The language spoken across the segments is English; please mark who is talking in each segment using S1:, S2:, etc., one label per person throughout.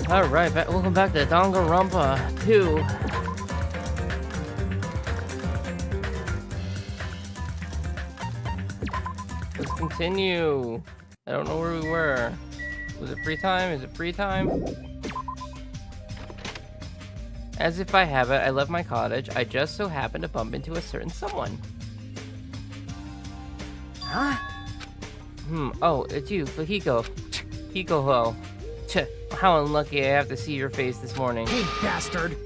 S1: Alright, welcome back to Danganronpa 2. Let's continue. I don't know where we were. Was it free time? Is it free time? As if by habit, I left my cottage. I just so happened to bump into a certain someone.
S2: Huh?
S1: Oh, it's you, Fahiko. Hiko-ho. How unlucky I have to see your face this morning.
S2: Hey, bastard!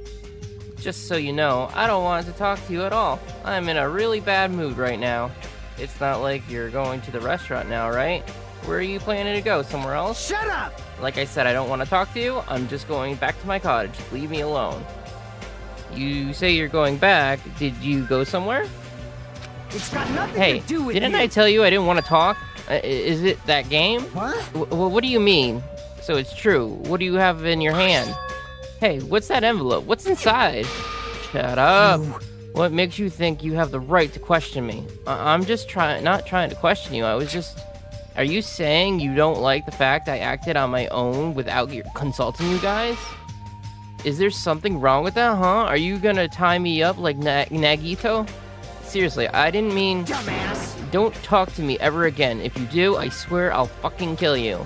S1: Just so you know, I don't want to talk to you at all. I'm in a really bad mood right now. It's not like you're going to the restaurant now, right? Where are you planning to go? Somewhere else?
S2: Shut up!
S1: Like I said, I don't want to talk to you. I'm just going back to my cottage. Leave me alone. You say you're going back. Did you go somewhere?
S2: It's got nothing
S1: Hey,
S2: to do with
S1: didn't
S2: you.
S1: I tell you I didn't want to talk? Is it that game?
S2: What?
S1: What do you mean? So it's true. What do you have in your hand? Hey, what's that envelope? What's inside? Shut up. What makes you think you have the right to question me? I'm just not trying to question you. I was just... Are you saying you don't like the fact I acted on my own without consulting you guys? Is there something wrong with that, huh? Are you gonna tie me up like Nagito? Seriously, I didn't mean...
S2: Dumbass!
S1: Don't talk to me ever again. If you do, I swear I'll fucking kill you.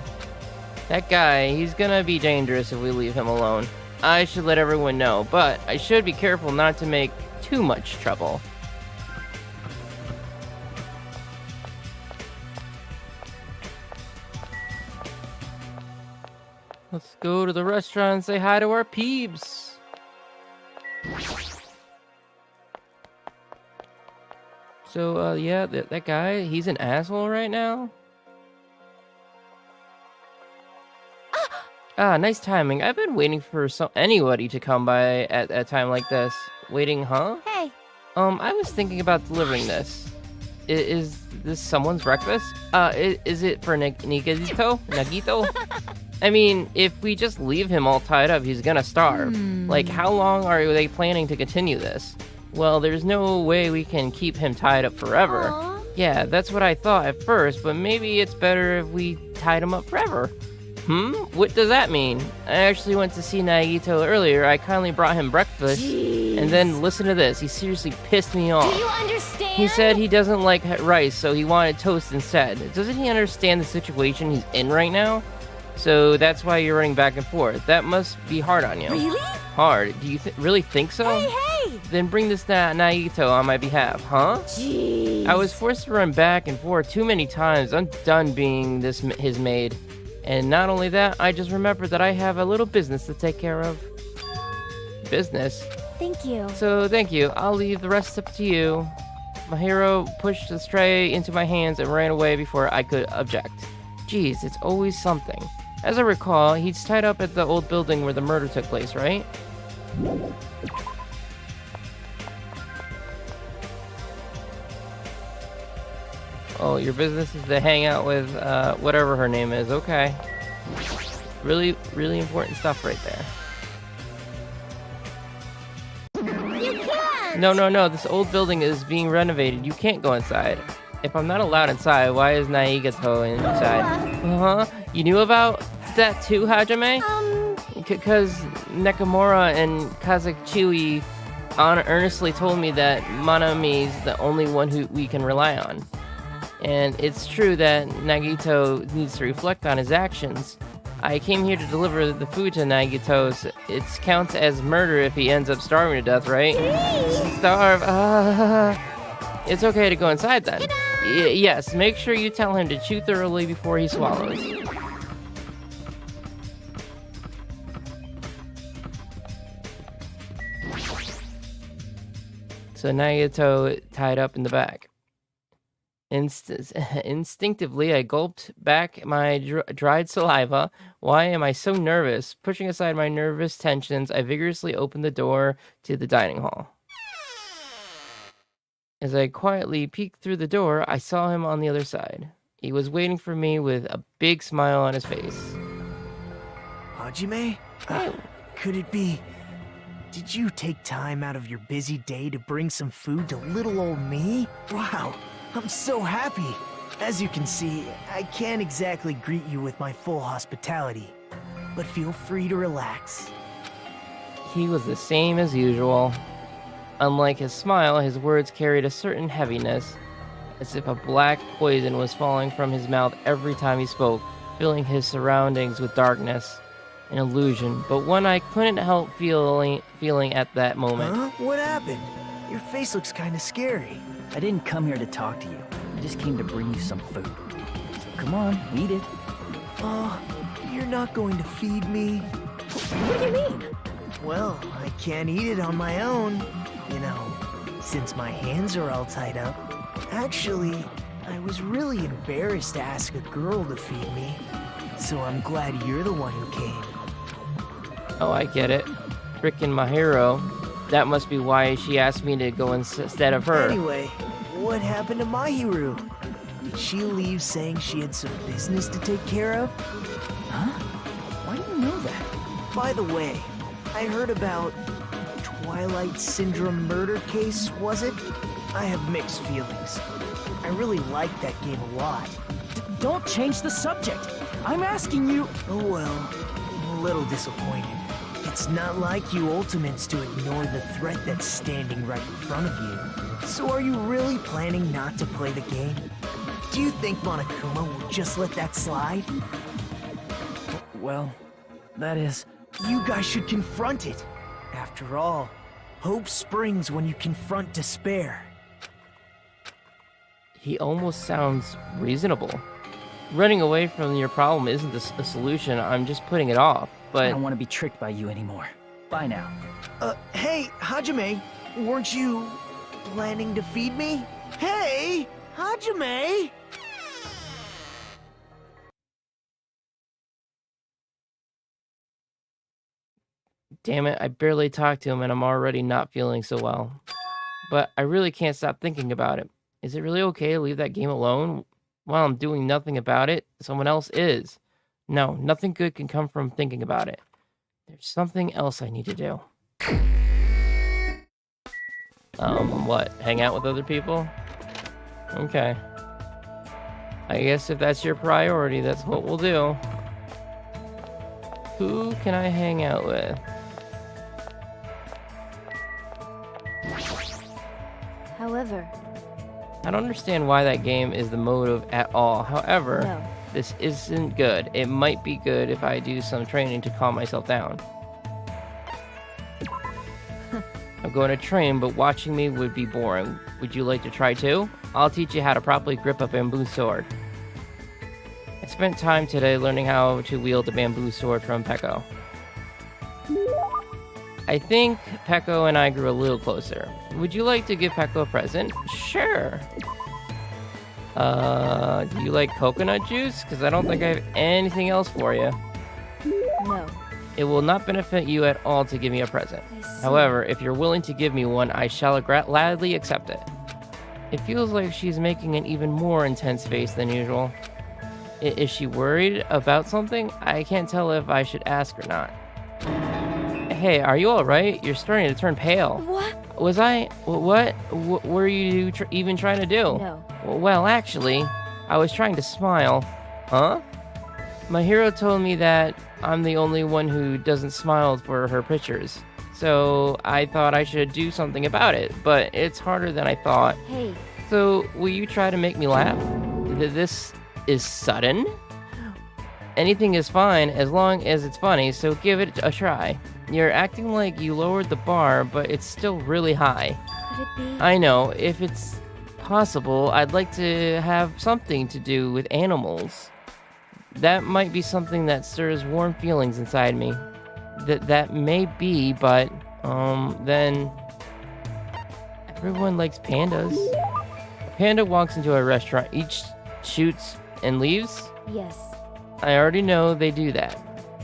S1: That guy, he's gonna be dangerous if we leave him alone. I should let everyone know, but I should be careful not to make too much trouble. Let's go to the restaurant and say hi to our peeps. So, yeah, that guy, he's an asshole right now? Ah, nice timing. I've been waiting for anybody to come by at a time like this. Waiting, huh?
S3: Hey.
S1: I was thinking about delivering this. Is this someone's breakfast? Is it for Nagito? I mean, if we just leave him all tied up, he's gonna starve. Like, how long are they planning to continue this? Well, there's no way we can keep him tied up forever.
S3: Aww.
S1: Yeah, that's what I thought at first, but maybe it's better if we tied him up forever. What does that mean? I actually went to see Nagito earlier. I kindly brought him breakfast.
S3: Jeez.
S1: And then, listen to this. He seriously pissed me off.
S3: Do you understand?
S1: He said he doesn't like rice, so he wanted toast instead. Doesn't he understand the situation he's in right now? So that's why you're running back and forth. That must be hard on you.
S3: Really?
S1: Hard? Do you really think so?
S3: Hey!
S1: Then bring this Naito on my behalf, huh?
S3: Jeez.
S1: I was forced to run back and forth too many times. I'm done being his maid. And not only that, I just remembered that I have a little business to take care of. Business?
S3: Thank you.
S1: So thank you. I'll leave the rest up to you. My hero pushed the tray into my hands and ran away before I could object. Jeez, it's always something. As I recall, he's tied up at the old building where the murder took place, right? Oh, your business is to hang out with, whatever her name is. Okay. Really, really important stuff right there.
S3: You can't!
S1: No. This old building is being renovated. You can't go inside. If I'm not allowed inside, why is Naigato inside? You knew about that too, Hajime? Because Nakamura and Kazuchiwi earnestly told me that Manami's the only one who we can rely on. And it's true that Nagito needs to reflect on his actions. I came here to deliver the food to Nagito. So it counts as murder if he ends up starving to death, right? Starve. It's okay to go inside then. Yes, make sure you tell him to chew thoroughly before he swallows. so Nagato tied up in the back. Instinctively, I gulped back my dried saliva. Why am I so nervous? Pushing aside my nervous tensions, I vigorously opened the door to the dining hall. As I quietly peeked through the door, I saw him on the other side. He was waiting for me with a big smile on his face.
S2: Hajime? Could it be... Did you take time out of your busy day to bring some food to little old me? Wow, I'm so happy. As you can see, I can't exactly greet you with my full hospitality, but feel free to relax.
S1: He was the same as usual. Unlike his smile, his words carried a certain heaviness, as if a black poison was falling from his mouth every time he spoke, filling his surroundings with darkness. An illusion, but one I couldn't help feeling at that moment.
S2: Huh? What happened? Your face looks kind of scary.
S4: I didn't come here to talk to you. I just came to bring you some food. So come on, eat it.
S2: Oh, you're not going to feed me?
S3: What do you mean?
S2: Well, I can't eat it on my own. You know, since my hands are all tied up. Actually, I was really embarrassed to ask a girl to feed me. So I'm glad you're the one who came.
S1: Oh, I get it. Frickin' my hero. That must be why she asked me to go instead of her.
S2: Anyway, what happened to Mahiru? Did she leave saying she had some business to take care of?
S4: Huh? Why do you know that?
S2: By the way, I heard about Twilight Syndrome murder case, was it? I have mixed feelings. I really liked that game a lot.
S4: Don't change the subject. I'm asking you.
S2: Oh well, I'm a little disappointed. It's not like you Ultimates to ignore the threat that's standing right in front of you. So are you really planning not to play the game? Do you think Monokuma will just let that slide?
S4: Well, that is...
S2: You guys should confront it. After all, hope springs when you confront despair.
S1: He almost sounds reasonable. Running away from your problem isn't the solution. I'm just putting it off.
S4: I
S1: But
S4: don't want to be tricked by you anymore. Bye now.
S2: Hey, Hajime, weren't you planning to feed me? Hey, Hajime!
S1: damn it, I barely talked to him and I'm already not feeling so well. But I really can't stop thinking about it. Is it really okay to leave that game alone while I'm doing nothing about it? Someone else is. No, nothing good can come from thinking about it. There's something else I need to do. What? Hang out with other people? Okay. I guess if that's your priority, that's what we'll do. Who can I hang out with?
S3: However,
S1: I don't understand why that game is the motive at all. However,
S3: no.
S1: this isn't good. It might be good if I do some training to calm myself down. I'm going to train, but watching me would be boring. Would you like to try too? I'll teach you how to properly grip a bamboo sword. I spent time today learning how to wield a bamboo sword from Peko. I think Peko and I grew a little closer. Would you like to give Peko a present? Sure. Do you like coconut juice? Because I don't think I have anything else for you.
S3: No.
S1: It will not benefit you at all to give me a present.
S3: I see.
S1: However, if you're willing to give me one, I shall gladly accept it. It feels like she's making an even more intense face than usual. Is she worried about something? I can't tell if I should ask or not. Hey, are you alright? You're starting to turn pale.
S3: What?
S1: Was I? What were you even trying to do?
S3: No.
S1: Well, actually, I was trying to smile. Huh? My hero told me that I'm the only one who doesn't smile for her pictures. So I thought I should do something about it, but it's harder than I thought.
S3: Hey.
S1: So will you try to make me laugh? This is sudden? Anything is fine as long as it's funny, so give it a try. You're acting like you lowered the bar, but it's still really high.
S3: Could it be?
S1: I know, if it's possible, I'd like to have something to do with animals. That might be something that stirs warm feelings inside me. That may be, but, then... Everyone likes pandas. A panda walks into a restaurant, each shoots and leaves?
S3: Yes.
S1: I already know they do that.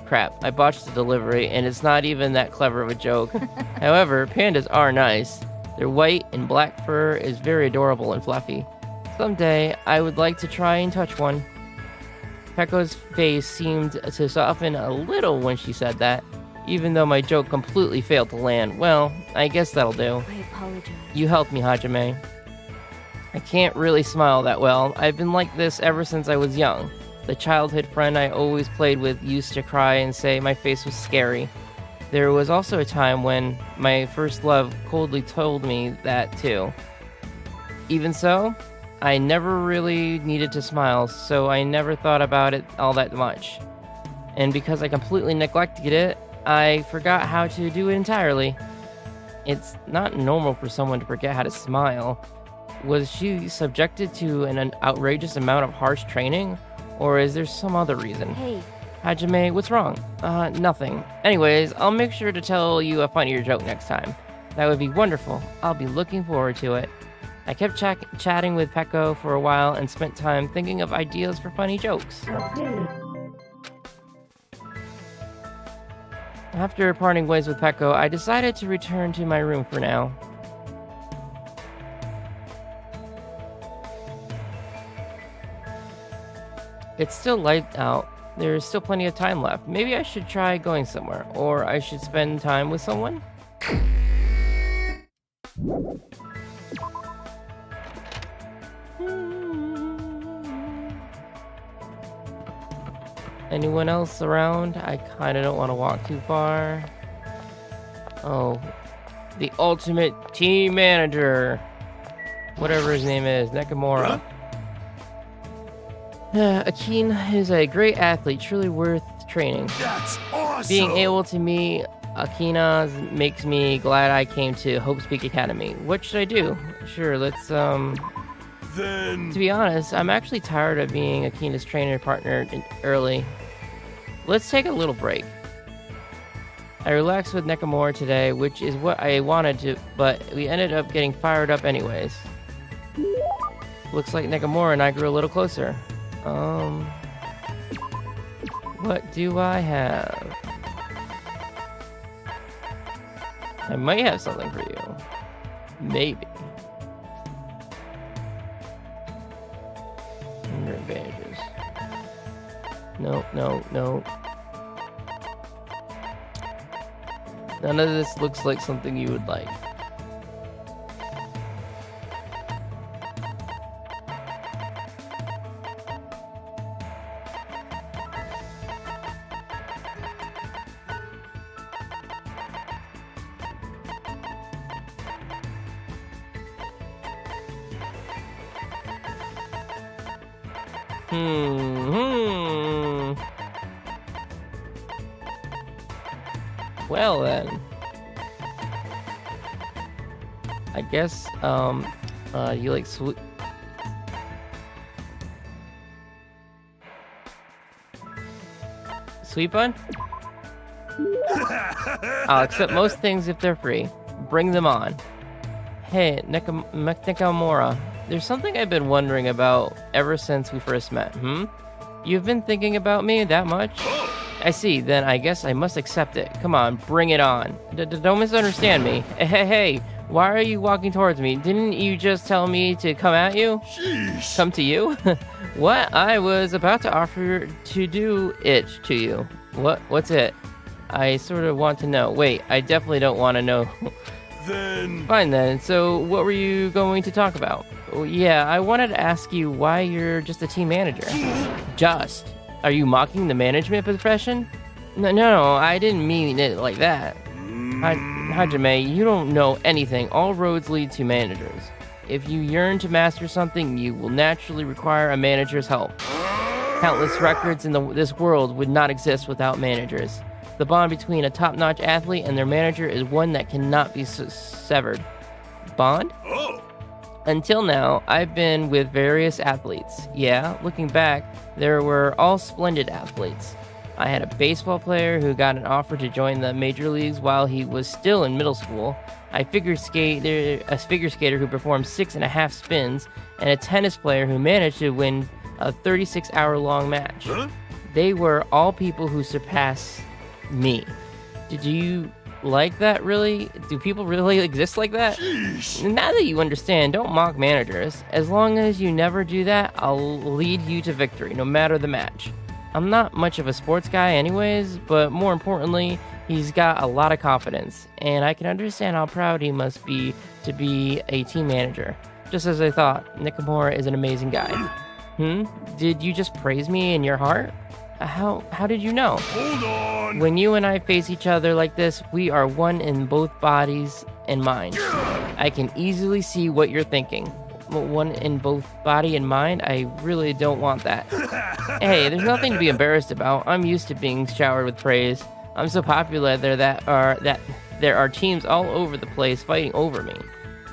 S1: Crap, I botched the delivery, and it's not even that clever of a joke. However, pandas are nice. Their white and black fur is very adorable and fluffy. Someday, I would like to try and touch one. Pecco's face seemed to soften a little when she said that, even though my joke completely failed to land. Well, I guess that'll do.
S3: I apologize.
S1: You helped me, Hajime. I can't really smile that well. I've been like this ever since I was young. The childhood friend I always played with used to cry and say my face was scary. There was also a time when my first love coldly told me that too. Even so, I never really needed to smile, so I never thought about it all that much. And because I completely neglected it, I forgot how to do it entirely. It's not normal for someone to forget how to smile. Was she subjected to an outrageous amount of harsh training? Or is there some other reason?
S3: Hey,
S1: Hajime, what's wrong? Nothing. Anyways, I'll make sure to tell you a funnier joke next time. That would be wonderful. I'll be looking forward to it. I kept chatting with Pecco for a while and spent time thinking of ideas for funny jokes. After parting ways with Pecco, I decided to return to my room for now. It's still light out. There's still plenty of time left. Maybe I should try going somewhere, or I should spend time with someone? Anyone else around? I kinda don't want to walk too far. Oh, the ultimate team manager. Whatever his name is, Nakamura. Akine is a great athlete, truly worth training.
S5: That's awesome!
S1: Being able to meet Akina makes me glad I came to Hope's Peak Academy. What should I do? Sure, let's,
S5: Then...
S1: To be honest, I'm actually tired of being Akina's trainer partner early. Let's take a little break. I relaxed with Nakamura today, which is what I wanted to, but we ended up getting fired up anyways. Looks like Nakamura and I grew a little closer. What do I have? I might have something for you. Maybe. Under advantages. No. None of this looks like something you would like. Well then. I guess, you like sweet bun? I'll accept most things if they're free. Bring them on. Hey, Nakamura, there's something I've been wondering about ever since we first met, You've been thinking about me that much? I see, then I guess I must accept it. Come on, bring it on. Don't misunderstand me. Hey, why are you walking towards me? Didn't you just tell me to come at you?
S5: Sheesh.
S1: Come to you? What? I was about to offer to do it to you. What's it? I sort of want to know. Wait, I definitely don't want to know.
S5: Then...
S1: Fine then, so what were you going to talk about? Oh, yeah, I wanted to ask you why you're just a team manager. Just? Are you mocking the management profession? No, I didn't mean it like that. Hajime, you don't know anything. All roads lead to managers. If you yearn to master something, you will naturally require a manager's help. Countless records in this world would not exist without managers. The bond between a top-notch athlete and their manager is one that cannot be severed. Bond?
S5: Oh!
S1: Until now, I've been with various athletes. Yeah, looking back, there were all splendid athletes. I had a baseball player who got an offer to join the major leagues while he was still in middle school. A figure skater who performed 6.5 spins, and a tennis player who managed to win a 36-hour-long match.
S5: Huh?
S1: They were all people who surpassed me. Did you like that, really? Do people really exist like that?
S5: Sheesh.
S1: Now that you understand, don't mock managers. As long as you never do that, I'll lead you to victory, no matter the match. I'm not much of a sports guy anyways, but more importantly, he's got a lot of confidence, and I can understand how proud he must be to be a team manager. Just as I thought, Nakamura is an amazing guy. Did you just praise me in your heart? How did you know?
S5: Hold on.
S1: When you and I face each other like this, we are one in both bodies and mind. I can easily see what you're thinking. One in both body and mind? I really don't want that. Hey, there's nothing to be embarrassed about. I'm used to being showered with praise. I'm so popular that there are teams all over the place fighting over me.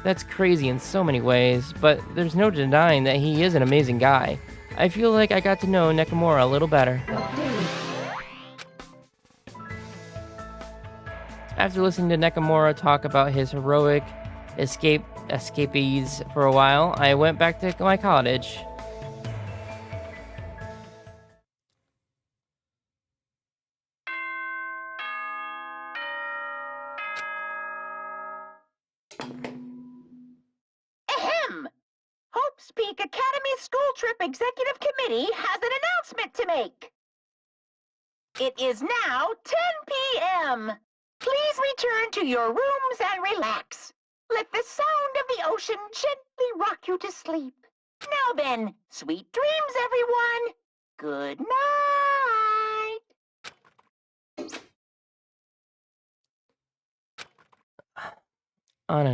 S1: That's crazy in so many ways, but there's no denying that he is an amazing guy. I feel like I got to know Nakamura a little better. After listening to Nakamura talk about his heroic escapees for a while, I went back to my college.
S6: Ahem! Hope's Peak Academy School Trip Executive Committee has an announcement to make. It is now 10 p.m. Please return to your rooms and relax. Let the sound of the ocean gently rock you to sleep. Now then, sweet dreams, everyone. Good night.
S1: On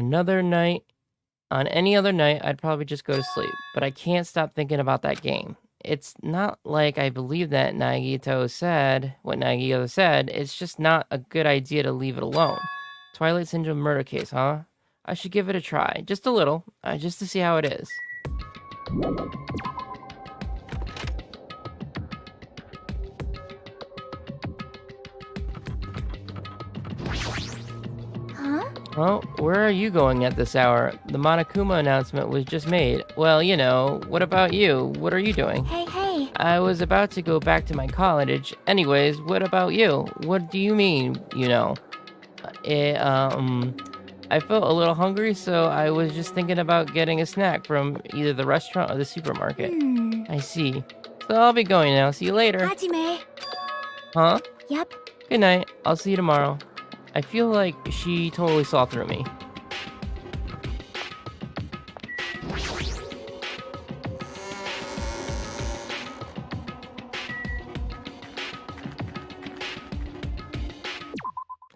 S1: any other night, I'd probably just go to sleep, but I can't stop thinking about that game. It's not like I believe that Nagito said what Nagito said. It's just not a good idea to leave it alone. Twilight Syndrome murder case, huh? I should give it a try, just a little, just to see how it is.
S3: Huh?
S1: Well, where are you going at this hour? The Monokuma announcement was just made. Well, you know, what about you? What are you doing?
S3: Hey.
S1: I was about to go back to my college. Anyways, what about you? What do you mean, you know? I felt a little hungry, so I was just thinking about getting a snack from either the restaurant or the supermarket. I see. So I'll be going now. See you later.
S3: Hajime.
S1: Huh?
S3: Yep.
S1: Good night. I'll see you tomorrow. I feel like she totally saw through me.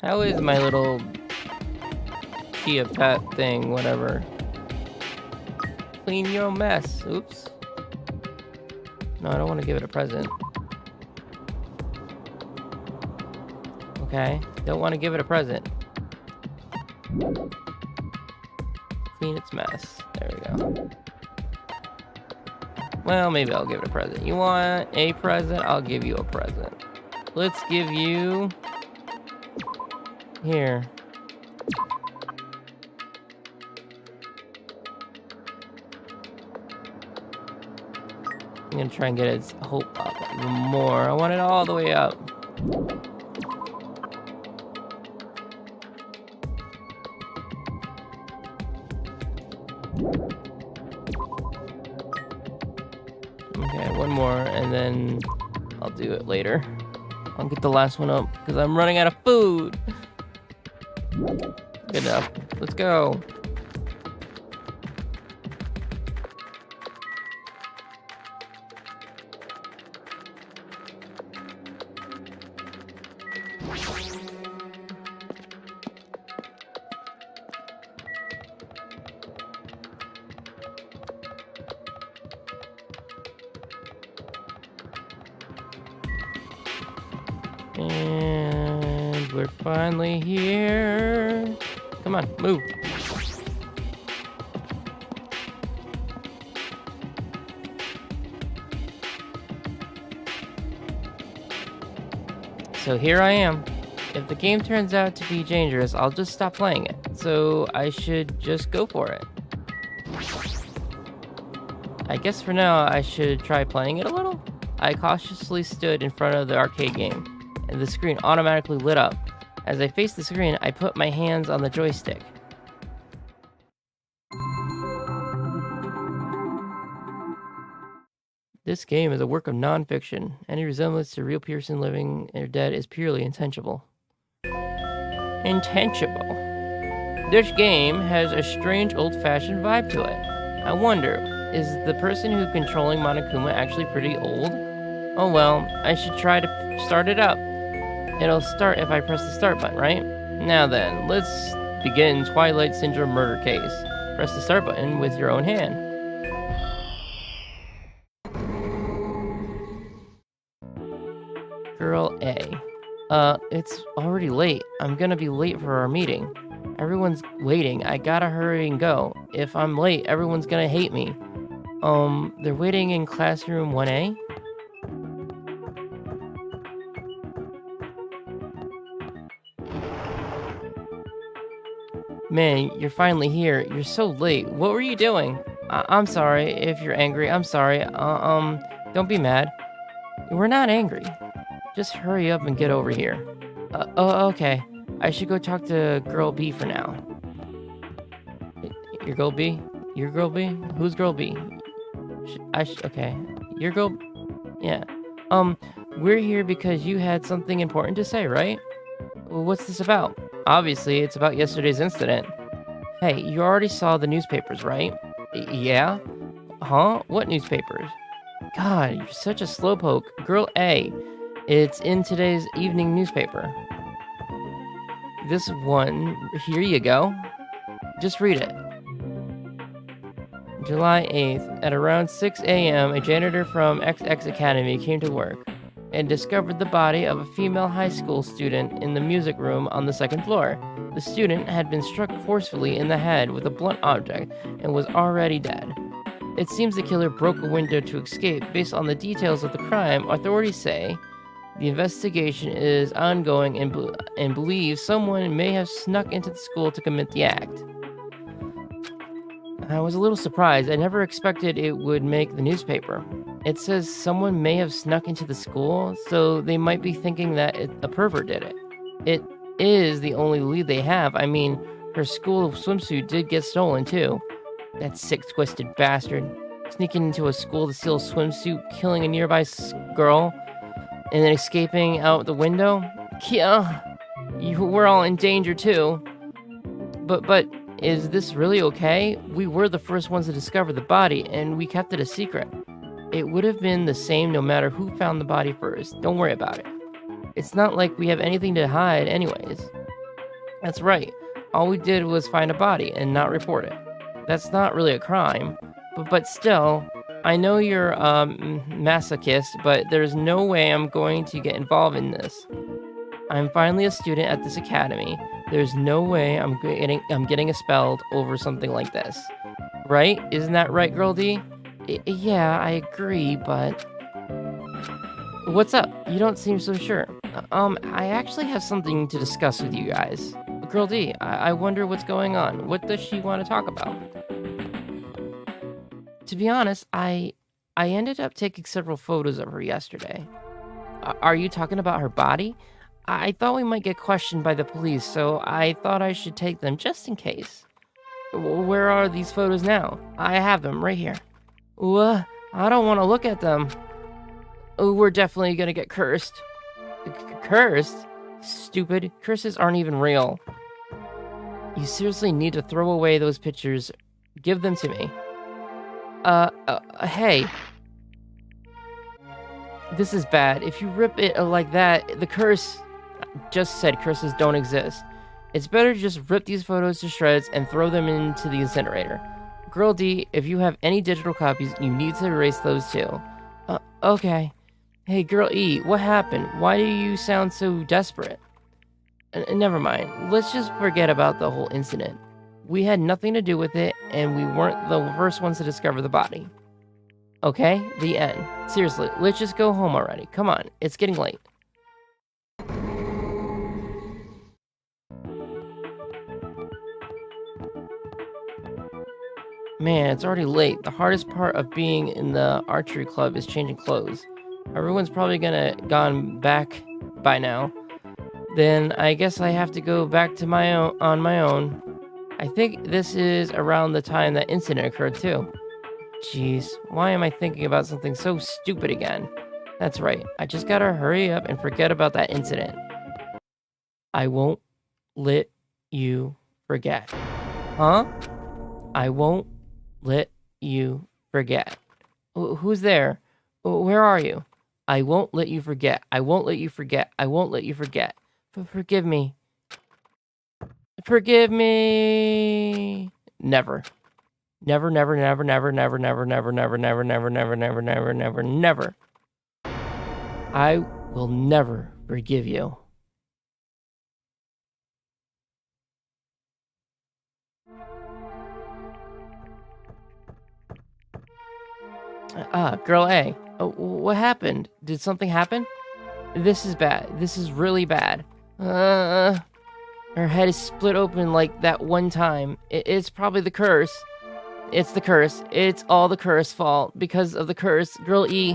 S1: How is my little Kia pet thing, whatever? Clean your mess. Oops. No, I don't want to give it a present. Okay, don't want to give it a present. Clean its mess. There we go. Well, maybe I'll give it a present. You want a present? I'll give you a present. Let's give you... Here. I'm gonna try and get its hope up even more. I want it all the way up. Okay, one more, and then I'll do it later. I'll get the last one up, because I'm running out of food. Good enough. Let's go. And we're finally here. Come on, move. So here I am. If the game turns out to be dangerous, I'll just stop playing it. So I should just go for it. I guess for now, I should try playing it a little. I cautiously stood in front of the arcade game, and the screen automatically lit up. As I faced the screen, I put my hands on the joystick. This game is a work of non-fiction. Any resemblance to a real person living or dead is purely intentional. Intentional. This game has a strange old-fashioned vibe to it. I wonder, is the person who's controlling Monokuma actually pretty old? Oh well, I should try to start it up. It'll start if I press the start button, right? Now then, let's begin Twilight Syndrome murder case. Press the start button with your own hand. Girl A. It's already late. I'm gonna be late for our meeting. Everyone's waiting. I gotta hurry and go. If I'm late, everyone's gonna hate me. They're waiting in classroom 1A? Man, you're finally here. You're so late. What were you doing? I'm sorry if you're angry. I'm sorry. Don't be mad. We're not angry. Just hurry up and get over here. Okay. I should go talk to Girl B for now. Your Girl B? Your Girl B? Who's Girl B? Okay. Your Girl... Yeah. We're here because you had something important to say, right? Well, what's this about? Obviously, it's about yesterday's incident. Hey, you already saw the newspapers, right? Yeah? Huh? What newspapers? God, you're such a slowpoke. Girl A. It's in today's evening newspaper. This one, here you go. Just read it. July 8th, at around 6 a.m., a janitor from XX Academy came to work and discovered the body of a female high school student in the music room on the second floor. The student had been struck forcefully in the head with a blunt object and was already dead. It seems the killer broke a window to escape. Based on the details of the crime, authorities say the investigation is ongoing and believe someone may have snuck into the school to commit the act. I was a little surprised. I never expected it would make the newspaper. It says someone may have snuck into the school, so they might be thinking that a pervert did it. It is the only lead they have. I mean, her school swimsuit did get stolen too. That sick, twisted bastard. Sneaking into a school to steal a swimsuit, killing a nearby girl, and then escaping out the window? Yeah, we're all in danger too. But is this really okay? We were the first ones to discover the body, and we kept it a secret. It would have been the same no matter who found the body first. Don't worry about it. It's not like we have anything to hide anyways. That's right. All we did was find a body and not report it. That's not really a crime. But still, I know you're a masochist, but there's no way I'm going to get involved in this. I'm finally a student at this academy. There's no way I'm getting expelled over something like this. Right? Isn't that right, Girl D? Yeah, I agree, but... What's up? You don't seem so sure. I actually have something to discuss with you guys. Girl D, I wonder what's going on. What does she want to talk about? To be honest, I ended up taking several photos of her yesterday. Are you talking about her body? I thought we might get questioned by the police, so I thought I should take them just in case. Where are these photos now? I have them right here. I don't want to look at them. We're definitely gonna get cursed. Cursed? Stupid. Curses aren't even real. You seriously need to throw away those pictures. Give them to me. Hey. This is bad. If you rip it like that, the curse... Just said curses don't exist. It's better to just rip these photos to shreds and throw them into the incinerator. Girl D, if you have any digital copies, you need to erase those too. Okay. Hey, Girl E, what happened? Why do you sound so desperate? Never mind. Let's just forget about the whole incident. We had nothing to do with it, and we weren't the first ones to discover the body. Okay? The end. Seriously, let's just go home already. Come on, it's getting late. Man, it's already late. The hardest part of being in the archery club is changing clothes. Everyone's probably gone back by now. Then I guess I have to go back to on my own. I think this is around the time that incident occurred too. Jeez, why am I thinking about something so stupid again? That's right, I just gotta hurry up and forget about that incident. I won't let you forget. Huh? I won't let you forget. Who's there? Where are you? I won't let you forget. I won't let you forget. I won't let you forget. Forgive me. Forgive me. Never. Never, never, never, never, never, never, never, never, never, never, never, never, never, never, never. I will never forgive you. Girl A. What happened? Did something happen? This is bad. This is really bad. Her head is split open like that one time. It's probably the curse. It's the curse. It's all the curse fault. Because of the curse. Girl E.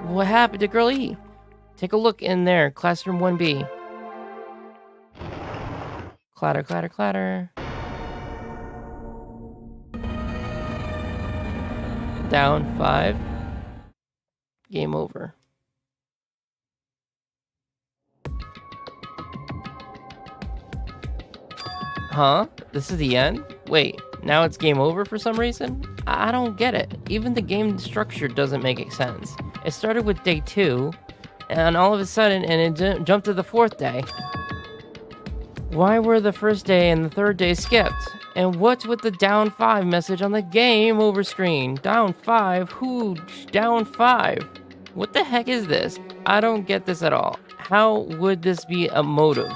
S1: What happened to Girl E? Take a look in there. Classroom 1B. Clatter, clatter, clatter. Down 5. Game over. Huh? This is the end? Wait, now it's game over for some reason? I don't get it. Even the game structure doesn't make sense. It started with day 2, and all of a sudden, it jumped to the 4th day. Why were the first day and the 3rd day skipped? And what's with the down 5 message on the game over screen? Down 5? Who? Down 5? What the heck is this? I don't get this at all. How would this be a motive?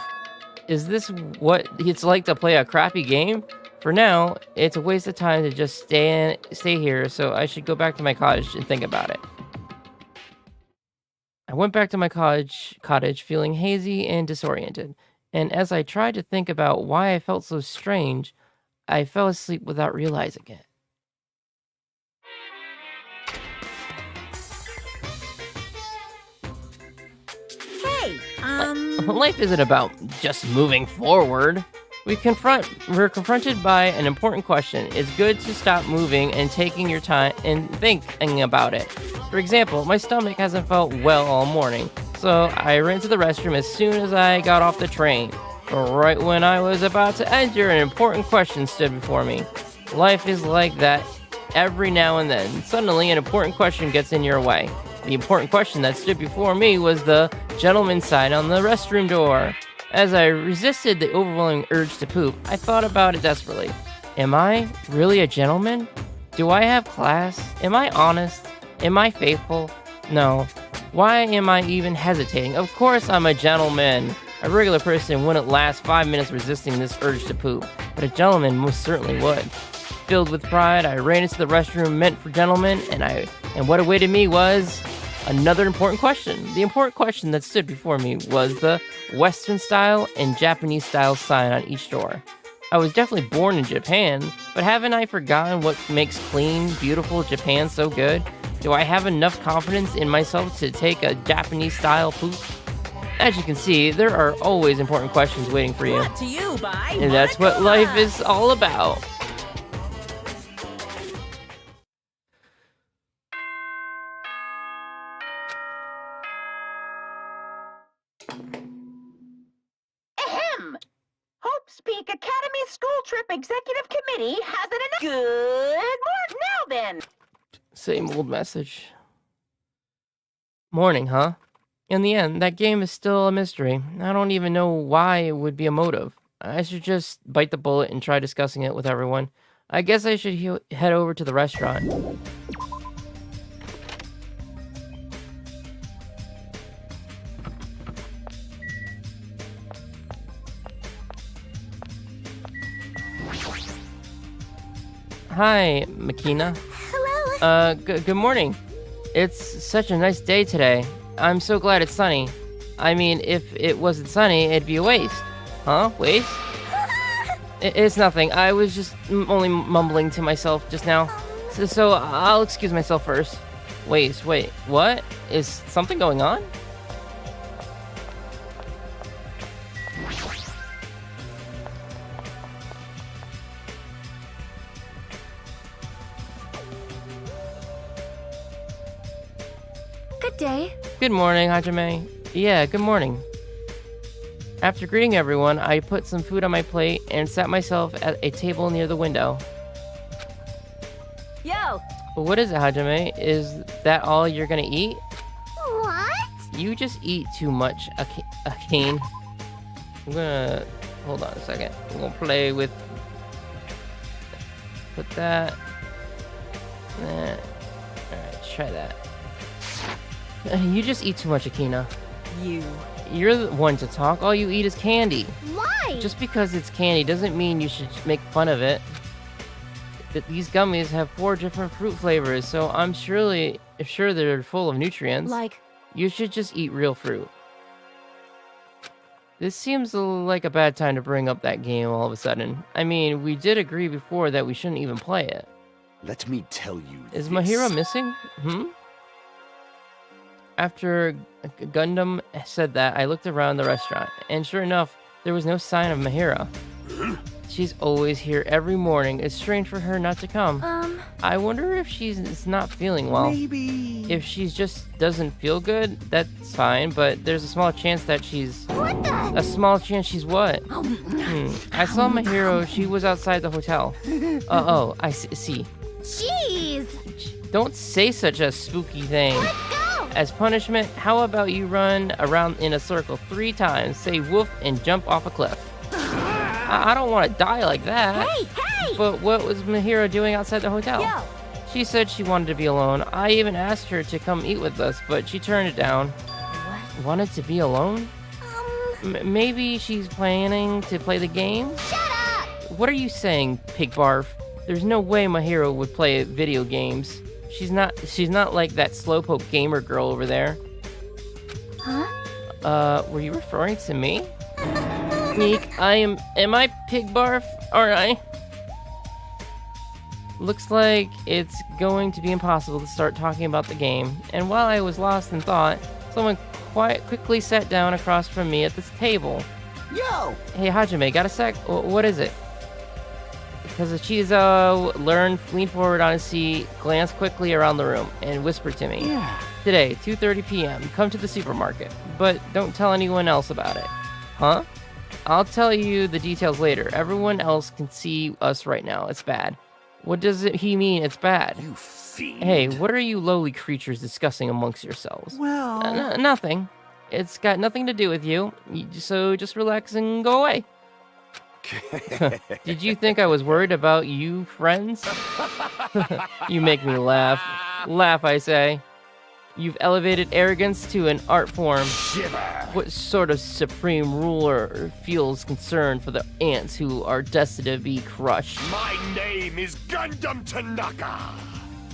S1: Is this what it's like to play a crappy game? For now, it's a waste of time to just stay here, so I should go back to my cottage and think about it. I went back to my cottage feeling hazy and disoriented, and as I tried to think about why I felt so strange, I fell asleep without realizing it.
S3: Hey,
S1: Life isn't about just moving forward. We're confronted by an important question. It's good to stop moving and taking your time and thinking about it. For example, my stomach hasn't felt well all morning, so I ran to the restroom as soon as I got off the train. Right when I was about to enter, an important question stood before me. Life is like that every now and then. Suddenly, an important question gets in your way. The important question that stood before me was the gentleman's sign on the restroom door. As I resisted the overwhelming urge to poop, I thought about it desperately. Am I really a gentleman? Do I have class? Am I honest? Am I faithful? No. Why am I even hesitating? Of course I'm a gentleman. A regular person wouldn't last 5 minutes resisting this urge to poop, but a gentleman most certainly would. Filled with pride, I ran into the restroom meant for gentlemen, and what awaited me was another important question. The important question that stood before me was the Western style and Japanese style sign on each door. I was definitely born in Japan, but haven't I forgotten what makes clean, beautiful Japan so good? Do I have enough confidence in myself to take a Japanese style poop? As you can see, there are always important questions waiting for you.
S7: Brought to you by
S1: And that's what life is all about.
S6: Ahem! Hope's Peak Academy School Trip Executive Committee has an Good morning now then!
S1: Same old message. Morning, huh? In the end, that game is still a mystery. I don't even know why it would be a motive. I should just bite the bullet and try discussing it with everyone. I guess I should head over to the restaurant. Hi, Makina.
S3: hello.
S1: Good morning. It's such a nice day today. I'm so glad it's sunny. I mean, if it wasn't sunny, it'd be a waste. Huh? Waste? It's nothing. I was just only mumbling to myself just now. So I'll excuse myself first. Wait, what? Is something going on?
S3: Good day.
S1: Good morning, Hajime. Yeah, good morning. After greeting everyone, I put some food on my plate and sat myself at a table near the window.
S3: Yo!
S1: What is it, Hajime? Is that all you're gonna eat?
S3: What?
S1: You just eat too much, Akane. I'm gonna... Hold on a second. I'm gonna play with... Put that... Alright, try that. You just eat too much, Akina. You're the one to talk. All you eat is candy.
S3: Why?
S1: Just because it's candy doesn't mean you should make fun of it. These gummies have 4 different fruit flavors, so I'm sure they're full of nutrients.
S3: Like,
S1: You should just eat real fruit. This seems like a bad time to bring up that game all of a sudden. I mean, we did agree before that we shouldn't even play it.
S5: Let me tell you.
S1: Is
S5: this.
S1: Mahiro missing? After Gundam said that, I looked around the restaurant, and sure enough, there was no sign of Mahiro. She's always here every morning. It's strange for her not to come. I wonder if she's not feeling well.
S2: Maybe.
S1: If she just doesn't feel good, that's fine, but there's a small chance that she's...
S3: what the?
S1: A small chance she's what? I saw Mahiro. She was outside the hotel. Oh, I see.
S3: Jeez!
S1: Don't say such a spooky thing.
S3: Let's go!
S1: As punishment, how about you run around in a circle 3 times, say woof, and jump off a cliff? I don't want to die like that.
S3: Hey!
S1: But what was Mahiro doing outside the hotel?
S3: Yo!
S1: She said she wanted to be alone. I even asked her to come eat with us, but she turned it down.
S3: What?
S1: Wanted to be alone? Maybe she's planning to play the game?
S3: Shut up!
S1: What are you saying, Pig Barf? There's no way Mahiro would play video games. She's not like that slowpoke gamer girl over there.
S3: Huh?
S1: Were you referring to me? Meek, am I Pig Barf? Aren't I? Looks like it's going to be impossible to start talking about the game. And while I was lost in thought, someone quickly sat down across from me at this table.
S2: Yo!
S1: Hey, Hajime, got a sec? What is it? Kazuchizo leaned forward on his seat, glanced quickly around the room, and whispered to me.
S2: Yeah.
S1: Today, 2:30 p.m., come to the supermarket, but don't tell anyone else about it. Huh? I'll tell you the details later. Everyone else can see us right now. It's bad. What does he mean it's bad?
S5: You fiend.
S1: Hey, what are you lowly creatures discussing amongst yourselves?
S2: Well...
S1: Nothing. It's got nothing to do with you. So just relax and go away. Did you think I was worried about you, friends? You make me laugh. Laugh, I say. You've elevated arrogance to an art form.
S5: Shiver.
S1: What sort of supreme ruler feels concern for the ants who are destined to be crushed?
S5: My name is Gundam Tanaka.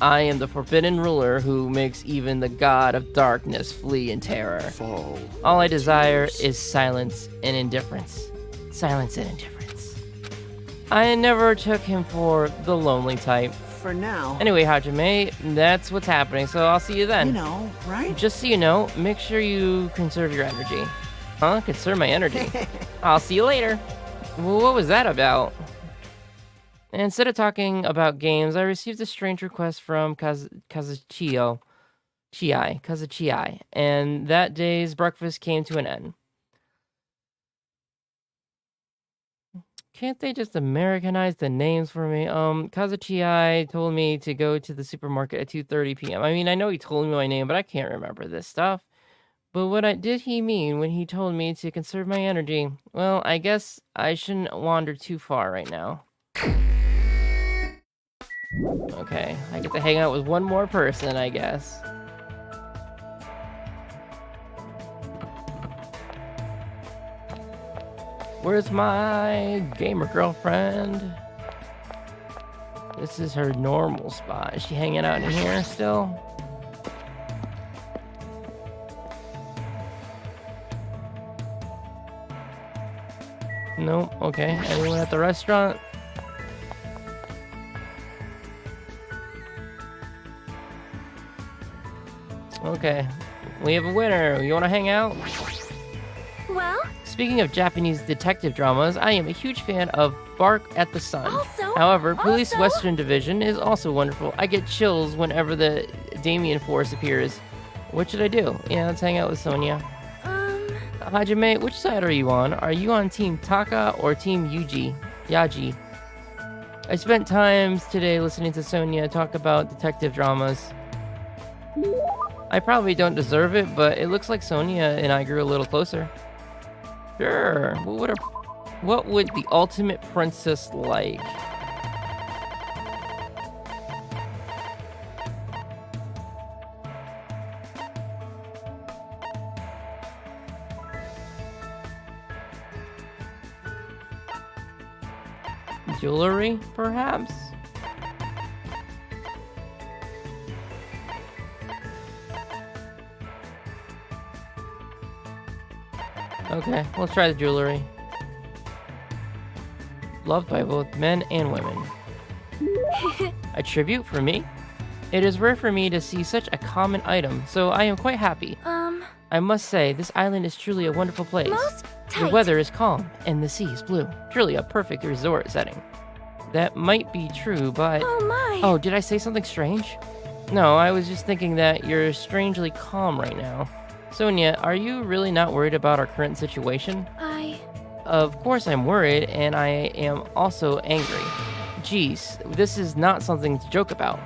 S1: I am the forbidden ruler who makes even the god of darkness flee in terror.
S5: Fall.
S1: All I desire is silence and indifference. Silence and indifference. I never took him for the lonely type.
S2: For now.
S1: Anyway, Hajime, that's what's happening, so I'll see you then.
S2: You know, right?
S1: Just so you know, make sure you conserve your energy. Huh? Conserve my energy. I'll see you later. What was that about? Instead of talking about games, I received a strange request from Kazuchiai, and that day's breakfast came to an end. Can't they just Americanize the names for me? Kazuchiai told me to go to the supermarket at 2:30 p.m. I mean, I know he told me my name, but I can't remember this stuff. But what did he mean when he told me to conserve my energy? Well, I guess I shouldn't wander too far right now. Okay, I get to hang out with one more person, I guess. Where's my gamer girlfriend? This is her normal spot. Is she hanging out in here still? No, okay. Anyone at the restaurant? Okay, we have a winner. You want to hang out?
S3: Well,
S1: Speaking of Japanese detective dramas, I am a huge fan of Bark at the Sun. However, Police Western Division is also wonderful. I get chills whenever the Damien Force appears. What should I do? Yeah, let's hang out with Sonia. Hajime, which side are you on? Are you on Team Taka or Team Yaji? I spent times today listening to Sonia talk about detective dramas. I probably don't deserve it, but it looks like Sonia and I grew a little closer. Sure. What would the ultimate princess like? Jewelry, perhaps? Okay, let's try the jewelry. Loved by both men and women. A tribute for me? It is rare for me to see such a common item, so I am quite happy. I must say, this island is truly a wonderful place. The weather is calm, and the sea is blue. Truly a perfect resort setting. That might be true, but...
S3: Oh my!
S1: Oh, did I say something strange? No, I was just thinking that you're strangely calm right now. Sonia, are you really not worried about our current situation? Of course I'm worried, and I am also angry. Geez, this is not something to joke about.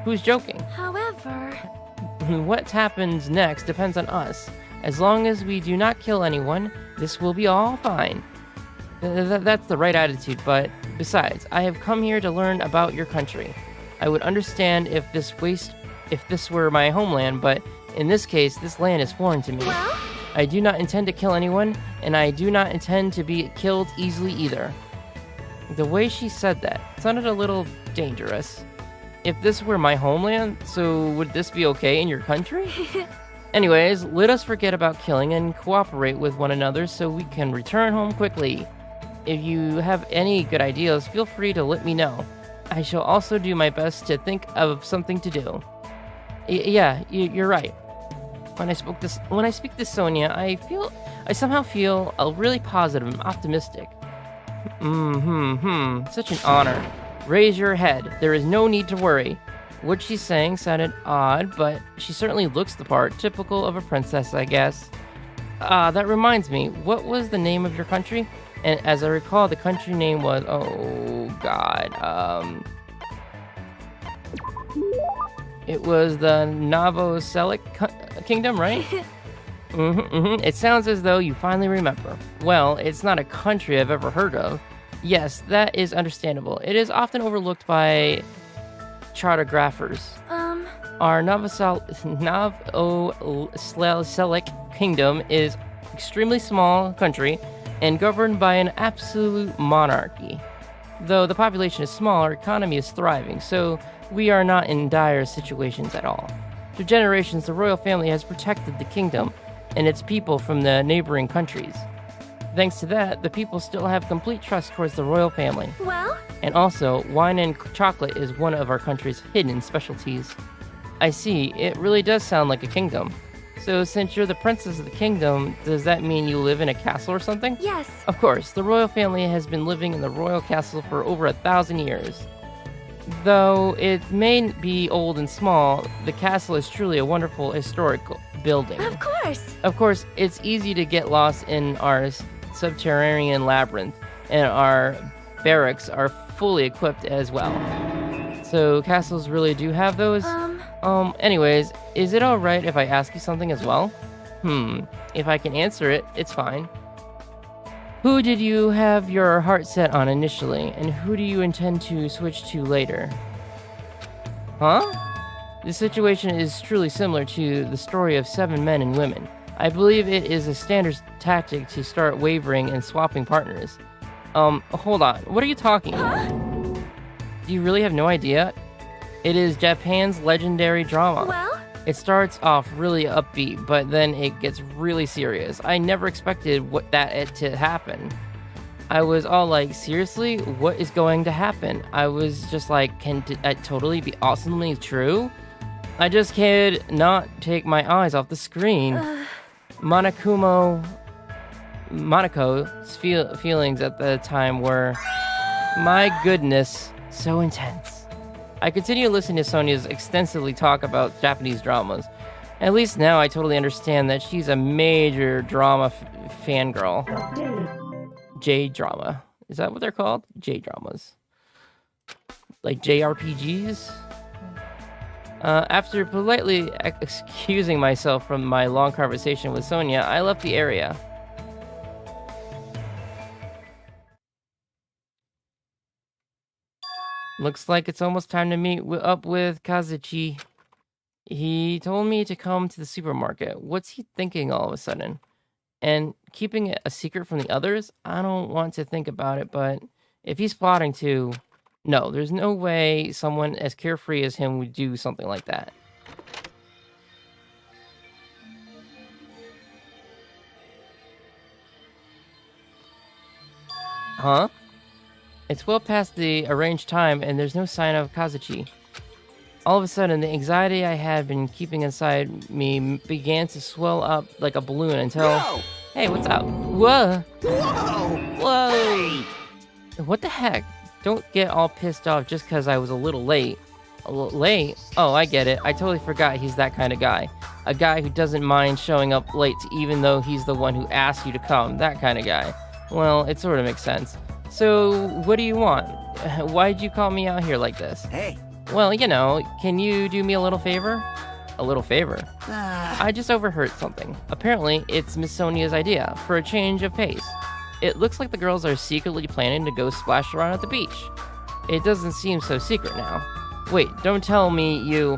S1: Who's joking?
S3: However...
S1: What happens next depends on us. As long as we do not kill anyone, this will be all fine. That's the right attitude, but besides, I have come here to learn about your country. I would understand if this were my homeland, but in this case, this land is foreign to me.
S3: Well?
S1: I do not intend to kill anyone, and I do not intend to be killed easily either. The way she said that sounded a little dangerous. If this were my homeland, so would this be okay in your country? Anyways, let us forget about killing and cooperate with one another so we can return home quickly. If you have any good ideas, feel free to let me know. I shall also do my best to think of something to do. Yeah, you're right. When I speak to Sonia, I somehow feel really positive and optimistic. Such an honor. Raise your head. There is no need to worry. What she's saying sounded odd, but she certainly looks the part, typical of a princess, I guess. That reminds me, what was the name of your country? And as I recall, the country name was, oh god, it was the Novoselic Kingdom, right? It sounds as though you finally remember. Well, it's not a country I've ever heard of. Yes, that is understandable. It is often overlooked chartographers. Our Novoselic Kingdom is extremely small country and governed by an absolute monarchy. Though the population is small, our economy is thriving, so we are not in dire situations at all. For generations, the royal family has protected the kingdom and its people from the neighboring countries. Thanks to that, the people still have complete trust towards the royal family.
S3: Well?
S1: And also, wine and chocolate is one of our country's hidden specialties. I see, it really does sound like a kingdom. So since you're the princess of the kingdom, does that mean you live in a castle or something?
S3: Yes.
S1: Of course, the royal family has been living in the royal castle for over 1,000 years. Though it may be old and small, the castle is truly a wonderful historical building.
S3: Of course.
S1: Of course, it's easy to get lost in our subterranean labyrinth, and our barracks are fully equipped as well. So castles really do have those? Anyways, is it alright if I ask you something as well? If I can answer it, it's fine. Who did you have your heart set on initially, and who do you intend to switch to later? Huh? This situation is truly similar to the story of 7 men and women. I believe it is a standard tactic to start wavering and swapping partners. Hold on. What are you talking about? Do you really have no idea? It is Japan's legendary drama.
S3: Well?
S1: It starts off really upbeat, but then it gets really serious. I never expected it to happen. I was all like, seriously, what is going to happen? I was just like, can that totally be awesomely true? I just could not take my eyes off the screen. Monaco's feelings at the time were, my goodness, so intense. I continue listening to Sonia's extensively talk about Japanese dramas. At least now I totally understand that she's a major drama fangirl. J-drama. Is that what they're called? J-dramas. Like JRPGs? After politely excusing myself from my long conversation with Sonia, I left the area. Looks like it's almost time to meet up with Kazuchi. He told me to come to the supermarket. What's he thinking all of a sudden? And keeping it a secret from the others? I don't want to think about it, but if he's plotting to... No, there's no way someone as carefree as him would do something like that. Huh? It's well past the arranged time, and there's no sign of Kazuchi. All of a sudden, the anxiety I had been keeping inside me began to swell up like a balloon until...
S2: Whoa!
S1: Hey, what's up? Whoa!
S2: Whoa!
S1: Whoa!
S2: Hey!
S1: What the heck? Don't get all pissed off just because I was a little late. Late? Oh, I get it. I totally forgot he's that kind of guy. A guy who doesn't mind showing up late even though he's the one who asked you to come. That kind of guy. Well, it sort of makes sense. So, what do you want? Why'd you call me out here like this?
S2: Hey!
S1: Well, you know, can you do me a little favor? A little favor? I just overheard something. Apparently, it's Miss Sonia's idea for a change of pace. It looks like the girls are secretly planning to go splash around at the beach. It doesn't seem so secret now. Wait, don't tell me you...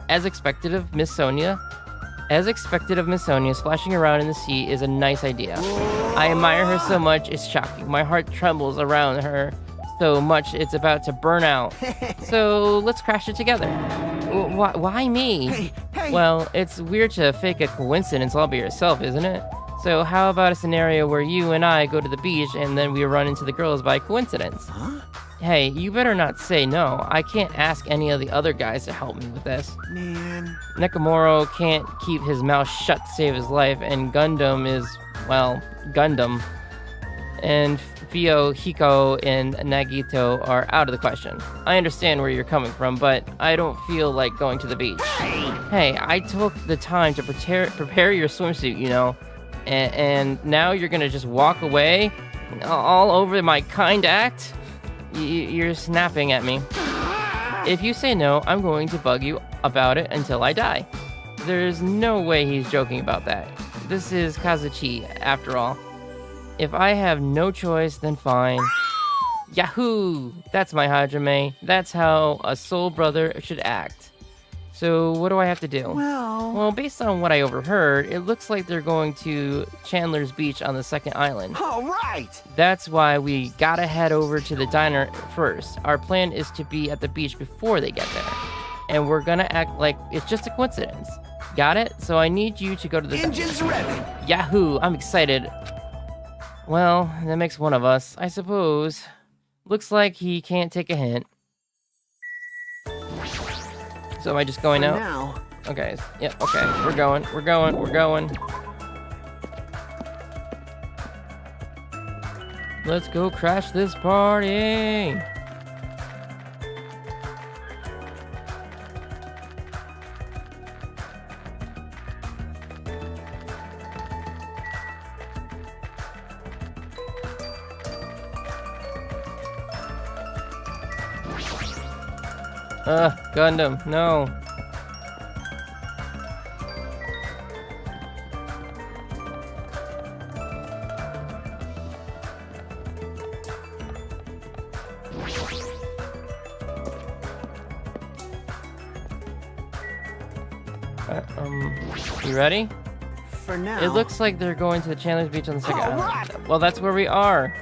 S1: As expected of Miss Sonia, splashing around in the sea is a nice idea. I admire her so much, it's shocking. My heart trembles around her so much it's about to burn out. So let's crash it together. Why me?
S2: Hey!
S1: Well, it's weird to fake a coincidence all by yourself, isn't it? So how about a scenario where you and I go to the beach and then we run into the girls by coincidence?
S2: Huh?
S1: Hey, you better not say no. I can't ask any of the other guys to help me with this.
S2: Man...
S1: Nekomoro can't keep his mouth shut to save his life, and Gundam is, well, Gundam. And Fio, Hiko, and Nagito are out of the question. I understand where you're coming from, but I don't feel like going to the beach. Hey, I took the time to prepare your swimsuit, you know, and now you're gonna just walk away all over my kind act? You're snapping at me. If you say no, I'm going to bug you about it until I die. There's no way he's joking about that. This is Kazuchi, after all. If I have no choice, then fine. Yahoo! That's my Hajime. That's how a soul brother should act. So what do I have to do? Well, based on what I overheard, it looks like they're going to Chandler's Beach on the second island.
S2: All right!
S1: That's why we gotta head over to the diner first. Our plan is to be at the beach before they get there. And we're gonna act like it's just a coincidence. Got it? So I need you to go to the
S2: Engines revving!
S1: Yahoo! I'm excited. Well, that makes one of us, I suppose. Looks like he can't take a hint. So am I just going out?
S2: Now...
S1: Okay, yep, okay. We're going. Let's go crash this party! Gundam, no. You ready?
S2: For now...
S1: It looks like they're going to the Chandler's Beach on the second island.
S2: Alright.
S1: Well, that's where we are.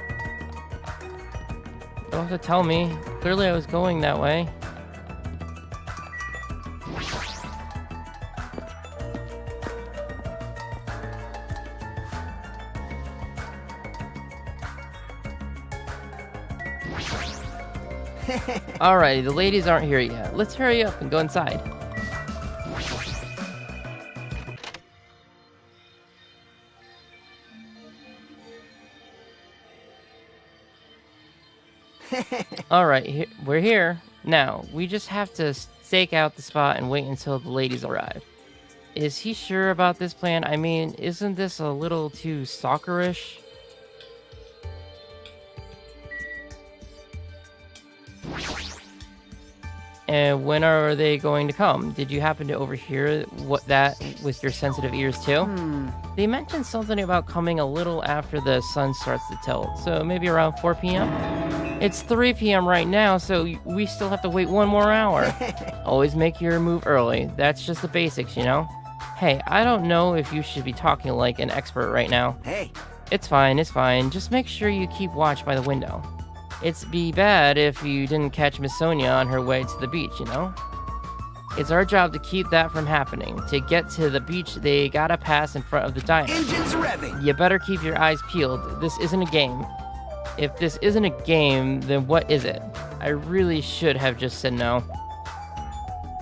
S1: Don't have to tell me. Clearly I was going that way. Alrighty, the ladies aren't here yet. Let's hurry up and go inside. Alright, we're here. Now, we just have to stake out the spot and wait until the ladies arrive. Is he sure about this plan? I mean, isn't this a little too stalkerish? And when are they going to come? Did you happen to overhear that with your sensitive ears too? They mentioned something about coming a little after the sun starts to tilt, so maybe around 4 p.m.? It's 3 p.m. right now, so we still have to wait 1 more hour. Always make your move early. That's just the basics, you know? Hey, I don't know if you should be talking like an expert right now.
S2: Hey.
S1: It's fine, it's fine. Just make sure you keep watch by the window. It'd be bad if you didn't catch Miss Sonia on her way to the beach, you know? It's our job to keep that from happening. To get to the beach, they gotta pass in front of the diner.
S2: Engines revving.
S1: You better keep your eyes peeled. This isn't a game. If this isn't a game, then what is it? I really should have just said no.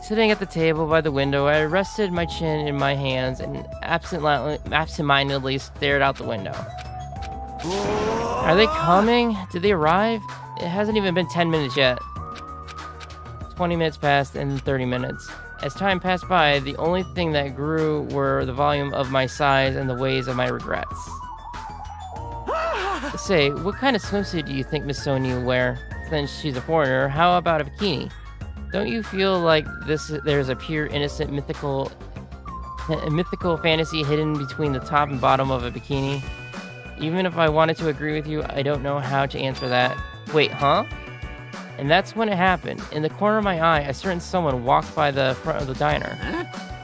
S1: Sitting at the table by the window, I rested my chin in my hands and absentmindedly stared out the window. Are they coming? Did they arrive? It hasn't even been 10 minutes yet. 20 minutes passed and 30 minutes. As time passed by, the only thing that grew were the volume of my sighs and the waves of my regrets. Say, what kind of swimsuit do you think Miss Sonia will wear? Since she's a foreigner, how about a bikini? Don't you feel like there's a pure, innocent, mythical fantasy hidden between the top and bottom of a bikini? Even if I wanted to agree with you, I don't know how to answer that. Wait, huh? And that's when it happened. In the corner of my eye, a certain someone walked by the front of the diner.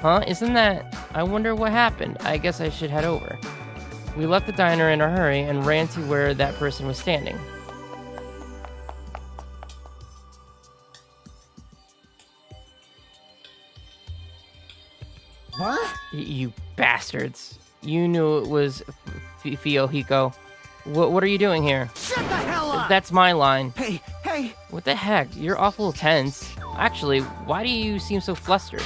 S1: Huh? Isn't that... I wonder what happened. I guess I should head over. We left the diner in a hurry and ran to where that person was standing.
S2: What?
S1: You bastards. You knew it was Fiohiko. What are you doing here?
S2: Shut the hell up!
S1: That's my line.
S2: Hey, hey!
S1: What the heck? You're awful tense. Actually, why do you seem so flustered?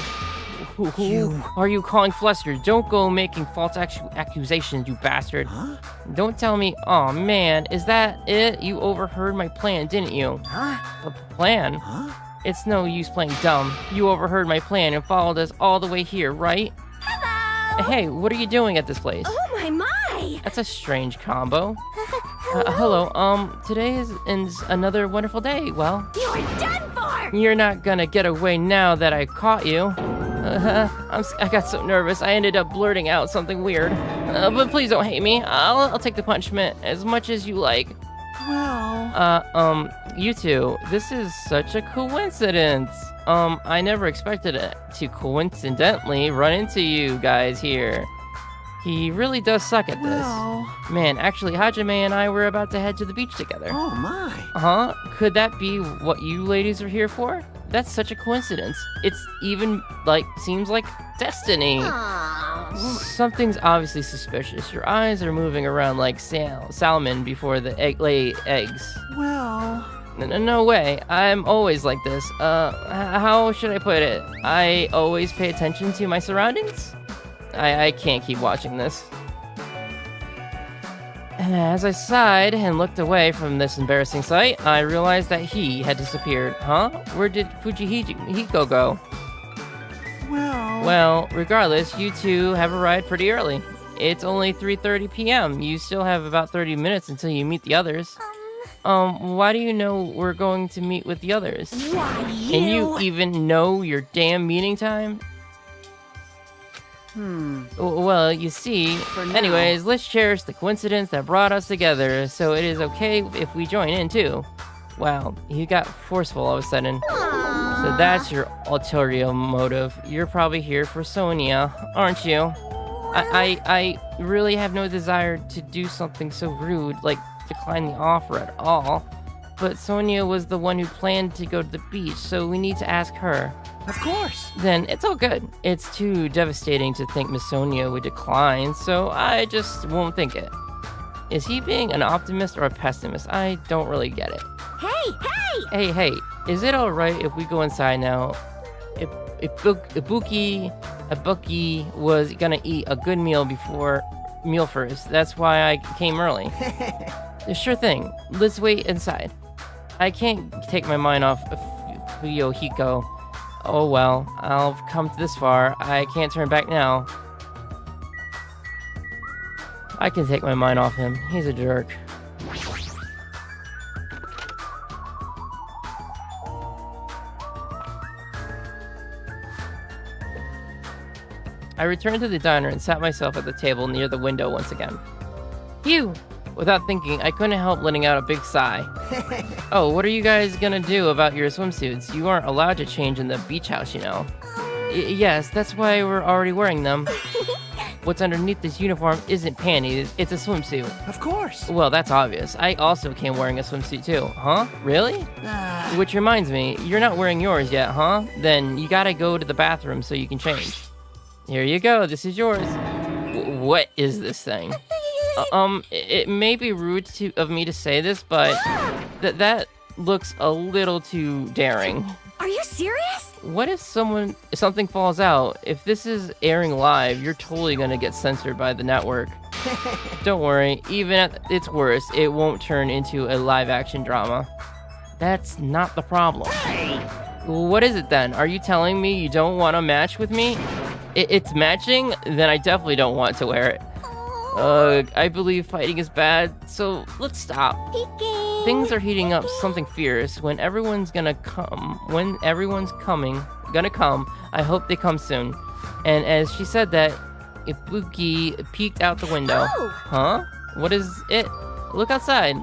S1: Who are you calling flustered? Don't go making false accusations, you bastard.
S2: Huh?
S1: Don't tell me... Aw, man, is that it? You overheard my plan, didn't you?
S2: Huh?
S1: Plan?
S2: Huh?
S1: It's no use playing dumb. You overheard my plan and followed us all the way here, right?
S3: Hello!
S1: Hey, what are you doing at this place?
S3: Oh my!
S1: That's a strange combo. Hello, today is another wonderful day. Well,
S3: You're done for!
S1: you're not gonna get away now that I caught you. I got so nervous, I ended up blurting out something weird. But please don't hate me. I'll take the punishment as much as you like.
S2: Well...
S1: You two, this is such a coincidence. I never expected it to coincidentally run into you guys here. He really does suck at this.
S2: Well...
S1: Man, actually, Hajime and I were about to head to the beach together.
S2: Oh my.
S1: Huh? Could that be what you ladies are here for? That's such a coincidence. It's even, seems like destiny. Something's obviously suspicious. Your eyes are moving around like salmon before the lay eggs.
S2: Well...
S1: No way. I'm always like this. How should I put it? I always pay attention to my surroundings? I can't keep watching this. As I sighed and looked away from this embarrassing sight, I realized that he had disappeared. Huh? Where did Fujihiko go? Well, regardless, you two have arrived pretty early. It's only 3:30 p.m. You still have about 30 minutes until you meet the others. Why do you know we're going to meet with the others?
S3: Why,
S1: And you even know your damn meeting time? Well, you see, anyways, let's cherish the coincidence that brought us together, so it is okay if we join in too. Wow, he got forceful all of a sudden. So that's your ulterior motive. You're probably here for Sonia, aren't you? I really have no desire to do something so rude, like decline the offer at all. But Sonia was the one who planned to go to the beach, so we need to ask her.
S2: Of course.
S1: Then it's all good. It's too devastating to think Miss Sonia would decline, so I just won't think it. Is he being an optimist or a pessimist? I don't really get it.
S3: Hey,
S1: Hey, is it alright if we go inside now? Ibuki was gonna eat a good meal first. That's why I came early. Sure thing. Let's wait inside. I can't take my mind off Fuyohiko. Oh well, I've come this far. I can't turn back now. I can take my mind off him. He's a jerk. I returned to the diner and sat myself at the table near the window once again. Phew! Without thinking, I couldn't help letting out a big sigh. Oh, what are you guys gonna do about your swimsuits? You aren't allowed to change in the beach house, you know. Yes, that's why we're already wearing them. What's underneath this uniform isn't panties, it's a swimsuit.
S2: Of course.
S1: Well, that's obvious. I also came wearing a swimsuit too. Huh? Really? Which reminds me, you're not wearing yours yet, huh? Then you gotta go to the bathroom so you can change. Here you go, this is yours. What is this thing? It may be rude of me to say this, but that looks a little too daring.
S3: Are you serious?
S1: What if something falls out? If this is airing live, you're totally gonna get censored by the network. Don't worry, even at its worst, it won't turn into a live-action drama. That's not the problem. What is it then? Are you telling me you don't want to match with me? It's matching? Then I definitely don't want to wear it. I believe fighting is bad, so let's stop. Things are heating up something fierce. When everyone's gonna come, I hope they come soon. And as she said that, Ibuki peeked out the window.
S3: Oh.
S1: Huh? What is it? Look outside.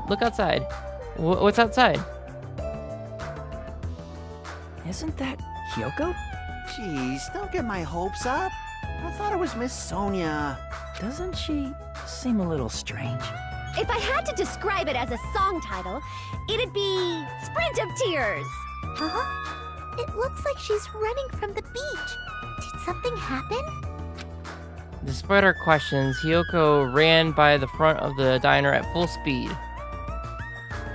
S1: What's outside?
S4: Isn't that Hyoko?
S2: Jeez, don't get my hopes up. I thought it was Miss Sonia.
S4: Doesn't she seem a little strange?
S3: If I had to describe it as a song title, it'd be Sprint of Tears.
S7: Huh? It looks like she's running from the beach. Did something happen?
S1: Despite our questions, Hyoko ran by the front of the diner at full speed.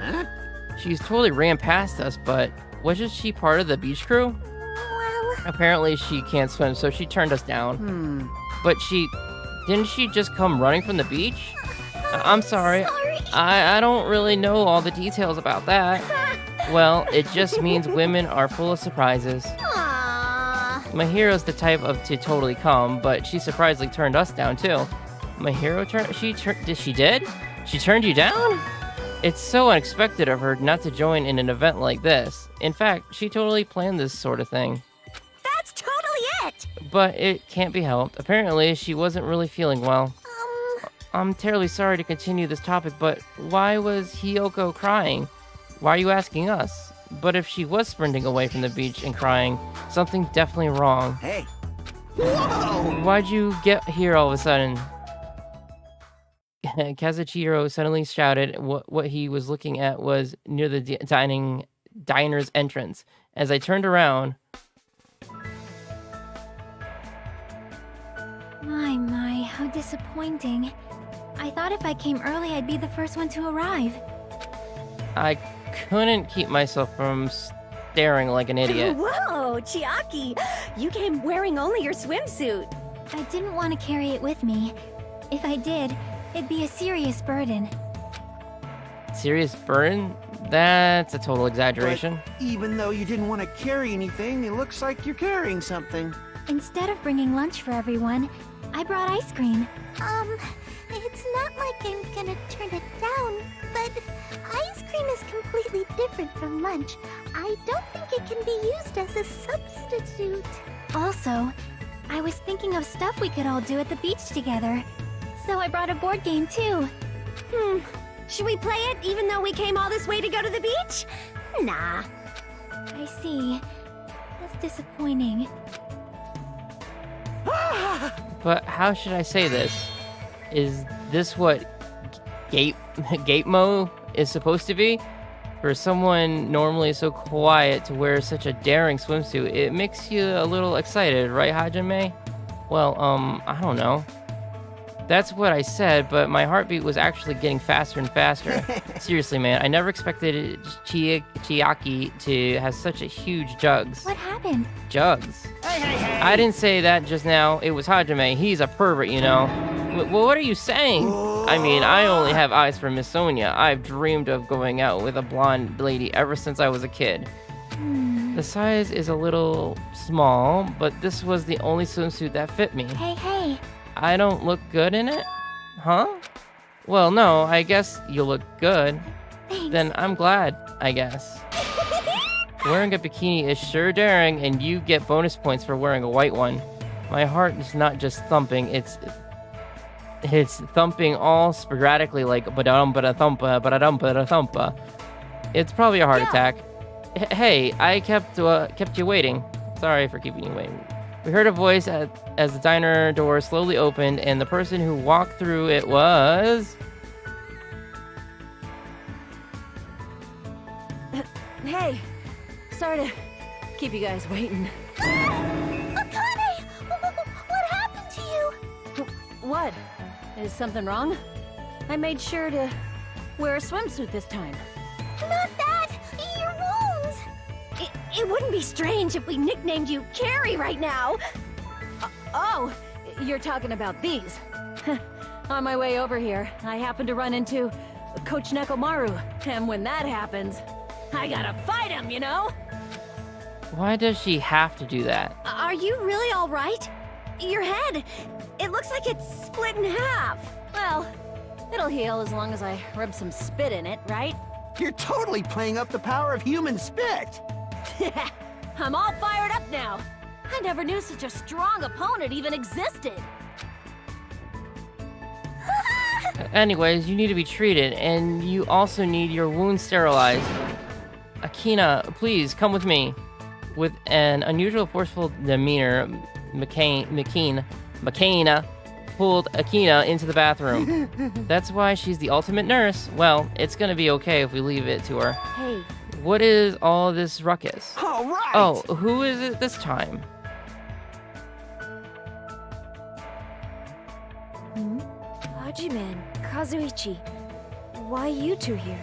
S2: Huh?
S1: She's totally ran past us, but wasn't she part of the beach crew?
S7: Well,
S1: Apparently she can't swim, so she turned us down. But didn't she just come running from the beach? I'm sorry. I don't really know all the details about that. Well, it just means women are full of surprises.
S3: Aww.
S1: My hero's the type to totally come, but she surprisingly turned us down too. My hero she turned you down? It's so unexpected of her not to join in an event like this. In fact, she totally planned this sort of thing.
S3: That's totally it.
S1: But it can't be helped. Apparently, she wasn't really feeling well. I'm terribly sorry to continue this topic, but why was Hyoko crying? Why are you asking us? But if she was sprinting away from the beach and crying, something's definitely wrong.
S2: Hey. Whoa!
S1: Why'd you get here all of a sudden? Kazuchiro suddenly shouted. What he was looking at was near the diner's entrance. As I turned around...
S7: My, how disappointing. I thought if I came early, I'd be the first one to arrive.
S1: I couldn't keep myself from staring like an idiot.
S3: Whoa, Chiaki, you came wearing only your swimsuit.
S7: I didn't want to carry it with me. If I did, it'd be a serious burden.
S1: Serious burden? That's a total exaggeration.
S2: But even though you didn't want to carry anything, it looks like you're carrying something.
S7: Instead of bringing lunch for everyone, I brought ice cream. It's not like I'm gonna turn it down, but ice cream is completely different from lunch. I don't think it can be used as a substitute. Also, I was thinking of stuff we could all do at the beach together. So I brought a board game too.
S3: Should we play it even though we came all this way to go to the beach? Nah.
S7: I see. That's disappointing.
S1: But how should I say this? Is this what Gate-mo is supposed to be? For someone normally so quiet to wear such a daring swimsuit, it makes you a little excited, right, Hajime? Well, I don't know. That's what I said, but my heartbeat was actually getting faster and faster. Seriously, man, I never expected Chiaki to have such a huge jugs.
S7: What happened?
S1: Jugs. I didn't say that just now. It was Hajime. He's a pervert, you know. Well, what are you saying? I mean, I only have eyes for Miss Sonia. I've dreamed of going out with a blonde lady ever since I was a kid. The size is a little small, but this was the only swimsuit that fit me.
S7: Hey.
S1: I don't look good in it? Huh? Well, no, I guess you look good.
S7: Thanks.
S1: Then I'm glad, I guess. Wearing a bikini is sure daring, and you get bonus points for wearing a white one. My heart is not just thumping, it's thumping all sporadically like ba-dum ba-da-thumpa ba-da-dum ba-da-thumpa. It's probably a heart attack. Hey, I kept you waiting. Sorry for keeping you waiting. We heard a voice as the diner door slowly opened, and the person who walked through it was...
S8: Hey, sorry to keep you guys waiting.
S7: Akane! What happened to you?
S8: What? Is something wrong? I made sure to wear a swimsuit this time.
S7: Not that! Your wounds!
S3: It wouldn't be strange if we nicknamed you Carrie right now.
S8: Oh, you're talking about these. On my way over here, I happened to run into Coach Nekomaru, and when that happens, I gotta fight him, you know?
S1: Why does she have to do that?
S3: Are you really all right? Your head, it looks like it's split in half.
S8: Well, it'll heal as long as I rub some spit in it, right?
S2: You're totally playing up the power of human spit.
S8: I'm all fired up now. I never knew such a strong opponent even existed.
S1: Anyways, you need to be treated, and you also need your wounds sterilized. Akina, please come with me. With an unusual forceful demeanor, Makina pulled Akina into the bathroom. That's why she's the ultimate nurse. Well, it's gonna be okay if we leave it to her.
S8: Hey.
S1: What is all this ruckus?
S2: All right.
S1: Oh, who is it this time?
S8: Hajime and Kazuichi, why you two here?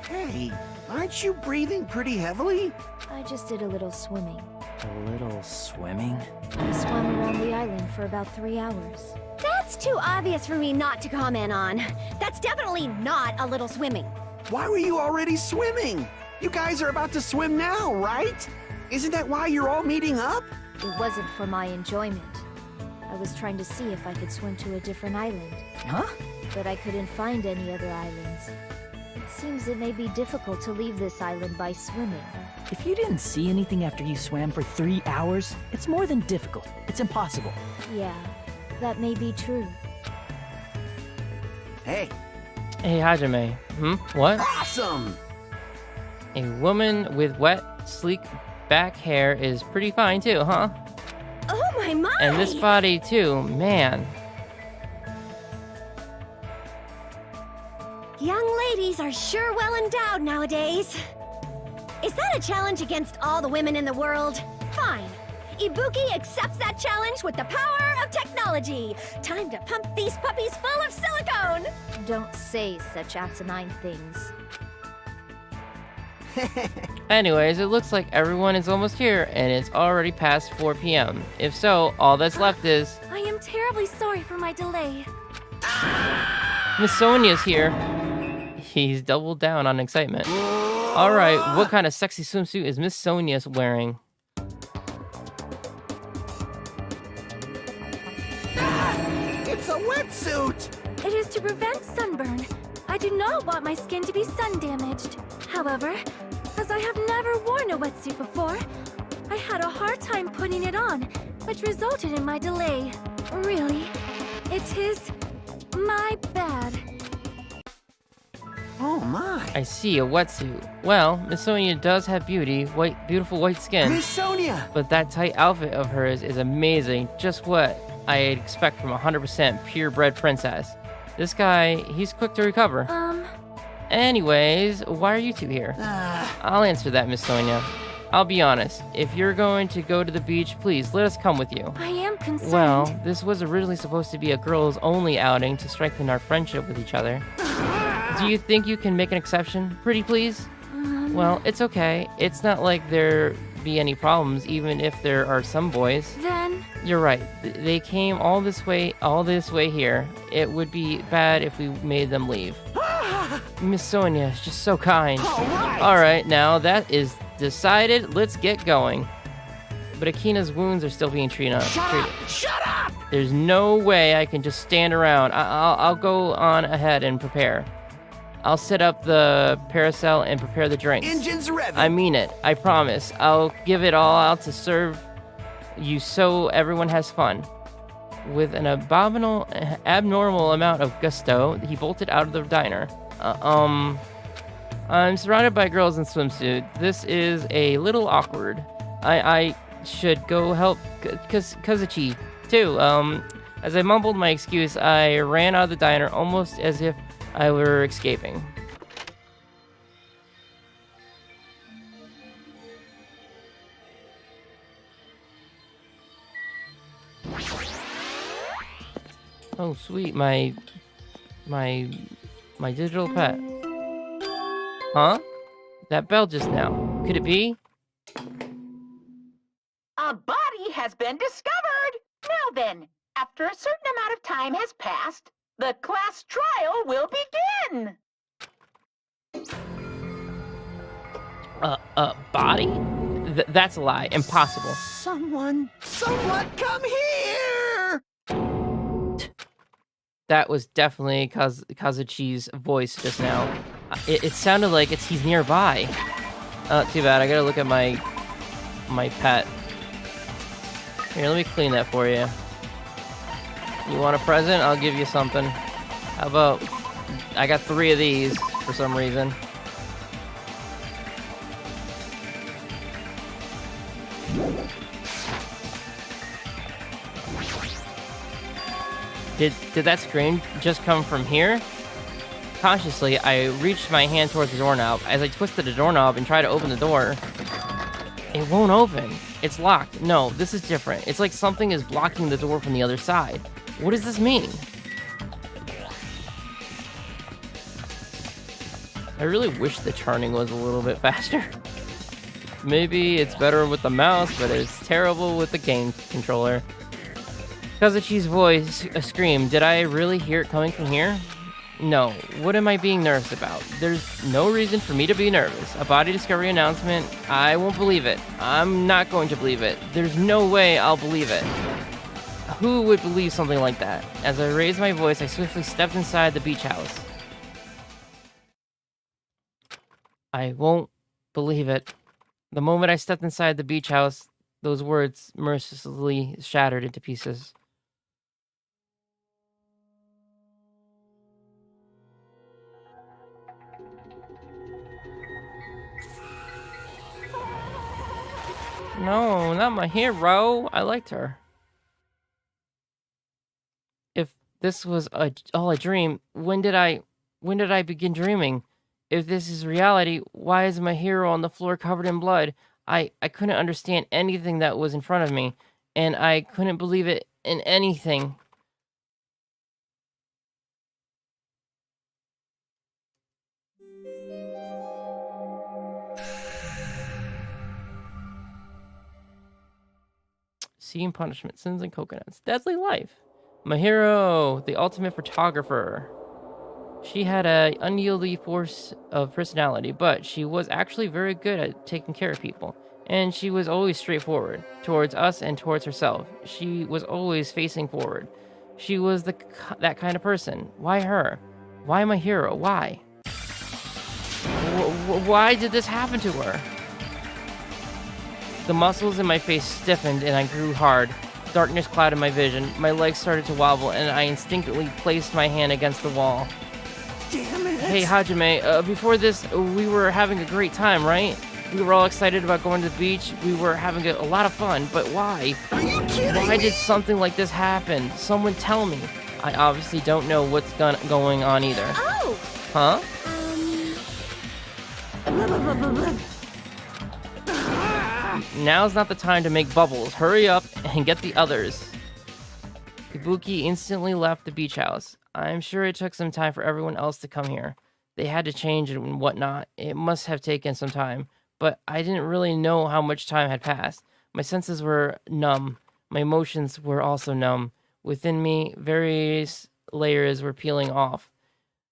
S2: Hey, aren't you breathing pretty heavily?
S8: I just did a little swimming.
S4: A little swimming?
S8: I swam around the island for about 3 hours.
S3: That's too obvious for me not to comment on. That's definitely not a little swimming.
S2: Why were you already swimming? You guys are about to swim now, right? Isn't that why you're all meeting up?
S8: It wasn't for my enjoyment. I was trying to see if I could swim to a different island,
S4: Huh?
S8: but I couldn't find any other islands. It seems it may be difficult to leave this island by swimming.
S4: If you didn't see anything after you swam for 3 hours, it's more than difficult. It's impossible.
S8: Yeah, that may be true.
S2: Hey,
S1: Hey, Hajime. What?
S2: awesome!
S1: A woman with wet, sleek back hair is pretty fine too, huh?
S3: Oh my!
S1: And this body too, man.
S3: Young ladies are sure well endowed nowadays. Is that a challenge against all the women in the world? Fine. Ibuki accepts that challenge with the power of technology. Time to pump these puppies full of silicone.
S8: Don't say such asinine things.
S1: Anyways, it looks like everyone is almost here, and it's already past 4 p.m. If so, all that's left is...
S7: I am terribly sorry for my delay.
S1: Miss Sonia's here. He's doubled down on excitement. Alright, what kind of sexy swimsuit is Miss Sonia wearing?
S2: It's a wetsuit!
S7: It is to prevent sunburn. I do not want my skin to be sun damaged. However, as I have never worn a wetsuit before, I had a hard time putting it on, which resulted in my delay. Really, it is my bad.
S2: Oh my.
S1: I see, a wetsuit. Well, Miss Sonia does have beautiful white skin.
S2: Miss Sonia!
S1: But that tight outfit of hers is amazing. Just what I'd expect from a 100% purebred princess. This guy, he's quick to recover. Anyways, why are you two here? I'll answer that, Miss Sonia. I'll be honest. If you're going to go to the beach, please let us come with you.
S7: I am concerned.
S1: Well, this was originally supposed to be a girls-only outing to strengthen our friendship with each other. Do you think you can make an exception, pretty please? Well, it's okay. It's not like there be any problems, even if there are some boys.
S7: Then
S1: You're right. They came all this way here. It would be bad if we made them leave. Miss Sonia is just so kind. All right, now that is decided. Let's get going. But Akina's wounds are still being treated.
S2: Shut up!
S1: There's no way I can just stand around. I'll go on ahead and prepare. I'll set up the parasol and prepare the drinks.
S2: Engines revving.
S1: I mean it. I promise. I'll give it all out to serve you so everyone has fun. With an abnormal amount of gusto, he bolted out of the diner. I'm surrounded by girls in swimsuit. This is a little awkward. I should go help Kazuchi too. As I mumbled my excuse, I ran out of the diner almost as if I were escaping. Oh, sweet, my digital pet. Huh? That bell just now. Could it be?
S6: A body has been discovered! Now then, after a certain amount of time has passed, the class trial will begin!
S1: Body? That's a lie. Impossible.
S2: Someone come here!
S1: That was definitely Kazuchi's voice just now. It sounded like he's nearby. Too bad. I gotta look at my pet. Here, let me clean that for you. You want a present? I'll give you something. How about... I got 3 of these for some reason. Did that scream just come from here? Cautiously, I reached my hand towards the doorknob. As I twisted the doorknob and tried to open the door, it won't open. It's locked. No, this is different. It's like something is blocking the door from the other side. What does this mean? I really wish the turning was a little bit faster. Maybe it's better with the mouse, but it's terrible with the game controller. Kazuchi's voice screamed. Did I really hear it coming from here? No. What am I being nervous about? There's no reason for me to be nervous. A body discovery announcement. I won't believe it. I'm not going to believe it. There's no way I'll believe it. Who would believe something like that? As I raised my voice, I swiftly stepped inside the beach house. I won't believe it. The moment I stepped inside the beach house, those words mercilessly shattered into pieces. No, not my hero. I liked her. If this was all a dream, when did I begin dreaming? If this is reality, why is my hero on the floor covered in blood? I couldn't understand anything that was in front of me, and I couldn't believe it in anything. Sea and punishment, sins and coconuts, deadly life. My hero, the ultimate photographer. She had an unwieldy force of personality, but she was actually very good at taking care of people. And she was always straightforward, towards us and towards herself. She was always facing forward. She was that kind of person. Why her? Why my hero? Why? Why did this happen to her? The muscles in my face stiffened and I grew hard. Darkness clouded my vision. My legs started to wobble and I instinctively placed my hand against the wall.
S2: Damn it!
S1: Hey, Hajime, before this, we were having a great time, right? We were all excited about going to the beach. We were having a lot of fun, but why?
S2: Are you kidding
S1: Why
S2: me?
S1: did something like this happen? Someone tell me. I obviously don't know what's going on either.
S3: Oh!
S1: Huh? now's not the time to make bubbles. Hurry up and get the others. Ibuki instantly left the beach house. I'm sure it took some time for everyone else to come here. They had to change and whatnot. It must have taken some time, but I didn't really know how much time had passed. My senses were numb. My emotions were also numb. Within me, various layers were peeling off.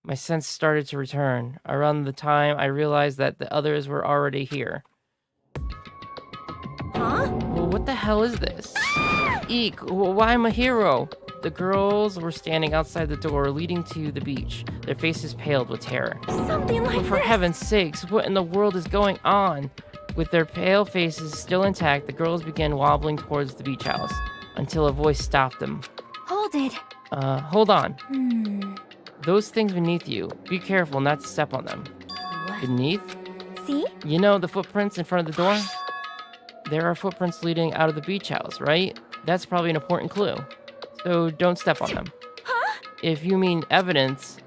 S1: My sense started to return. Around the time I realized that the others were already here.
S3: Huh?
S1: Well, what the hell is this? Eek, why am I a hero? The girls were standing outside the door leading to the beach, their faces paled with terror.
S3: Something like
S1: For
S3: this.
S1: heaven's sakes, what in the world is going on? With their pale faces still intact, the girls began wobbling towards the beach house until a voice stopped them.
S7: Hold it.
S1: Hold on.
S7: Hmm.
S1: Those things beneath you, be careful not to step on them.
S7: What?
S1: Beneath?
S7: See?
S1: You know the footprints in front of the door? There are footprints leading out of the beach house, right? That's probably an important clue. So don't step on them.
S3: Huh?
S1: If you mean evidence,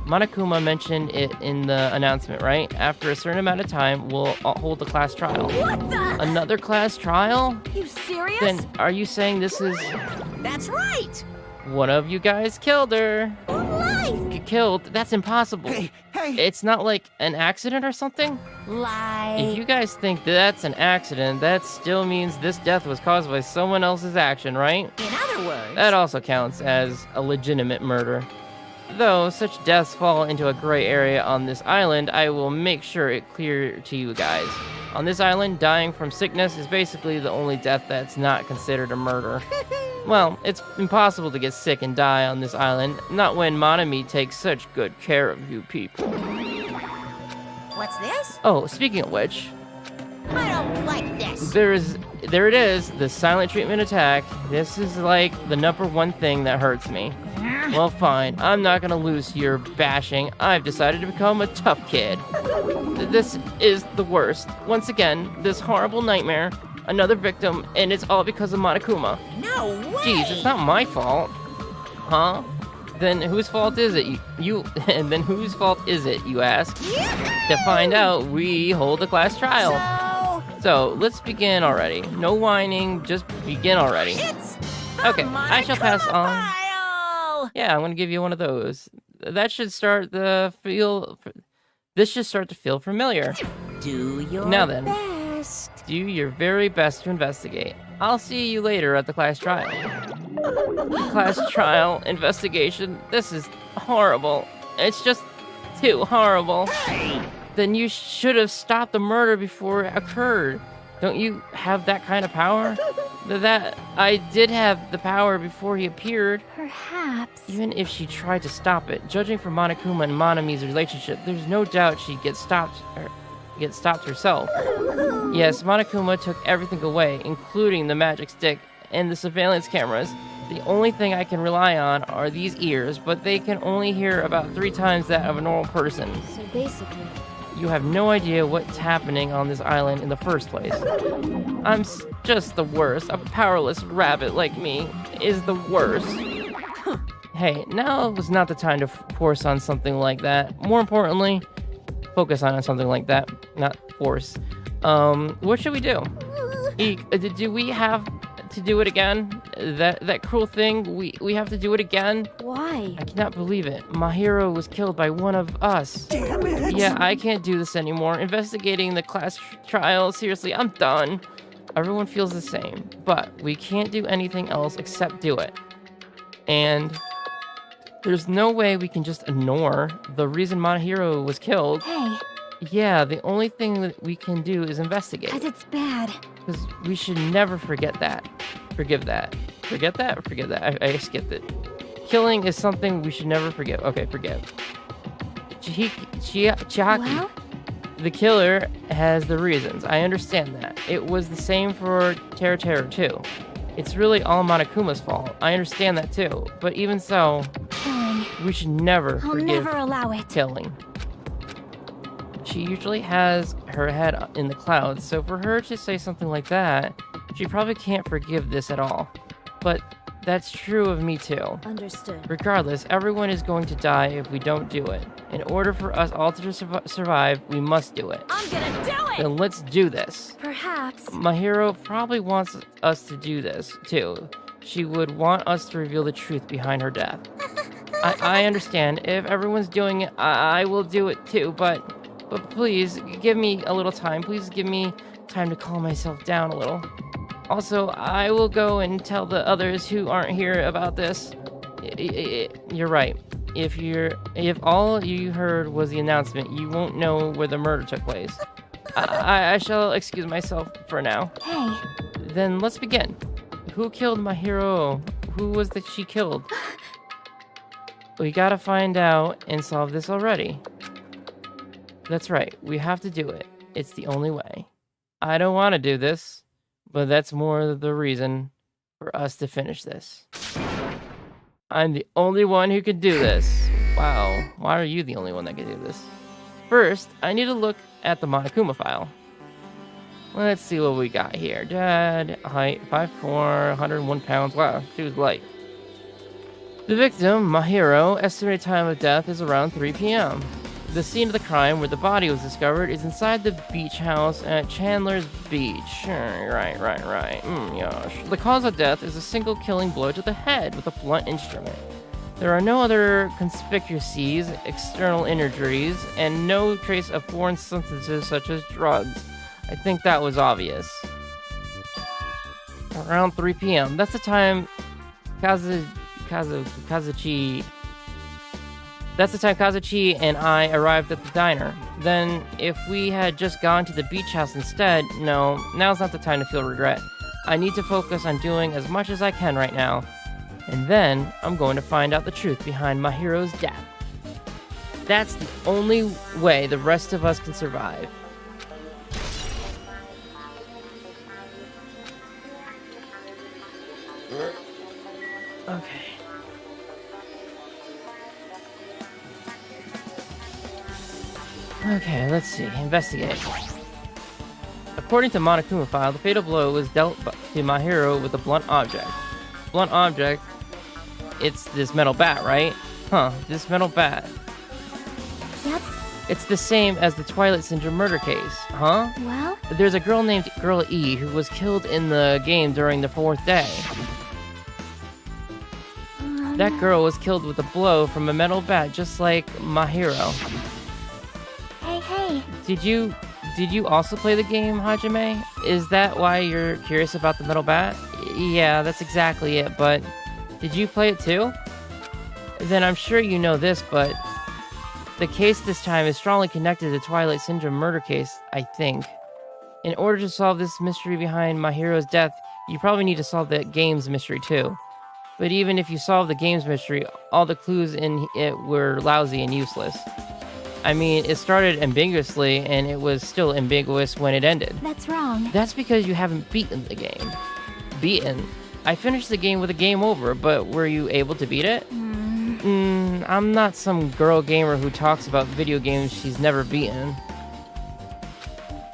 S1: Monokuma mentioned it in the announcement, right? After a certain amount of time, we'll hold a class trial.
S3: What the?
S1: Another class trial?
S3: You serious?
S1: Then are you saying this is...
S3: That's right.
S1: One of you guys killed her.
S3: Lies.
S1: Killed? That's impossible.
S2: Hey, hey!
S1: It's not like an accident or something?
S3: Lie.
S1: If you guys think that's an accident, that still means this death was caused by someone else's action, right?
S3: In other words.
S1: That also counts as a legitimate murder. Though such deaths fall into a gray area on this island, I will make sure it clear to you guys. On this island, dying from sickness is basically the only death that's not considered a murder. Well, it's impossible to get sick and die on this island, not when Monami takes such good care of you people.
S3: What's this?
S1: Oh, speaking of which,
S3: I don't like this.
S1: there it is, the silent treatment attack. This is like the number one thing that hurts me. Well, fine, I'm not gonna lose to your bashing. I've decided to become a tough kid. This is the worst. Once again, this horrible nightmare, another victim, and it's all because of Monokuma.
S3: No way.
S1: Jeez, it's not my fault. Huh? Then whose fault is it? You and then whose fault is it, you ask? To find out, we hold a class trial. So, let's begin already. No whining, just begin already.
S3: It's the
S1: Okay, I shall pass
S3: Monokuma
S1: on.
S3: file.
S1: Yeah, I'm gonna give you one of those. That should start the feel. This should start to feel familiar.
S3: Do your
S1: Now then.
S3: best.
S1: Do your very best to investigate. I'll see you later at the class trial. Class trial, investigation. This is horrible. It's just too horrible. Then you should have stopped the murder before it occurred. Don't you have that kind of power? That I did have the power before he appeared.
S7: Perhaps.
S1: Even if she tried to stop it, judging from Monokuma and Monami's relationship, there's no doubt she'd get stopped herself. Yes, Monokuma took everything away, including the magic stick and the surveillance cameras. The only thing I can rely on are these ears, but they can only hear about 3 times that of a normal person.
S7: So basically,
S1: You have no idea what's happening on this island in the first place. I'm just the worst. A powerless rabbit like me is the worst. Hey, now was not the time to force on something like that. More importantly, focus on something like that, not force. What should we do? Do we have to do it again? That cruel thing, we have to do it again?
S7: why?
S1: I cannot believe it. My hero was killed by one of us.
S2: Damn it!
S1: Yeah, I can't do this anymore. Investigating the class trial, seriously, I'm done. Everyone feels the same, but we can't do anything else except do it. And there's no way we can just ignore the reason my hero was killed.
S7: Hey,
S1: Yeah, the only thing that we can do is investigate.
S7: cause it's bad.
S1: Because we should never forget that. Forgive that. Forget that or forget that? I skipped it. Killing is something we should never forgive. Okay, forgive. Chihaki,
S7: Well,
S1: the killer, has the reasons. I understand that. It was the same for Teru too. It's really all Monokuma's fault. I understand that too. But even so,
S7: killing.
S1: we should never
S7: I'll
S1: forgive
S7: never allow it.
S1: killing. She usually has her head in the clouds, so for her to say something like that, she probably can't forgive this at all. But That's true of me too.
S8: Understood.
S1: Regardless, everyone is going to die if we don't do it. In order for us all to survive, we must do it.
S8: I'm gonna do it!
S1: Then let's do this.
S3: Perhaps.
S1: My hero probably wants us to do this, too. She would want us to reveal the truth behind her death. I understand. If everyone's doing it, I will do it too, but please, give me a little time. Please give me time to calm myself down a little. Also, I will go and tell the others who aren't here about this. You're right. If all you heard was the announcement, you won't know where the murder took place. I shall excuse myself for now.
S7: Hey,
S1: Then let's begin. Who killed my hero? Who was that she killed? We gotta find out and solve this already. That's right, we have to do it. It's the only way. I don't want to do this, but that's more the reason for us to finish this. I'm the only one who can do this. Wow, why are you the only one that can do this? First, I need to look at the Monokuma file. Let's see what we got here. Dad, height 5'4", 101 pounds. Wow, she was light. The victim, Mahiro, estimated time of death is around 3 p.m. The scene of the crime where the body was discovered is inside the beach house at Chandler's Beach. Right. Gosh. The cause of death is a single killing blow to the head with a blunt instrument. There are no other conspicuous external injuries and no trace of foreign substances such as drugs. I think that was obvious. Around 3 p.m. That's the time Kazuchi and I arrived at the diner. Then, if we had just gone to the beach house instead, no, now's not the time to feel regret. I need to focus on doing as much as I can right now. And then, I'm going to find out the truth behind Mahiro's death. That's the only way the rest of us can survive. Okay. Okay, let's see. Investigate. According to Monokuma file, the fatal blow was dealt to Mahiro with a blunt object. Blunt object? It's this metal bat, right? Huh, this metal bat.
S7: yep,
S1: It's the same as the Twilight Syndrome murder case, huh?
S7: well,
S1: There's a girl named Girl E who was killed in the game during the 4th day. That girl was killed with a blow from a metal bat just like Mahiro.
S7: hey,
S1: Did you also play the game, Hajime? Is that why you're curious about the metal bat? Yeah, that's exactly it, but did you play it too? Then I'm sure you know this, but the case this time is strongly connected to the Twilight Syndrome murder case, I think. In order to solve this mystery behind Mahiro's death, you probably need to solve the game's mystery too. But even if you solve the game's mystery, all the clues in it were lousy and useless. I mean, it started ambiguously, and it was still ambiguous when it ended.
S7: that's wrong.
S1: That's because you haven't beaten the game. Beaten? I finished the game with a game over, but were you able to beat it? I'm not some girl gamer who talks about video games she's never beaten.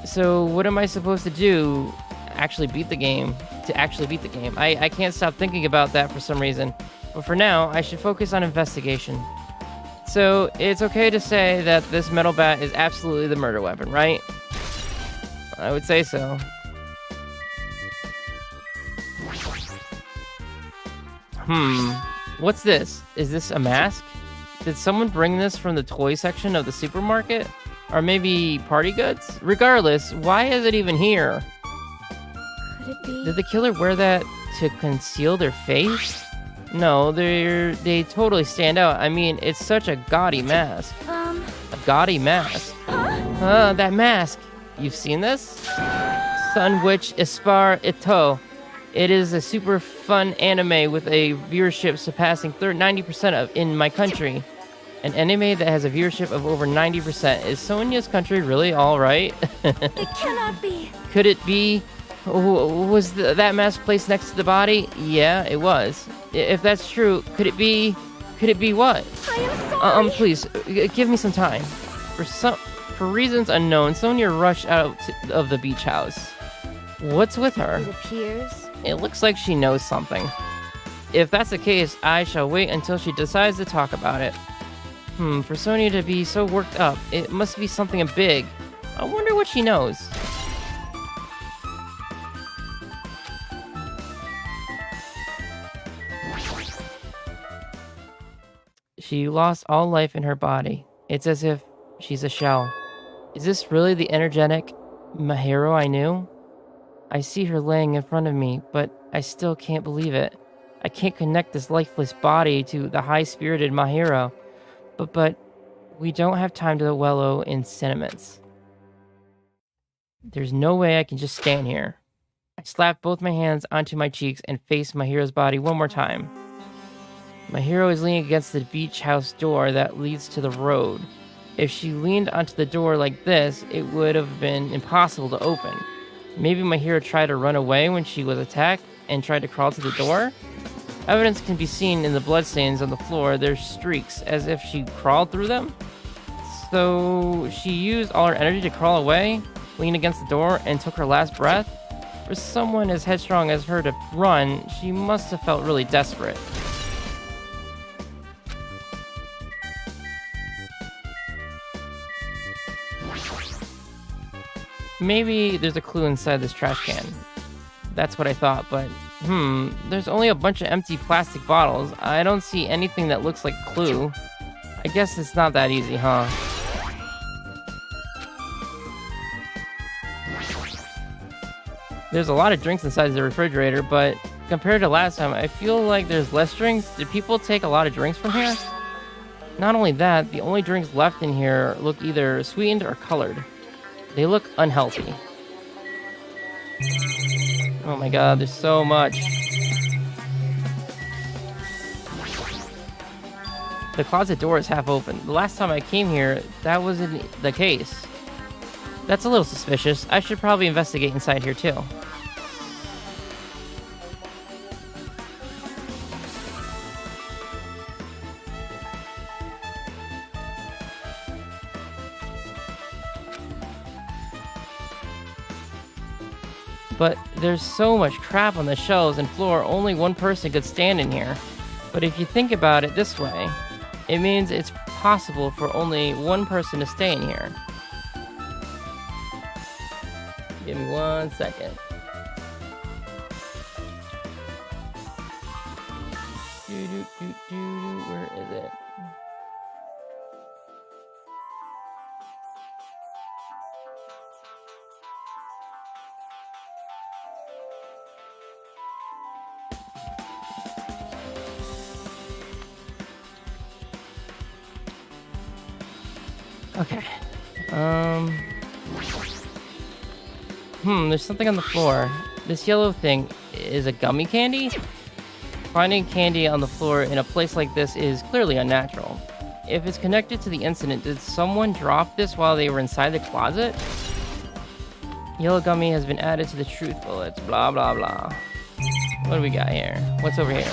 S1: So what am I supposed to do? Actually beat the game? To actually beat the game? I can't stop thinking about that for some reason. But for now, I should focus on investigation. So, it's okay to say that this metal bat is absolutely the murder weapon, right? I would say so. What's this? Is this a mask? Did someone bring this from the toy section of the supermarket? Or maybe party goods? Regardless, why is it even here?
S7: Could it be?
S1: Did the killer wear that to conceal their face? No, they totally stand out. I mean, it's such a gaudy mask. A gaudy mask. That mask. You've seen this? Sun Witch Espar Ito. It is a super fun anime with a viewership surpassing 90% in my country. An anime that has a viewership of over 90%. Is Sonia's country really alright?
S7: It cannot be.
S1: Could it be? Was that mask placed next to the body? Yeah, it was. If that's true, could it be what?
S7: I am sorry.
S1: Please, give me some time. For reasons unknown, Sonia rushed out of the beach house. What's with her?
S7: It appears.
S1: It looks like she knows something. If that's the case, I shall wait until she decides to talk about it. For Sonia to be so worked up, it must be something big. I wonder what she knows. She lost all life in her body. It's as if she's a shell. Is this really the energetic Mahiro I knew? I see her laying in front of me, but I still can't believe it. I can't connect this lifeless body to the high-spirited Mahiro. But we don't have time to wallow in sentiments. There's no way I can just stand here. I slapped both my hands onto my cheeks and faced Mahiro's body one more time. Mahiro is leaning against the beach house door that leads to the road. If she leaned onto the door like this, it would have been impossible to open. Maybe Mahiro tried to run away when she was attacked and tried to crawl to the door? Evidence can be seen in the bloodstains on the floor. There's streaks, as if she crawled through them. So she used all her energy to crawl away, lean against the door, and took her last breath? For someone as headstrong as her to run, she must have felt really desperate. Maybe there's a clue inside this trash can. That's what I thought, but there's only a bunch of empty plastic bottles. I don't see anything that looks like a clue. I guess it's not that easy, huh? There's a lot of drinks inside the refrigerator, but compared to last time, I feel like there's less drinks. Did people take a lot of drinks from here? Not only that, the only drinks left in here look either sweetened or colored. They look unhealthy. Oh my god, there's so much. The closet door is half open. The last time I came here, that wasn't the case. That's a little suspicious. I should probably investigate inside here too. But there's so much crap on the shelves and floor, only one person could stand in here. But if you think about it this way, it means it's possible for only one person to stay in here. Give me 1 second. Where is it? Okay. There's something on the floor. This yellow thing is a gummy candy? Finding candy on the floor in a place like this is clearly unnatural. If it's connected to the incident, did someone drop this while they were inside the closet? Yellow gummy has been added to the truth bullets, blah blah blah. What do we got here? What's over here?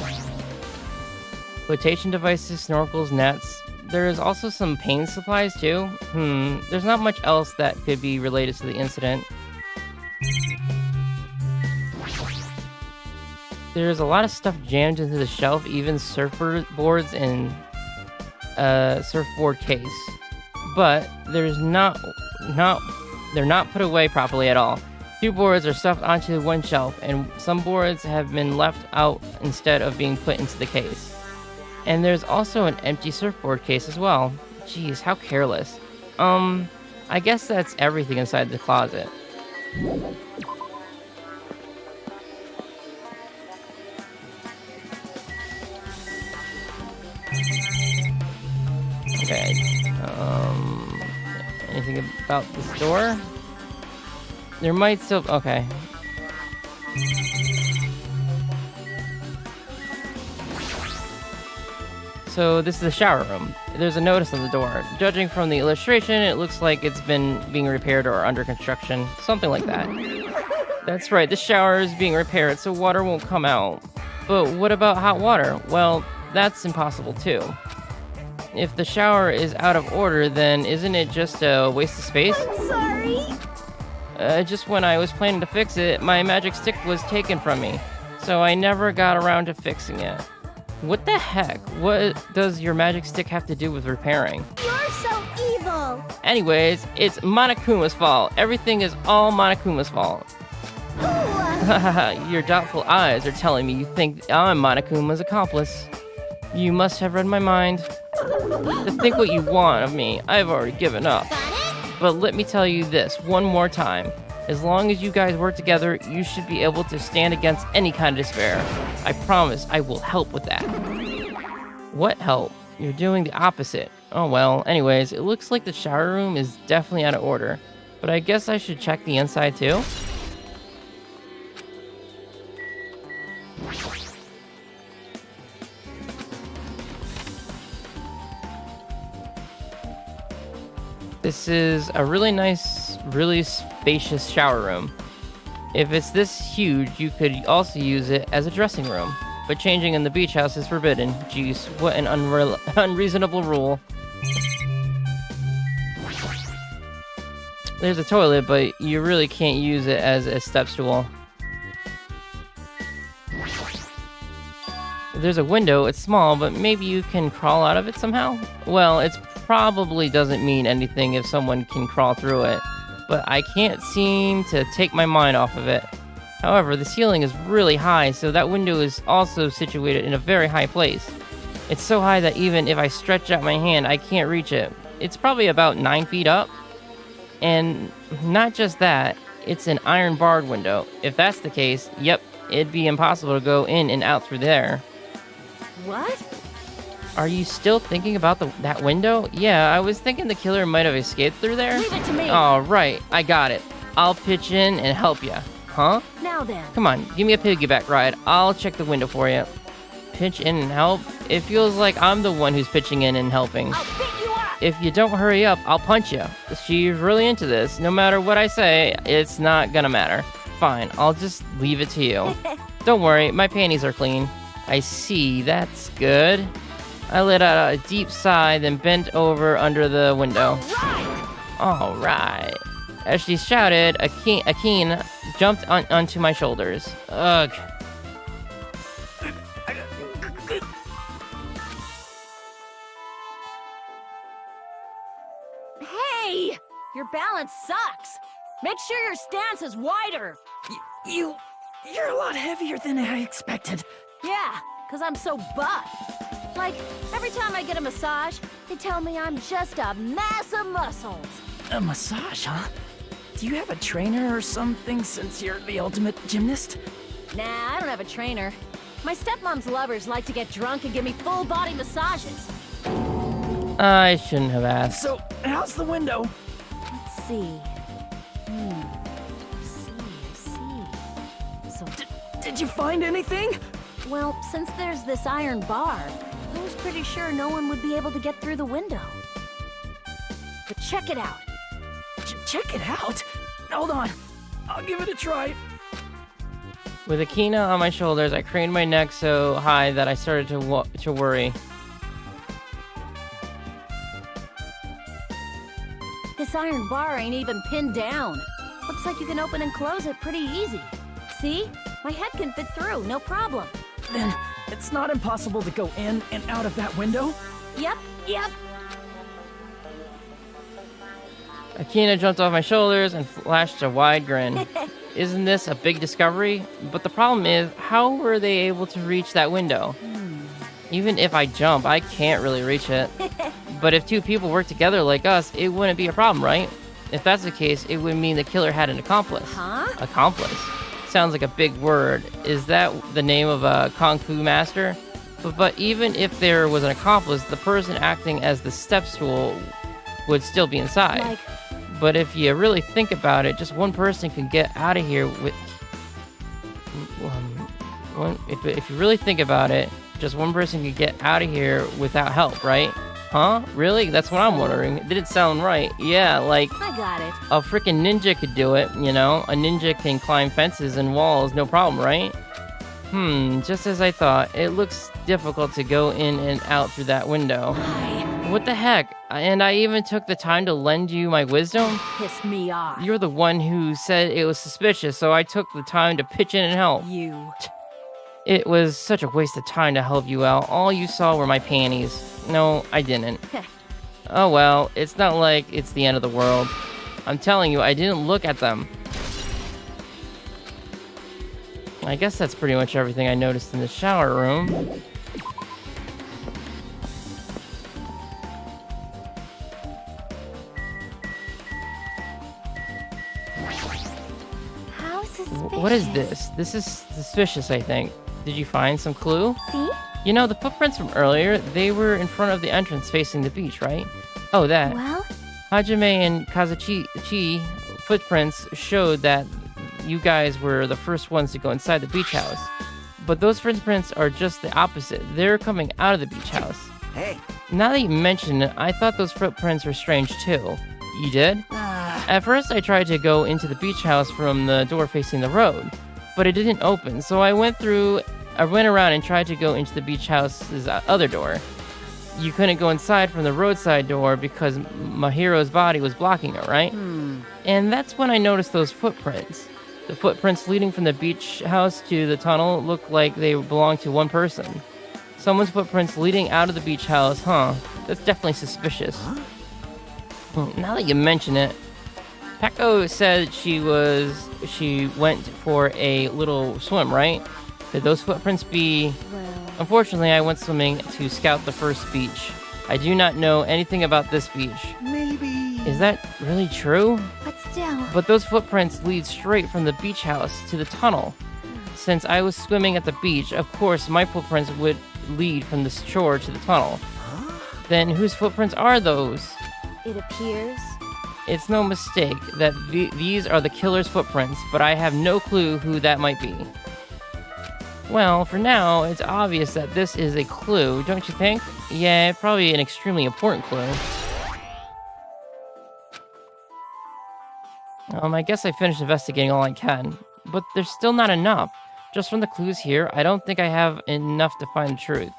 S1: Flotation devices, snorkels, nets. There is also some pain supplies too. There's not much else that could be related to the incident. There's a lot of stuff jammed into the shelf, even surfboards and a surfboard case. But they're not put away properly at all. 2 boards are stuffed onto one shelf, and some boards have been left out instead of being put into the case. And there's also an empty surfboard case as well. Jeez, how careless. I guess that's everything inside the closet. Okay, anything about this door? There might still, okay. So this is the shower room. There's a notice on the door. Judging from the illustration, it looks like it's been being repaired or under construction. Something like that. That's right, the shower is being repaired, so water won't come out. But what about hot water? Well, that's impossible too. If the shower is out of order, then isn't it just a waste of space?
S3: I'm sorry.
S1: Just when I was planning to fix it, my magic stick was taken from me. so I never got around to fixing it. What the heck? What does your magic stick have to do with repairing?
S7: You're so evil.
S1: Anyways, it's Monokuma's fault. Everything is all Monokuma's fault.
S7: Ooh.
S1: Your doubtful eyes are telling me you think I'm Monokuma's accomplice. You must have read my mind. To think what you want of me, I've already given up.
S7: Got it?
S1: But let me tell you this one more time. As long as you guys work together, you should be able to stand against any kind of despair. I promise I will help with that. What help? You're doing the opposite. Oh well, anyways, it looks like the shower room is definitely out of order. But I guess I should check the inside too? This is a really nice, really spacious shower room. If it's this huge, you could also use it as a dressing room. But changing in the beach house is forbidden. Jeez, what an unreasonable rule. There's a toilet, but you really can't use it as a step stool. There's a window, it's small, but maybe you can crawl out of it somehow? Well, it probably doesn't mean anything if someone can crawl through it, but I can't seem to take my mind off of it. However, the ceiling is really high, so that window is also situated in a very high place. It's so high that even if I stretch out my hand, I can't reach it. It's probably about 9 feet up. And not just that, it's an iron barred window. If that's the case, yep, it'd be impossible to go in and out through there.
S8: What?
S1: Are you still thinking about that window? Yeah, I was thinking the killer might have escaped through there.
S8: Leave it to me.
S1: Oh, right, I got it. I'll pitch in and help you. Huh?
S8: Now then.
S1: Come on, give me a piggyback ride. I'll check the window for you. Pitch in and help? It feels like I'm the one who's pitching in and helping.
S8: I'll beat you up.
S1: If you don't hurry up, I'll punch you. She's really into this. No matter what I say, it's not gonna matter. Fine, I'll just leave it to you. Don't worry, my panties are clean. I see, that's good. I let out a deep sigh, then bent over under the window. All right. As she shouted, Akeen jumped onto my shoulders. Ugh.
S8: Hey! Your balance sucks. Make sure your stance is wider.
S4: You're a lot heavier than I expected.
S8: Yeah, because I'm so buff. Like, every time I get a massage, they tell me I'm just a mass of muscles.
S4: A massage, huh? Do you have a trainer or something since you're the ultimate gymnast?
S8: Nah, I don't have a trainer. My stepmom's lovers like to get drunk and give me full-body massages.
S1: I shouldn't have asked.
S4: So, how's the window?
S8: Let's see. I see. So,
S4: Did you find anything?
S8: well, since there's this iron bar, I was pretty sure no one would be able to get through the window. But check it out.
S4: Check it out. Hold on. I'll give it a try.
S1: With Akina on my shoulders, I craned my neck so high that I started to worry.
S8: This iron bar ain't even pinned down. Looks like you can open and close it pretty easy. See? My head can fit through, no problem.
S4: Then, it's not impossible to go in and out of that window?
S8: Yep.
S1: Akina jumped off my shoulders and flashed a wide grin. Isn't this a big discovery? But the problem is, how were they able to reach that window? Even if I jump, I can't really reach it. But if two people work together like us, it wouldn't be a problem, right? If that's the case, it would mean the killer had an accomplice.
S8: Huh?
S1: Accomplice. Sounds like a big word. Is that the name of a kung fu master? But even if there was an accomplice, the person acting as the step stool would still be inside.
S8: Like,
S1: But if you really think about it, just one person can get out of here with... If you really think about it, just one person can get out of here without help, right? Huh? Really? That's what I'm wondering. It didn't sound right. Yeah, like
S8: I got it.
S1: a freaking ninja could do it, you know? A ninja can climb fences and walls, no problem, right? Just as I thought. It looks difficult to go in and out through that window. What the heck? And I even took the time to lend you my wisdom?
S8: Pissed me off.
S1: You're the one who said it was suspicious, so I took the time to pitch in and help.
S8: You.
S1: It was such a waste of time to help you out. All you saw were my panties. No, I didn't. Oh well, it's not like it's the end of the world. I'm telling you, I didn't look at them. I guess that's pretty much everything I noticed in the shower room.
S7: How suspicious.
S1: What is this? This is suspicious, I think. Did you find some clue?
S7: See?
S1: You know, the footprints from earlier, they were in front of the entrance facing the beach, right? Oh, that.
S7: Well,
S1: Hajime and Kazuchi footprints showed that you guys were the first ones to go inside the beach house. But those footprints are just the opposite. They're coming out of the beach house.
S2: Hey.
S1: Now that you mention it, I thought those footprints were strange too. You did? At first, I tried to go into the beach house from the door facing the road, but it didn't open, so I went around and tried to go into the beach house's other door. You couldn't go inside from the roadside door because Mahiro's body was blocking it, right? And that's when I noticed those footprints. The footprints leading from the beach house to the tunnel looked like they belonged to one person. Someone's footprints leading out of the beach house, huh? That's definitely suspicious. Now that you mention it, Peko said she went for a little swim, right? Could those footprints be... Unfortunately, I went swimming to scout the first beach. I do not know anything about this beach.
S2: Maybe.
S1: Is that really true?
S7: but still.
S1: But those footprints lead straight from the beach house to the tunnel. Since I was swimming at the beach, of course my footprints would lead from the shore to the tunnel. Then whose footprints are those?
S8: It appears.
S1: It's no mistake that these are the killer's footprints, but I have no clue who that might be. Well, for now, it's obvious that this is a clue, don't you think? Yeah, probably an extremely important clue. I guess I finished investigating all I can, but there's still not enough. Just from the clues here, I don't think I have enough to find the truth.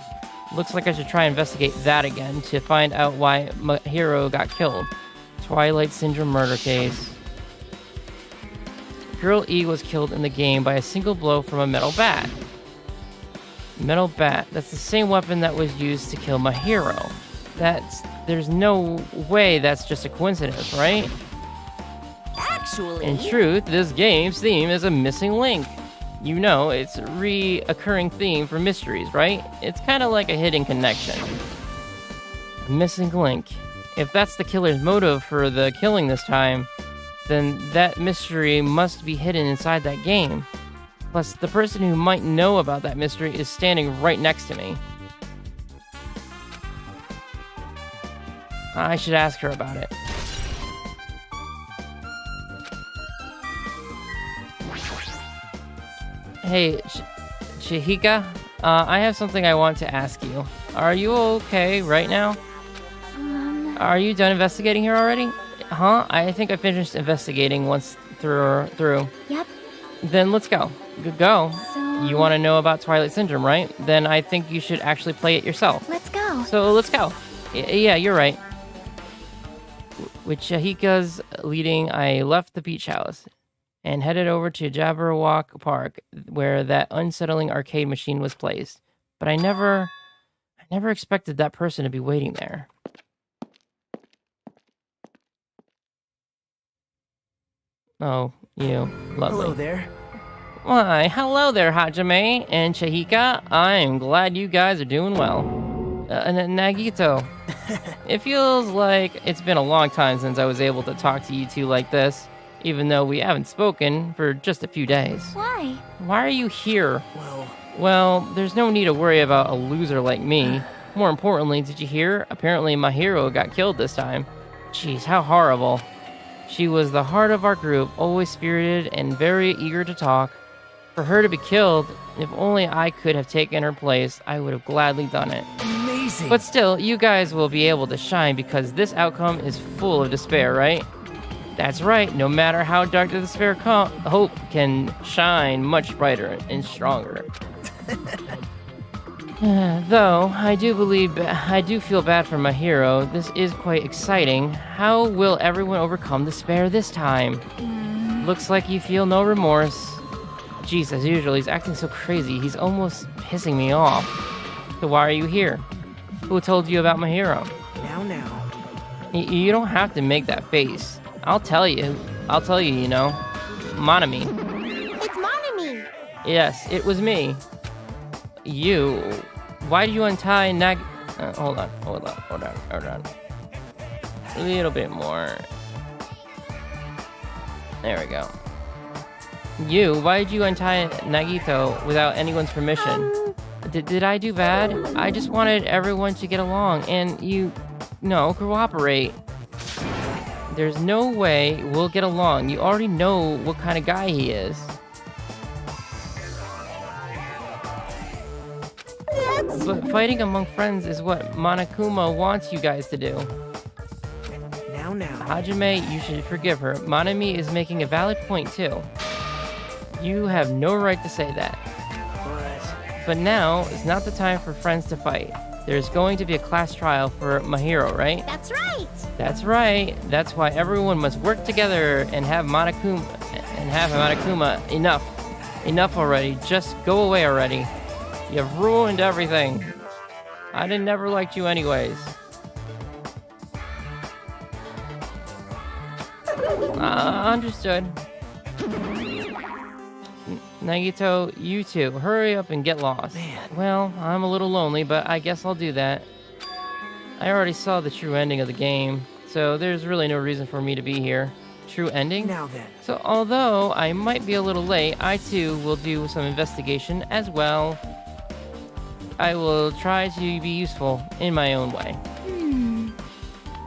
S1: Looks like I should try and investigate that again to find out why Mahiro got killed. Twilight Syndrome murder case. Girl E was killed in the game by a single blow from a metal bat. Metal bat, that's the same weapon that was used to kill Mahiro. There's no way that's just a coincidence, right?
S3: Actually...
S1: In truth, this game's theme is a missing link. You know, it's a reoccurring theme for mysteries, right? It's kind of like a hidden connection. A missing link. If that's the killer's motive for the killing this time, then that mystery must be hidden inside that game. Plus, the person who might know about that mystery is standing right next to me. I should ask her about it. Hey, Chihika, I have something I want to ask you. Are you okay right now? Are you done investigating here already? Huh? I think I finished investigating once through.
S7: Yep.
S1: Then let's go. Go.
S7: So...
S1: You want to know about Twilight Syndrome, right? Then I think you should actually play it yourself.
S7: Let's go.
S1: So let's go. Yeah, you're right. With Chihika's leading, I left the beach house and headed over to Jabberwock Park, where that unsettling arcade machine was placed. But I never expected that person to be waiting there. Oh, you. Lovely.
S2: Hello there.
S1: Why, hello there, Hajime and Chihika. I'm glad you guys are doing well. Nagito, it feels like it's been a long time since I was able to talk to you two like this, even though we haven't spoken for just a few days.
S7: Why?
S1: Why are you here? Well, there's no need to worry about a loser like me. More importantly, did you hear? Apparently Mahiro got killed this time. Jeez, how horrible. She was the heart of our group, always spirited and very eager to talk. For her to be killed, if only I could have taken her place, I would have gladly done it.
S2: Amazing.
S1: But still, you guys will be able to shine because this outcome is full of despair, right? That's right, no matter how dark the despair hope can shine much brighter and stronger. Though, I do feel bad for Mahiro. This is quite exciting. How will everyone overcome despair this time? Looks like you feel no remorse. Jeez, as usual, he's acting so crazy. He's almost pissing me off. So why are you here? Who told you about my hero?
S2: Now.
S1: You don't have to make that face. I'll tell you. You know. Monami.
S7: It's Monami.
S1: Yes, it was me. You. Why did you untie Nag... hold on. A little bit more. There we go. You, why did you untie Nagito without anyone's permission? Did I do bad? I just wanted everyone to get along, and cooperate. There's no way we'll get along. You already know what kind of guy he is. But fighting among friends is what Monokuma wants you guys to do.
S2: Now.
S1: Hajime, you should forgive her. Monami is making a valid point, too. You have no right to say that. But now is not the time for friends to fight. There's going to be a class trial for Mahiro, right?
S7: That's right.
S1: That's right. That's why everyone must work together and have Monokuma. Enough already. Just go away already. You've ruined everything. I never liked you anyways. Understood. Nagito, you two, hurry up and get lost.
S2: Man.
S1: Well, I'm a little lonely, but I guess I'll do that. I already saw the true ending of the game, so there's really no reason for me to be here. True ending?
S2: Now then.
S1: So although I might be a little late, I too will do some investigation as well. I will try to be useful in my own way.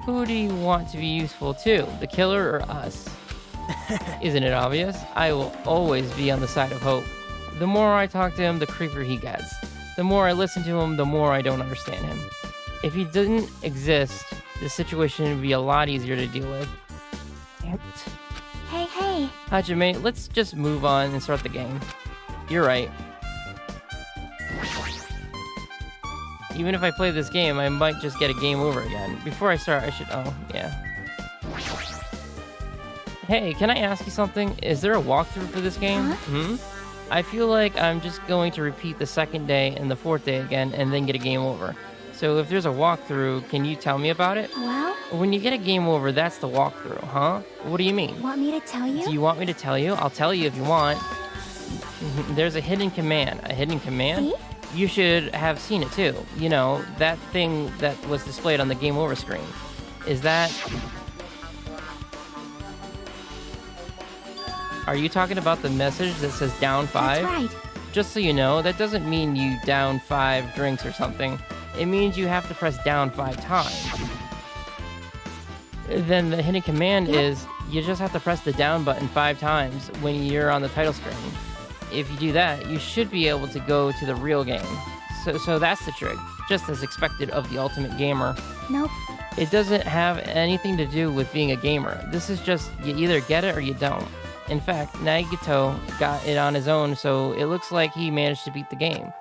S1: Who do you want to be useful to? The killer or us? Isn't it obvious? I will always be on the side of hope. The more I talk to him, the creepier he gets. The more I listen to him, the more I don't understand him. If he didn't exist, the situation would be a lot easier to deal with. Damn it.
S7: Hey.
S1: Hajime, let's just move on and start the game. You're right. Even if I play this game, I might just get a game over again. Before I start, I should... Oh, yeah. Hey, can I ask you something? Is there a walkthrough for this game? I feel like I'm just going to repeat the second day and the fourth day again and then get a game over. So if there's a walkthrough, can you tell me about it?
S7: Well?
S1: When you get a game over, that's the walkthrough, huh? What do you mean?
S7: Want me to tell you?
S1: Do you want me to tell you? I'll tell you if you want. There's a hidden command. A hidden command?
S7: See?
S1: You should have seen it too. You know, that thing that was displayed on the game over screen. Is that... Are you talking about the message that says down 5?
S7: That's right.
S1: Just so you know, that doesn't mean you down 5 drinks or something. It means you have to press down 5 times. Then the hidden command is, you just have to press the down button 5 times when you're on the title screen. If you do that, you should be able to go to the real game. So that's the trick, just as expected of the ultimate gamer.
S7: Nope.
S1: It doesn't have anything to do with being a gamer. This is just, you either get it or you don't. In fact, Nagito got it on his own, so it looks like he managed to beat the game.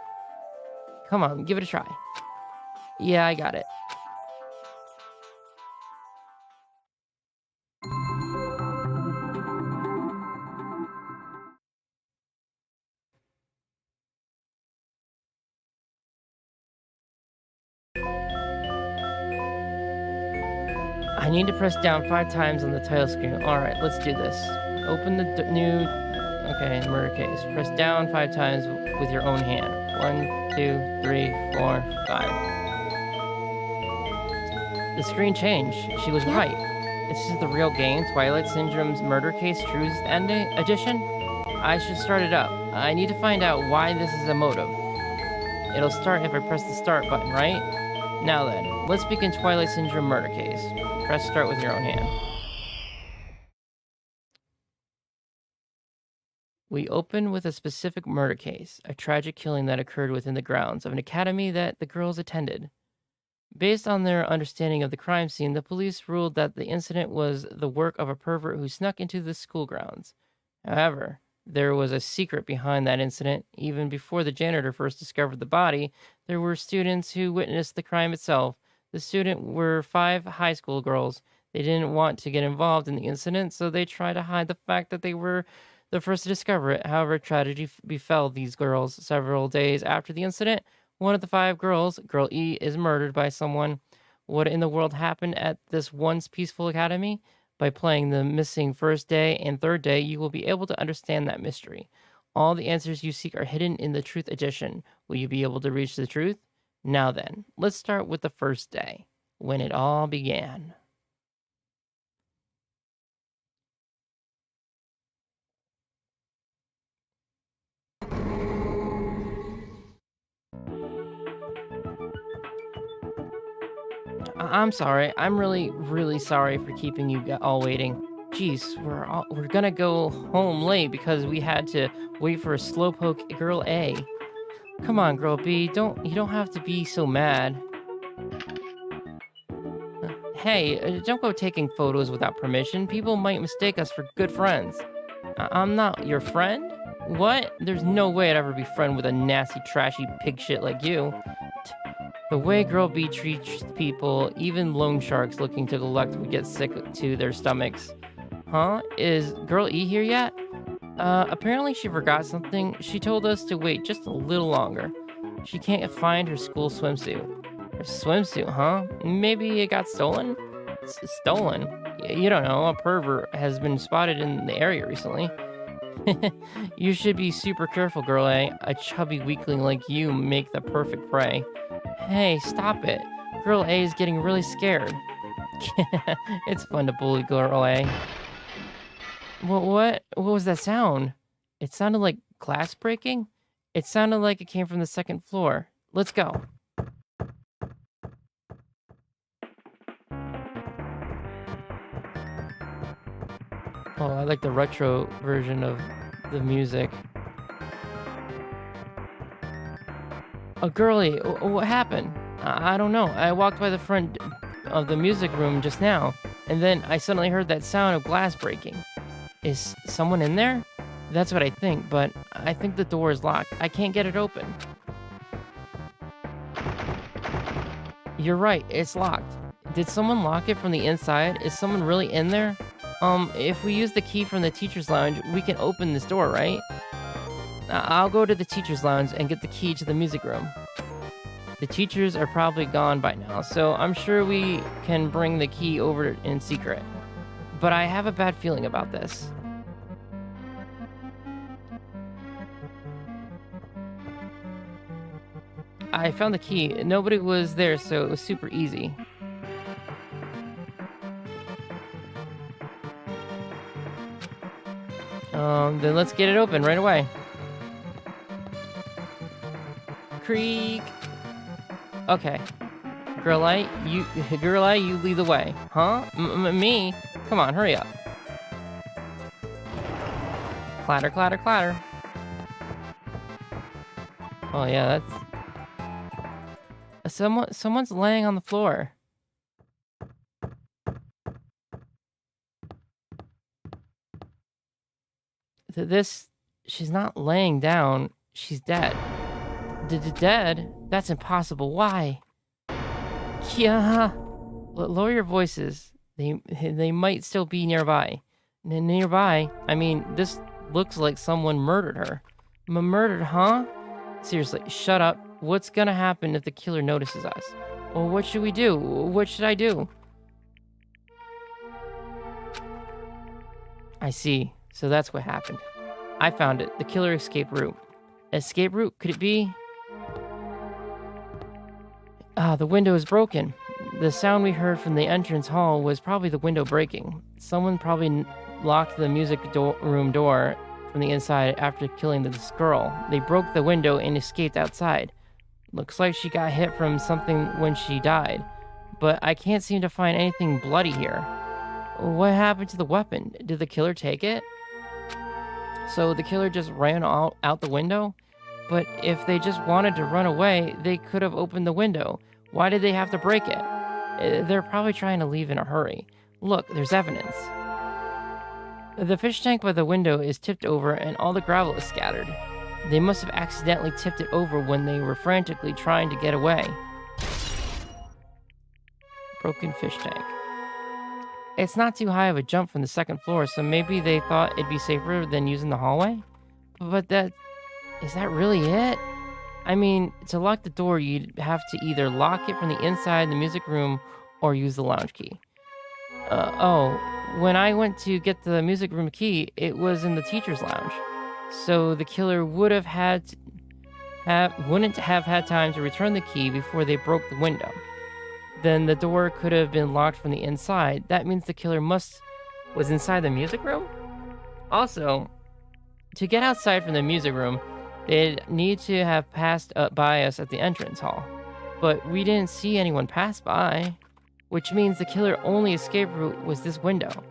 S1: Come on, give it a try. Yeah, I got it. I need to press down 5 times on the title screen. Alright, let's do this. Open the new... Okay, murder case. Press down 5 times with your own hand. 1, 2, 3, 4, 5. The screen changed. She was right. This is the real game, Twilight Syndrome's Murder Case Truth Ending Edition? I should start it up. I need to find out why this is a motive. It'll start if I press the start button, right? Now then, let's begin Twilight Syndrome Murder Case. Press start with your own hand. We open with a specific murder case, a tragic killing that occurred within the grounds of an academy that the girls attended. Based on their understanding of the crime scene, the police ruled that the incident was the work of a pervert who snuck into the school grounds. However, there was a secret behind that incident. Even before the janitor first discovered the body, there were students who witnessed the crime itself. The students were 5 high school girls. They didn't want to get involved in the incident, so they tried to hide the fact that they were the first to discover it. However, tragedy befell these girls. Several days after the incident, one of the 5 girls, Girl E, is murdered by someone. What in the world happened at this once peaceful academy? By playing the missing first day and third day, you will be able to understand that mystery. All the answers you seek are hidden in the Truth Edition. Will you be able to reach the truth? Now then, let's start with the first day, when it all began. I'm sorry. I'm really, really sorry for keeping you all waiting. Jeez, we're gonna go home late because we had to wait for a slowpoke girl A. Come on, girl B. You don't have to be so mad. Hey, don't go taking photos without permission. People might mistake us for good friends. I'm not your friend? What? There's no way I'd ever be friend with a nasty, trashy pig shit like you. The way Girl B treats people, even loan sharks looking to collect would get sick to their stomachs. Huh? Is Girl E here yet? Apparently she forgot something. She told us to wait just a little longer. She can't find her school swimsuit. Her swimsuit, huh? Maybe it got stolen? Stolen? You don't know, a pervert has been spotted in the area recently. You should be super careful, Girl A. A chubby weakling like you make the perfect prey. Hey, stop it. Girl A is getting really scared. It's fun to bully Girl A. What was that sound? It sounded like glass breaking? It sounded like it came from the second floor. Let's go. Oh, I like the retro version of the music. Oh, girlie, what happened? I don't know. I walked by the front of the music room just now, and then I suddenly heard that sound of glass breaking. Is someone in there? That's what I think, but I think the door is locked. I can't get it open. You're right, it's locked. Did someone lock it from the inside? Is someone really in there? If we use the key from the teacher's lounge, we can open this door, right? I'll go to the teacher's lounge and get the key to the music room. The teachers are probably gone by now, so I'm sure we can bring the key over in secret. But I have a bad feeling about this. I found the key. Nobody was there, so it was super easy. Then let's get it open right away. Creak. Okay. Girl A, you lead the way. Huh? Me? Come on, hurry up. Clatter, clatter, clatter. Oh yeah, that's... Someone's laying on the floor. She's not laying down. She's dead. Dead? That's impossible. Why? Yeah. Lower your voices. They might still be nearby. Nearby? I mean, this looks like someone murdered her. Murdered, huh? Seriously, shut up. What's gonna happen if the killer notices us? Well, what should we do? What should I do? I see. So that's what happened. I found it. The killer escape route. Escape route? Could it be? The window is broken. The sound we heard from the entrance hall was probably the window breaking. Someone probably locked the music room door from the inside after killing this girl. They broke the window and escaped outside. Looks like she got hit from something when she died. But I can't seem to find anything bloody here. What happened to the weapon? Did the killer take it? So the killer just ran out the window? But if they just wanted to run away, they could have opened the window. Why did they have to break it? They're probably trying to leave in a hurry. Look, there's evidence. The fish tank by the window is tipped over and all the gravel is scattered. They must have accidentally tipped it over when they were frantically trying to get away. Broken fish tank. It's not too high of a jump from the second floor, so maybe they thought it'd be safer than using the hallway? But is that really it? I mean, to lock the door, you'd have to either lock it from the inside the music room or use the lounge key. Oh, when I went to get the music room key, it was in the teacher's lounge. So the killer wouldn't have had time to return the key before they broke the window. Then the door could have been locked from the inside. That means the killer was inside the music room? Also, to get outside from the music room, they'd need to have passed up by us at the entrance hall. But we didn't see anyone pass by, which means the killer only escape route was this window.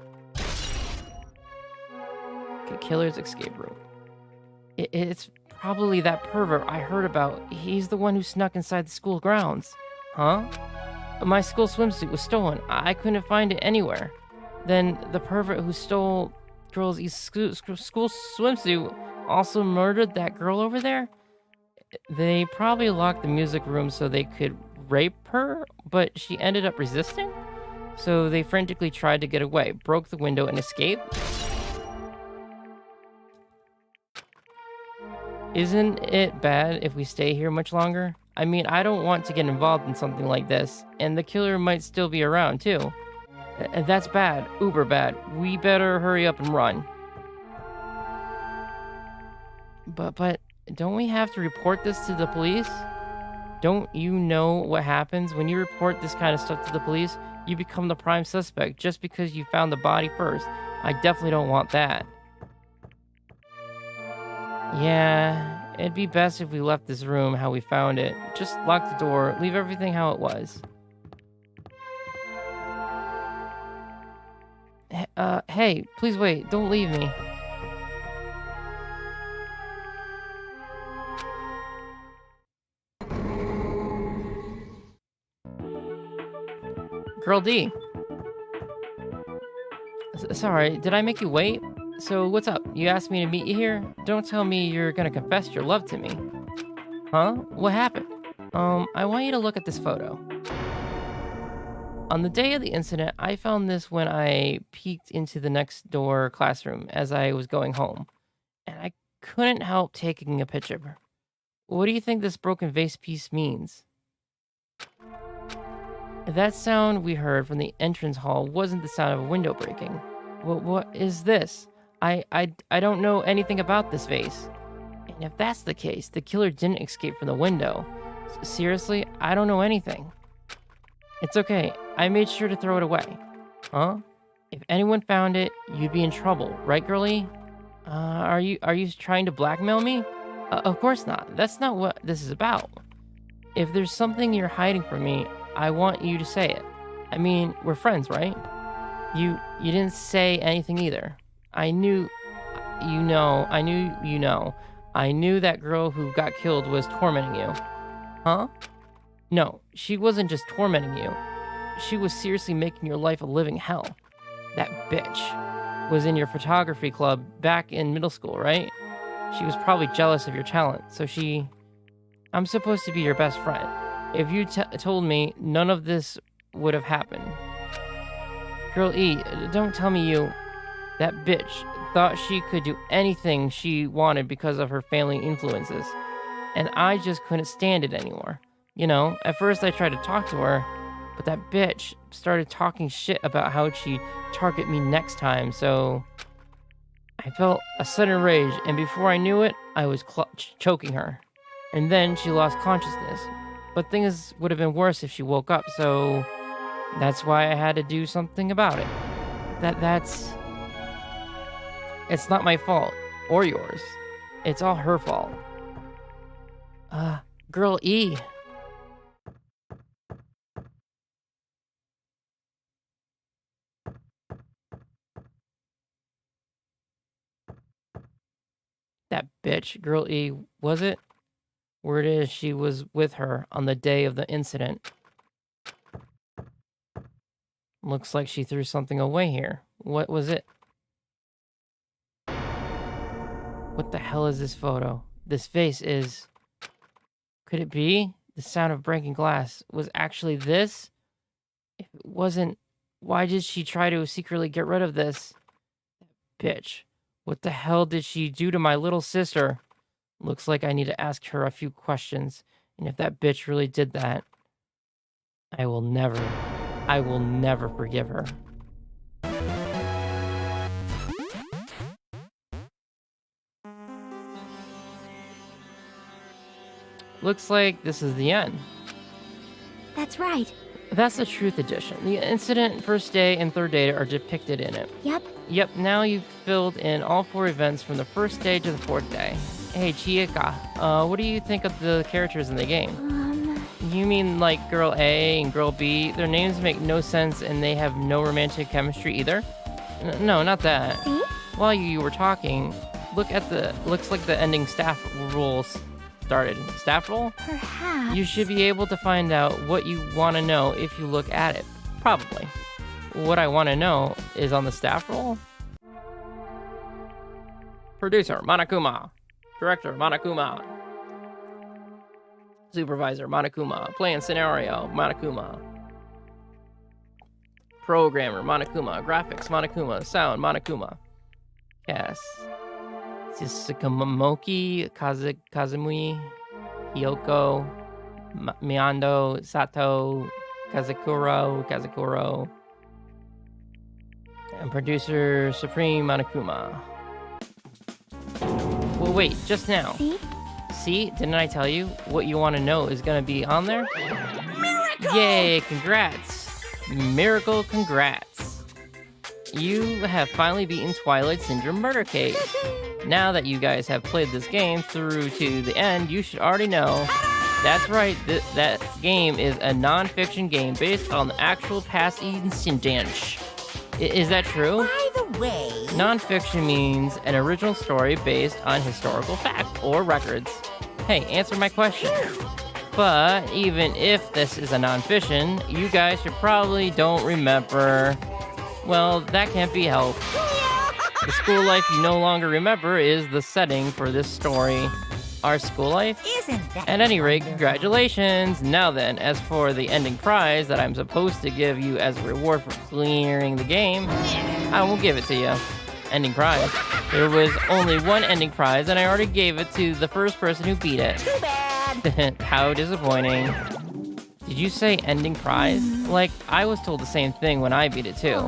S1: The killer's escape route. It's probably that pervert I heard about. He's the one who snuck inside the school grounds. Huh? My school swimsuit was stolen. I couldn't find it anywhere. Then the pervert who stole girl's school swimsuit also murdered that girl over there? They probably locked the music room so they could rape her, but she ended up resisting? So they frantically tried to get away, broke the window, and escaped? Isn't it bad if we stay here much longer? I mean, I don't want to get involved in something like this, and the killer might still be around, too. That's bad. Uber bad. We better hurry up and run. But don't we have to report this to the police? Don't you know what happens when you report this kind of stuff to the police? You become the prime suspect just because you found the body first. I definitely don't want that. Yeah, it'd be best if we left this room how we found it. Just lock the door, leave everything how it was. Hey, please wait, don't leave me. Girl D. Sorry, did I make you wait? So what's up? You asked me to meet you here? Don't tell me you're gonna confess your love to me. Huh? What happened? I want you to look at this photo. On the day of the incident, I found this when I peeked into the next door classroom as I was going home. And I couldn't help taking a picture. What do you think this broken vase piece means? That sound we heard from the entrance hall wasn't the sound of a window breaking. What is this? I don't know anything about this vase. And if that's the case, the killer didn't escape from the window. Seriously, I don't know anything. It's okay, I made sure to throw it away. Huh? If anyone found it, you'd be in trouble, right, girlie? Are you trying to blackmail me? Of course not. That's not what this is about. If there's something you're hiding from me, I want you to say it. I mean, we're friends, right? You didn't say anything either. I knew that girl who got killed was tormenting you. Huh? No, she wasn't just tormenting you. She was seriously making your life a living hell. That bitch was in your photography club back in middle school, right? She was probably jealous of your talent, so I'm supposed to be your best friend. If you told me, none of this would have happened. Girl E, don't tell me that bitch thought she could do anything she wanted because of her family influences. And I just couldn't stand it anymore. You know, at first I tried to talk to her, but that bitch started talking shit about how she'd target me next time, so I felt a sudden rage, and before I knew it, I was choking her. And then she lost consciousness. But things would have been worse if she woke up, so that's why I had to do something about it. It's not my fault, or yours. It's all her fault. Girl E. That bitch, Girl E, was it? Word is she was with her on the day of the incident. Looks like she threw something away here. What was it? What the hell is this photo? This face is... Could it be? The sound of breaking glass was actually this? If it wasn't Why did she try to secretly get rid of this? Bitch. What the hell did she do to my little sister? Looks like I need to ask her a few questions. And if that bitch really did that, I will never forgive her. Looks like this is the end.
S7: That's right.
S1: That's the Truth Edition. The incident, first day, and third day are depicted in it.
S7: Yep.
S1: Yep, now you've filled in all 4 events from the first day to the 4th day. Hey, Chiika, what do you think of the characters in the game? You mean like Girl A and Girl B? Their names make no sense and they have no romantic chemistry either? No, not that.
S7: See?
S1: While you were talking, looks like the ending staff rules started. Staff roll?
S7: Perhaps.
S1: You should be able to find out what you want to know if you look at it. Probably. What I want to know is on the staff roll. Producer, Monokuma. Director, Monokuma. Supervisor, Monokuma. Playing scenario, Monokuma. Programmer, Monokuma. Graphics, Monokuma. Sound, Monokuma. Yes. Tsukimomoki, Kazumui, Hiyoko, Miyando, Sato, Kazakuro. And producer Supreme Monokuma. Well, wait, just now. See? Didn't I tell you? What you want to know is going to be on there? Miracle! Yay, congrats. Miracle, congrats. You have finally beaten Twilight Syndrome Murder Case. Now that you guys have played this game through to the end, you should already know. That's right, that game is a non-fiction game based on the actual past incidents. Is that true?
S6: By the way...
S1: Non-fiction means an original story based on historical fact or records. Hey, answer my question. But even if this is a non-fiction, you guys should probably don't remember. Well, that can't be helped. The school life you no longer remember is the setting for this story. Our school life?
S6: Isn't that
S1: At any rate, congratulations. Now then, as for the ending prize that I'm supposed to give you as a reward for clearing the game, I won't give it to you. Ending prize. There was only one ending prize, and I already gave it to the first person who beat it.
S6: too bad?
S1: How disappointing. Did you say ending prize? Like, I was told the same thing when I beat it too.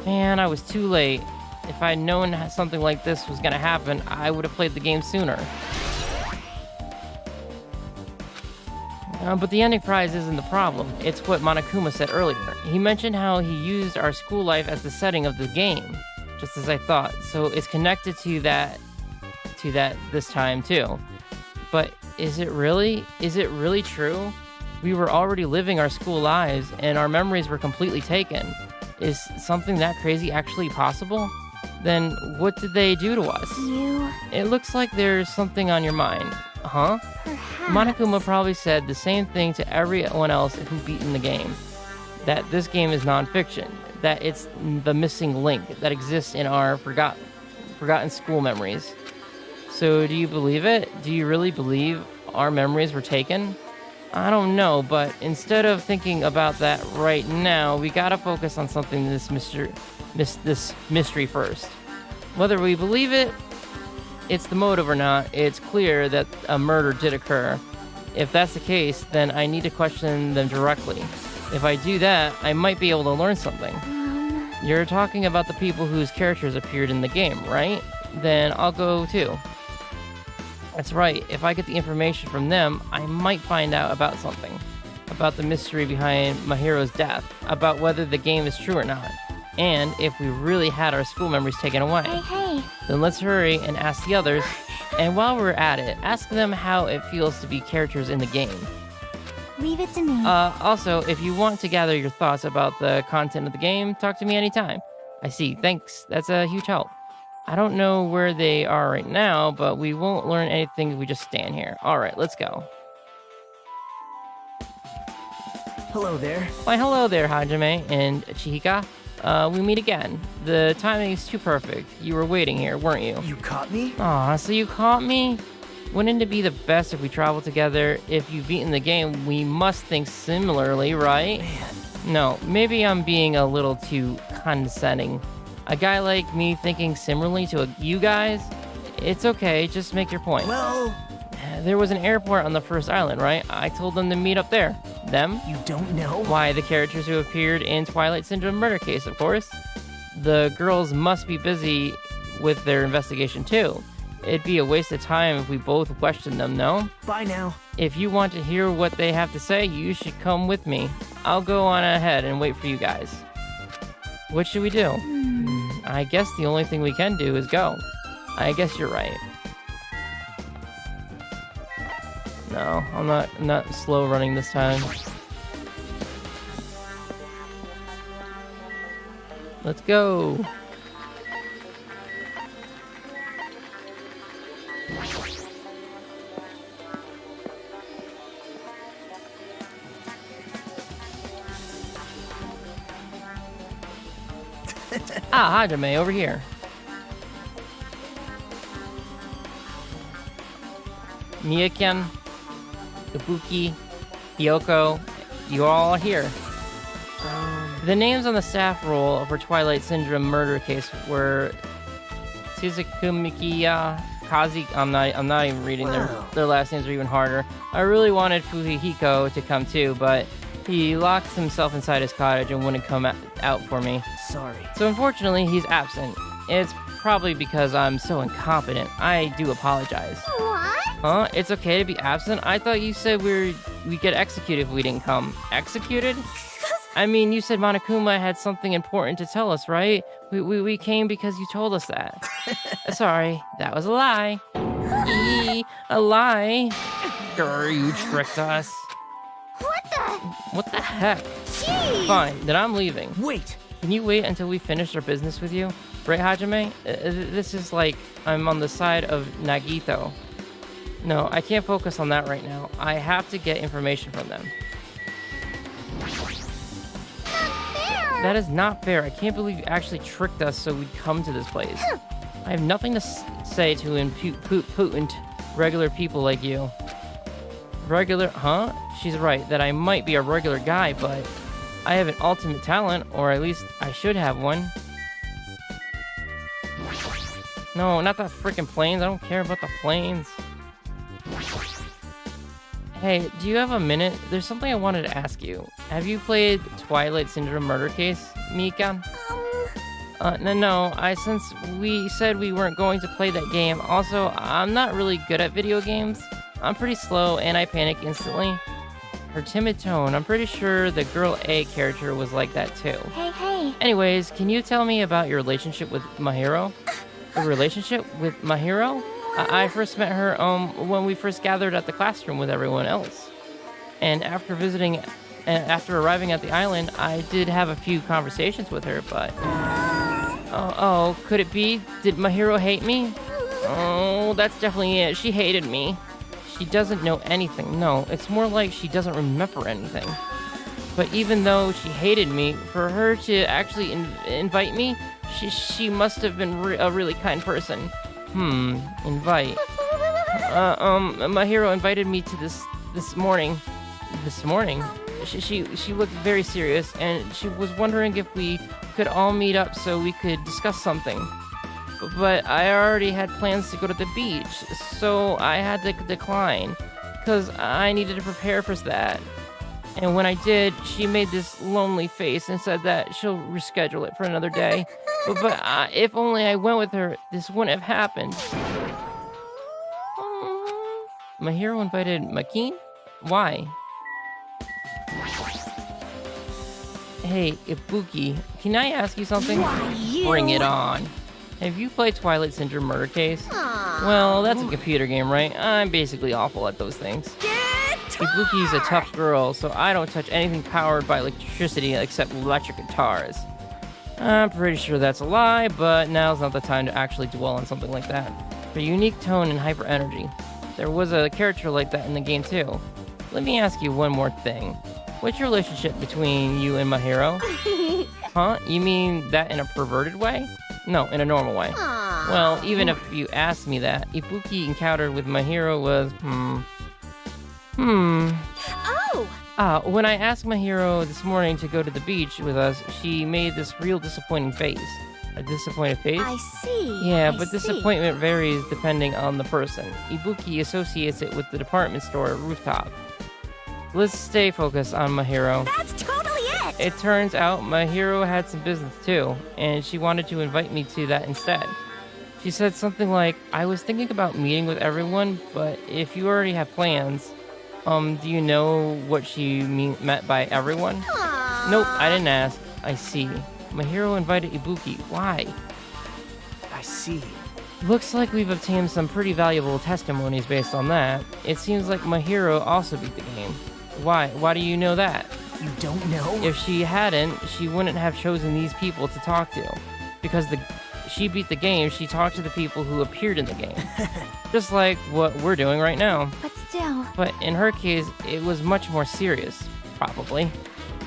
S1: Man, I was too late. If I'd known something like this was gonna happen, I would have played the game sooner. But the ending prize isn't the problem. It's what Monokuma said earlier. He mentioned how he used our school life as the setting of the game, just as I thought. So it's connected to that this time too. But is it really true? We were already living our school lives and our memories were completely taken. Is something that crazy actually possible? Then what did they do to us? It looks like there's something on your mind. Huh? Monokuma probably said the same thing to everyone else who beaten the game. That this game is non-fiction. That it's the missing link that exists in our forgotten school memories. So do you believe it? Do you really believe our memories were taken? I don't know, but instead of thinking about that right now, we gotta focus on something this mystery first. Whether we believe it's the motive or not, it's clear that a murder did occur. If that's the case, then I need to question them directly. If I do that, I might be able to learn something. You're talking about the people whose characters appeared in the game, right? Then I'll go too. That's right, if I get the information from them, I might find out about something. About the mystery behind Mahiro's death, about whether the game is true or not, and if we really had our school memories taken away.
S7: Hey.
S1: Then let's hurry and ask the others, and while we're at it, ask them how it feels to be characters in the game.
S7: Leave it to me.
S1: Also, if you want to gather your thoughts about the content of the game, talk to me anytime. I see, thanks, that's a huge help. I don't know where they are right now, but we won't learn anything if we just stand here. Alright, let's go.
S2: Hello there.
S1: Why, hello there, Hajime and Chihika. We meet again. The timing is too perfect. You were waiting here, weren't you?
S2: You caught me?
S1: Aw, so you caught me? Wouldn't it be the best if we travel together? If you've beaten the game, we must think similarly, right?
S2: Man,
S1: No, maybe I'm being a little too condescending. A guy like me thinking similarly to you guys? It's okay, just make your point.
S2: Well,
S1: There was an airport on the first island, right? I told them to meet up there. Them?
S2: you don't know?
S1: Why, the characters who appeared in Twilight Syndrome murder case, of course. The girls must be busy with their investigation too. It'd be a waste of time if we both questioned them, no?
S2: Bye now.
S1: If you want to hear what they have to say, you should come with me. I'll go on ahead and wait for you guys. What should we do? I guess the only thing we can do is go. I guess you're right. No, I'm not slow running this time. Let's go. Hajime, over here. Mia-chan, Ibuki, Hiyoko, you all are here. The names on the staff roll for Twilight Syndrome murder case were Tsukumikiya, Kazi. I'm not even reading their last names are even harder. I really wanted Fujihiko to come too, but he locked himself inside his cottage and wouldn't come out for me.
S2: Sorry.
S1: So unfortunately, he's absent. It's probably because I'm so incompetent. I do apologize.
S7: What?
S1: Huh? It's okay to be absent? I thought you said we'd get executed if we didn't come. Executed? I mean, you said Monokuma had something important to tell us, right? We came because you told us that. Sorry, that was a lie. A lie? Grr, you tricked us. What the heck?
S7: Jeez.
S1: Fine, then I'm leaving.
S2: Wait!
S1: Can you wait until we finish our business with you? Right, Hajime? This is like I'm on the side of Nagito. No, I can't focus on that right now. I have to get information from them. That is not fair. I can't believe you actually tricked us so we'd come to this place. I have nothing to say to impotent regular people like you. Regular, huh? She's right, that I might be a regular guy, but I have an ultimate talent, or at least I should have one. No, not the freaking planes. I don't care about the planes. Hey, do you have a minute? There's something I wanted to ask you. Have you played Twilight Syndrome Murder Case, Mika? No. Since we said we weren't going to play that game, also, I'm not really good at video games. I'm pretty slow and I panic instantly. Her timid tone, I'm pretty sure the girl A character was like that too.
S7: Hey.
S1: Anyways, can you tell me about your relationship with Mahiro? A relationship with Mahiro? I first met her when we first gathered at the classroom with everyone else. And after arriving at the island, I did have a few conversations with her, but... Oh, could it be? Did Mahiro hate me? Oh, that's definitely it. She hated me. She doesn't know anything. No, it's more like she doesn't remember anything. But even though she hated me, for her to actually invite me, she must have been a really kind person. Invite. Mahiro invited me to this morning. This morning? She looked very serious, and she was wondering if we could all meet up so we could discuss something. But I already had plans to go to the beach, so I had to decline, because I needed to prepare for that. And when I did, she made this lonely face and said that she'll reschedule it for another day. But if only I went with her, this wouldn't have happened. Mahiro invited Makin? Why? Hey, Ibuki, can I ask you something? Bring it on. Have you played Twilight Syndrome Murder Case? Well, that's a computer game, right? I'm basically awful at those things. Ibuki's a tough girl, so I don't touch anything powered by electricity except electric guitars. I'm pretty sure that's a lie, but now's not the time to actually dwell on something like that. Her unique tone and hyper energy. There was a character like that in the game too. Let me ask you one more thing. What's your relationship between you and Mahiro? Huh? You mean that in a perverted way? No, in a normal way. Well, even if you asked me that, Ibuki encountered with Mahiro was,
S3: Oh,
S1: When I asked my hero this morning to go to the beach with us, she made this real disappointing face. A disappointed face?
S7: I see.
S1: Yeah,
S7: I
S1: but
S7: see.
S1: disappointment varies depending on the person. Ibuki associates it with the department store rooftop. Let's stay focused on my hero.
S3: That's totally it!
S1: It turns out my hero had some business too, and she wanted to invite me to that instead. She said something like, I was thinking about meeting with everyone, but if you already have plans, do you know what she meant by everyone?
S3: Aww.
S1: Nope, I didn't ask. I see. My hero invited Ibuki. Why?
S2: I see.
S1: Looks like we've obtained some pretty valuable testimonies based on that. It seems like my hero also beat the game. Why? Why do you know that?
S2: You don't know?
S1: If she hadn't, she wouldn't have chosen these people to talk to. Because she beat the game, she talked to the people who appeared in the game. Just like what we're doing right now.
S7: But still.
S1: But in her case, it was much more serious, probably.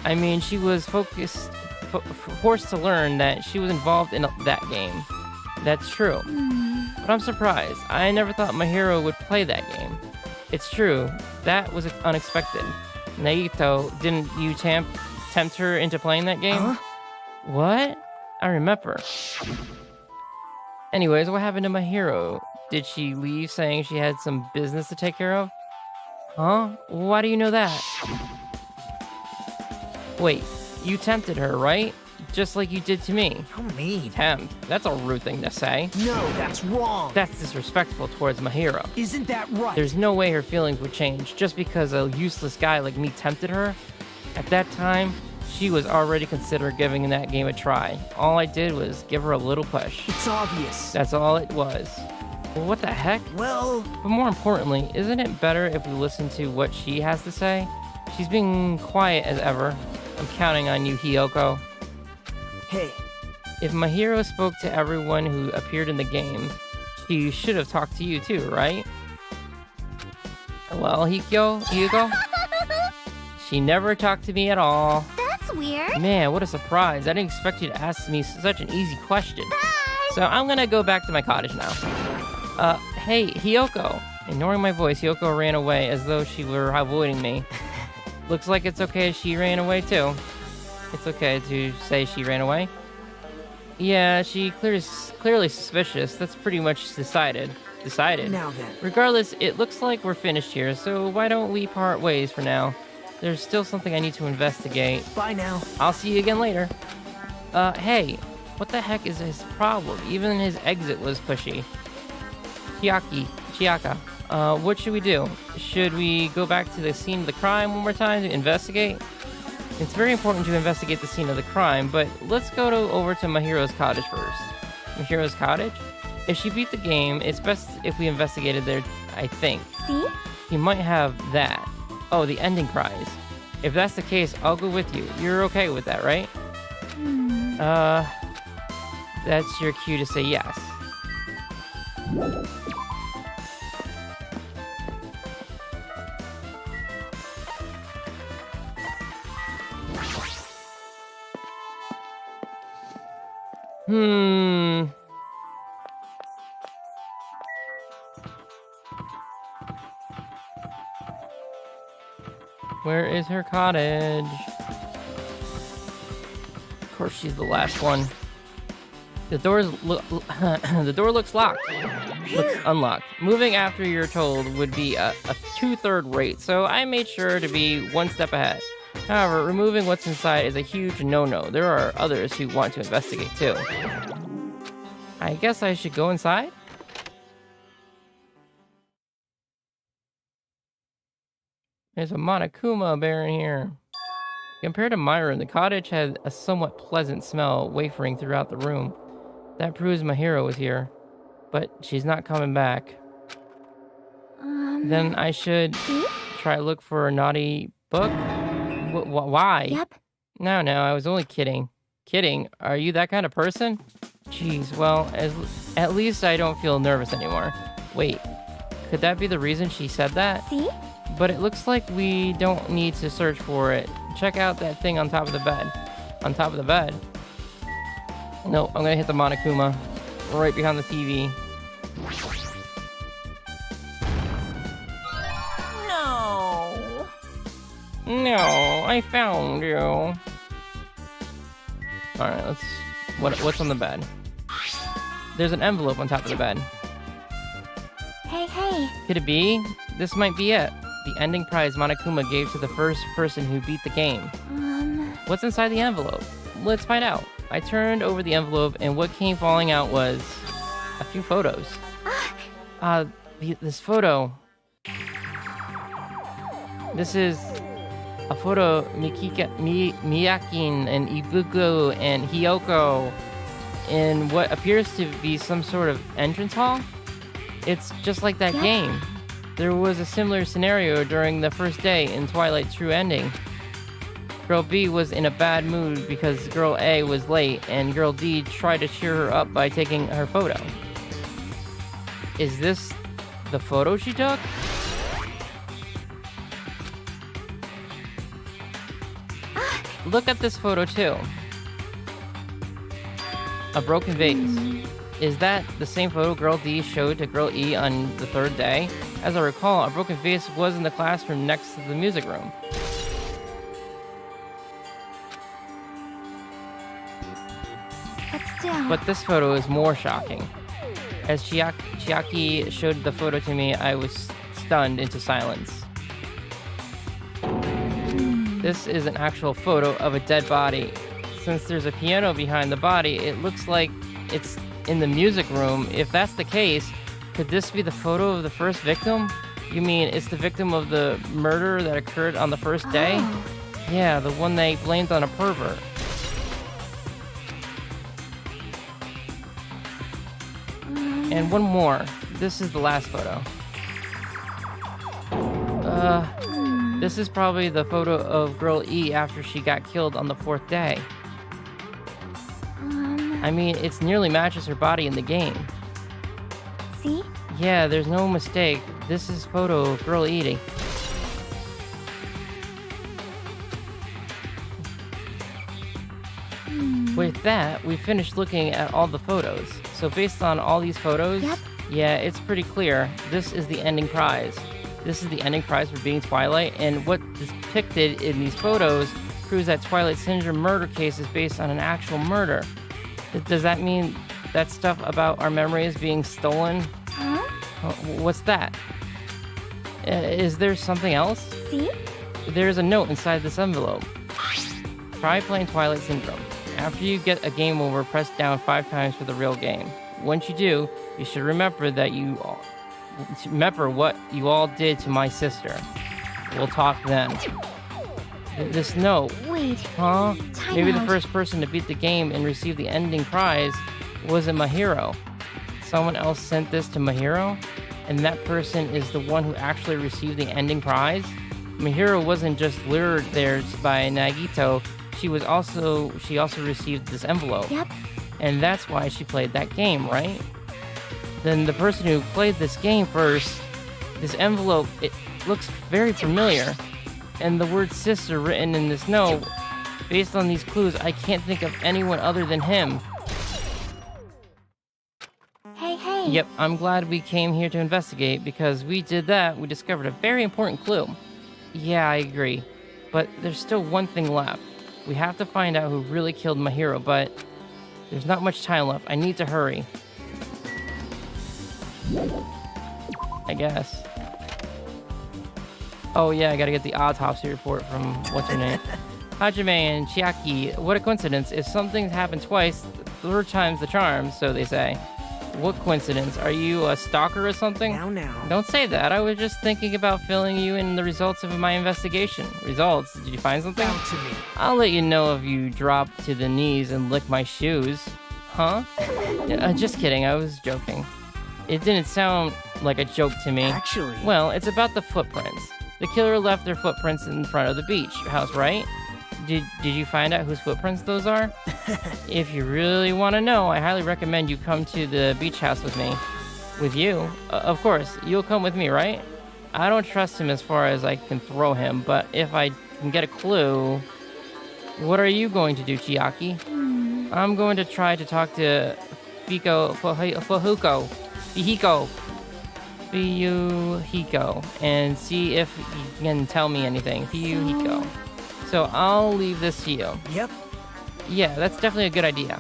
S1: I mean, she was forced to learn that she was involved in that game. That's true. But I'm surprised. I never thought my hero would play that game. It's true. That was unexpected. Naito, didn't you tempt her into playing that game?
S2: Huh?
S1: What? I remember. Anyways, what happened to my hero? Did she leave saying she had some business to take care of? Huh? Why do you know that? Wait, you tempted her, right? Just like you did to me.
S2: How mean.
S1: Tempt? That's a rude thing to say.
S2: No, that's wrong.
S1: That's disrespectful towards my hero.
S2: Isn't that right?
S1: There's no way her feelings would change just because a useless guy like me tempted her. At that time, she was already considering giving that game a try. All I did was give her a little push.
S2: It's obvious.
S1: That's all it was. Well, what the heck?
S2: Well,
S1: But more importantly, isn't it better if we listen to what she has to say? She's being quiet as ever. I'm counting on you, Hiyoko.
S2: hey,
S1: If my hero spoke to everyone who appeared in the game, she should have talked to you too, right? Well, Hiyoko? She never talked to me at all.
S7: That's weird.
S1: Man, what a surprise. I didn't expect you to ask me such an easy question. So I'm gonna go back to my cottage now. Hey, Hiyoko. Ignoring my voice, Hiyoko ran away as though she were avoiding me. Looks like it's okay she ran away too. It's okay to say she ran away. Yeah, she clearly suspicious. That's pretty much decided.
S2: now then.
S1: Regardless, it looks like we're finished here, so why don't we part ways for now? There's still something I need to investigate.
S2: Bye now.
S1: I'll see you again later. Hey, what the heck is his problem? Even his exit was pushy. Chiaka, what should we do? Should we go back to the scene of the crime one more time to investigate? It's very important to investigate the scene of the crime, but let's go over to Mahiro's cottage first. Mahiro's cottage? If she beat the game, it's best if we investigated there, I think.
S7: See?
S1: He might have that. Oh, the ending prize. If that's the case, I'll go with you. You're okay with that, right? That's your cue to say yes. Where is her cottage? Of course, she's the last one. The door looks locked. Looks unlocked. Moving after you're told would be a 2/3 rate, so I made sure to be one step ahead. However, removing what's inside is a huge no-no. There are others who want to investigate too. I guess I should go inside? There's a Monokuma bear in here. Compared to my room, the cottage had a somewhat pleasant smell wafering throughout the room. That proves my hero was here. But she's not coming back. Then I should try to look for a naughty book? Why?
S7: Yep.
S1: No, I was only kidding. Kidding? Are you that kind of person? Jeez, well, at least I don't feel nervous anymore. Wait, could that be the reason she said that?
S7: See?
S1: But it looks like we don't need to search for it. Check out that thing on top of the bed. On top of the bed? No, I'm gonna hit the Monokuma. Right behind the TV.
S6: No.
S1: No, I found you. All right, let's. What's on the bed? There's an envelope on top of the bed.
S7: Hey.
S1: Could it be? This might be it. The ending prize Monokuma gave to the first person who beat the game. What's inside the envelope? Let's find out. I turned over the envelope, and what came falling out was a few photos. This photo. This is a photo of Miyakin and Ibuku and Hiyoko in what appears to be some sort of entrance hall. It's just like that game. There was a similar scenario during the first day in Twilight's True Ending. Girl B was in a bad mood because Girl A was late, and Girl D tried to cheer her up by taking her photo. Is this the photo she took? Look at this photo too. A broken vase. Is that the same photo Girl D showed to Girl E on the third day? As I recall, a broken vase was in the classroom next to the music room. But this photo is more shocking. As Chiaki showed the photo to me, I was stunned into silence. This is an actual photo of a dead body. Since there's a piano behind the body, it looks like it's in the music room. If that's the case, could this be the photo of the first victim? You mean it's the victim of the murder that occurred on the first day? Yeah, the one they blamed on a pervert. And one more. This is the last photo. This is probably the photo of Girl E after she got killed on the fourth day. I mean, it nearly matches her body in the game.
S7: See?
S1: Yeah, there's no mistake. This is photo of Girl eating. With that, we finished looking at all the photos. So based on all these photos, yeah, it's pretty clear. This is the ending prize. This is the ending prize for being Twilight, and what is depicted in these photos proves that Twilight Syndrome murder case is based on an actual murder. Does that mean that stuff about our memories being stolen? What's that? Is there something else?
S7: See?
S1: There's a note inside this envelope. Try playing Twilight Syndrome. After you get a game over, press down 5 times for the real game. Once you do, you should remember what you all did to my sister. We'll talk then. This note.
S7: Wait.
S1: Huh? Maybe the
S7: out.
S1: first person to beat the game and receive the ending prize wasn't Mahiro. Someone else sent this to Mahiro, and that person is the one who actually received the ending prize. Mahiro wasn't just lured there by Nagito. She also received this envelope.
S7: Yep.
S1: And that's why she played that game, right? Then the person who played this game first, this envelope, it looks very familiar. And the word sister written in this note, based on these clues, I can't think of anyone other than him.
S7: Hey.
S1: Yep, I'm glad we came here to investigate, because we did that, we discovered a very important clue. Yeah, I agree. But there's still one thing left. We have to find out who really killed Mahiro, but there's not much time left. I need to hurry. I guess. Oh yeah, I gotta get the autopsy report from what's her name? Hajime and Chiaki. What a coincidence. If something happened twice, the third time's the charm, so they say. What coincidence? Are you a stalker or something?
S2: Now.
S1: Don't say that. I was just thinking about filling you in the results of my investigation. Results? Did you find something?
S2: Down to me.
S1: I'll let you know if you drop to the knees and lick my shoes. Huh? Just kidding. I was joking. It didn't sound like a joke to me.
S2: Actually.
S1: Well, it's about the footprints. The killer left their footprints in front of the beach house, right? Did you find out whose footprints those are? If you really want to know, I highly recommend you come to the beach house with me. With you? Of course, you'll come with me, right? I don't trust him as far as I can throw him, but if I can get a clue... What are you going to do, Chiaki? I'm going to try to talk to Fihiko. Fuyuhiko and see if he can tell me anything. Fuyuhiko. So I'll leave this to you.
S2: Yep.
S1: Yeah, that's definitely a good idea.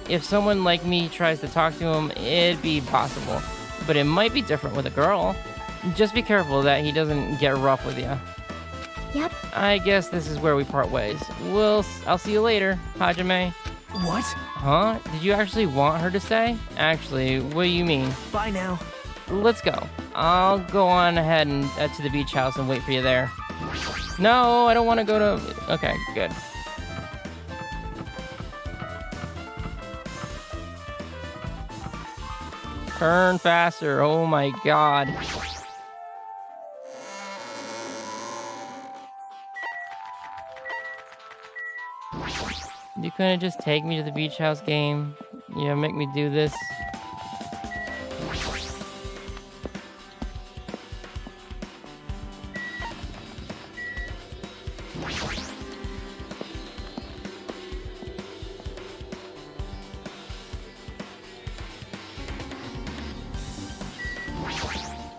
S1: If someone like me tries to talk to him, it'd be possible. But it might be different with a girl. Just be careful that he doesn't get rough with you.
S7: Yep.
S1: I guess this is where we part ways. I'll see you later, Hajime.
S2: What?
S1: Huh? Did you actually want her to stay? Actually, what do you mean?
S2: Bye now.
S1: Let's go. I'll go on ahead and to the beach house and wait for you there. No, I don't want to go to... Okay, good. Turn faster. Oh my god. You couldn't just take me to the beach house game? Yeah, make me do this.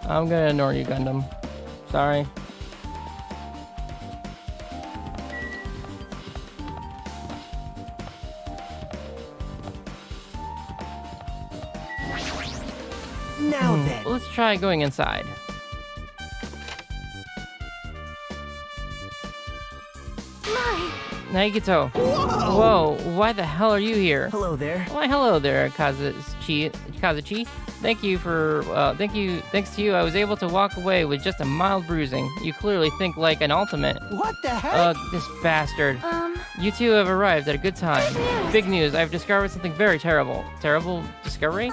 S1: I'm gonna ignore you, Gundam. Sorry.
S2: Now then.
S1: Let's try going inside. Nagito. Whoa, why the hell are you here?
S2: Hello there.
S1: Why, hello there, Kazuchi. Thanks to you, I was able to walk away with just a mild bruising. You clearly think like an ultimate.
S2: What the heck?
S1: Ugh, this bastard. You two have arrived at a good time. Big news, I've discovered something very terrible. Terrible discovery?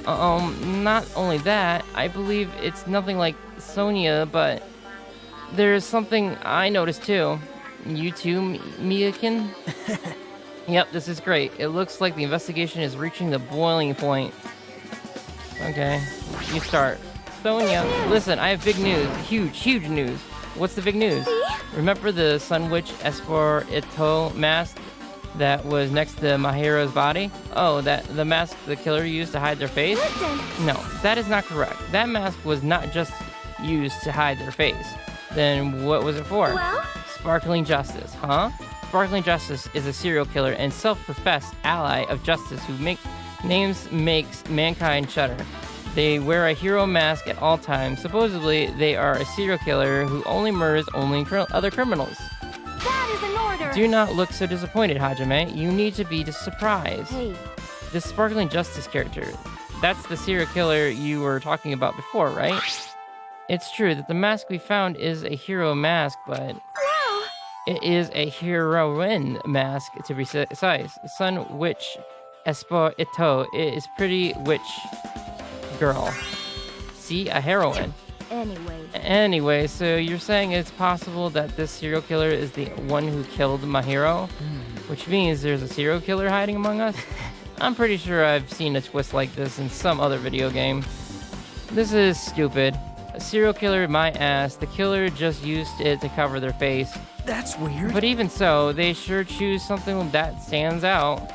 S1: Not only that, I believe it's nothing like Sonia, but there's something I noticed too. You too, Miyakin? Yep, this is great. It looks like the investigation is reaching the boiling point. Okay, you start. Sonia, listen, I have big news. Huge news. What's the big news? Remember the Sun Witch Espor Ito mask that was next to Mahiro's body? Oh, the mask the killer used to hide their face? No, that is not correct. That mask was not just used to hide their face. Then what was it for?
S3: Well?
S1: Sparkling Justice, huh? Sparkling Justice is a serial killer and self-professed ally of justice who makes mankind shudder. They wear a hero mask at all times. Supposedly, they are a serial killer who only murders other criminals.
S3: That is an order!
S1: Do not look so disappointed, Hajime. You need to be surprised.
S8: Hey,
S1: This Sparkling Justice character, that's the serial killer you were talking about before, right? It's true that the mask we found is a hero mask, but it is a heroine mask to be precise. Sun Witch Espor Ito is pretty witch girl. See, a heroine. Anyway, so you're saying it's possible that this serial killer is the one who killed Mahiro? Which means there's a serial killer hiding among us? I'm pretty sure I've seen a twist like this in some other video game. This is stupid. A serial killer, my ass. The killer just used it to cover their face.
S2: That's weird.
S1: But even so, they sure choose something that stands out.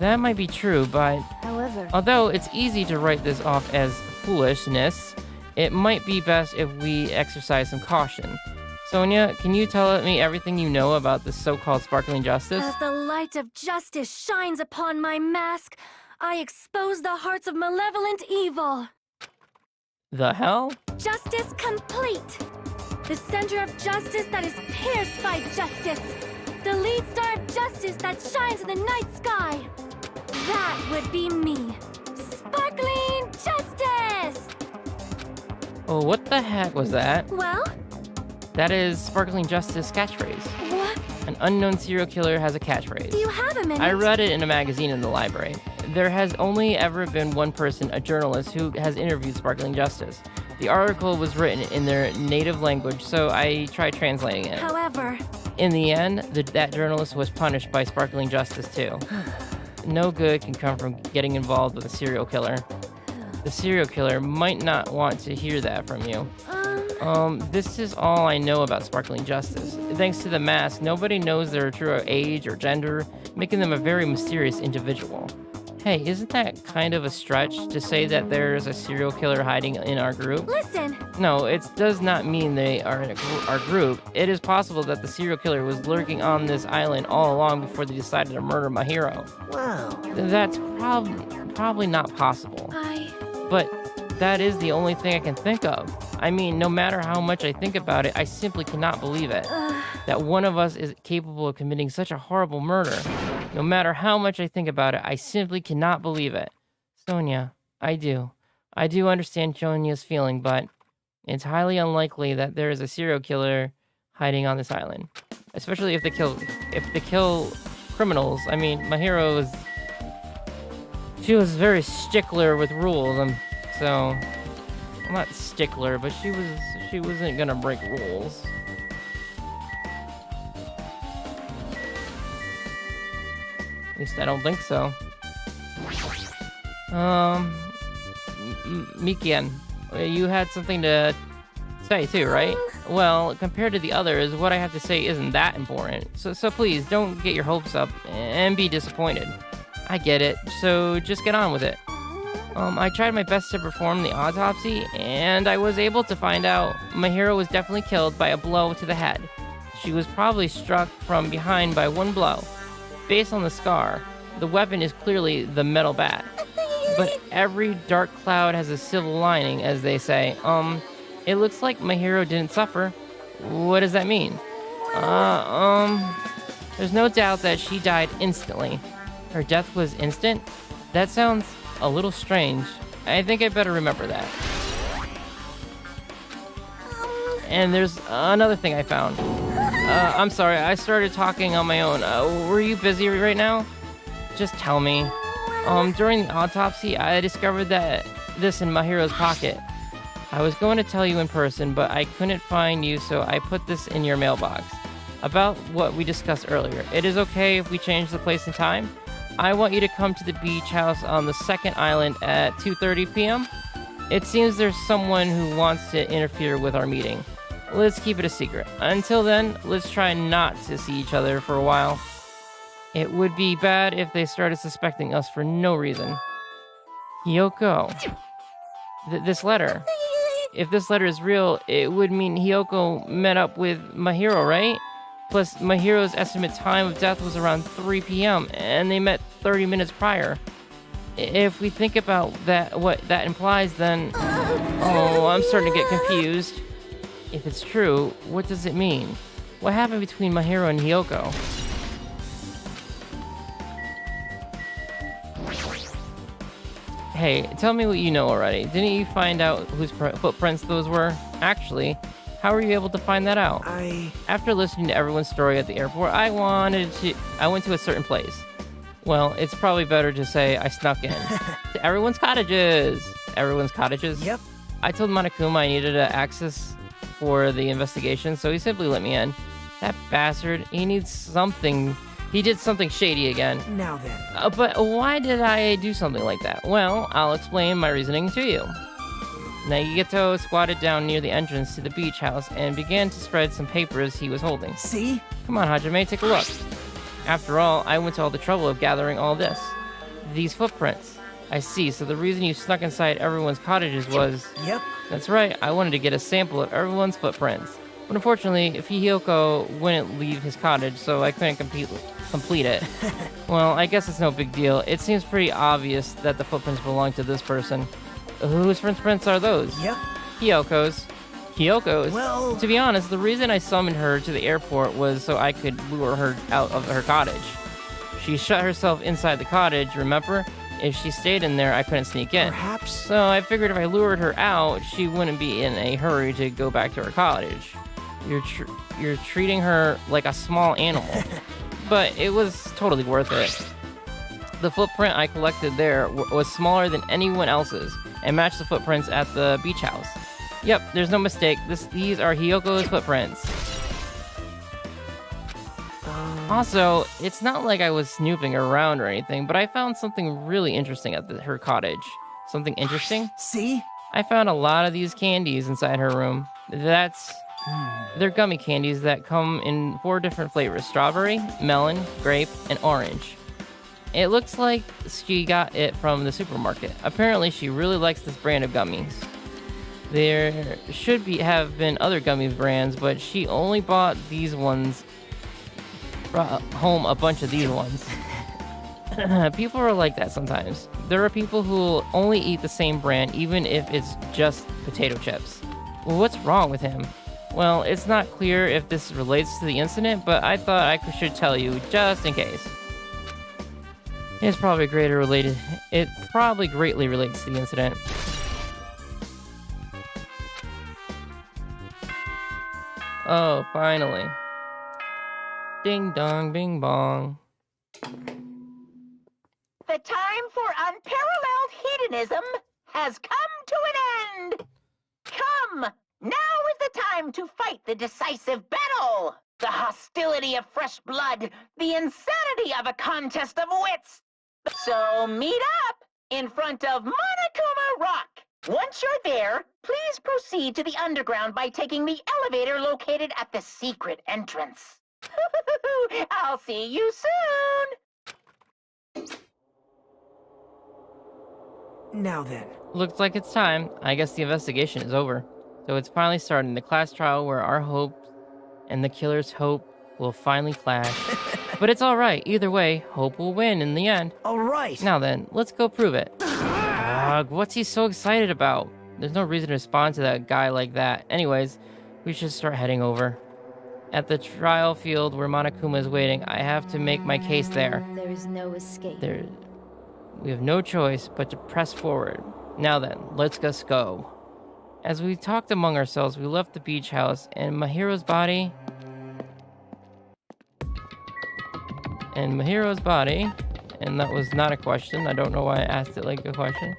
S1: That might be true, but
S8: however,
S1: although it's easy to write this off as foolishness, it might be best if we exercise some caution. Sonia, can you tell me everything you know about this so-called Sparkling Justice?
S3: As the light of justice shines upon my mask, I expose the hearts of malevolent evil.
S1: The hell?
S3: Justice complete. The center of justice that is pierced by justice. The lead star of justice that shines in the night sky. That would be me. Sparkling Justice!
S1: Oh, what the heck was that?
S3: Well?
S1: That is Sparkling Justice catchphrase.
S3: What?
S1: An unknown serial killer has a catchphrase.
S3: Do you have a minute?
S1: I read it in a magazine in the library. There has only ever been one person, a journalist, who has interviewed Sparkling Justice. The article was written in their native language, so I tried translating it.
S3: However,
S1: in the end, that journalist was punished by Sparkling Justice too. No good can come from getting involved with a serial killer. The serial killer might not want to hear that from you. This is all I know about Sparkling Justice. Thanks to the mask, nobody knows their true age or gender, making them a very mysterious individual. Hey, isn't that kind of a stretch to say that there's a serial killer hiding in our group?
S3: Listen,
S1: No, it does not mean they are in our group. It is possible that the serial killer was lurking on this island all along before they decided to murder my hero.
S2: Wow.
S1: That's probably not possible. But that is the only thing I can think of. I mean, no matter how much I think about it, I simply cannot believe it. That one of us is capable of committing such a horrible murder. No matter how much I think about it, I simply cannot believe it. Sonia, I do. I do understand Sonia's feeling, but it's highly unlikely that there is a serial killer hiding on this island. Especially if they kill criminals. I mean, my hero was... She was very stickler with rules, so... I'm not stickler, but she wasn't gonna break rules. At least I don't think so. Mikian, you had something to say too, right? Well, compared to the others, what I have to say isn't that important. So please, don't get your hopes up and be disappointed. I get it, so just get on with it. I tried my best to perform the autopsy, and I was able to find out my hero was definitely killed by a blow to the head. She was probably struck from behind by one blow. Based on the scar, the weapon is clearly the metal bat. But every dark cloud has a silver lining, as they say. It looks like my hero didn't suffer. What does that mean? There's no doubt that she died instantly. Her death was instant? That sounds a little strange. I think I better remember that. And there's another thing I found. I'm sorry, I started talking on my own. Were you busy right now? Just tell me. During the autopsy, I discovered this in my hero's pocket. I was going to tell you in person, but I couldn't find you, so I put this in your mailbox. About what we discussed earlier. It is okay if we change the place and time? I want you to come to the beach house on the second island at 2:30 p.m. It seems there's someone who wants to interfere with our meeting. Let's keep it a secret. Until then, let's try not to see each other for a while. It would be bad if they started suspecting us for no reason. Hiyoko. This letter. If this letter is real, it would mean Hiyoko met up with my hero, right? Plus, my hero's estimate time of death was around 3 p.m., and they met 30 minutes prior. If we think about that, what that implies, then... Oh, I'm starting to get confused. If it's true, what does it mean? What happened between my hero and Hiyoko? Hey, tell me what you know already. Didn't you find out whose footprints those were? Actually, how were you able to find that out? After listening to everyone's story at the airport, I went to a certain place. Well, it's probably better to say I snuck in. To everyone's cottages! Everyone's cottages?
S2: Yep.
S1: I told Monokuma I needed access for the investigation, so he simply let me in. That bastard, he did something shady again.
S2: Now then.
S1: But why did I do something like that? Well, I'll explain my reasoning to you. Nagigato squatted down near the entrance to the beach house and began to spread some papers he was holding.
S2: See?
S1: Come on, Hajime, take a look. After all, I went to all the trouble of gathering all this. These footprints. I see, so the reason you snuck inside everyone's cottages was...
S2: Yep.
S1: That's right, I wanted to get a sample of everyone's footprints. But unfortunately, Hiyoko wouldn't leave his cottage, so I couldn't complete it. Well, I guess it's no big deal. It seems pretty obvious that the footprints belong to this person. Whose footprints are those?
S2: Yep.
S1: Hiyoko's. Hiyoko's?
S2: Well...
S1: To be honest, the reason I summoned her to the airport was so I could lure her out of her cottage. She shut herself inside the cottage, remember? If she stayed in there, I couldn't sneak in.
S2: Perhaps...
S1: So I figured if I lured her out, she wouldn't be in a hurry to go back to her cottage. You're treating her like a small animal. But it was totally worth it. The footprint I collected there was smaller than anyone else's and matched the footprints at the beach house. Yep, there's no mistake. These are Hiyoko's footprints. Also, it's not like I was snooping around or anything, but I found something really interesting at her cottage. Something interesting?
S2: See?
S1: I found a lot of these candies inside her room. They're gummy candies that come in 4 different flavors: strawberry, melon, grape, and orange. It looks like she got it from the supermarket. Apparently, she really likes this brand of gummies. There should have been other gummy brands, but she only bought these ones. Brought home a bunch of these ones. People are like that sometimes. There are people who will only eat the same brand, even if it's just potato chips. Well, what's wrong with him? Well, it's not clear if this relates to the incident, but I thought I should tell you just in case. It probably greatly relates to the incident. Oh, finally. Ding dong, bing bong.
S6: The time for unparalleled hedonism has come to an end! Come! Now is the time to fight the decisive battle! The hostility of fresh blood, the insanity of a contest of wits! So meet up in front of Monokuma Rock! Once you're there, please proceed to the underground by taking the elevator located at the secret entrance. I'll see you soon!
S2: Now then.
S1: Looks like it's time. I guess the investigation is over. So it's finally starting, the class trial where our hope and the killer's hope will finally clash. But it's alright. Either way, hope will win in the end.
S2: Alright.
S1: Now then, let's go prove it. Ugh, what's he so excited about? There's no reason to respond to that guy like that. Anyways, we should start heading over. At the trial field where Monokuma is waiting, I have to make my case there.
S7: There is no escape.
S1: We have no choice but to press forward. Now then, let's just go. As we talked among ourselves, we left the beach house, and Mahiro's body... And that was not a question. I don't know why I asked it like a question.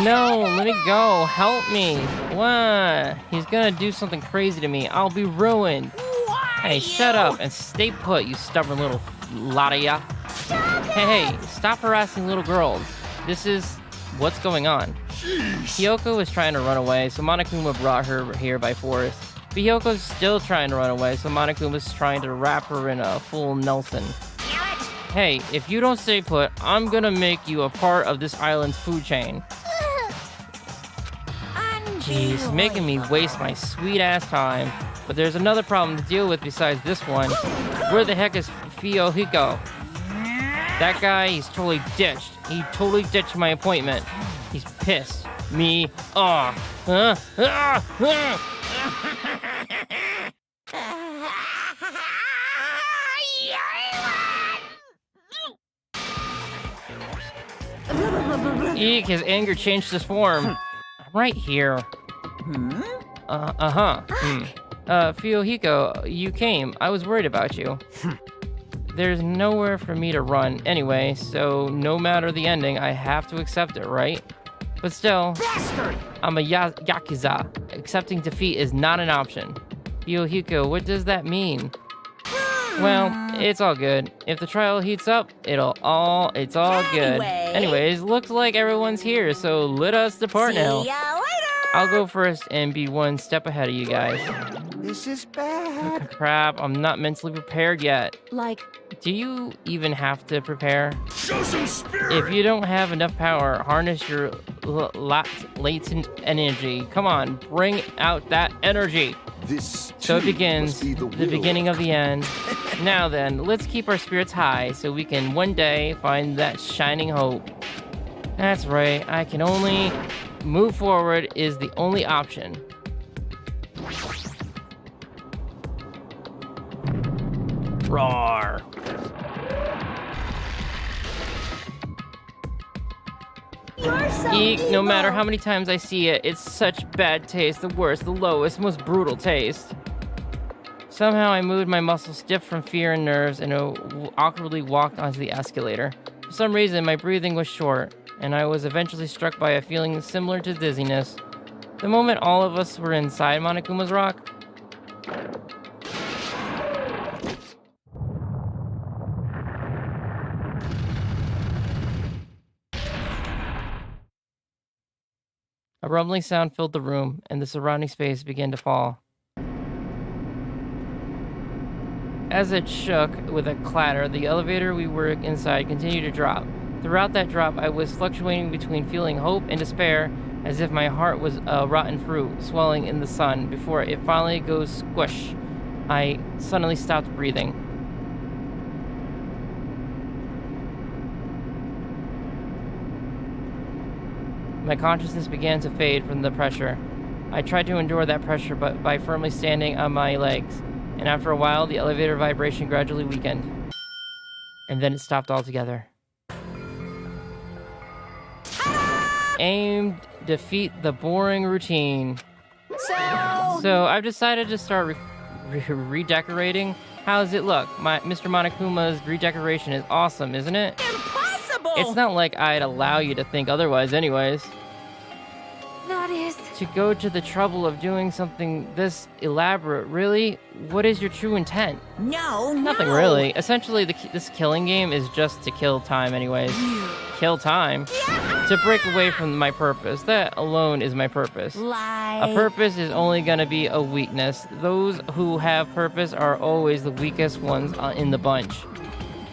S1: No, let me go. Help me. What? He's gonna do something crazy to me. I'll be ruined. Hey, shut up and stay put, you stubborn little Ladia. Hey, stop harassing little girls. This is... what's going on? Hiyoko was trying to run away, so Monokuma brought her here by force. But Hiyoko's still trying to run away, so Monokuma's trying to wrap her in a full Nelson. Hey, if you don't stay put, I'm gonna make you a part of this island's food chain. Jeez, making me waste my sweet-ass time. But there's another problem to deal with besides this one. Where the heck is Hiko? That guy, he's totally ditched. He totally ditched my appointment. He's pissed. Me off. Eek, his anger changed his form. I'm right here. Hiko, you came. I was worried about you. There's nowhere for me to run anyway, so no matter the ending, I have to accept it, right? But still, I'm a Yakuza. Accepting defeat is not an option. Hiko, what does that mean? Well, it's all good. If the trial heats up, it's all good. Anyways, looks like everyone's here, so let us depart now.
S3: See ya later!
S1: I'll go first and be one step ahead of you guys.
S2: This is bad.
S1: Crap, I'm not mentally prepared yet.
S8: Like,
S1: Do you even have to prepare?
S5: Show some spirit!
S1: If you don't have enough power, harness your latent energy. Come on, bring out that energy.
S5: This
S1: So it
S5: too
S1: begins,
S5: must be
S1: the
S5: will
S1: beginning of the end. Now then, let's keep our spirits high so we can one day find that shining hope. That's right, I can only move forward is the only option. Roar.
S3: You're so
S1: Eek, no
S3: evil.
S1: matter how many times I see it, it's such bad taste, the worst, the lowest, most brutal taste. Somehow I moved my muscles stiff from fear and nerves and awkwardly walked onto the escalator. For some reason, my breathing was short, and I was eventually struck by a feeling similar to dizziness. The moment all of us were inside Monokuma's rock, A rumbling sound filled the room, and the surrounding space began to fall. As it shook with a clatter, the elevator we were inside continued to drop. Throughout that drop, I was fluctuating between feeling hope and despair, as if my heart was a rotten fruit swelling in the sun. Before it finally goes squish, I suddenly stopped breathing. My consciousness began to fade from the pressure. I tried to endure that pressure but by firmly standing on my legs, and after a while, the elevator vibration gradually weakened. And then it stopped altogether. Aim, defeat the boring routine. So I've decided to start redecorating. How does it look? Mr. Monokuma's redecoration is awesome, isn't it?
S6: Impossible!
S1: It's not like I'd allow you to think otherwise anyways.
S3: That is...
S1: To go to the trouble of doing something this elaborate, really? What is your true intent?
S6: No,
S1: Nothing really. Essentially, this killing game is just to kill time anyways. Kill time? To break away from my purpose. That alone is my purpose.
S6: Lie.
S1: A purpose is only gonna be a weakness. Those who have purpose are always the weakest ones in the bunch.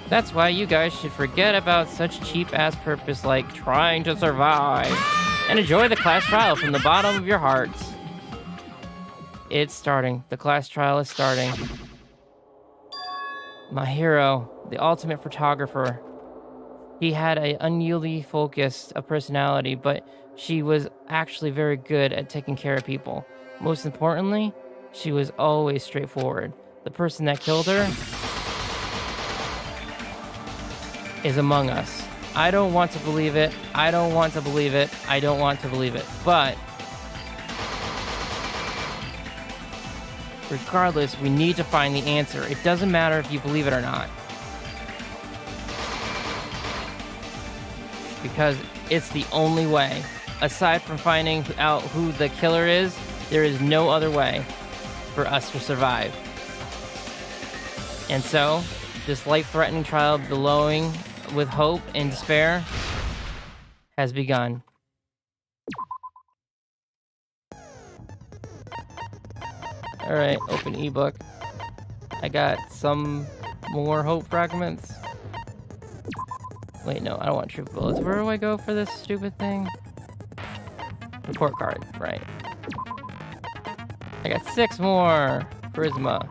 S1: That's why you guys should forget about such cheap-ass purpose like trying to survive. And enjoy the class trial from the bottom of your hearts. It's starting. The class trial is starting. My hero, the ultimate photographer. He had an unyielding focus of personality, but she was actually very good at taking care of people. Most importantly, she was always straightforward. The person that killed her is among us. I don't want to believe it. I don't want to believe it. I don't want to believe it. But regardless, we need to find the answer. It doesn't matter if you believe it or not. Because it's the only way. Aside from finding out who the killer is, there is no other way for us to survive. And so, this life-threatening trial billowing with hope and despair has begun. Alright, open ebook. I got some more hope fragments. Wait, no, I don't want truth bullets. Where do I go for this stupid thing? Report card, right. I got 6 more charisma.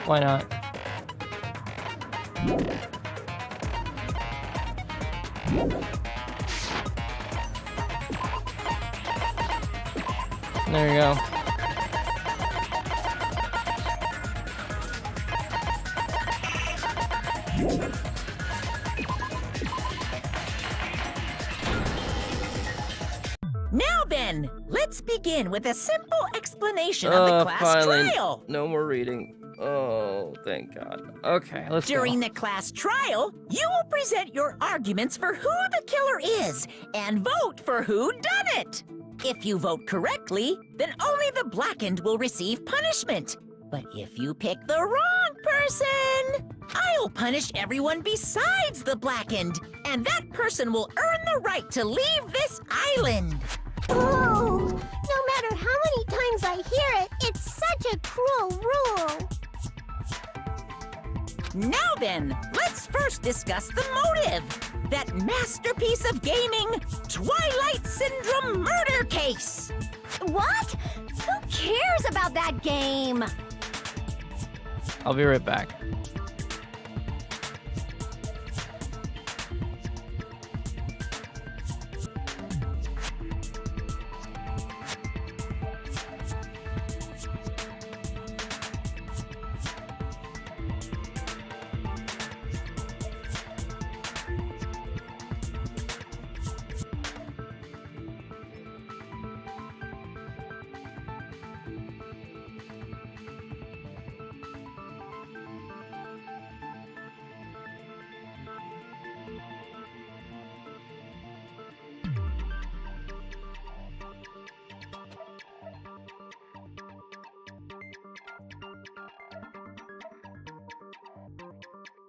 S1: Why not? There you go.
S6: Now then, let's begin with a simple explanation of the class
S1: finally.
S6: trial.
S1: No more reading. Oh, thank God. Okay, let's
S6: During
S1: go.
S6: the class trial, you will present your arguments for who the killer is and vote for who done it. If you vote correctly, then only the blackened will receive punishment. But if you pick the wrong person, I'll punish everyone besides the blackened, and that person will earn the right to leave this island.
S7: Oh, no matter how many times I hear it, it's such a cruel rule.
S6: Now then, let's first discuss the motive. That masterpiece of gaming, Twilight Syndrome murder case.
S3: What? Who cares about that game?
S1: I'll be right back.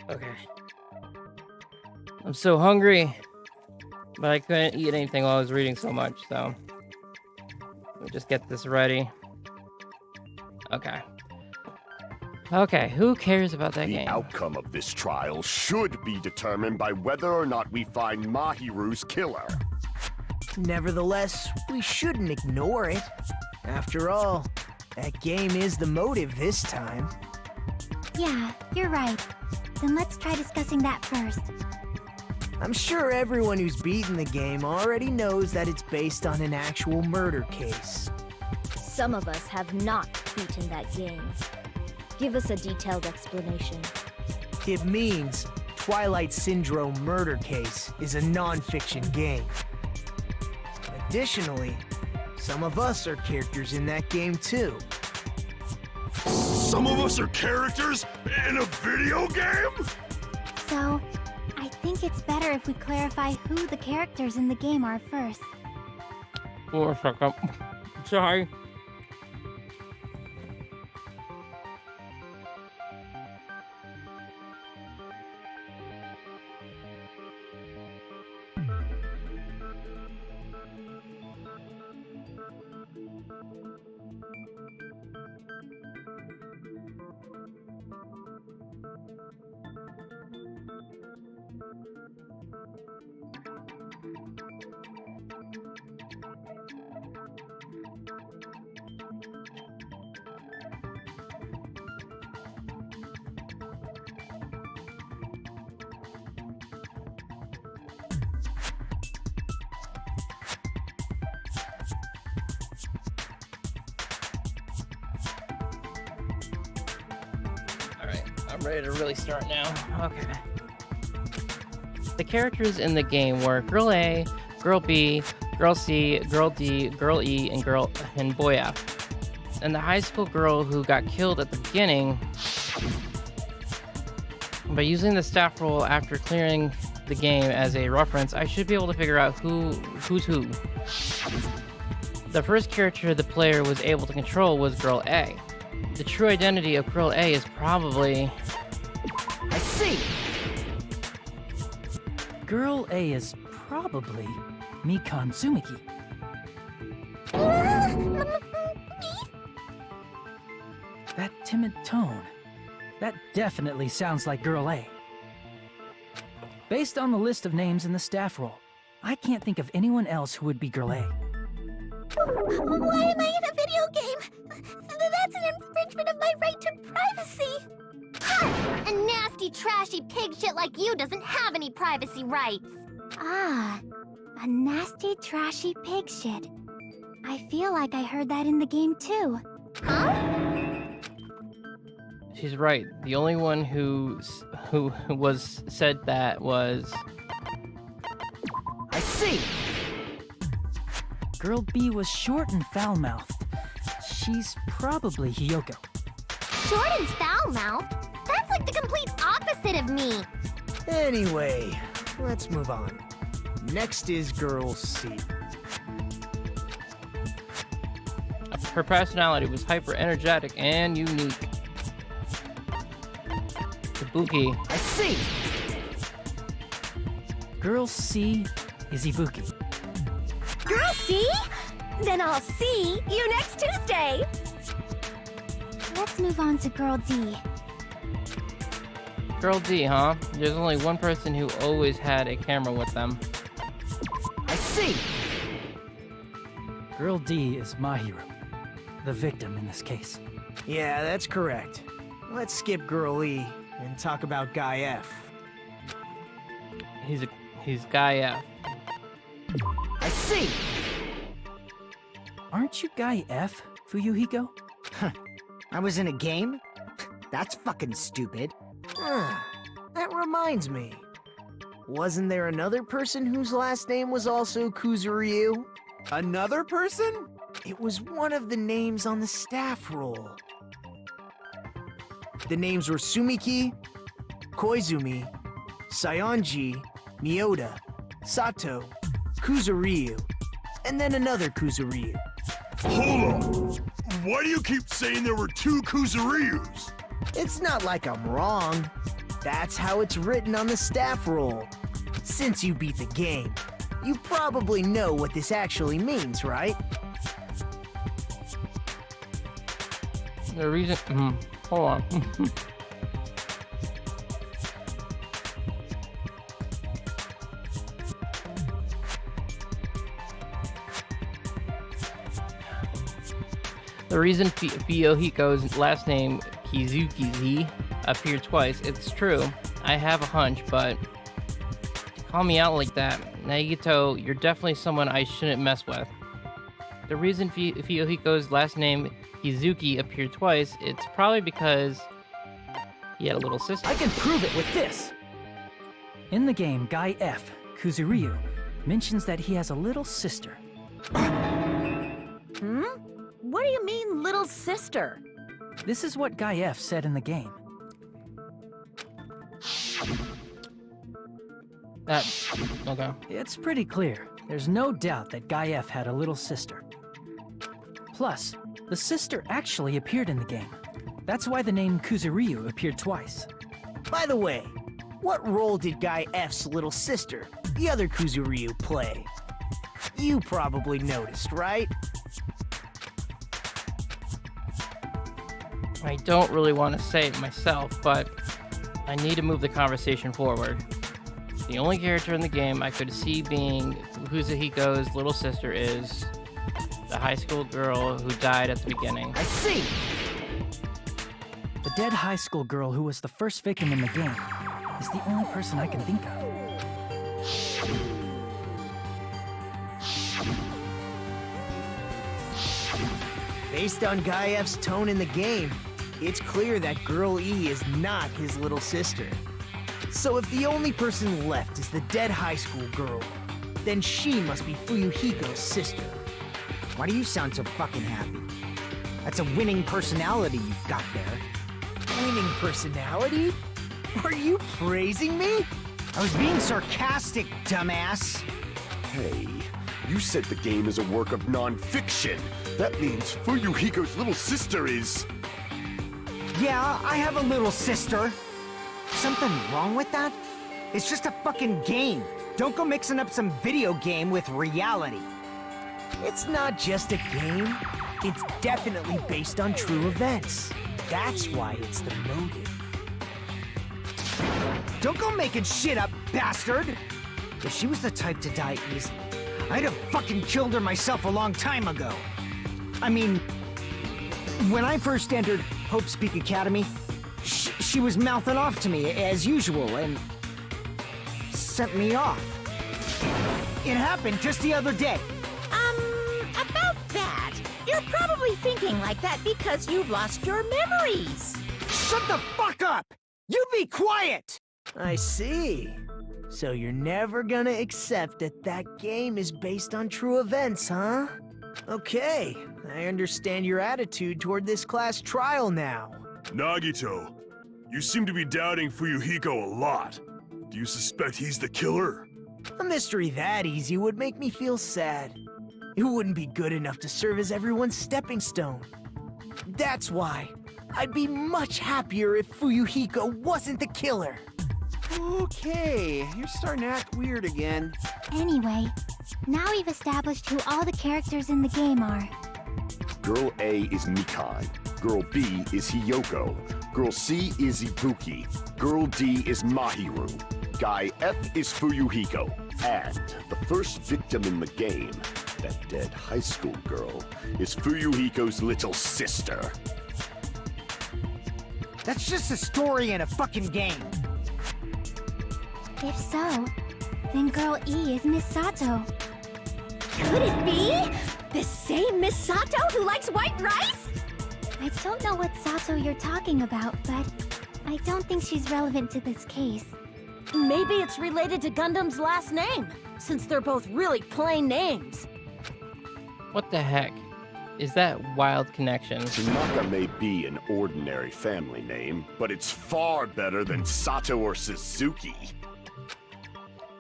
S1: Okay. I'm so hungry, but I couldn't eat anything while I was reading so much, so let me just get this ready. Okay. Okay, who cares about that
S5: The
S1: game?
S5: outcome of this trial should be determined by whether or not we find Mahiru's killer.
S2: Nevertheless, we shouldn't ignore it. After all, that game is the motive this time.
S7: Yeah, you're right. Then let's try discussing that first.
S2: I'm sure everyone who's beaten the game already knows that it's based on an actual murder case.
S3: Some of us have not beaten that game. Give us a detailed explanation.
S2: It means Twilight Syndrome Murder Case is a non-fiction game. Additionally, some of us are characters in that game too.
S5: Some of us are characters in a video game?
S7: So, I think it's better if we clarify who the characters in the game are first.
S1: For a second. Sorry. I'm ready to really start now. Okay. The characters in the game were Girl A, Girl B, Girl C, Girl D, Girl E, and Boy F. And the high school girl who got killed at the beginning. By using the staff roll after clearing the game as a reference, I should be able to figure out who's who. The first character the player was able to control was Girl A. The true identity of Girl A is probably...
S4: I see! Girl A is probably Mikan Tsumiki. That timid tone. That definitely sounds like Girl A. Based on the list of names in the staff roll, I can't think of anyone else who would be Girl A.
S7: Why am I in a video game? That's an infringement of my right to privacy! Ha! A nasty, trashy pig shit like you doesn't have any privacy rights! Ah, a nasty, trashy pig shit. I feel like I heard that in the game too. Huh?
S1: She's right. The only one who was said that was...
S4: I see! Girl B was short and foul-mouthed. She's probably Hiyoko.
S7: Short and foul-mouthed? That's like the complete opposite of me!
S2: Anyway, let's move on. Next is Girl C.
S1: Her personality was hyper-energetic and unique. Ibuki.
S4: I see! Girl C is Ibuki.
S3: Girl C? Then I'll see you next Tuesday!
S7: Let's move on to Girl D.
S1: Girl D, huh? There's only one person who always had a camera with them.
S4: I see! Girl D is Mahiru, the victim in this case.
S2: Yeah, that's correct. Let's skip Girl E and talk about Guy F.
S1: He's Guy F.
S4: I see! Aren't you Guy F, Fuyuhiko?
S2: I was in a game? That's fucking stupid. That reminds me. Wasn't there another person whose last name was also Kuzuryu?
S9: Another person?
S2: It was one of the names on the staff roll. The names were Sumiki, Koizumi, Sayonji, Miyoda, Sato, Kuzuryu, and then another Kuzuryu.
S5: Hold on. Why do you keep saying there were two Kuzuryus?
S2: It's not like I'm wrong. That's how it's written on the staff roll. Since you beat the game, you probably know what this actually means, right?
S1: The reason. Hold on. The reason Fuyuhiko's last name Kizuki appeared twice, it's true. I have a hunch, but to call me out like that, Nagito, you're definitely someone I shouldn't mess with. The reason Fuyuhiko's last name Kizuki appeared twice, it's probably because he had a little sister.
S4: I can prove it with this! In the game, Guy F, Kuzuryu, mentions that he has a little sister.
S8: What do you mean, little sister?
S4: This is what Guy F said in the game.
S1: Okay.
S4: It's pretty clear. There's no doubt that Guy F had a little sister. Plus, the sister actually appeared in the game. That's why the name Kuzuryu appeared twice.
S2: By the way, what role did Guy F's little sister, the other Kuzuryu, play? You probably noticed, right?
S1: I don't really want to say it myself, but I need to move the conversation forward. The only character in the game I could see being Kuzuhiko's little sister is the high school girl who died at the beginning.
S2: I see!
S4: The dead high school girl who was the first victim in the game is the only person I can think of.
S2: Based on Guy F's tone in the game, it's clear that Girl E is not his little sister. So if the only person left is the dead high school girl, then she must be Fuyuhiko's sister. Why do you sound so fucking happy? That's a winning personality you've got there. Winning personality? Are you praising me? I was being sarcastic, dumbass.
S5: Hey, you said the game is a work of non-fiction. That means Fuyuhiko's little sister is...
S2: Yeah, I have a little sister. Something wrong with that? It's just a fucking game. Don't go mixing up some video game with reality. It's not just a game. It's definitely based on true events. That's why it's the motive. Don't go making shit up, bastard! If she was the type to die easily, I'd have fucking killed her myself a long time ago. I mean, when I first entered Hope's Peak Academy, she was mouthing off to me as usual and sent me off. It happened just the other day.
S6: About that, you're probably thinking like that because you've lost your memories.
S2: Shut the fuck up! You be quiet! I see. So you're never gonna accept that that game is based on true events, huh? Okay, I understand your attitude toward this class trial now.
S10: Nagito, you seem to be doubting Fuyuhiko a lot. Do you suspect he's the killer?
S2: A mystery that easy would make me feel sad. It wouldn't be good enough to serve as everyone's stepping stone. That's why I'd be much happier if Fuyuhiko wasn't the killer.
S9: Okay, you're starting to act weird again.
S7: Anyway, now we've established who all the characters in the game are.
S5: Girl A is Mikai. Girl B is Hiyoko. Girl C is Ibuki. Girl D is Mahiru. Guy F is Fuyuhiko. And the first victim in the game, that dead high school girl, is Fuyuhiko's little sister.
S2: That's just a story in a fucking game.
S7: If so, then Girl E is Miss Sato.
S3: Could it be? The same Miss Sato who likes white rice?
S7: I don't know what Sato you're talking about, but I don't think she's relevant to this case.
S8: Maybe it's related to Gundam's last name, since they're both really plain names.
S1: What the heck? Is that wild connection?
S5: Tanaka may be an ordinary family name, but it's far better than Sato or Suzuki.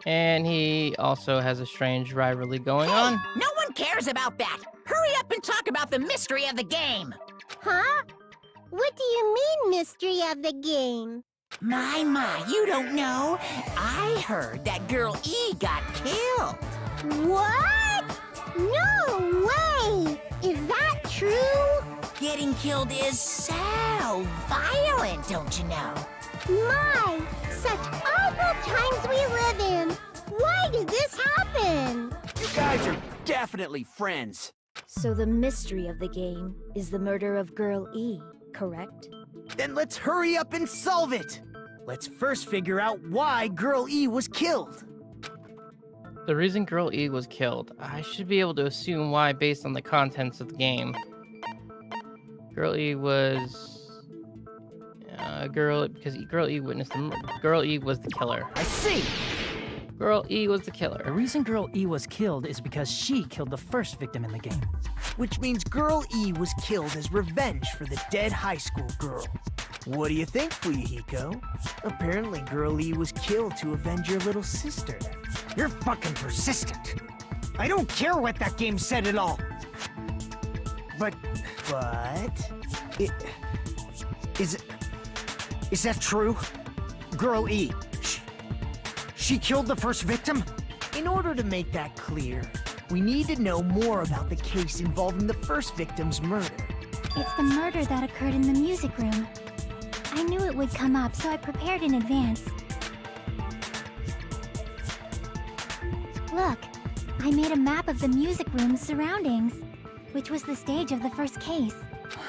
S1: And he also has a strange rivalry going on.
S6: No one cares about that. Hurry up and talk about the mystery of the game.
S7: Huh? What do you mean, mystery of the game?
S11: My, you don't know. I heard that girl E got killed.
S7: What? No way! Is that true?
S11: Getting killed is so violent, don't you know?
S7: My, such awful times we live in. Why did this happen?
S9: You guys are definitely friends.
S8: So the mystery of the game is the murder of Girl E, correct?
S2: Then let's hurry up and solve it. Let's first figure out why Girl E was killed.
S1: The reason Girl E was killed, I should be able to assume why based on the contents of the game. Girl E was... because Girl E witnessed the murder. Girl E was the killer.
S2: I see.
S1: Girl E was the
S4: The
S1: killer.
S4: reason Girl E was killed is because she killed the first victim in the game.
S2: Which means Girl E was killed as revenge for the dead high school girl. What do you think, Fuyuhiko? Apparently Girl E was killed to avenge your little sister. You're fucking persistent. I don't care what that game said at all. But... Is that true? Girl E, she killed the first victim? In order to make that clear, we need to know more about the case involving the first victim's murder.
S7: It's the murder that occurred in the music room. I knew it would come up, so I prepared in advance. Look, I made a map of the music room's surroundings, which was the stage of the first case.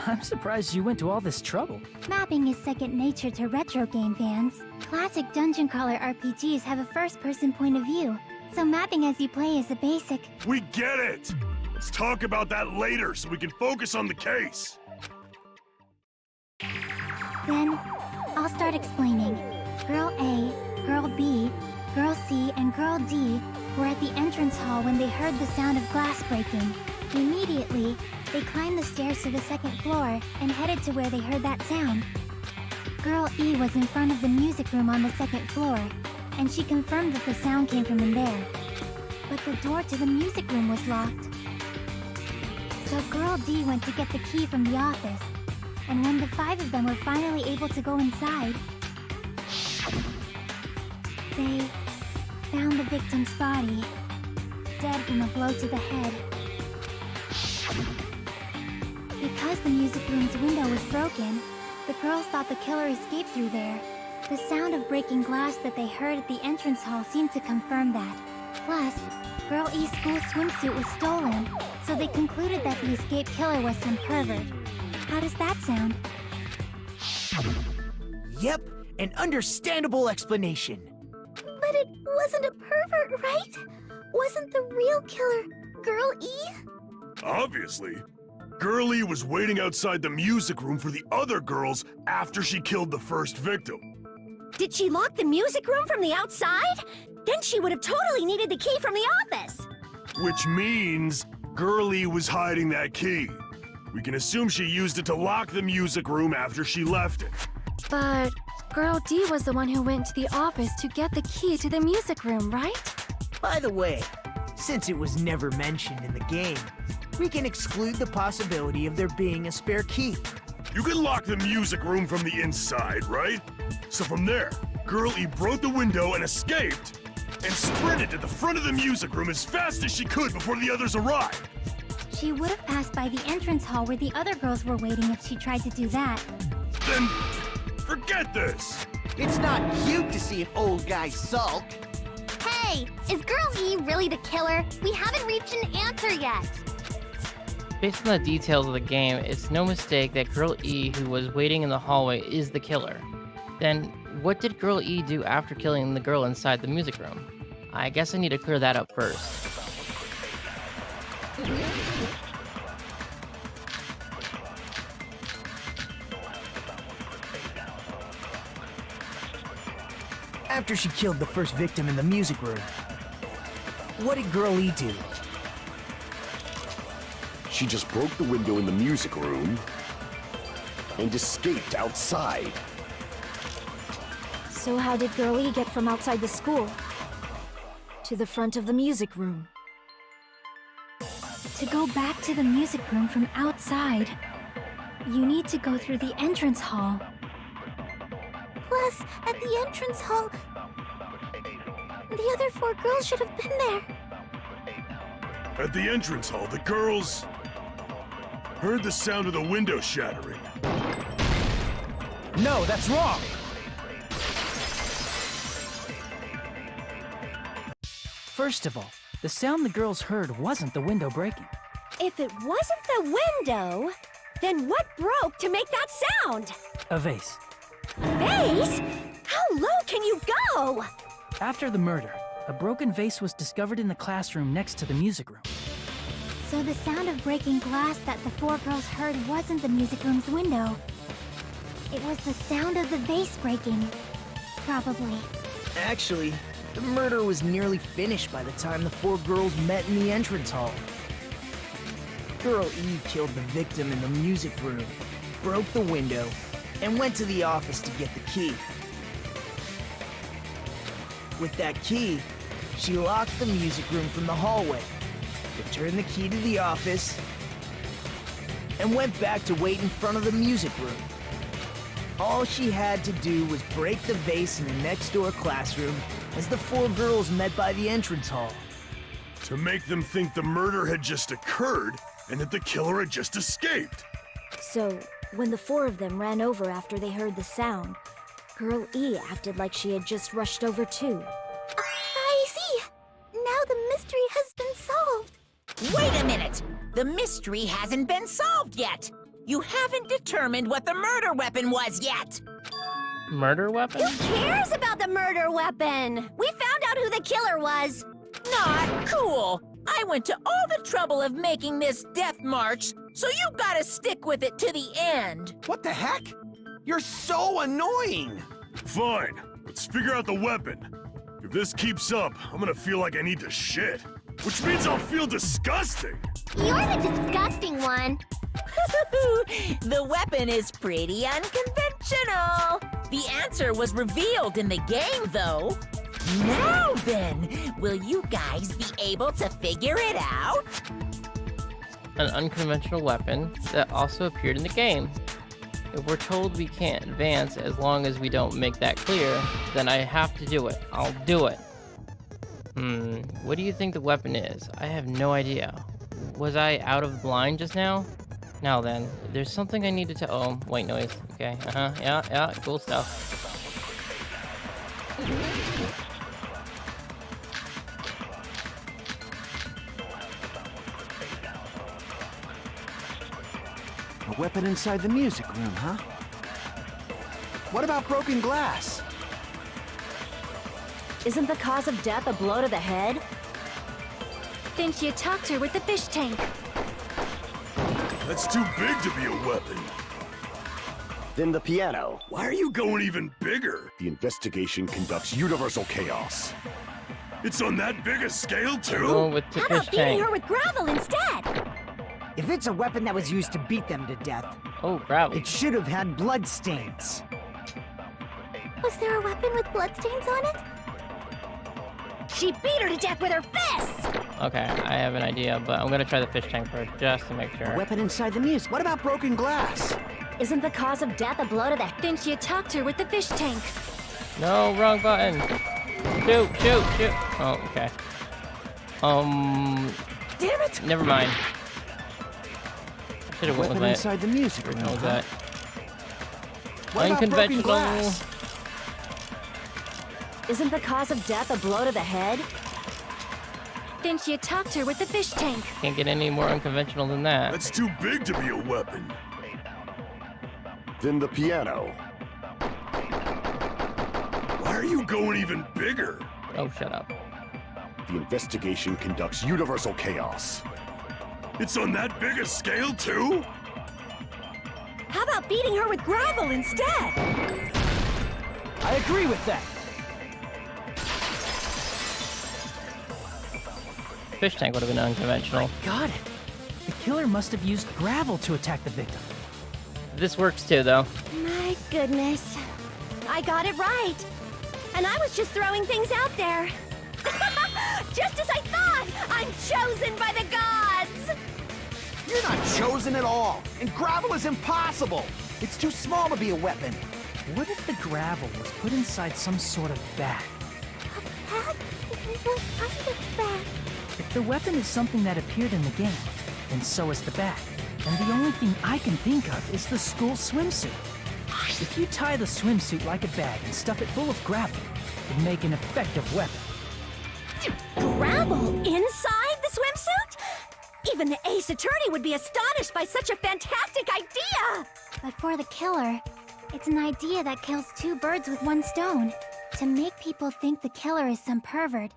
S4: I'm surprised you went to all this trouble.
S7: Mapping is second nature to retro game fans. Classic dungeon crawler RPGs have a first-person point of view, so mapping as you play is a basic.
S10: We get it! Let's talk about that later so we can focus on the case.
S7: Then, I'll start explaining. Girl A, Girl B, Girl C, and Girl D were at the entrance hall when they heard the sound of glass breaking. Immediately, they climbed the stairs to the second floor and headed to where they heard that sound. Girl E was in front of the music room on the second floor, and she confirmed that the sound came from in there. But the door to the music room was locked. So Girl D went to get the key from the office, and when the five of them were finally able to go inside, they found the victim's body, dead from a blow to the head. Because the music room's window was broken, the girls thought the killer escaped through there. The sound of breaking glass that they heard at the entrance hall seemed to confirm that. Plus, Girl E's school swimsuit was stolen, so they concluded that the escaped killer was some pervert. How does that sound?
S2: Yep, an understandable explanation.
S7: But it wasn't a pervert, right? Wasn't the real killer Girl E?
S10: Obviously. Girl E was waiting outside the music room for the other girls after she killed the first victim.
S3: Did she lock the music room from the outside? Then she would have totally needed the key from the office.
S10: Which means Girl E was hiding that key. We can assume she used it to lock the music room after she left it.
S12: But Girl D was the one who went to the office to get the key to the music room, right?
S2: By the way, since it was never mentioned in the game, we can exclude the possibility of there being a spare key.
S10: You can lock the music room from the inside, right? So from there, Girl E broke the window and escaped, and sprinted to the front of the music room as fast as she could before the others arrived.
S7: She would have passed by the entrance hall where the other girls were waiting if she tried to do that.
S10: Then, forget this!
S9: It's not cute to see an old guy sulk.
S7: Hey, is Girl E really the killer? We haven't reached an answer yet.
S1: Based on the details of the game, it's no mistake that Girl E, who was waiting in the hallway, is the killer. Then, what did Girl E do after killing the girl inside the music room? I guess I need to clear that up first.
S2: After she killed the first victim in the music room, what did Girl E do?
S5: She just broke the window in the music room and escaped outside.
S12: So how did Girl E get from outside the school to the front of the music room?
S7: To go back to the music room from outside, you need to go through the entrance hall. Plus, at the entrance hall, the other 4 girls should have been there.
S10: At the entrance hall, the girls heard the sound of the window shattering.
S2: No, that's wrong!
S4: First of all, the sound the girls heard wasn't the window breaking.
S3: If it wasn't the window, then what broke to make that sound?
S4: A vase.
S3: Vase? How low can you go?
S4: After the murder, a broken vase was discovered in the classroom next to the music room.
S7: So the sound of breaking glass that the 4 girls heard wasn't the music room's window. It was the sound of the vase breaking. Probably.
S2: Actually, the murder was nearly finished by the time the 4 girls met in the entrance hall. Girl E killed the victim in the music room, broke the window, and went to the office to get the key. With that key, she locked the music room from the hallway, returned the key to the office, and went back to wait in front of the music room. All she had to do was break the vase in the next door classroom as the 4 girls met by the entrance hall.
S10: To make them think the murder had just occurred and that the killer had just escaped.
S13: So, when the 4 of them ran over after they heard the sound, Girl E acted like she had just rushed over too.
S7: I see! Now the mystery has been solved.
S11: Wait a minute! The mystery hasn't been solved yet! You haven't determined what the murder weapon was yet!
S1: Murder weapon?
S3: Who cares about the murder weapon? We found out who the killer was.
S11: Not cool! I went to all the trouble of making this death march, so you gotta stick with it to the end!
S9: What the heck? You're so annoying!
S10: Fine, let's figure out the weapon. If this keeps up, I'm gonna feel like I need to shit. Which means I'll feel disgusting.
S3: You're the disgusting one.
S11: The weapon is pretty unconventional. The answer was revealed in the game, though. Now then, will you guys be able to figure it out?
S1: An unconventional weapon that also appeared in the game. If we're told we can't advance as long as we don't make that clear, then I have to do it. I'll do it. What do you think the weapon is? I have no idea. Was I out of line just now? Now then, there's something I needed to— oh, white noise. Okay, yeah, cool stuff.
S9: A weapon inside the music room, huh? What about broken glass?
S8: Isn't the cause of death a blow to the head?
S12: Then she attacked her with the fish tank.
S10: That's too big to be a weapon.
S5: Then the piano.
S10: Why are you going even bigger?
S5: The investigation conducts universal chaos.
S10: It's on that big a scale, too?
S1: Go with the
S3: How
S1: fish
S3: about beating
S1: tank.
S3: her with gravel instead?
S2: If it's a weapon that was used to beat them to death,
S1: Oh, gravel.
S2: it should have had bloodstains.
S7: Was there a weapon with bloodstains on it?
S3: She beat her to death with her fists!
S1: Okay, I have an idea, but I'm gonna try the fish tank first, just to make
S9: A
S1: sure.
S9: weapon inside the music. What about broken glass?
S8: Isn't the cause of death a blow to the head?
S12: Then she attacked her with the fish tank.
S1: No, wrong button. Shoot. Oh, okay.
S2: Damn it!
S1: Never mind. I should've went with
S9: Weapon
S1: my—
S9: inside the music room,
S1: what was
S9: huh?
S1: that?
S9: What about broken
S1: Unconventional.
S9: glass?
S8: Isn't the cause of death a blow to the head?
S12: Then she attacked her with the fish tank.
S1: Can't get any more unconventional than that.
S10: That's too big to be a weapon.
S5: Then the piano.
S10: Why are you going even bigger?
S1: Oh, shut up.
S5: The investigation conducts universal chaos.
S10: It's on that big a scale, too?
S3: How about beating her with gravel instead?
S2: I agree with that.
S1: Fish tank would have been unconventional.
S4: Got it. The killer must have used gravel to attack the victim.
S1: This works too, though.
S3: My goodness. I got it right. And I was just throwing things out there. Just as I thought! I'm chosen by the gods!
S9: You're not chosen at all, and gravel is impossible. It's too small to be a weapon.
S4: What if the gravel was put inside some sort of bag?
S7: A bag? What kind of bag?
S4: If the weapon is something that appeared in the game, then so is the bag. And the only thing I can think of is the school swimsuit. If you tie the swimsuit like a bag and stuff it full of gravel, it'd make an effective weapon.
S3: Gravel inside the swimsuit? Even the Ace Attorney would be astonished by such a fantastic idea!
S7: But for the killer, it's an idea that kills two birds with one stone. To make people think the killer is some pervert,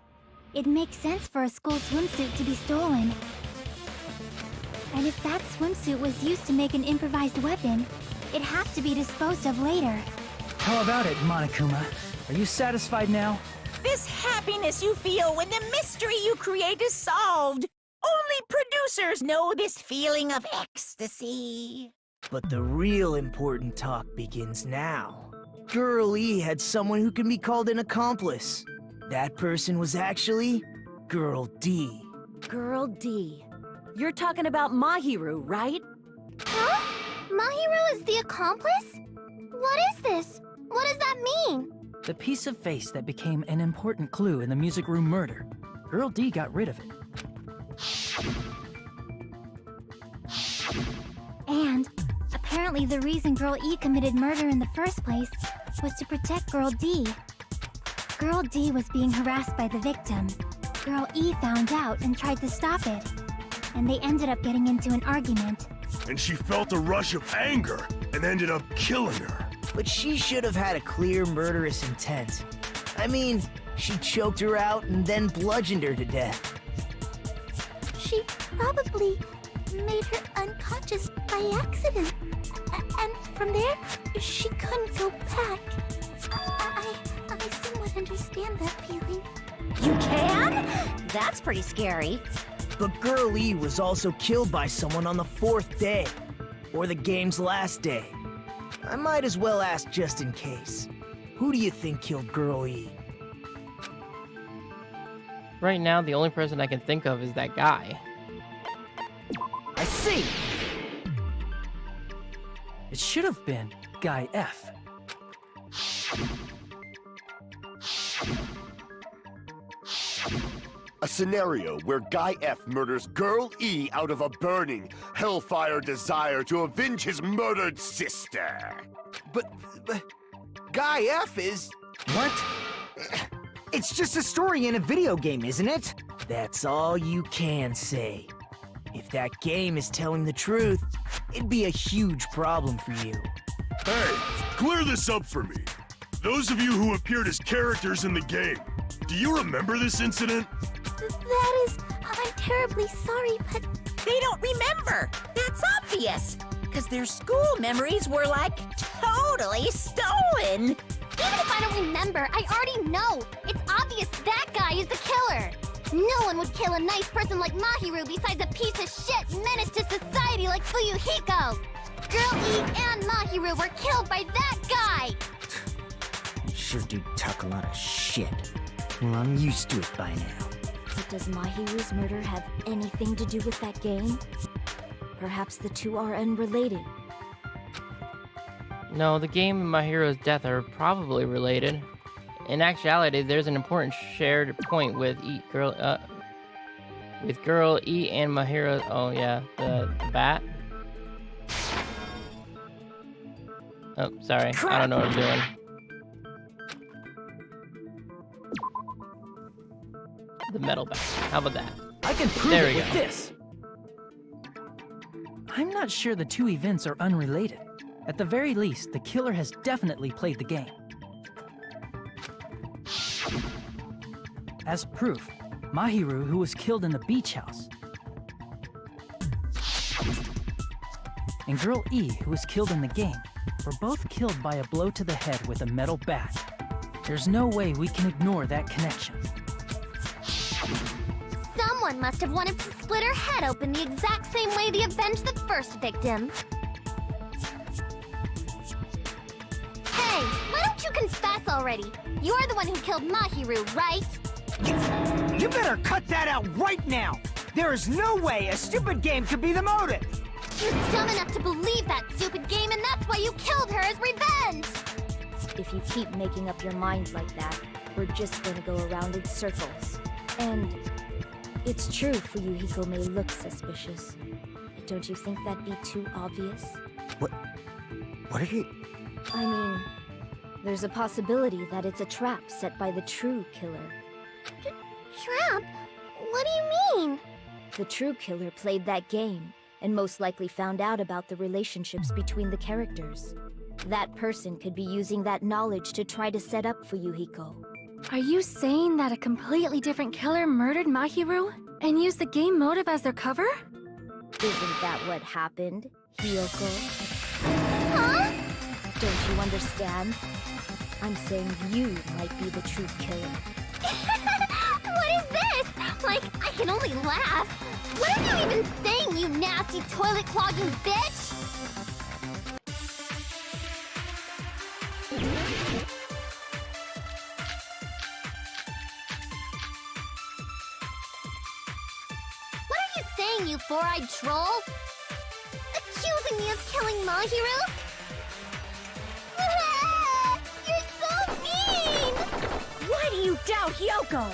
S7: it makes sense for a school swimsuit to be stolen. And if that swimsuit was used to make an improvised weapon, it'd have to be disposed of later.
S4: How about it, Monokuma? Are you satisfied now?
S11: This happiness you feel when the mystery you create is solved. Only producers know this feeling of ecstasy.
S2: But the real important talk begins now. Girl E had someone who can be called an accomplice. That person was actually Girl D.
S8: Girl D. You're talking about Mahiru, right?
S7: Huh? Mahiru is the accomplice? What is this? What does that mean?
S4: The piece of face that became an important clue in the music room murder. Girl D got rid of it.
S7: And apparently the reason Girl E committed murder in the first place was to protect Girl D. Girl D was being harassed by the victim. Girl E found out and tried to stop it. And they ended up getting into an argument.
S10: And she felt a rush of anger and ended up killing her.
S2: But she should have had a clear murderous intent. I mean, she choked her out and then bludgeoned her to death.
S7: She probably made her unconscious by accident. And from there, she couldn't go back. I somewhat understand that feeling.
S3: You can? That's pretty scary.
S2: But Girl E was also killed by someone on the 4th day, or the game's last day. I might as well ask just in case. Who do you think killed Girl E?
S1: Right now, the only person I can think of is that guy.
S2: I see!
S4: It should have been Guy F.
S5: A scenario where Guy F murders Girl E out of a burning, hellfire desire to avenge his murdered sister.
S9: But Guy F is...
S2: What?
S9: It's just a story in a video game, isn't it?
S2: That's all you can say. If that game is telling the truth, it'd be a huge problem for you.
S10: Hey, clear this up for me. Those of you who appeared as characters in the game, do you remember this incident?
S7: That is... I'm terribly sorry, but...
S11: They don't remember. That's obvious. Because their school memories were, like, totally stolen.
S7: Even if I don't remember, I already know. It's obvious that guy is the killer. No one would kill a nice person like Mahiru besides a piece of shit menace to society like Fuyuhiko. Girl E and Mahiru were killed by that guy.
S9: Sure do talk a lot of shit. Well, I'm used to it by now.
S13: But does Mahiru's murder have anything to do with that game? Perhaps the two are unrelated.
S1: No, the game and Mahiru's death are probably related. In actuality, there's an important shared point with Girl E and Mahiru. Oh yeah, the bat. Oh, sorry. I don't know what I'm doing. The metal bat. How about that?
S4: I can prove
S1: There
S4: it
S1: we
S4: with
S1: go.
S4: this. I'm not sure the two events are unrelated. At the very least, the killer has definitely played the game. As proof, Mahiru, who was killed in the beach house, and Girl E, who was killed in the game, were both killed by a blow to the head with a metal bat. There's no way we can ignore that connection.
S7: Someone must have wanted to split her head open the exact same way they avenged the first victim. Hey, why don't you confess already? You're the one who killed Mahiru, right?
S9: You better cut that out right now! There is no way a stupid game could be the motive!
S7: You're dumb enough to believe that stupid game, and that's why you killed her as revenge!
S13: If you keep making up your mind like that, we're just gonna go around in circles. And it's true Fuyuhiko may look suspicious. But don't you think that'd be too obvious?
S2: What are you...
S13: I mean, there's a possibility that it's a trap set by the true killer.
S7: Trap? What do you mean?
S13: The true killer played that game, and most likely found out about the relationships between the characters. That person could be using that knowledge to try to set up Fuyuhiko.
S12: Are you saying that a completely different killer murdered Mahiru and used the game motive as their cover?
S13: Isn't that what happened, Hiyoko?
S7: Huh?
S13: Don't you understand? I'm saying you might be the true killer.
S7: What is this? Like, I can only laugh. What are you even saying, you nasty toilet-clogging bitch? What are you saying, you four-eyed troll? Accusing me of killing Mahiru? You're so mean!
S8: Why do you doubt Hyoko?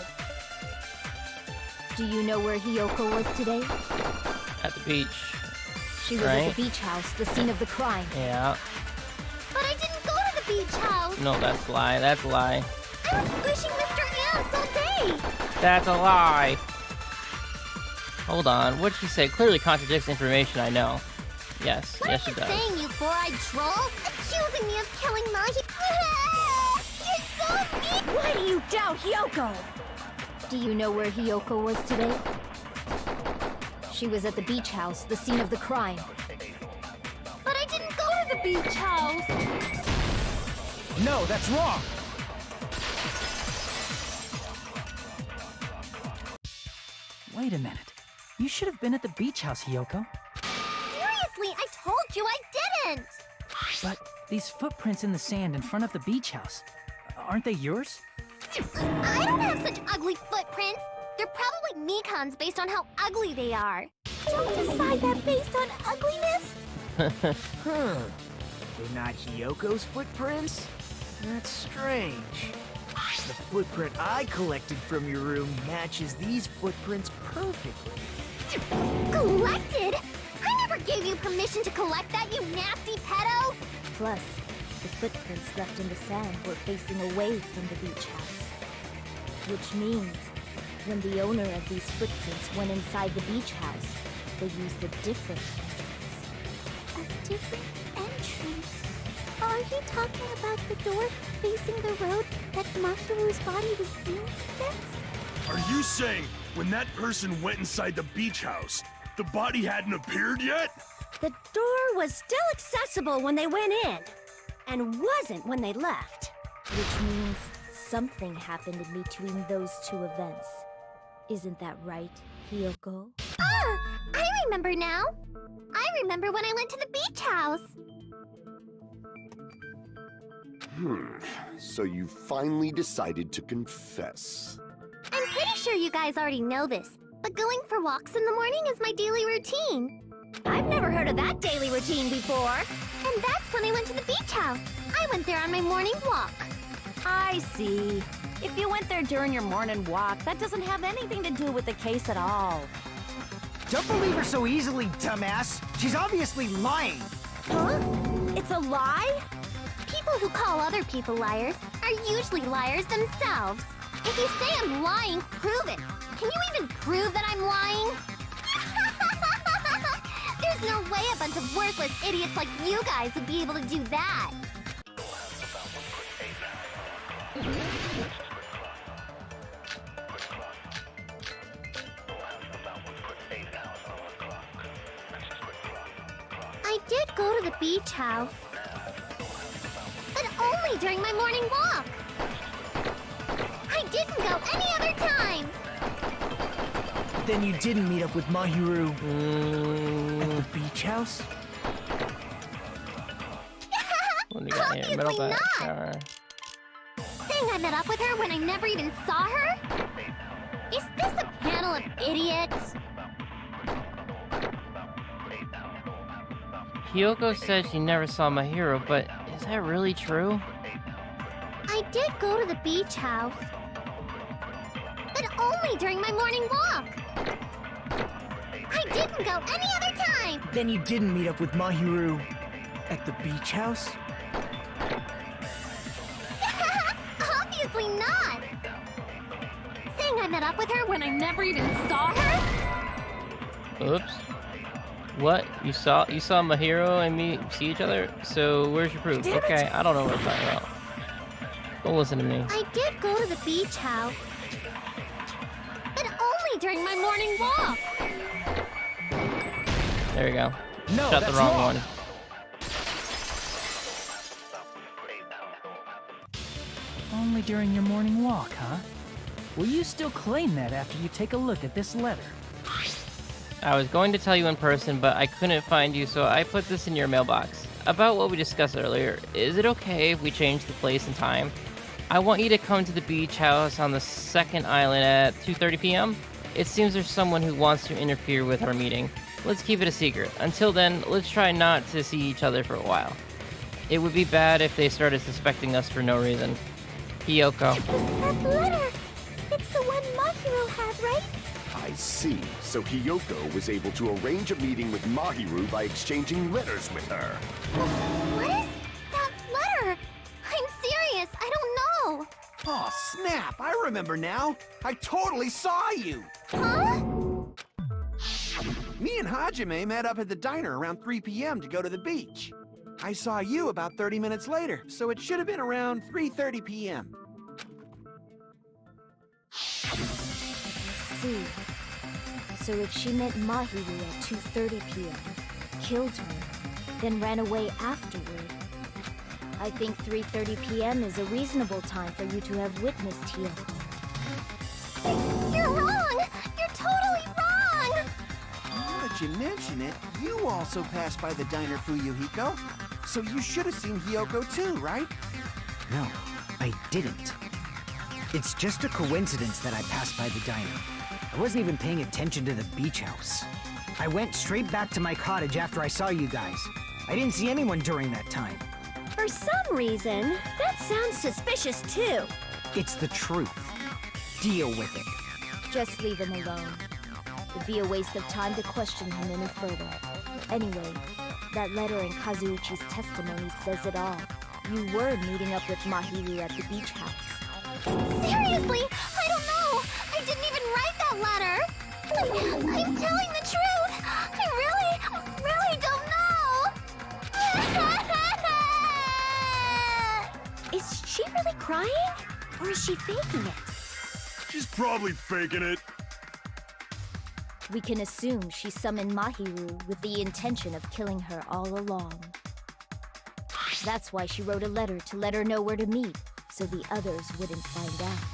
S13: Do you know where Hiyoko was today?
S1: At the beach.
S13: She was at the beach house, the scene of the crime.
S1: Yeah.
S7: But I didn't go to the beach house!
S1: No, that's a lie. That's a lie.
S7: I was squishing Mr. Ants all day!
S1: That's a lie. Hold on. What did she say? Clearly contradicts information I know. Yes. Yes, she
S7: What are
S1: does.
S7: you saying, you four-eyed troll? Accusing me of killing Mahi... You're so mean!
S8: Why do you doubt Hyoko?
S13: Do you know where Hiyoko was today? She was at the beach house, the scene of the crime.
S7: But I didn't go to the beach house!
S9: No, that's wrong!
S4: Wait a minute. You should have been at the beach house, Hiyoko.
S7: Seriously, I told you I didn't!
S4: But these footprints in the sand in front of the beach house, aren't they yours?
S7: I don't have such ugly footprints! They're probably Mikan's based on how ugly they are. Don't decide that based on ugliness!
S2: Huh. They're not Hiyoko's footprints? That's strange. The footprint I collected from your room matches these footprints perfectly.
S7: Collected? I never gave you permission to collect that, you nasty pedo!
S13: Plus, the footprints left in the sand were facing away from the beach house. Which means, when the owner of these footprints went inside the beach house, they used a different entrance.
S7: A different entrance? Are you talking about the door facing the road that Mahiru's body was seen against?
S10: Are you saying when that person went inside the beach house, the body hadn't appeared yet?
S3: The door was still accessible when they went in, and wasn't when they left.
S13: Which means something happened in between those two events. Isn't that right, Hiyoko?
S7: Ah! I remember now! I remember when I went to the beach house!
S5: So you finally decided to confess.
S7: I'm pretty sure you guys already know this, but going for walks in the morning is my daily routine.
S3: I've never heard of that daily routine before.
S7: And that's when I went to the beach house. I went there on my morning walk.
S8: I see. If you went there during your morning walk, that doesn't have anything to do with the case at all.
S9: Don't believe her so easily, dumbass. She's obviously lying.
S3: Huh? It's a lie?
S7: People who call other people liars are usually liars themselves. If you say I'm lying, prove it. Can you even prove that I'm lying? There's no way a bunch of worthless idiots like you guys would be able to do that. I did go to the beach house, but only during my morning walk. I didn't go any other time.
S2: Then you didn't meet up with Mahiru at the beach house?
S1: What do you got here? Middle
S7: Obviously
S1: back.
S7: not.
S1: Shower.
S7: Saying I met up with her when I never even saw her? Is this a panel of idiots?
S1: Hiyoko said she never saw Mahiru, but is that really true?
S7: I did go to the beach house. But only during my morning walk. I didn't go any other time!
S2: Then you didn't meet up with Mahiru at the beach house?
S7: Obviously not! Saying I met up with her when I never even saw her?
S1: Oops. What? You saw Mahiro and me see each other? So where's your proof? Okay, I don't know what I'm talking about. Don't listen to me.
S7: I did go to the beach house. But only during my morning walk.
S1: There you go.
S2: No,
S1: Shot the wrong one.
S4: Only during your morning walk, huh? Will you still claim that after you take a look at this letter?
S1: I was going to tell you in person, but I couldn't find you, so I put this in your mailbox. About what we discussed earlier, is it okay if we change the place and time? I want you to come to the beach house on the second island at 2:30 p.m. It seems there's someone who wants to interfere with our meeting. Let's keep it a secret. Until then, let's try not to see each other for a while. It would be bad if they started suspecting us for no reason. Hiyoko.
S7: That letter! It's the one Mahiro had, right?
S5: I see. So Hiyoko was able to arrange a meeting with Mahiru by exchanging letters with her.
S7: What is that letter? I'm serious, I don't know.
S9: Oh, snap! I remember now. I totally saw you.
S7: Huh?
S9: Me and Hajime met up at the diner around 3 p.m. to go to the beach. I saw you about 30 minutes later, so it should have been around 3:30 p.m.
S13: See. So if she met Mahiru at 2:30 p.m., killed her, then ran away afterward, I think 3:30 p.m. is a reasonable time for you to have witnessed Hiyoko.
S7: You're wrong! You're totally wrong!
S9: Now that you mention it, you also passed by the diner, Fuyuhiko. So you should have seen Hiyoko too, right?
S2: No, I didn't. It's just a coincidence that I passed by the diner. I wasn't even paying attention to the beach house. I went straight back to my cottage after I saw you guys. I didn't see anyone during that time.
S3: For some reason, that sounds suspicious too.
S2: It's the truth. Deal with it.
S13: Just leave him alone. It'd be a waste of time to question him any further. Anyway, that letter in Kazuichi's testimony says it all. You were meeting up with Mahiru at the beach house.
S7: Seriously, I don't know. I didn't even write that letter. I'm telling the truth. I really don't know.
S3: Is she really crying? Or is she faking it?
S10: She's probably faking it.
S13: We can assume she summoned Mahiru with the intention of killing her all along. That's why she wrote a letter to let her know where to meet, so the others wouldn't find out.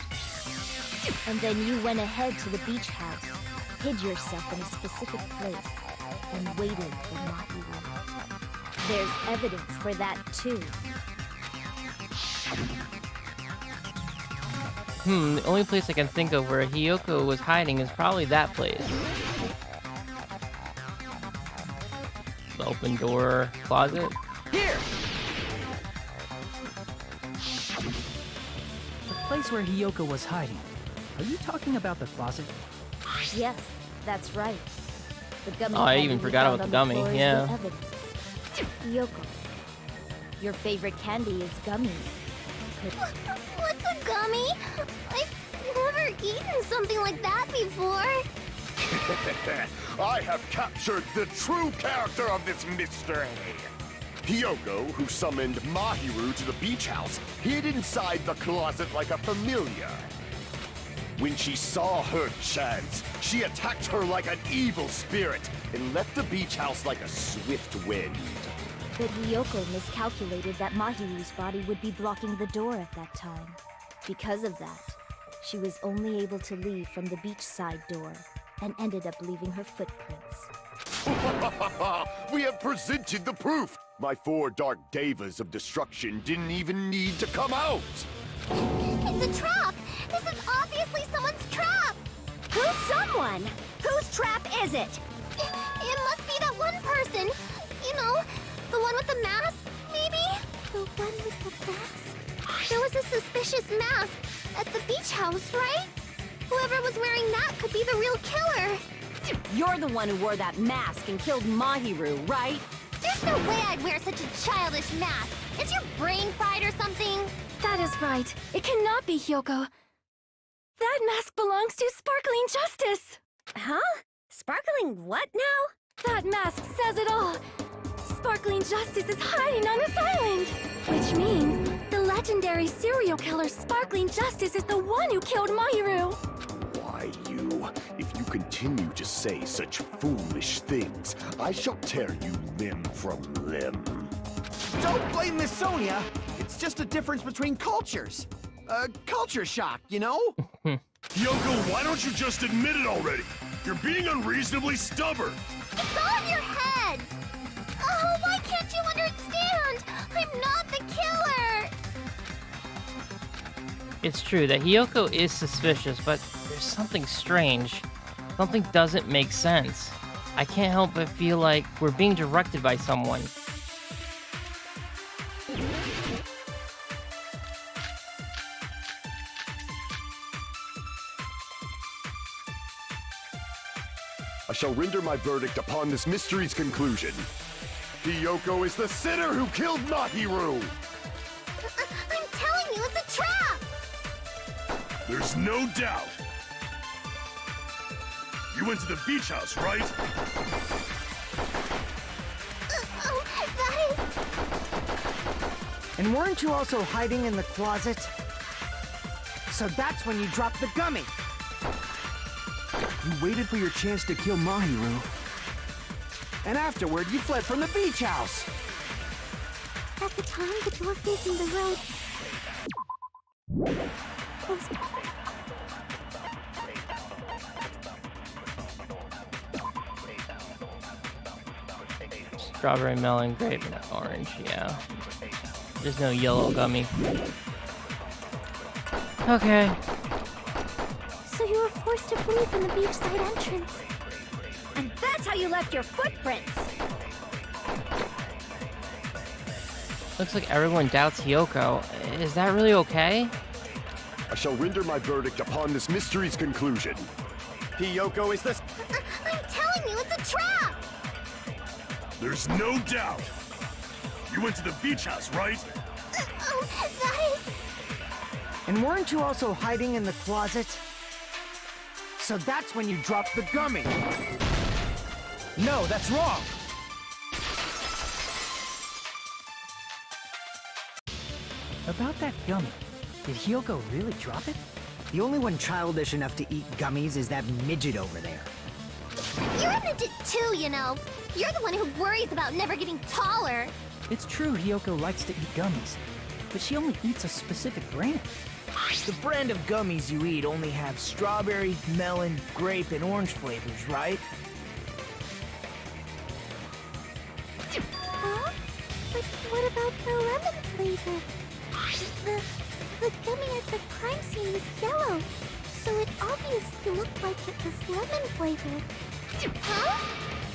S13: And then you went ahead to the beach house, hid yourself in a specific place, and waited for Mahiru. There's evidence for that too.
S1: The only place I can think of where Hiyoko was hiding is probably that place. The open door closet.
S9: Here!
S4: The place where Hiyoko was hiding. Are you talking about the closet?
S13: Yes, that's right. The gummy
S1: Oh, I
S13: candy
S1: even
S13: we
S1: forgot
S13: found
S1: about
S13: on
S1: the gummy,
S13: floor is the
S1: yeah.
S13: evidence. Hiyoko, your favorite candy is gummies.
S7: What's a gummy? I've never eaten something like that before.
S5: I have captured the true character of this mystery. Hiyoko, who summoned Mahiru to the beach house, hid inside the closet like a familiar. When she saw her chance, she attacked her like an evil spirit and left the beach house like a swift wind.
S13: But Hiyoko miscalculated that Mahiru's body would be blocking the door at that time. Because of that, she was only able to leave from the beachside door and ended up leaving her footprints.
S5: We have presented the proof! My 4 dark devas of destruction didn't even need to come out!
S7: It's a trap! This is obviously someone's trap!
S3: Who's someone? Whose trap is it?
S7: It must be that one person. You know, the one with the mask, maybe? The one with the mask? There was a suspicious mask at the beach house, right? Whoever was wearing that could be the real killer.
S8: You're the one who wore that mask and killed Mahiru, right?
S7: There's no way I'd wear such a childish mask. Is your brain fried or something?
S12: That is right. It cannot be Hyoko. That mask belongs to Sparkling Justice!
S3: Huh? Sparkling what now?
S12: That mask says it all! Sparkling Justice is hiding on this island! Which means the legendary serial killer Sparkling Justice is the one who killed Mahiru!
S5: Why, you? If you continue to say such foolish things, I shall tear you limb from limb.
S9: Don't blame Miss Sonia. It's just a difference between cultures. Culture shock, you know?
S10: Yoko, why don't you just admit it already? You're being unreasonably stubborn.
S7: It's all in your head! Oh, why can't you understand? I'm not the killer!
S1: It's true that Hyoko is suspicious, but there's something strange. Something doesn't make sense. I can't help but feel like we're being directed by someone.
S5: I shall render my verdict upon this mystery's conclusion. Hyoko is the sinner who killed Mahiru!
S7: I'm telling you, it's a trap!
S10: There's no doubt. You went to the beach house, right?
S7: Oh, that is...
S2: And weren't you also hiding in the closet? So that's when you dropped the gummy.
S9: You waited for your chance to kill Mahiru. And afterward, you fled from the beach house.
S7: At the time, the door facing the road was...
S1: Strawberry, melon, grape, and orange, yeah. There's no yellow gummy. Okay.
S7: So you were forced to flee from the beachside entrance.
S3: And that's how you left your footprints!
S1: Looks like everyone doubts Hyoko. Is that really okay?
S5: I shall render my verdict upon this mystery's conclusion. Hyoko is the...
S7: I'm telling you, it's a trap!
S10: There's no doubt. You went to the beach house, right?
S7: Oh, that is...
S2: And weren't you also hiding in the closet? So that's when you dropped the gummy.
S9: No, that's wrong.
S4: About that gummy, did Hyoko really drop it?
S2: The only one childish enough to eat gummies is that midget over there.
S7: You're a midget too, you know. You're the one who worries about never getting taller.
S4: It's true Hyoko likes to eat gummies, but she only eats a specific brand.
S2: The brand of gummies you eat only have strawberry, melon, grape, and orange flavors, right?
S7: Huh? But what about the lemon flavor? The gummy at the crime scene is yellow, so it obviously looked like it was lemon flavored. Huh?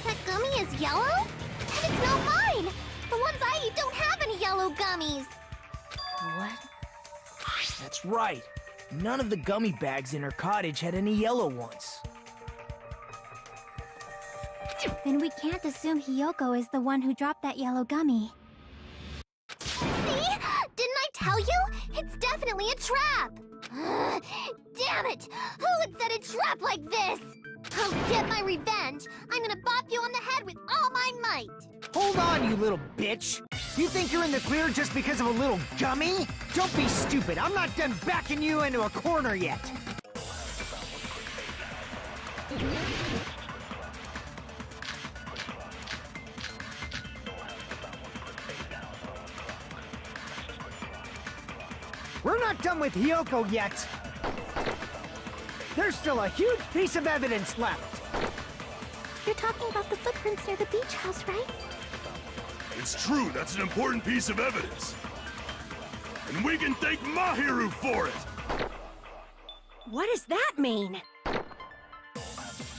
S7: That gummy is yellow? And it's not mine! The ones I eat don't have any yellow gummies!
S2: What? That's right. None of the gummy bags in her cottage had any yellow ones.
S7: Then we can't assume Hyoko is the one who dropped that yellow gummy. See? Didn't I tell you? It's definitely a trap! Damn it! Who would set a trap like this? I'll get my revenge! I'm gonna bop you on the head with all my might!
S2: Hold on, you little bitch! You think you're in the clear just because of a little gummy? Don't be stupid! I'm not done backing you into a corner yet! We're not done with Hyoko yet! There's still a huge piece of evidence left!
S7: You're talking about the footprints near the beach house, right?
S10: It's true, that's an important piece of evidence. And we can thank Mahiru for it!
S3: What does that mean?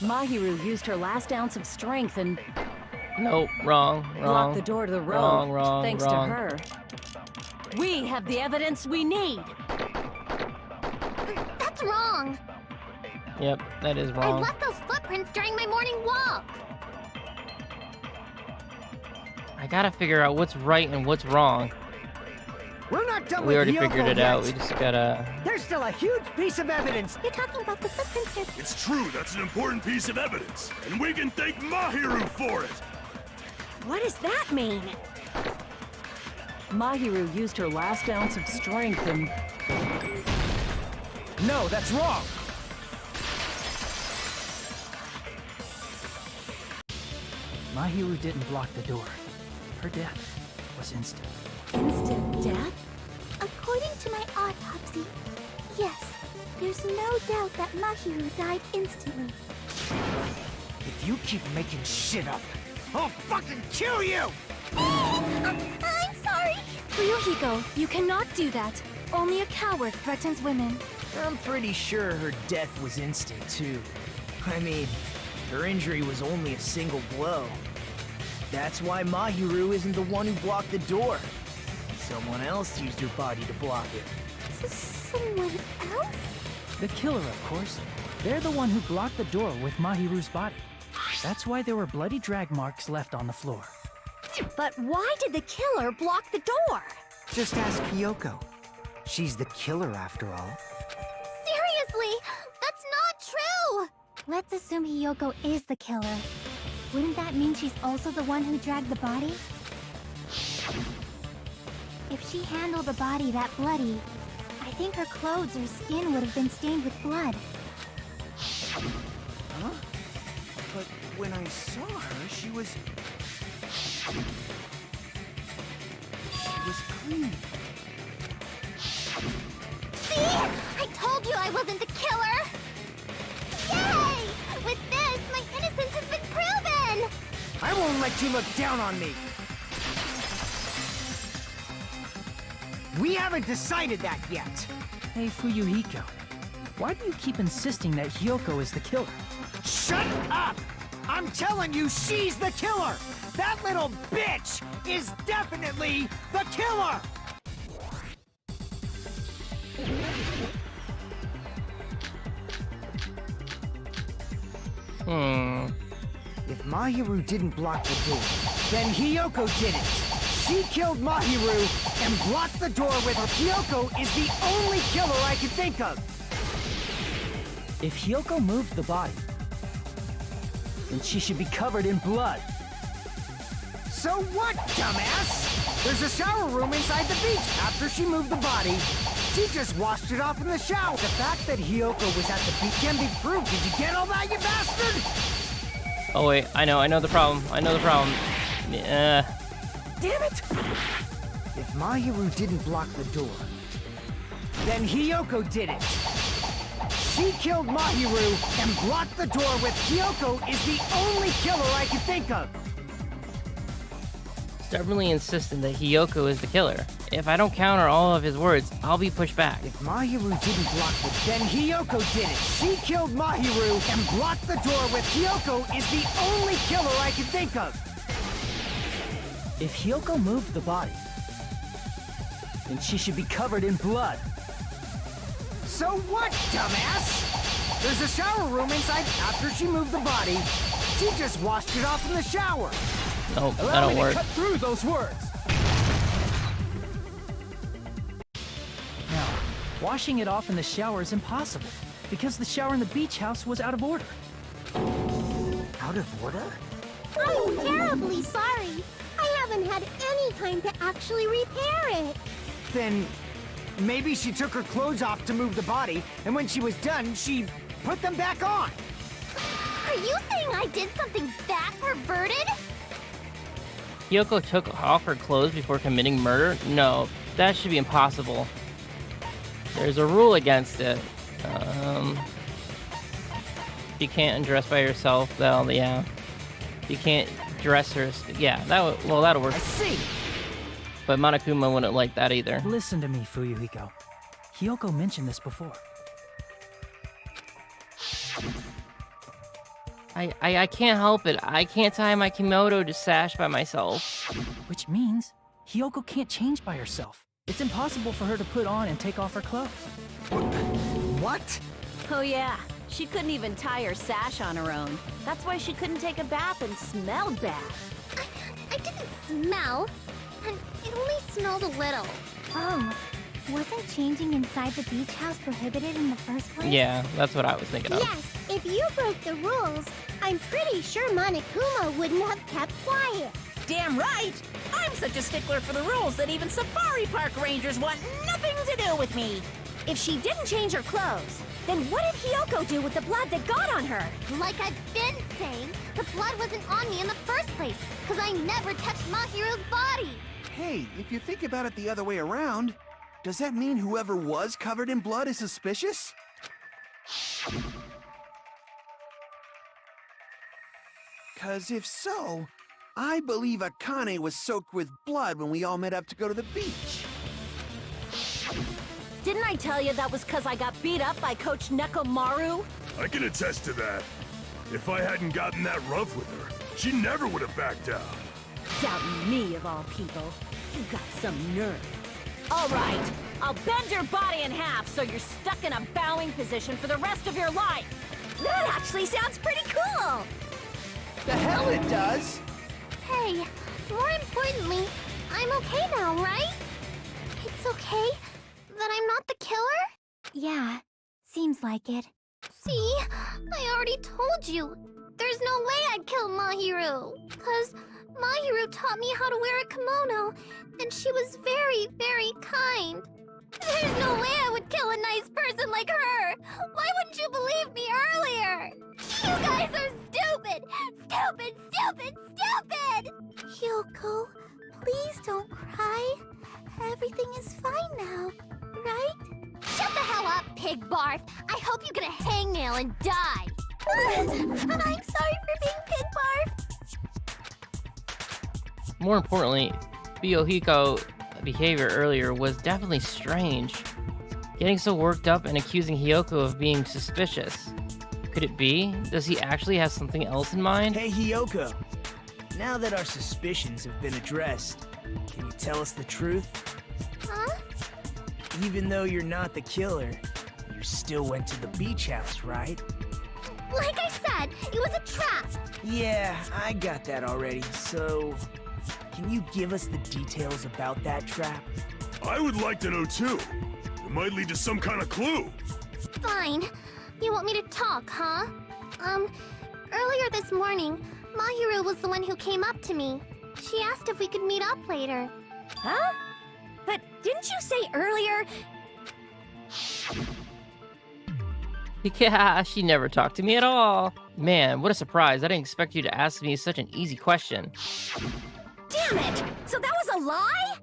S8: Mahiru used her last ounce of strength and
S1: Nope, wrong.
S8: blocked the door to the road.
S1: Wrong,
S8: thanks
S1: wrong.
S8: to her. We have the evidence we need.
S12: That's wrong.
S1: Yep, that is
S12: I
S1: wrong.
S12: left those footprints during my morning walk.
S1: I gotta figure out what's right and what's wrong.
S2: We're not done
S1: We
S2: with
S1: already
S2: Hiyoko
S1: figured it
S2: yet.
S1: out. We just gotta...
S2: There's still a huge piece of evidence.
S12: You're talking about the footprints here.
S10: It's true, that's an important piece of evidence. And we can thank Mahiru for it!
S8: What does that mean? Mahiru used her last ounce of strength and...
S2: No, that's wrong.
S4: Mahiru didn't block the door. Her death was instant.
S12: Instant death?
S7: According to my autopsy, yes, there's no doubt that Mahiru died instantly.
S2: If you keep making shit up, I'll fucking kill you!
S12: I'm sorry. Ryuhiko, you cannot do that. Only a coward threatens women.
S2: I'm pretty sure her death was instant, too. I mean, her injury was only a single blow. That's why Mahiru isn't the one who blocked the door. Someone else used her body to block it.
S7: Someone else?
S4: The killer, of course. They're the one who blocked the door with Mahiru's body. That's why there were bloody drag marks left on the floor.
S3: But why did the killer block the door?
S2: Just ask Hiyoko. She's the killer, after all.
S7: Seriously, that's not true! Let's assume Hiyoko is the killer. Wouldn't that mean she's also the one who dragged the body? If she handled the body that bloody, I think her clothes or skin would have been stained with blood.
S2: Huh? But when I saw her, she was clean.
S7: See? I told you I wasn't the killer! Yay! With this, my innocence has been proven!
S2: I won't let you look down on me! We haven't decided that yet!
S4: Hey, Fuyuhiko. Why do you keep insisting that Hiyoko is the killer?
S2: Shut up! I'm telling you, she's the killer! That little bitch is definitely the killer! If Mahiru didn't block the door, then Hiyoko did it! She killed Mahiru and blocked the door with her. Hiyoko is the only killer I can think of!
S4: If Hiyoko moved the body, then she should be covered in blood.
S2: So what, dumbass? There's a shower room inside the beach. After she moved the body, she just washed it off in the shower. The fact that Hiyoko was at the beach can be proved. Did you get all that, you bastard?
S1: Oh wait, I know the problem. Damn it!
S2: If Mahiru didn't block the door, then Hiyoko did it. She killed Mahiru and blocked the door with. Hiyoko is the only killer I can think of.
S1: Stubbornly insistent that Hiyoko is the killer. If I don't counter all of his words, I'll be pushed back.
S2: If Mahiru didn't block the then Hiyoko did it. She killed Mahiru and blocked the door with. Hiyoko is the only killer I can think of.
S4: If Hiyoko moved the body, then she should be covered in blood.
S2: So what, dumbass? There's a shower room inside. After she moved the body, she just washed it off in the shower.
S1: Nope,
S4: Allow
S1: that'll
S4: me
S1: work.
S4: to cut through those words. Now, washing it off in the shower is impossible because the shower in the beach house was out of order.
S2: Out of order?
S7: I'm terribly sorry. I haven't had any time to actually repair it.
S2: Then maybe she took her clothes off to move the body, and when she was done, she put them back on.
S7: Are you saying I did something that perverted?
S1: Hiyoko took off her clothes before committing murder? No, that should be impossible. There's a rule against it. You can't undress by yourself. Well, yeah. You can't dress her. Yeah, that'll work.
S2: I see.
S1: But Monokuma wouldn't like that either.
S4: Listen to me, Fuyuhiko. Hiyoko mentioned this before.
S1: I can't help it. I can't tie my kimono to sash by myself.
S4: Which means Hiyoko can't change by herself. It's impossible for her to put on and take off her clothes.
S2: What?
S8: Oh yeah, she couldn't even tie her sash on her own. That's why she couldn't take a bath and smelled bad.
S7: I didn't smell. And it only smelled a little. Oh, wasn't changing inside the beach house prohibited in the first place?
S1: Yeah, that's what I was thinking of.
S3: Yes, if you broke the rules, I'm pretty sure Monokuma wouldn't have kept quiet.
S11: Damn right! I'm such a stickler for the rules that even safari park rangers want nothing to do with me.
S3: If she didn't change her clothes, then what did Hiyoko do with the blood that got on her?
S7: Like I've been saying, the blood wasn't on me in the first place, because I never touched Mahiru's body.
S9: Hey, if you think about it the other way around, does that mean whoever was covered in blood is suspicious? Cause if so, I believe Akane was soaked with blood when we all met up to go to the beach.
S8: Didn't I tell you that was because I got beat up by Coach Nekomaru?
S10: I can attest to that. If I hadn't gotten that rough with her, she never would have backed down.
S8: Doubting me, of all people. You got some nerve. All right, I'll bend your body in half so you're stuck in a bowing position for the rest of your life.
S3: That actually sounds pretty cool.
S2: The hell it does!
S7: Hey, more importantly, I'm okay now, right? It's okay that I'm not the killer?
S12: Yeah, seems like it.
S7: See, I already told you. There's no way I'd kill Mahiru. Because Mahiru taught me how to wear a kimono, and she was very, very kind. There's no way I would kill a nice person like her. Why wouldn't you believe me earlier? You guys are stupid! Stupid, stupid, stupid! Hyoko, please don't cry. Everything is fine now, right? Shut the hell up, pig barf! I hope you get a hangnail and die! I'm sorry for being pig barf!
S1: More importantly, Fuyuhiko's behavior earlier was definitely strange. Getting so worked up and accusing Hiyoko of being suspicious. Could it be? Does he actually have something else in mind?
S2: Hey, Hiyoko. Now that our suspicions have been addressed, can you tell us the truth?
S7: Huh?
S2: Even though you're not the killer, you still went to the beach house, right?
S7: Like I said, it was a trap!
S2: Yeah, I got that already, so... Can you give us the details about that trap?
S10: I would like to know too. It might lead to some kind of clue.
S7: Fine. You want me to talk, huh? Earlier this morning, Mahiru was the one who came up to me. She asked if we could meet up later.
S3: Huh? But didn't you say earlier?
S1: Yeah, she never talked to me at all. Man, what a surprise. I didn't expect you to ask me such an easy question.
S3: Damn it! So that was a lie?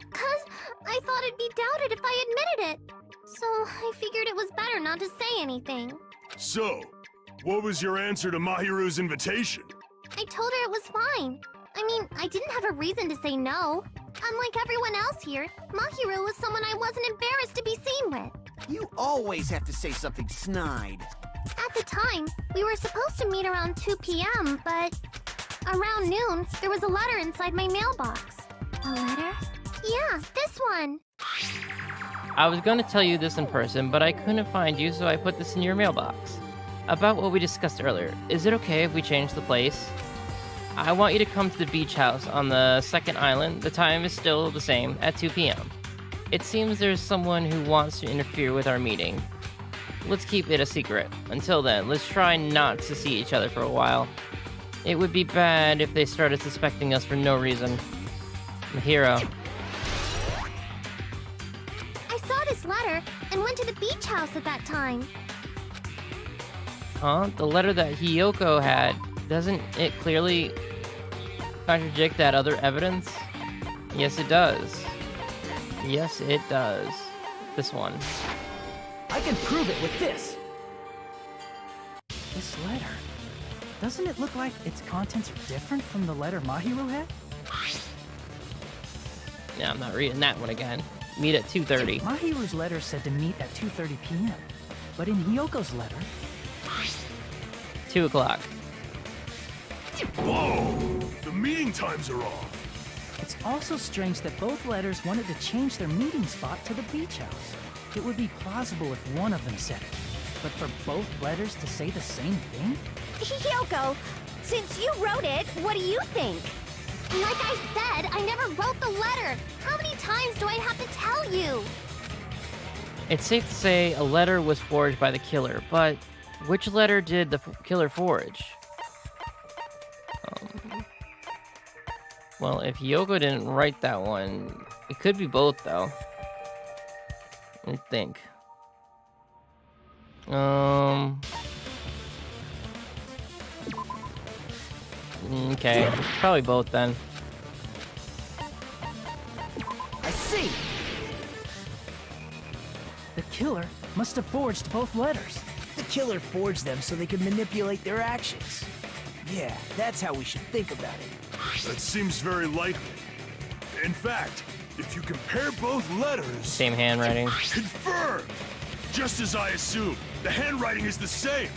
S7: 'Cause I thought it'd be doubted if I admitted it. So I figured it was better not to say anything.
S10: So, what was your answer to Mahiru's invitation?
S7: I told her it was fine. I mean, I didn't have a reason to say no. Unlike everyone else here, Mahiru was someone I wasn't embarrassed to be seen with.
S9: You always have to say something snide.
S7: At the time, we were supposed to meet around 2 p.m., but around noon, there was a letter inside my mailbox.
S12: A letter?
S7: Yeah, this one.
S1: I was going to tell you this in person, but I couldn't find you, so I put this in your mailbox. About what we discussed earlier, is it okay if we change the place? I want you to come to the beach house on the second island. The time is still the same, at 2 p.m. It seems there's someone who wants to interfere with our meeting. Let's keep it a secret. Until then, let's try not to see each other for a while. It would be bad if they started suspecting us for no reason. Mahiro.
S7: I saw this letter and went to the beach house at that time.
S1: Huh? The letter that Hiyoko had, doesn't it clearly contradict that other evidence? Yes, it does. Yes, it does. This one.
S4: I can prove it with this. This letter. Doesn't it look like its contents are different from the letter Mahiru had?
S1: Yeah, I'm not reading that one again. Meet at 2:30.
S4: Mahiru's letter said to meet at 2:30 p.m. But in Hiyoko's letter...
S1: 2 o'clock.
S10: Whoa! The meeting times are off.
S4: It's It's also strange that both letters wanted to change their meeting spot to the beach house. It would be plausible if one of them said it, but for both letters to say the same thing?
S3: Hiyoko, since you wrote it, what do you think?
S7: Like I said, I never wrote the letter. How many times do I have to tell you?
S1: It's safe to say a letter was forged by the killer, but which letter did the killer forge? Well, if Hiyoko didn't write that one, it could be both, though. I think. Okay, probably both then.
S2: I see!
S4: The killer must have forged both letters.
S2: The killer forged them so they could manipulate their actions. Yeah, that's how we should think about it.
S10: That seems very likely. In fact, if you compare both letters...
S1: Same handwriting.
S10: Confirmed! Just as I assumed, the handwriting is the same.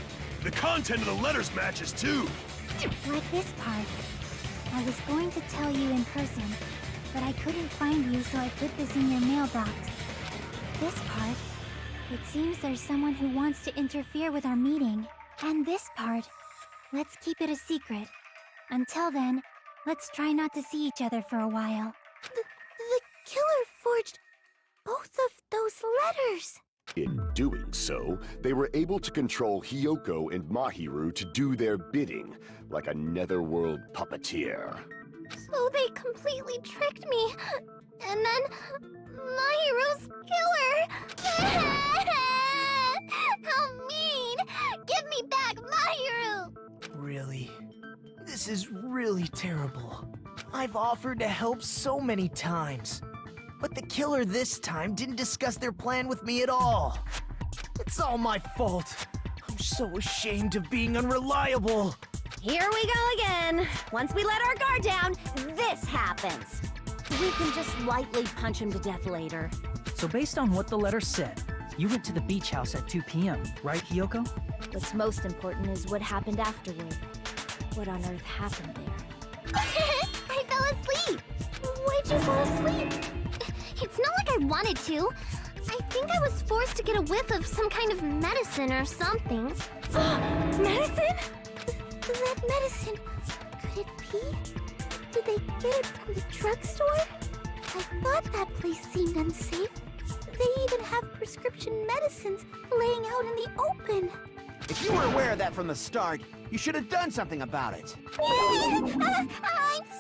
S10: The content of the letters matches too.
S7: Like this part. I was going to tell you in person, but I couldn't find you, so I put this in your mailbox. This part. It seems there's someone who wants to interfere with our meeting. And this part. Let's keep it a secret. Until then, let's try not to see each other for a while. The killer forged both of those letters.
S5: In doing so, they were able to control Hiyoko and Mahiru to do their bidding, like a netherworld puppeteer.
S7: So they completely tricked me. And then Mahiru's killer. How mean! Give me back Mahiru!
S2: Really? This is really terrible. I've offered to help so many times. But the killer this time didn't discuss their plan with me at all. It's all my fault. I'm so ashamed of being unreliable.
S3: Here we go again. Once we let our guard down, this happens.
S13: We can just lightly punch him to death later.
S4: So based on what the letter said, you went to the beach house at 2 p.m., right, Hiyoko?
S13: What's most important is what happened afterward. What on earth happened there?
S7: I fell asleep. Why'd you fall asleep? It's not like I wanted to. I think I was forced to get a whiff of some kind of medicine or something.
S3: Medicine?
S7: That medicine. Could it be? Did they get it from the drugstore? I thought that place seemed unsafe. They even have prescription medicines laying out in the open.
S9: If you were aware of that from the start, you should have done something about it.
S7: I'm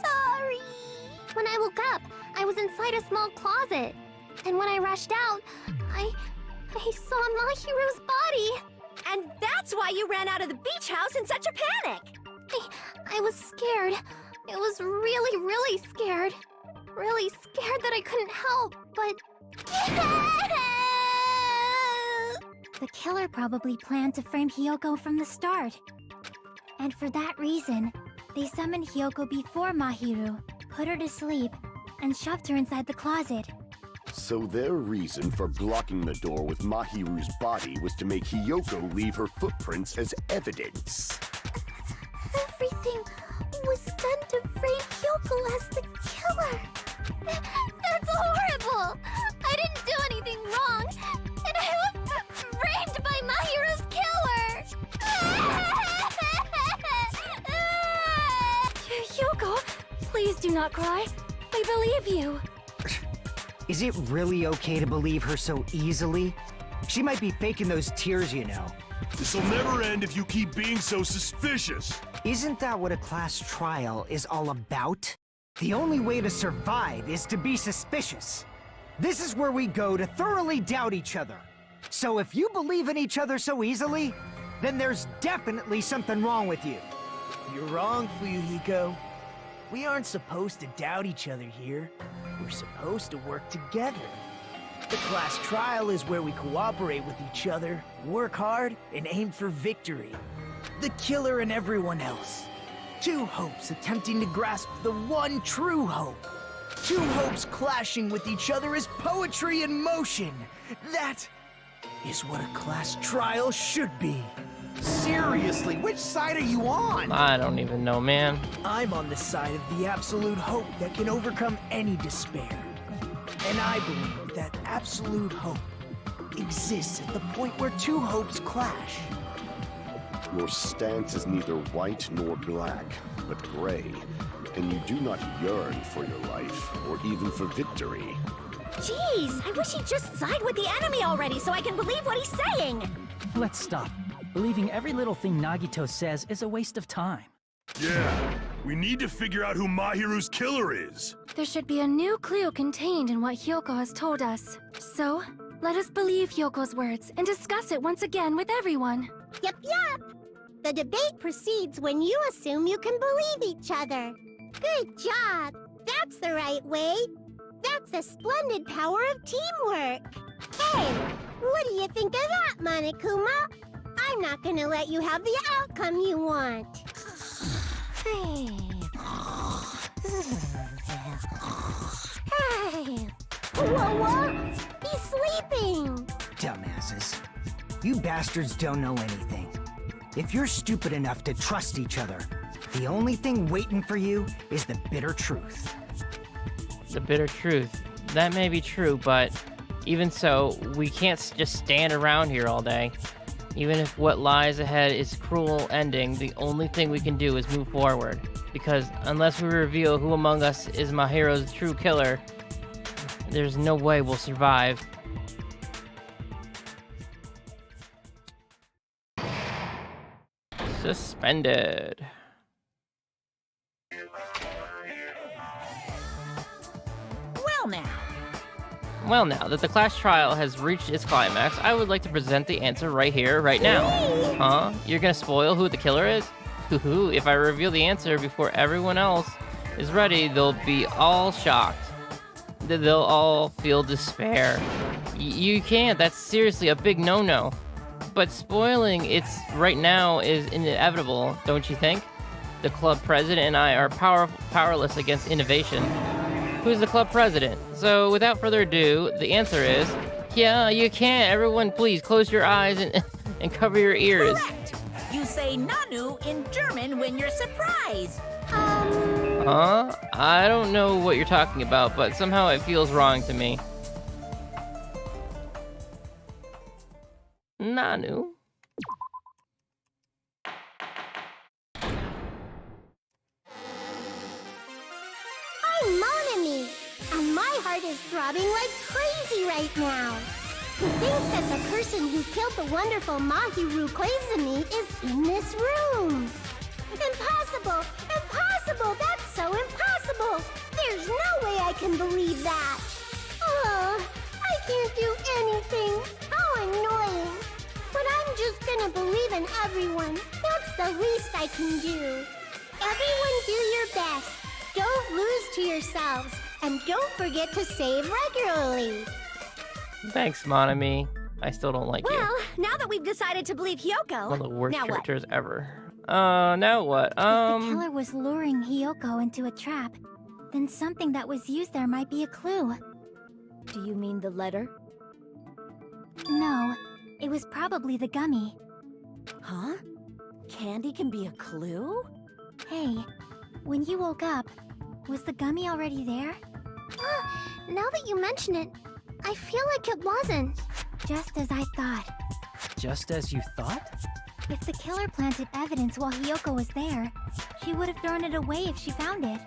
S7: sorry. When I woke up, I was inside a small closet. And when I rushed out, I saw Mahiru's body.
S3: And that's why you ran out of the beach house in such a panic.
S7: I was scared. It was really, really scared. Really scared that I couldn't help, but... The killer probably planned to frame Hiyoko from the start. And for that reason, they summoned Hiyoko before Mahiru, put her to sleep, and shoved her inside the closet.
S5: So their reason for blocking the door with Mahiru's body was to make Hiyoko leave her footprints as evidence.
S7: Everything was done to frame Hiyoko as the killer. That's horrible! I didn't do anything wrong, and I was framed by Mahiru's killer!
S12: Hiyoko, please do not cry. I believe you.
S2: Is it really okay to believe her so easily? She might be faking those tears, you know.
S10: This'll never end if you keep being so suspicious.
S2: Isn't that what a class trial is all about? The only way to survive is to be suspicious. This is where we go to thoroughly doubt each other. So if you believe in each other so easily, then there's definitely something wrong with you. You're wrong, Fuyuhiko. We aren't supposed to doubt each other here. We're supposed to work together. The class trial is where we cooperate with each other, work hard, and aim for victory. The killer and everyone else. Two hopes attempting to grasp the one true hope. Two hopes clashing with each other is poetry in motion. That is what a class trial should be. Seriously, which side are you on?
S1: I don't even know, man.
S2: I'm on the side of the absolute hope that can overcome any despair. And I believe that absolute hope exists at the point where two hopes clash.
S5: Your stance is neither white nor black, but gray, and you do not yearn for your life, or even for victory.
S3: Jeez, I wish he'd just side with the enemy already so I can believe what he's saying.
S4: Let's stop. Believing every little thing Nagito says is a waste of time.
S10: Yeah, we need to figure out who Mahiru's killer is.
S12: There should be a new clue contained in what Hyoko has told us. So, let us believe Hyoko's words and discuss it once again with everyone.
S7: Yep. The debate proceeds when you assume you can believe each other. Good job. That's the right way. That's the splendid power of teamwork. Hey, what do you think of that, Monokuma? I'm not gonna let you have the outcome you want. Hey. Hey. Whoa. He's sleeping.
S2: Dumbasses. You bastards don't know anything. If you're stupid enough to trust each other, the only thing waiting for you is the bitter truth.
S1: The bitter truth. That may be true, but even so, we can't just stand around here all day. Even if what lies ahead is cruel ending, the only thing we can do is move forward. Because unless we reveal who among us is Mahiru's true killer, there's no way we'll survive. Suspended. Well, now that the class trial has reached its climax, I would like to present the answer right here, right now. Huh? You're gonna spoil who the killer is? Hoo-hoo, if I reveal the answer before everyone else is ready, they'll be all shocked. They'll all feel despair. You can't, that's seriously a big no-no. But spoiling it's right now is inevitable, don't you think? The club president and I are powerless against innovation. Who's the club president? So without further ado, the answer is, yeah, you can't. Everyone please close your eyes and cover your ears.
S11: Correct. You say Nanu in German when you're surprised.
S1: Huh? I don't know what you're talking about, but somehow it feels wrong to me. Nanu?
S7: I'm Monami, and my heart is throbbing like crazy right now. To think that the person who killed the wonderful Mahiru Koizumi is in this room. Impossible! Impossible! That's so impossible! There's no way I can believe that! Oh, I can't do anything! How annoying! But I'm just gonna believe in everyone. That's the least I can do. Everyone do your best. Don't lose to yourselves. And don't forget to save regularly.
S1: Thanks, Monami. I still don't like you.
S3: Well, now that we've decided to believe Hyoko,
S1: One of the worst
S3: now what?
S1: characters ever. Now what?
S7: If the killer was luring Hyoko into a trap, then something that was used there might be a clue.
S13: Do you mean the letter?
S7: No, it was probably the gummy.
S8: Huh? Candy can be a clue?
S7: Hey, when you woke up, was the gummy already there? Now that you mention it, I feel like it wasn't. Just as I thought.
S4: Just as you thought?
S7: If the killer planted evidence while Hyoko was there, she would have thrown it away if she found it.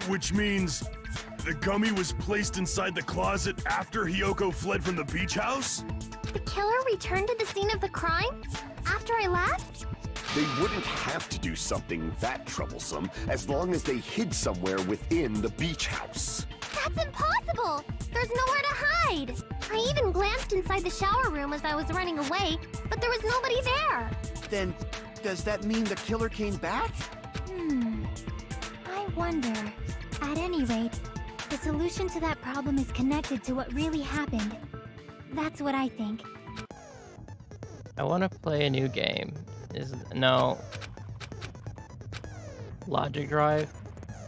S10: Which means the gummy was placed inside the closet after Hyoko fled from the beach house?
S7: The killer returned to the scene of the crime? After I left?
S5: They wouldn't have to do something that troublesome as long as they hid somewhere within the beach house.
S7: That's impossible! There's nowhere to hide! I even glanced inside the shower room as I was running away, but there was nobody there!
S9: Then, does that mean the killer came back?
S7: I wonder. At any rate, the solution to that problem is connected to what really happened. That's what I think.
S1: I want to play a new game. No. Logic drive?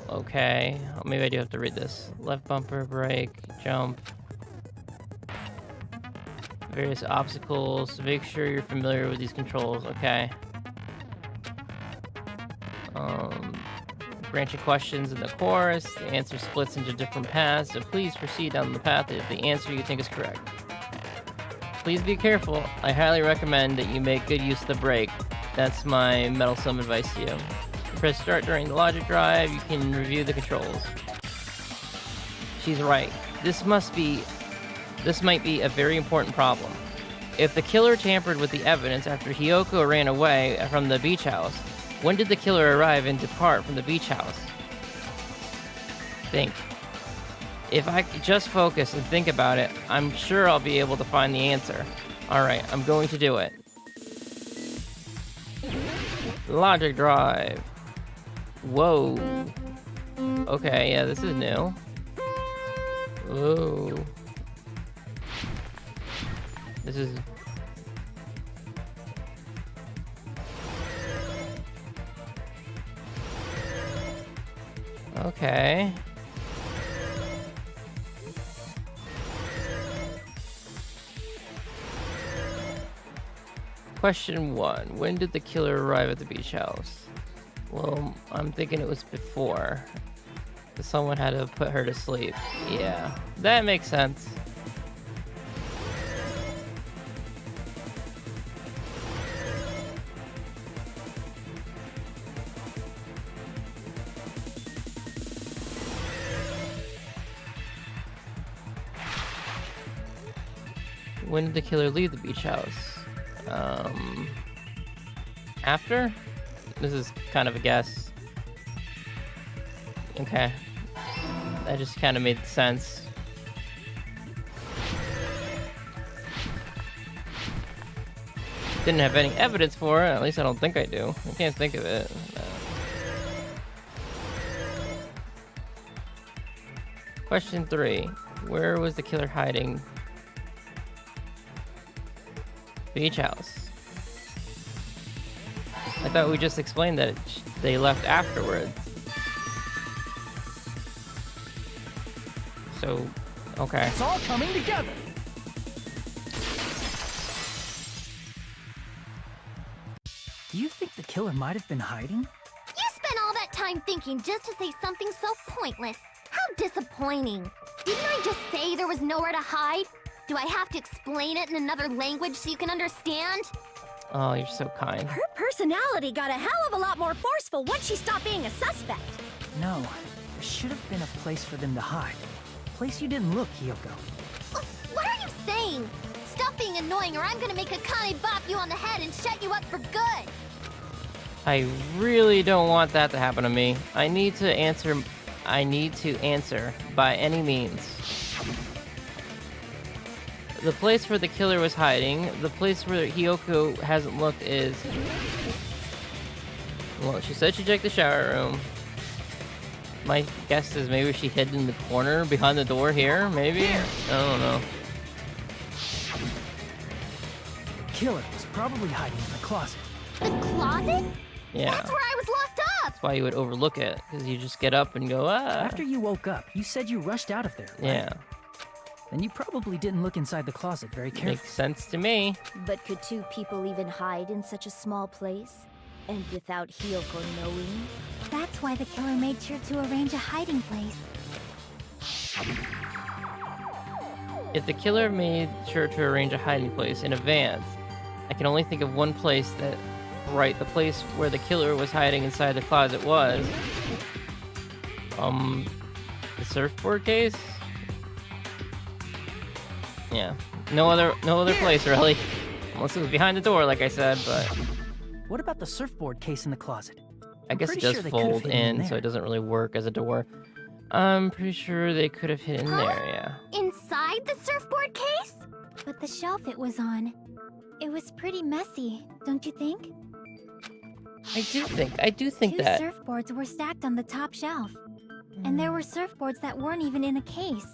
S1: Okay. Maybe I do have to read this. Left bumper, brake, jump. Various obstacles. Make sure you're familiar with these controls. Okay. Branching questions in the course. The answer splits into different paths, so please proceed down the path if the answer you think is correct. Please be careful. I highly recommend that you make good use of the brake. That's my meddlesome advice to you. Press start during the logic drive. You can review the controls. She's right. This might be a very important problem. If the killer tampered with the evidence after Hiyoko ran away from the beach house, when did the killer arrive and depart from the beach house? Think. If I could just focus and think about it, I'm sure I'll be able to find the answer. Alright, I'm going to do it. Logic drive. Whoa. Okay, yeah, this is new. Whoa. This is... Okay. Question 1. When did the killer arrive at the beach house? Well, I'm thinking it was before. Someone had to put her to sleep. Yeah, that makes sense. When did the killer leave the beach house? After? This is kind of a guess. Okay. That just kind of made sense. Didn't have any evidence for it, at least I don't think I do. I can't think of it. Question 3. Where was the killer hiding? Beach house. I thought we just explained that they left afterwards. So, okay.
S4: It's all coming together. Do you think the killer might have been hiding?
S7: You spent all that time thinking just to say something so pointless. How disappointing. Didn't I just say there was nowhere to hide? Do I have to explain it in another language so you can understand?
S1: Oh, you're so kind.
S3: Her personality got a hell of a lot more forceful once she stopped being a suspect.
S4: No, there should have been a place for them to hide. A place you didn't look, Hiyoko.
S7: What are you saying? Stop being annoying or I'm gonna make Akane bop you on the head and shut you up for good.
S1: I really don't want that to happen to me. I need to answer by any means. The place where the killer was hiding, the place where Hiyoko hasn't looked is... Well, she said she checked the shower room. My guess is maybe she hid in the corner behind the door here, maybe? I don't know.
S4: The killer was probably hiding in the closet.
S7: The closet?
S1: Yeah.
S7: That's where I was locked up!
S1: That's why you would overlook it, because you just get up and go, ah.
S4: After you woke up, you said you rushed out of there, right?
S1: Yeah.
S4: Then you probably didn't look inside the closet very carefully.
S1: Makes sense to me.
S13: But could two people even hide in such a small place? And without Hiyoko knowing?
S7: That's why the killer made sure to arrange a hiding place.
S1: If the killer made sure to arrange a hiding place in advance, I can only think of one place that... Right, the place where the killer was hiding inside the closet was... The surfboard case? Yeah. No other place, really. Unless it was behind the door, like I said, but...
S4: What about the surfboard case in the closet?
S1: I guess it does fold in, so it doesn't really work as a door. I'm pretty sure they could have hid in there, yeah.
S7: Inside the surfboard case? But the shelf it was on, it was pretty messy, don't you think?
S1: I do think that.
S7: Two surfboards were stacked on the top shelf. And there were surfboards that weren't even in a case.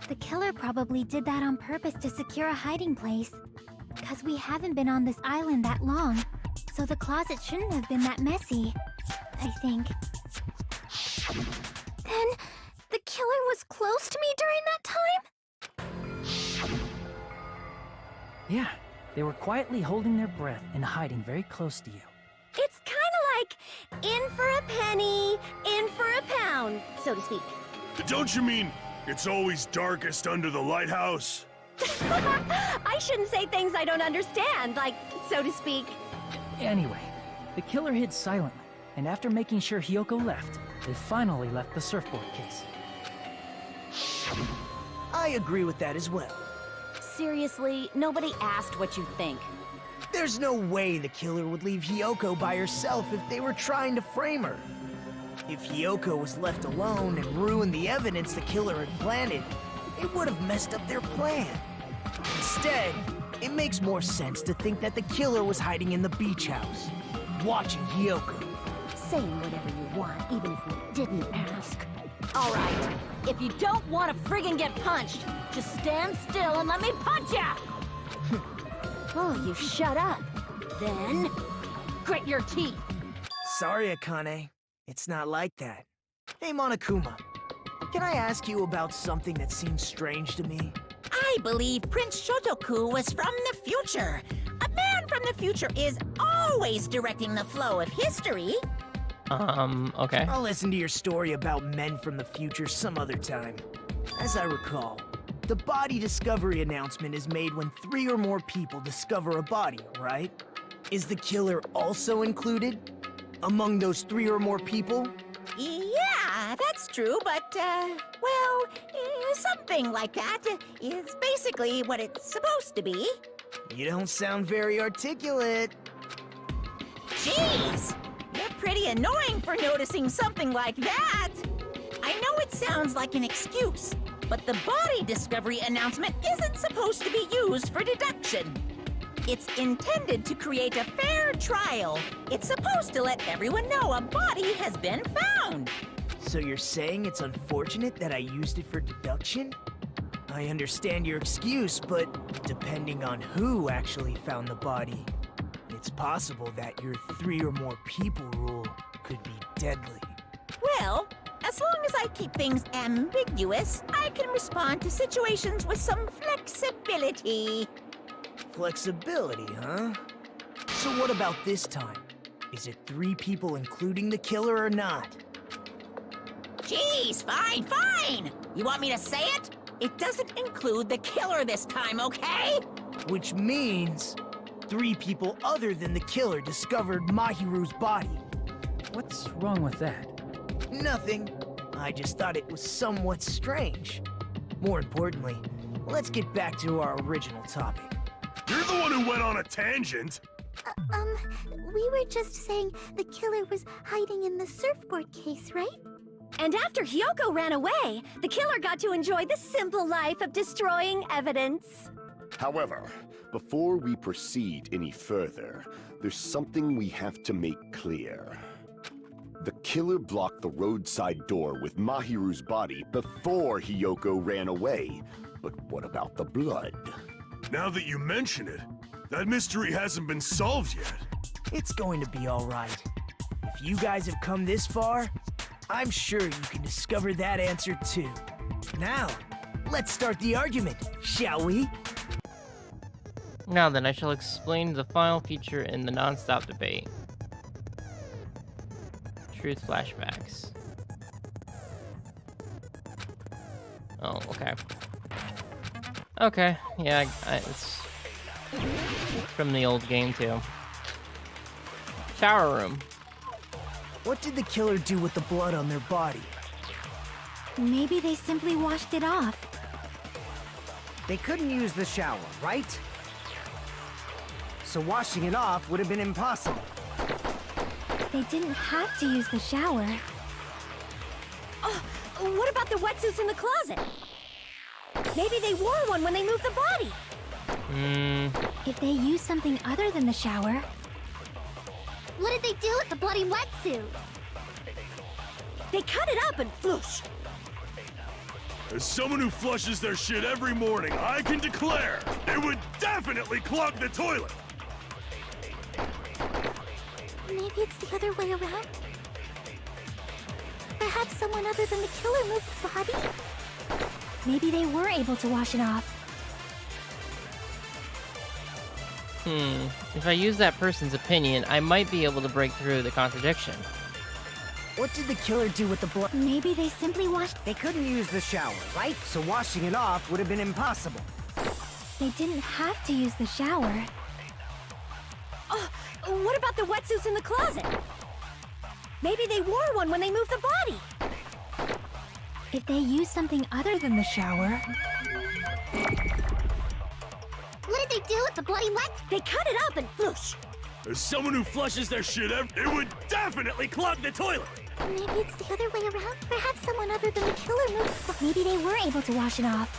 S7: The killer probably did that on purpose to secure a hiding place. Because we haven't been on this island that long, so the closet shouldn't have been that messy, I think. Then, the killer was close to me during that time?
S4: Yeah, they were quietly holding their breath and hiding very close to you.
S3: It's kind of like in for a penny, in for a pound, so to speak.
S10: Don't you mean it's always darkest under the lighthouse?
S3: I shouldn't say things I don't understand, like, so to speak.
S4: Anyway, the killer hid silently, and after making sure Hiyoko left, they finally left the surfboard case.
S2: I agree with that as well.
S8: Seriously, nobody asked what you think.
S2: There's no way the killer would leave Hiyoko by herself if they were trying to frame her. If Hiyoko was left alone and ruined the evidence the killer had planted, it would have messed up their plan. Instead, it makes more sense to think that the killer was hiding in the beach house, watching Hiyoko.
S8: Saying whatever you want, even if you didn't ask. All right, if you don't want to friggin' get punched, just stand still and let me punch ya! Oh, you shut up. Then, grit your teeth.
S2: Sorry, Akane. It's not like that. Hey, Monokuma. Can I ask you about something that seems strange to me?
S11: I believe Prince Shotoku was from the future. A man from the future is always directing the flow of history.
S1: Okay.
S2: I'll listen to your story about men from the future some other time. As I recall, the body discovery announcement is made when 3 or more people discover a body, right? Is the killer also included among those 3 or more people?
S11: Yeah, that's true, but, well, something like that is basically what it's supposed to be.
S2: You don't sound very articulate.
S11: Jeez! You're pretty annoying for noticing something like that! I know it sounds like an excuse, but the body discovery announcement isn't supposed to be used for deduction. It's intended to create a fair trial. It's supposed to let everyone know a body has been found.
S2: So you're saying it's unfortunate that I used it for deduction? I understand your excuse, but depending on who actually found the body, it's possible that your 3 or more people rule could be deadly.
S11: Well, as long as I keep things ambiguous, I can respond to situations with some flexibility.
S2: Flexibility, huh? So what about this time? Is it 3 people including the killer or not?
S11: Jeez, fine! You want me to say it? It doesn't include the killer this time, okay?
S2: Which means 3 people other than the killer discovered Mahiru's body.
S4: What's wrong with that?
S2: Nothing. I just thought it was somewhat strange. More importantly, let's get back to our original topic.
S10: You're the one who went on a tangent.
S7: We were just saying the killer was hiding in the surfboard case, right?
S3: And after Hiyoko ran away, the killer got to enjoy the simple life of destroying evidence.
S5: However, before we proceed any further, there's something we have to make clear. The killer blocked the roadside door with Mahiru's body before Hiyoko ran away. But what about the blood?
S10: Now that you mention it, that mystery hasn't been solved yet.
S2: It's going to be all right. If you guys have come this far, I'm sure you can discover that answer too. Now, let's start the argument, shall we?
S1: Now then, I shall explain the final feature in the non-stop debate. Truth flashbacks. Oh, okay. Okay, yeah, it's from the old game too. Shower room.
S2: What did the killer do with the blood on their body?
S12: Maybe they simply washed it off.
S14: They couldn't use the shower, right? So washing it off would have been impossible.
S12: They didn't have to use the shower.
S3: Oh, what about the wetsuits in the closet? Maybe they wore one when they moved the body.
S12: If they used something other than the shower.
S7: What did they do with the bloody wetsuit?
S3: They cut it up and whoosh.
S10: As someone who flushes their shit every morning, I can declare it would definitely clog the toilet.
S7: Maybe it's the other way around? Perhaps someone other than the killer moved the body?
S12: Maybe they were able to wash it off.
S1: If I use that person's opinion, I might be able to break through the contradiction.
S14: What did the killer do with the blood?
S12: Maybe they simply washed...
S14: They couldn't use the shower, right? So washing it off would have been impossible.
S12: They didn't have to use the shower.
S3: Oh, what about the wetsuits in the closet? Maybe they wore one when they moved the body.
S12: If they used something other than the shower...
S7: What did they do with the bloody wet?
S3: They cut it up and whoosh.
S10: As someone who flushes their shit out, it would definitely clog the toilet.
S7: Maybe it's the other way around. Perhaps someone other than the killer moved.
S12: Maybe they were able to wash it off.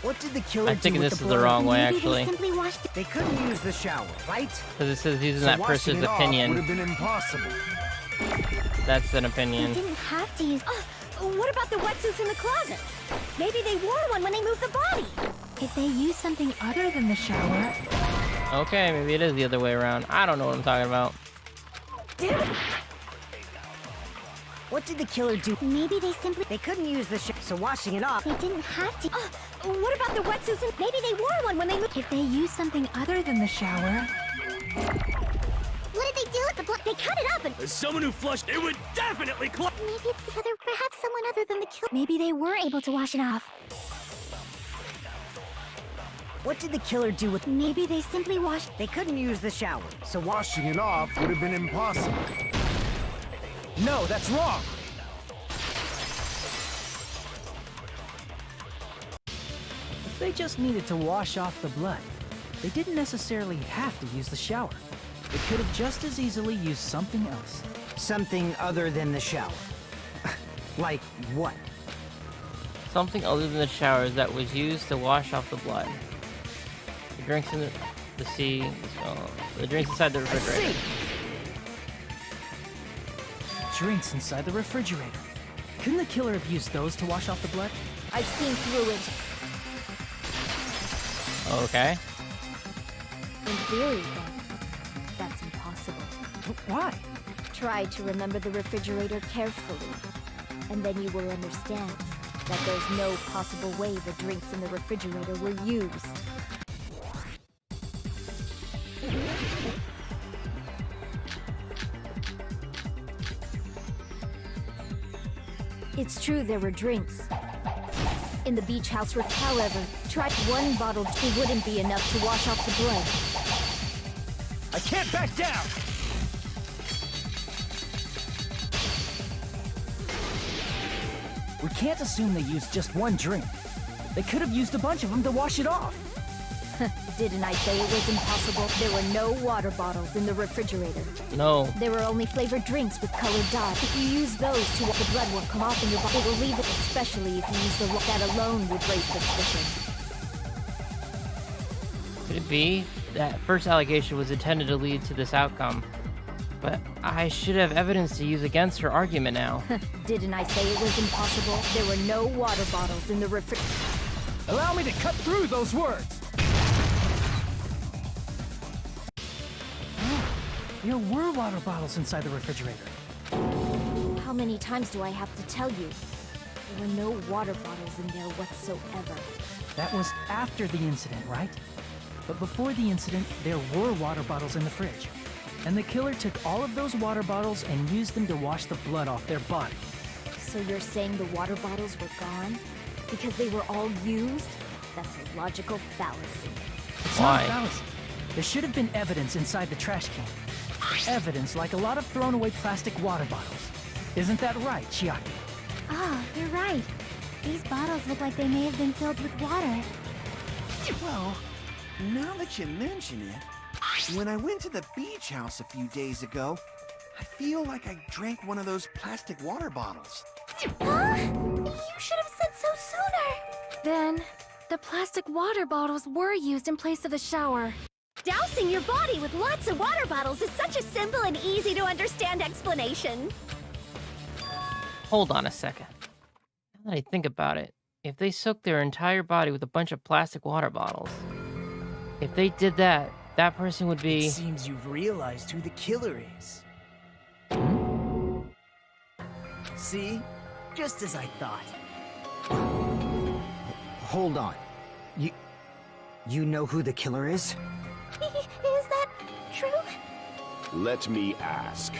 S14: What did the killer
S1: I'm
S14: do
S1: thinking
S14: with
S1: this
S14: the
S1: is the
S14: blood?
S1: wrong way,
S12: Maybe
S1: actually.
S12: they simply washed it.
S14: They couldn't use the shower, right?
S1: Because it says using
S14: So
S1: that
S14: washing
S1: person's
S14: it off
S1: opinion.
S14: would have been impossible.
S1: That's an
S12: They
S1: opinion.
S12: didn't have to use...
S3: What about the wetsuits in the closet? Maybe they wore one when they moved the body.
S12: If they used something other than the shower...
S1: Okay, maybe it is the other way around. I don't know what I'm talking about.
S14: What did the killer do?
S12: Maybe they simply...
S14: They couldn't use the shower, so washing it off...
S12: They didn't have to...
S3: What about the wetsuits in... Maybe they wore one when they moved...
S12: If they used something other than the shower...
S7: What did they do with the blood?
S3: They cut it up and...
S10: As someone who flushed, it would definitely clog.
S7: Maybe it's the other... Perhaps someone other than the killer...
S12: Maybe they were able to wash it off.
S14: What did the killer do with...
S12: Maybe they simply washed...
S14: They couldn't use the shower, so
S5: Washing it off would have been impossible.
S4: No, that's wrong! If they just needed to wash off the blood, they didn't necessarily have to use the shower. They could have just as easily used something else.
S14: something other than the shower. Like what?
S1: Something other than the showers that was used to wash off the blood. The drinks in the sea. The drinks inside the refrigerator.
S4: Drinks inside the refrigerator. Couldn't the killer have used those to wash off the blood?
S3: I've seen through it.
S1: Okay.
S13: In theory, then, that's impossible.
S4: Why?
S13: Try to remember the refrigerator carefully, and then you will understand that there's no possible way the drinks in the refrigerator were used. It's true there were drinks in the beach house roof. However, try one bottle. It wouldn't be enough to wash off the blood.
S4: I can't back down! We can't assume they used just one drink. They could have used a bunch of them to wash it off.
S13: Didn't I say it was impossible? There were no water bottles in the refrigerator.
S1: No.
S13: There were only flavored drinks with colored dots. If you use those to the blood will come off in your body. It will leave it, especially if you use the that alone would raise suspicion.
S1: Could it be that first allegation was intended to lead to this outcome? But I should have evidence to use against her argument now.
S13: Didn't I say it was impossible? There were no water bottles in the refrigerator.
S4: Allow me to cut through those words! There were water bottles inside the refrigerator.
S13: How many times do I have to tell you? There were no water bottles in there whatsoever.
S4: That was after the incident, right? But before the incident, there were water bottles in the fridge. And the killer took all of those water bottles and used them to wash the blood off their body.
S13: So you're saying the water bottles were gone? Because they were all used? That's a logical fallacy.
S4: It's
S1: Why?
S4: not a fallacy. There should have been evidence inside the trash can. Evidence like a lot of thrown away plastic water bottles. Isn't that right, Chiaki?
S12: Ah, you're right. These bottles look like they may have been filled with water.
S9: Well, now that you mention it, when I went to the beach house a few days ago, I feel like I drank one of those plastic water bottles.
S12: Huh? You should have said so sooner. Then, the plastic water bottles were used in place of the shower.
S3: Dousing your body with lots of water bottles is such a simple and easy to understand explanation.
S1: Hold on a second. Now that I think about it, if they soaked their entire body with a bunch of plastic water bottles, if they did that, that person would be...
S2: It seems you've realized who the killer is. See? Just as I thought.
S14: Hold on. You know who the killer is?
S7: Is that true?
S5: Let me ask,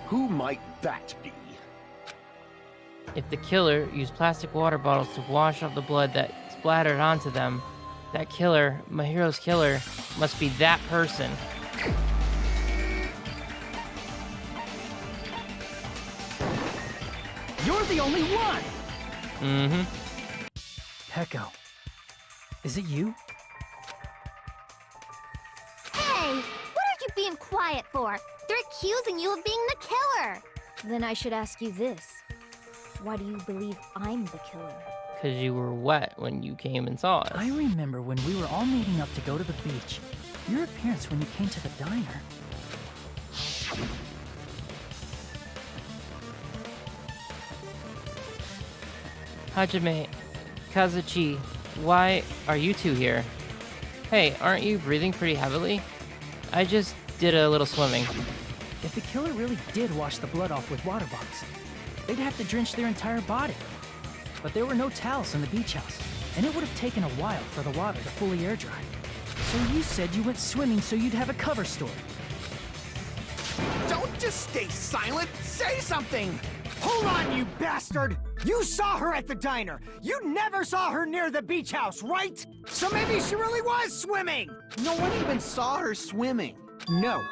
S5: who might that be?
S1: If the killer used plastic water bottles to wash off the blood that splattered onto them, that killer, Mahiro's killer, must be that person.
S4: You're the only one!
S1: Mm-hmm.
S4: Peko. Is it you?
S7: Hey! What are you being quiet for? They're accusing you of being the killer!
S13: Then I should ask you this. Why do you believe I'm the killer?
S1: Because you were wet when you came and saw us.
S4: I remember when we were all meeting up to go to the beach. Your appearance when you came to the diner.
S1: Hajime, Kazuchi, why are you two here? Hey, aren't you breathing pretty heavily? I just did a little swimming.
S4: If the killer really did wash the blood off with water bottles, they'd have to drench their entire body. But there were no towels in the beach house, and it would have taken a while for the water to fully air dry. So you said you went swimming so you'd have a cover story.
S2: Don't just stay silent! Say something! Hold on, you bastard! You saw her at the diner! You never saw her near the beach house, right? So maybe she really was swimming!
S9: No one even saw her swimming.
S2: No.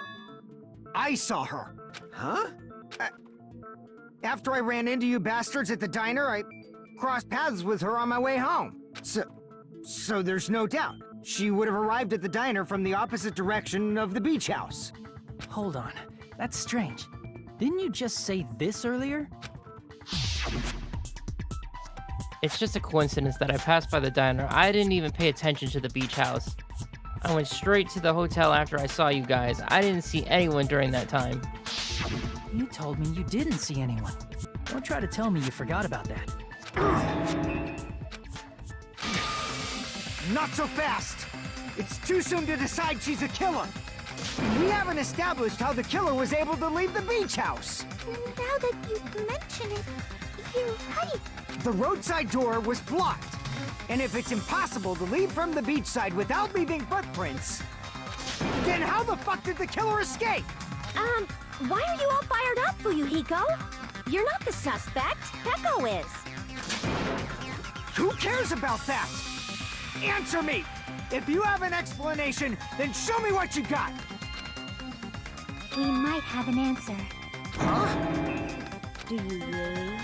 S2: I saw her.
S9: Huh?
S2: After I ran into you bastards at the diner, I crossed paths with her on my way home. So there's no doubt. She would have arrived at the diner from the opposite direction of the beach house.
S4: Hold on. That's strange. Didn't you just say this earlier?
S1: It's just a coincidence that I passed by the diner. I didn't even pay attention to the beach house. I went straight to the hotel after I saw you guys. I didn't see anyone during that time.
S4: You told me you didn't see anyone. Don't try to tell me you forgot about that.
S2: Not so fast! It's too soon to decide she's a killer. We haven't established how the killer was able to leave the beach house.
S7: Now that you mention it, you're right.
S2: The roadside door was blocked. And if it's impossible to leave from the beachside without leaving footprints, then how the fuck did the killer escape?
S3: Why are you all fired up, Fuyuhiko? You're not the suspect. Peko is.
S2: Who cares about that? Answer me! If you have an explanation, then show me what you got!
S7: We might have an answer.
S2: Huh?
S13: Do you really?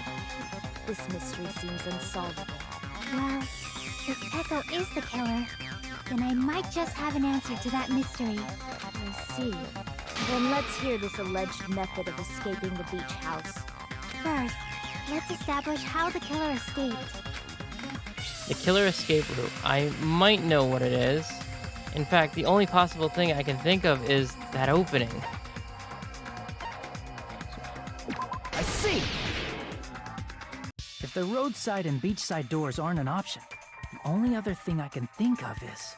S13: This mystery seems unsolvable.
S7: Well, if Peko is the killer, then I might just have an answer to that mystery.
S13: I see. Then let's hear this alleged method of escaping the beach house.
S7: First, let's establish how the killer escaped.
S1: The killer escape route. I might know what it is. In fact, the only possible thing I can think of is that opening.
S4: I see! If the roadside and beachside doors aren't an option, the only other thing I can think of is...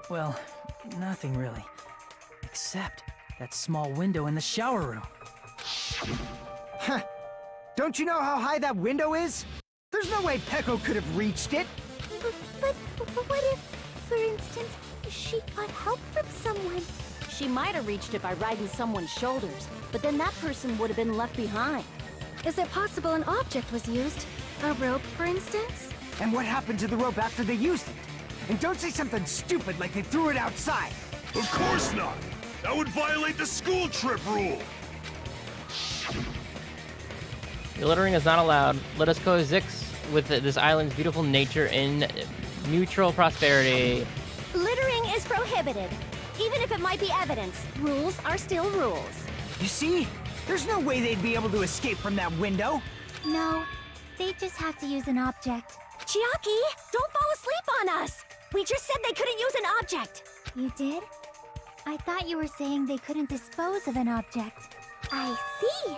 S4: Well, nothing really. Except that small window in the shower room.
S2: Huh. Don't you know how high that window is? There's no way Peko could have reached it.
S7: But what if, for instance, she got help from someone?
S8: She might have reached it by riding someone's shoulders, but then that person would have been left behind.
S12: Is it possible an object was used? A rope, for instance?
S2: And what happened to the rope after they used it? And don't say something stupid like they threw it outside.
S10: Of course not! That would violate the school trip rule!
S1: Littering is not allowed. Let us coexist with this island's beautiful nature in mutual prosperity.
S3: Littering is prohibited. Even if it might be evidence, rules are still rules.
S2: You see? There's no way they'd be able to escape from that window.
S7: No, they just have to use an object.
S3: Chiaki, don't fall asleep on us! We just said they couldn't use an object!
S7: You did? I thought you were saying they couldn't dispose of an object. I see!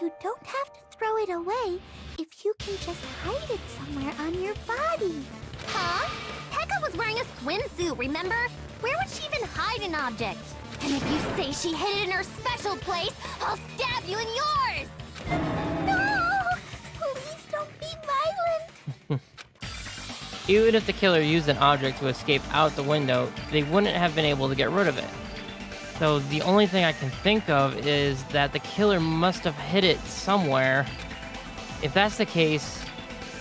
S7: You don't have to throw it away if you can just hide it somewhere on your body.
S3: Huh? Pekka was wearing a swimsuit, remember? Where would she even hide an object? And if you say she hid it in her special place, I'll stab you in yours!
S7: No! Please don't be violent!
S1: Even if the killer used an object to escape out the window, they wouldn't have been able to get rid of it. So the only thing I can think of is that the killer must have hid it somewhere. If that's the case,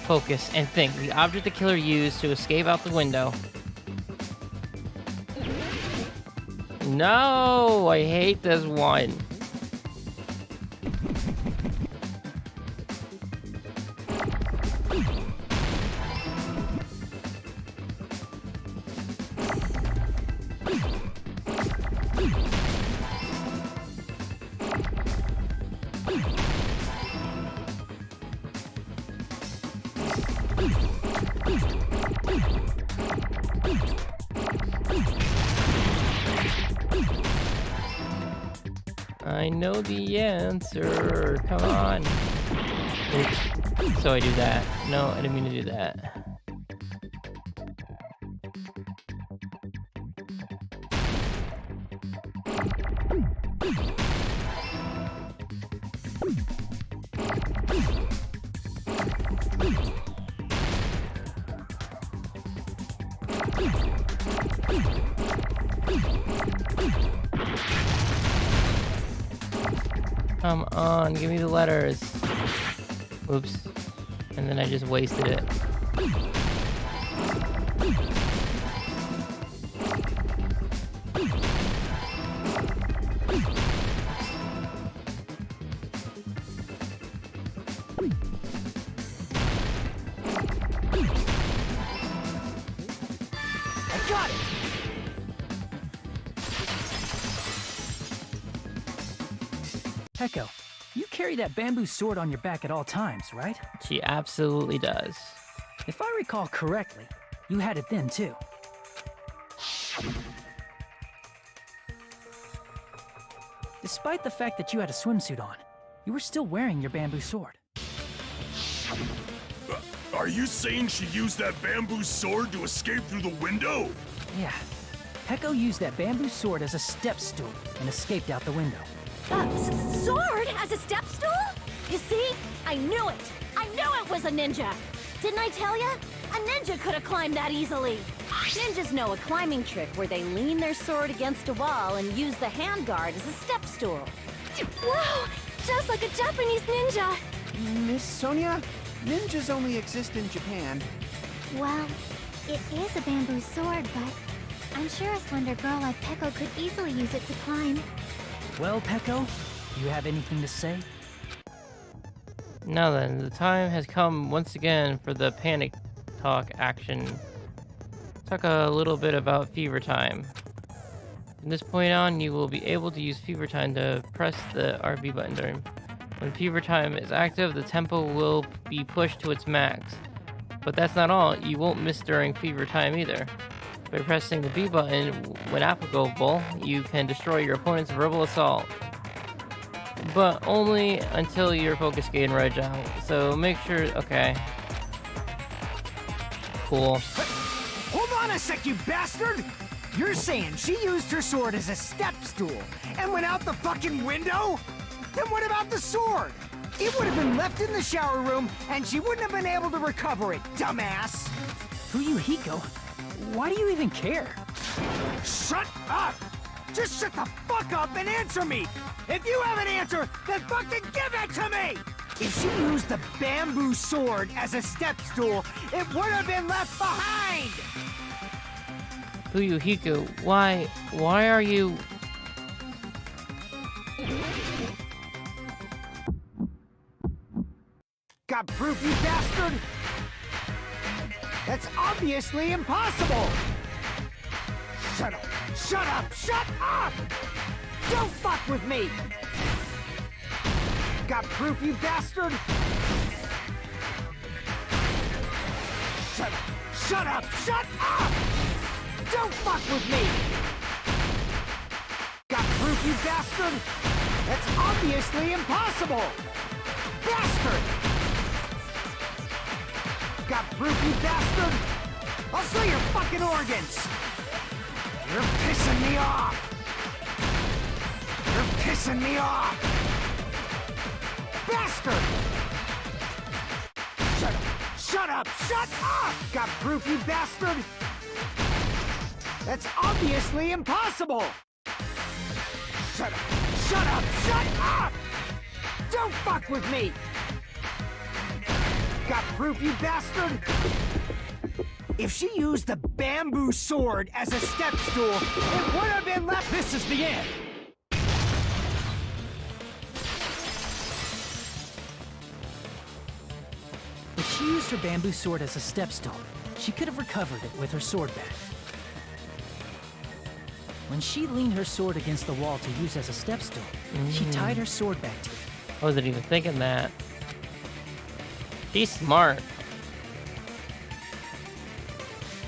S1: focus and think. The object the killer used to escape out the window. No, I hate this one. I know the answer. Come on. Oops. So I do that. No, I didn't mean to do that. Come on, give me the letters. Oops. And then I just wasted it.
S14: I got it!
S4: Peko, you carry that bamboo sword on your back at all times, right?
S1: She absolutely does.
S4: If I recall correctly, you had it then too. Despite the fact that you had a swimsuit on, you were still wearing your bamboo sword.
S10: Are you saying she used that bamboo sword to escape through the window?
S4: Yeah. Peko used that bamboo sword as a step stool and escaped out the window.
S3: Sword as a step stool?
S8: You see? I knew it! I knew it was a ninja! Didn't I tell ya? A ninja could have climbed that easily! Ninjas know a climbing trick where they lean their sword against a wall and use the handguard as a step stool.
S12: Wow! Just like a Japanese ninja!
S9: Miss Sonia, ninjas only exist in Japan.
S7: Well, it is a bamboo sword, but I'm sure a slender girl like Peko could easily use it to climb.
S4: Well, Peko, do you have anything to say?
S1: Now then, the time has come once again for the panic talk action. Talk a little bit about fever time. From this point on, you will be able to use fever time to press the RB button during. When fever time is active, the tempo will be pushed to its max. But that's not all, you won't miss during fever time either. By pressing the B button when applicable, you can destroy your opponent's verbal assault. But only until your focus gain runs out. So make sure, okay. Cool.
S14: Hold on a sec, you bastard! You're saying she used her sword as a step stool and went out the fucking window? Then what about the sword? It would have been left in the shower room and she wouldn't have been able to recover it, dumbass!
S4: Fuyuhiko, why do you even care?
S14: Shut up! Just shut the fuck up and answer me! If you have an answer, then fucking give it to me! If she used the bamboo sword as a step stool, it would have been left behind!
S1: Fuyuhiko, why are you...
S14: Got proof, you bastard? That's obviously impossible! Shut up! Shut up! Shut up! Don't fuck with me! Got proof, you bastard? Shut up! Shut up! Shut up! Don't fuck with me! Got proof, you bastard? That's obviously impossible! Bastard! Got proof, you bastard? I'll sell your fucking organs! You're pissing me off! You're pissing me off! Bastard! Shut up! Shut up! Shut up! Got proof, you bastard? That's obviously impossible! Shut up! Shut up! Shut up! Don't fuck with me! Got proof, you bastard? If she used the bamboo sword as a step stool, it would have been left. This is the end.
S4: If she used her bamboo sword as a step stool, she could have recovered it with her sword back. When she leaned her sword against the wall to use as a step stool, she tied her sword back to it.
S1: I wasn't even thinking that. She's smart.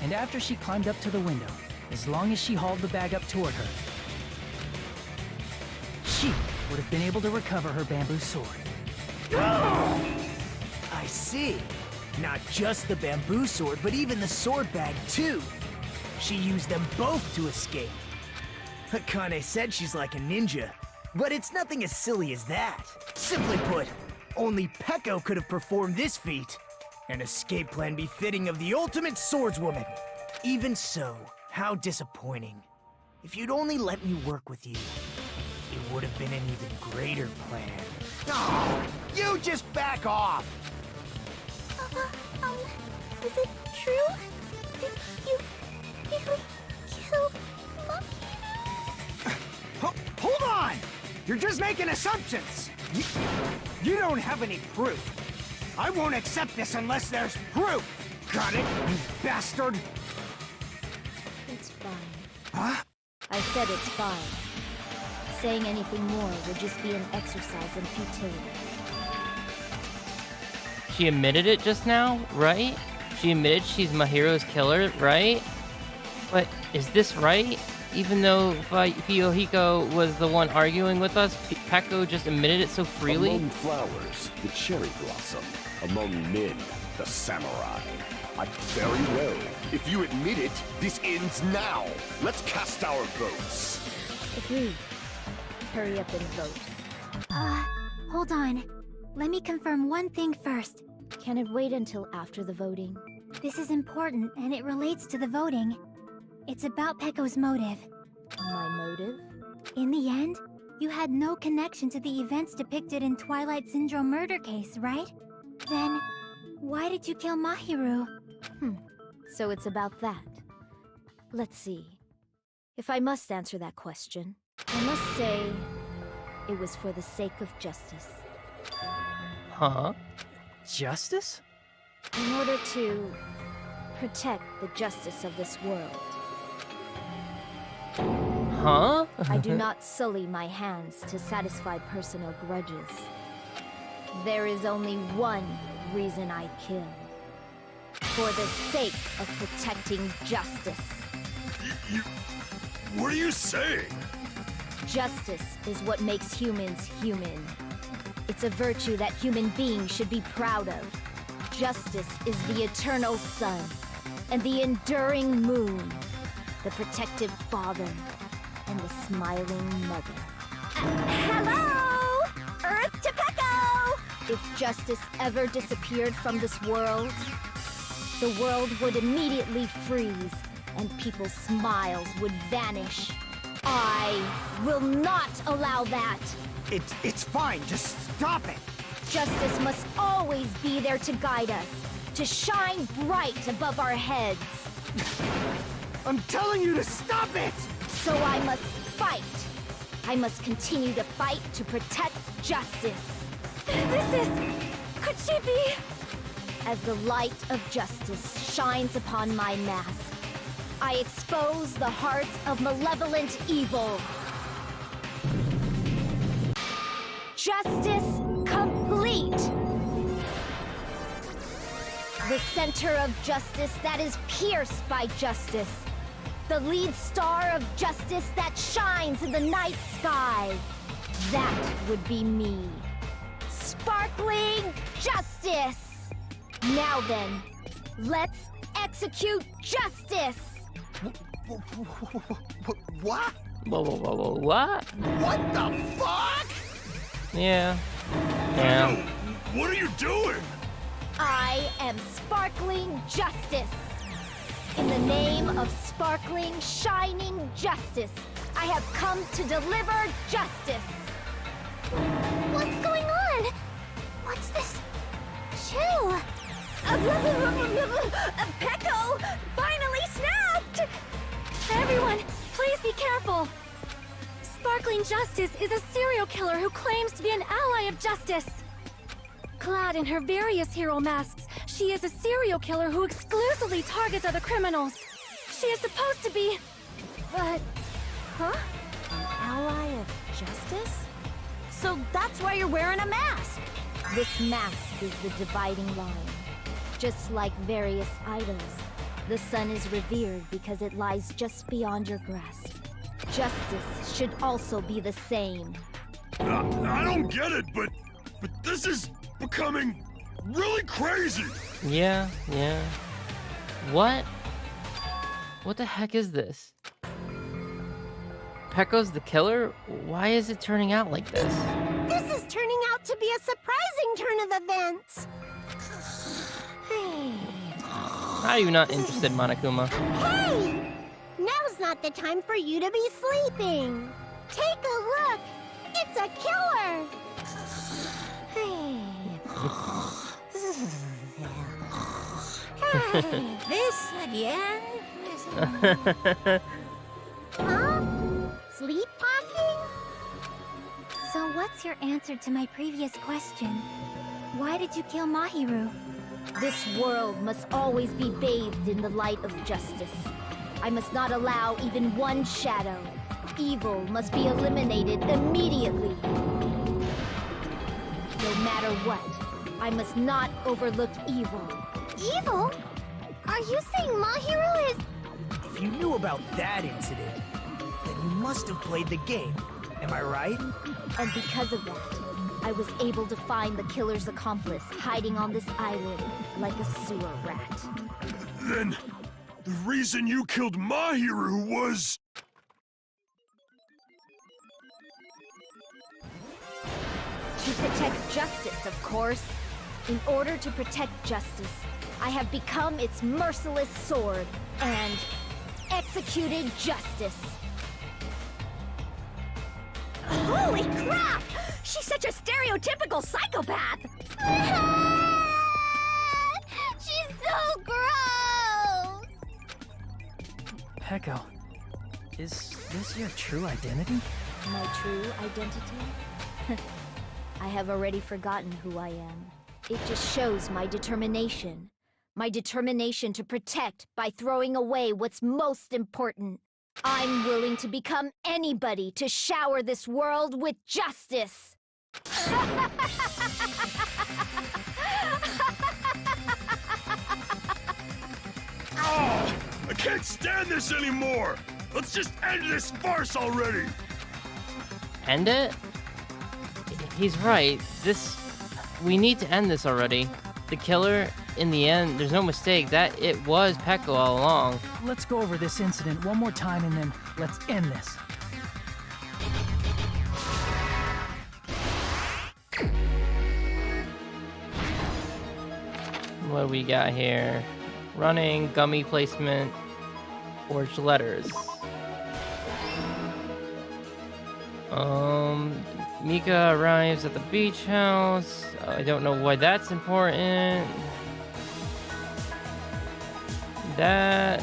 S4: And after she climbed up to the window, as long as she hauled the bag up toward her, she would have been able to recover her bamboo sword.
S2: I see. Not just the bamboo sword, but even the sword bag, too. She used them both to escape. Akane said she's like a ninja, but it's nothing as silly as that. Simply put, only Peko could have performed this feat. An escape plan befitting of the ultimate swordswoman. Even so, how disappointing. If you'd only let me work with you, it would have been an even greater plan. Oh, you just back off!
S7: Is it true? Did you really kill
S14: Hold on! You're just making assumptions! You don't have any proof. I won't accept this unless there's proof! Got it, you bastard?
S13: It's fine.
S14: Huh?
S13: I said it's fine. Saying anything more would just be an exercise in futility.
S1: She admitted it just now, right? She admitted she's Mahiro's killer, right? But is this right? Even though Fuyuhiko was the one arguing with us, Peko just admitted it so freely?
S5: Among flowers, the cherry blossom. Among men, the samurai. Very well. If you admit it, this ends now. Let's cast our votes.
S13: Agreed. Hurry up and vote.
S7: Hold on. Let me confirm one thing first.
S13: Can it wait until after the voting?
S7: This is important, and it relates to the voting. It's about Peko's motive.
S13: My motive?
S7: In the end, you had no connection to the events depicted in Twilight Syndrome murder case, right? Then, why did you kill Mahiru?
S13: So it's about that. Let's see. If I must answer that question, I must say it was for the sake of justice.
S1: Huh?
S4: Justice?
S13: In order to protect the justice of this world.
S1: Huh?
S13: I do not sully my hands to satisfy personal grudges. There is only one reason I kill. For the sake of protecting justice.
S10: What are you saying?
S13: Justice is what makes humans human. It's a virtue that human beings should be proud of. Justice is the eternal sun and the enduring moon, the protective father and the smiling mother.
S3: Hello! Earth to Peko!
S13: If justice ever disappeared from this world, the world would immediately freeze and people's smiles would vanish. I will not allow that!
S14: It's fine, just stop it!
S13: Justice must always be there to guide us, to shine bright above our heads.
S14: I'm telling you to stop it!
S13: So I must fight. I must continue to fight to protect justice.
S3: Could she be?
S13: As the light of justice shines upon my mask, I expose the hearts of malevolent evil. Justice complete! The center of justice that is pierced by justice. The lead star of justice that shines in the night sky. That would be me. Sparkling justice! Now then, let's execute justice!
S14: What?
S1: What?
S14: What the fuck?
S1: Yeah. Yeah.
S10: What are you doing?
S13: I am Sparkling Justice. In the name of sparkling, shining justice, I have come to deliver justice.
S7: What's going on? What's this? Chill.
S3: Pecco finally snapped!
S12: Everyone, please be careful! Sparkling Justice is a serial killer who claims to be an ally of justice. Clad in her various hero masks, she is a serial killer who exclusively targets other criminals. She is supposed to be... but... huh?
S13: Ally of justice? So that's why you're wearing a mask. This mask is the dividing line. Just like various idols, the sun is revered because it lies just beyond your grasp. Justice should also be the same.
S10: I don't get it, but this is becoming really crazy.
S1: Yeah. What? What the heck is this? Pecco's the killer? Why is it turning out like this?
S7: This is turning out to be a surprising turn of events.
S1: How are you not interested, Monokuma?
S7: Hey! Now's not the time for you to be sleeping. Take a look. It's a killer.
S11: This again?
S7: Huh? Sleepwalking?
S12: So what's your answer to my previous question? Why did you kill Mahiru?
S13: This world must always be bathed in the light of justice. I must not allow even one shadow. Evil must be eliminated immediately. No matter what, I must not overlook evil.
S7: Evil? Are you saying Mahiru is...
S14: If you knew about that incident, then you must have played the game. Am I right?
S13: And because of that, I was able to find the killer's accomplice hiding on this island like a sewer rat.
S10: Then, the reason you killed Mahiru was...
S13: To protect justice, of course. In order to protect justice, I have become its merciless sword and executed justice.
S3: Holy crap! She's such a stereotypical psychopath!
S7: She's so gross!
S4: Pecco, is this your true identity?
S13: My true identity? I have already forgotten who I am. It just shows my determination. My determination to protect by throwing away what's most important. I'm willing to become anybody to shower this world with justice.
S10: Oh, I can't stand this anymore! Let's just end this farce already!
S1: End it? He's right. We need to end this already. The killer, in the end, there's no mistake that it was Pecco all along.
S4: Let's go over this incident one more time and then let's end this.
S1: What do we got here? Running, gummy placement, forged letters. Mika arrives at the beach house. I don't know why that's important. The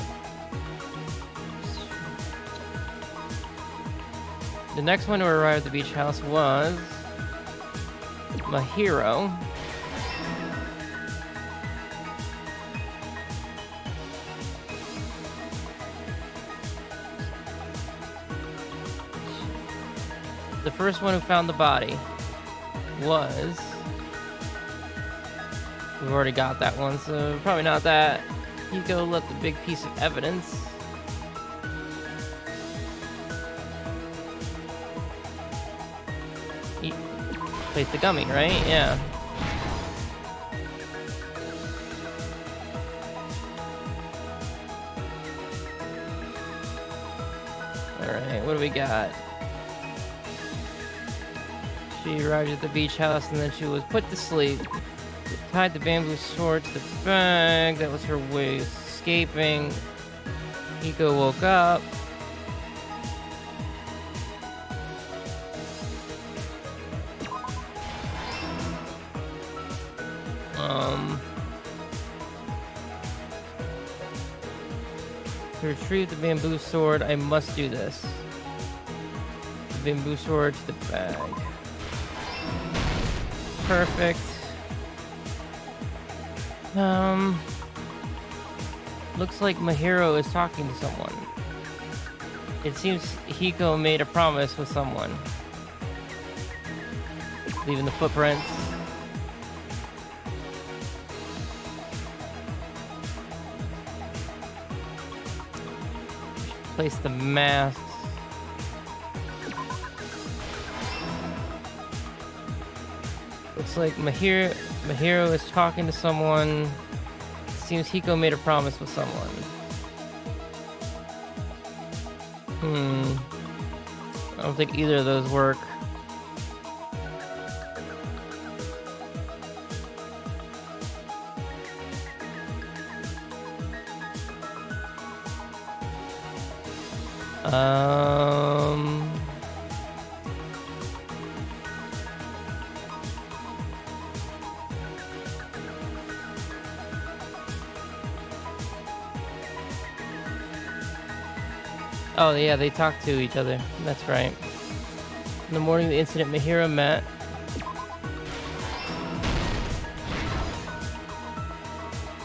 S1: next one to arrive at the beach house was Mahiru. The first one who found the body was... We've already got that one, so probably not that. Hiko left a big piece of evidence. He placed the gummy, right? Yeah. Alright, what do we got? She arrived at the beach house and then she was put to sleep. Tied the bamboo sword to the bag. That was her way of escaping. Hiko woke up. To retrieve the bamboo sword, I must do this. The bamboo sword to the bag. Perfect. Looks like Mahiro is talking to someone. It seems Hiko made a promise with someone. Leaving the footprints. Place the masks. Looks like Mahiro is talking to someone. Seems Hiko made a promise with someone. I don't think either of those work. Oh yeah, they talked to each other. That's right. In the morning of the incident, Mahiro met.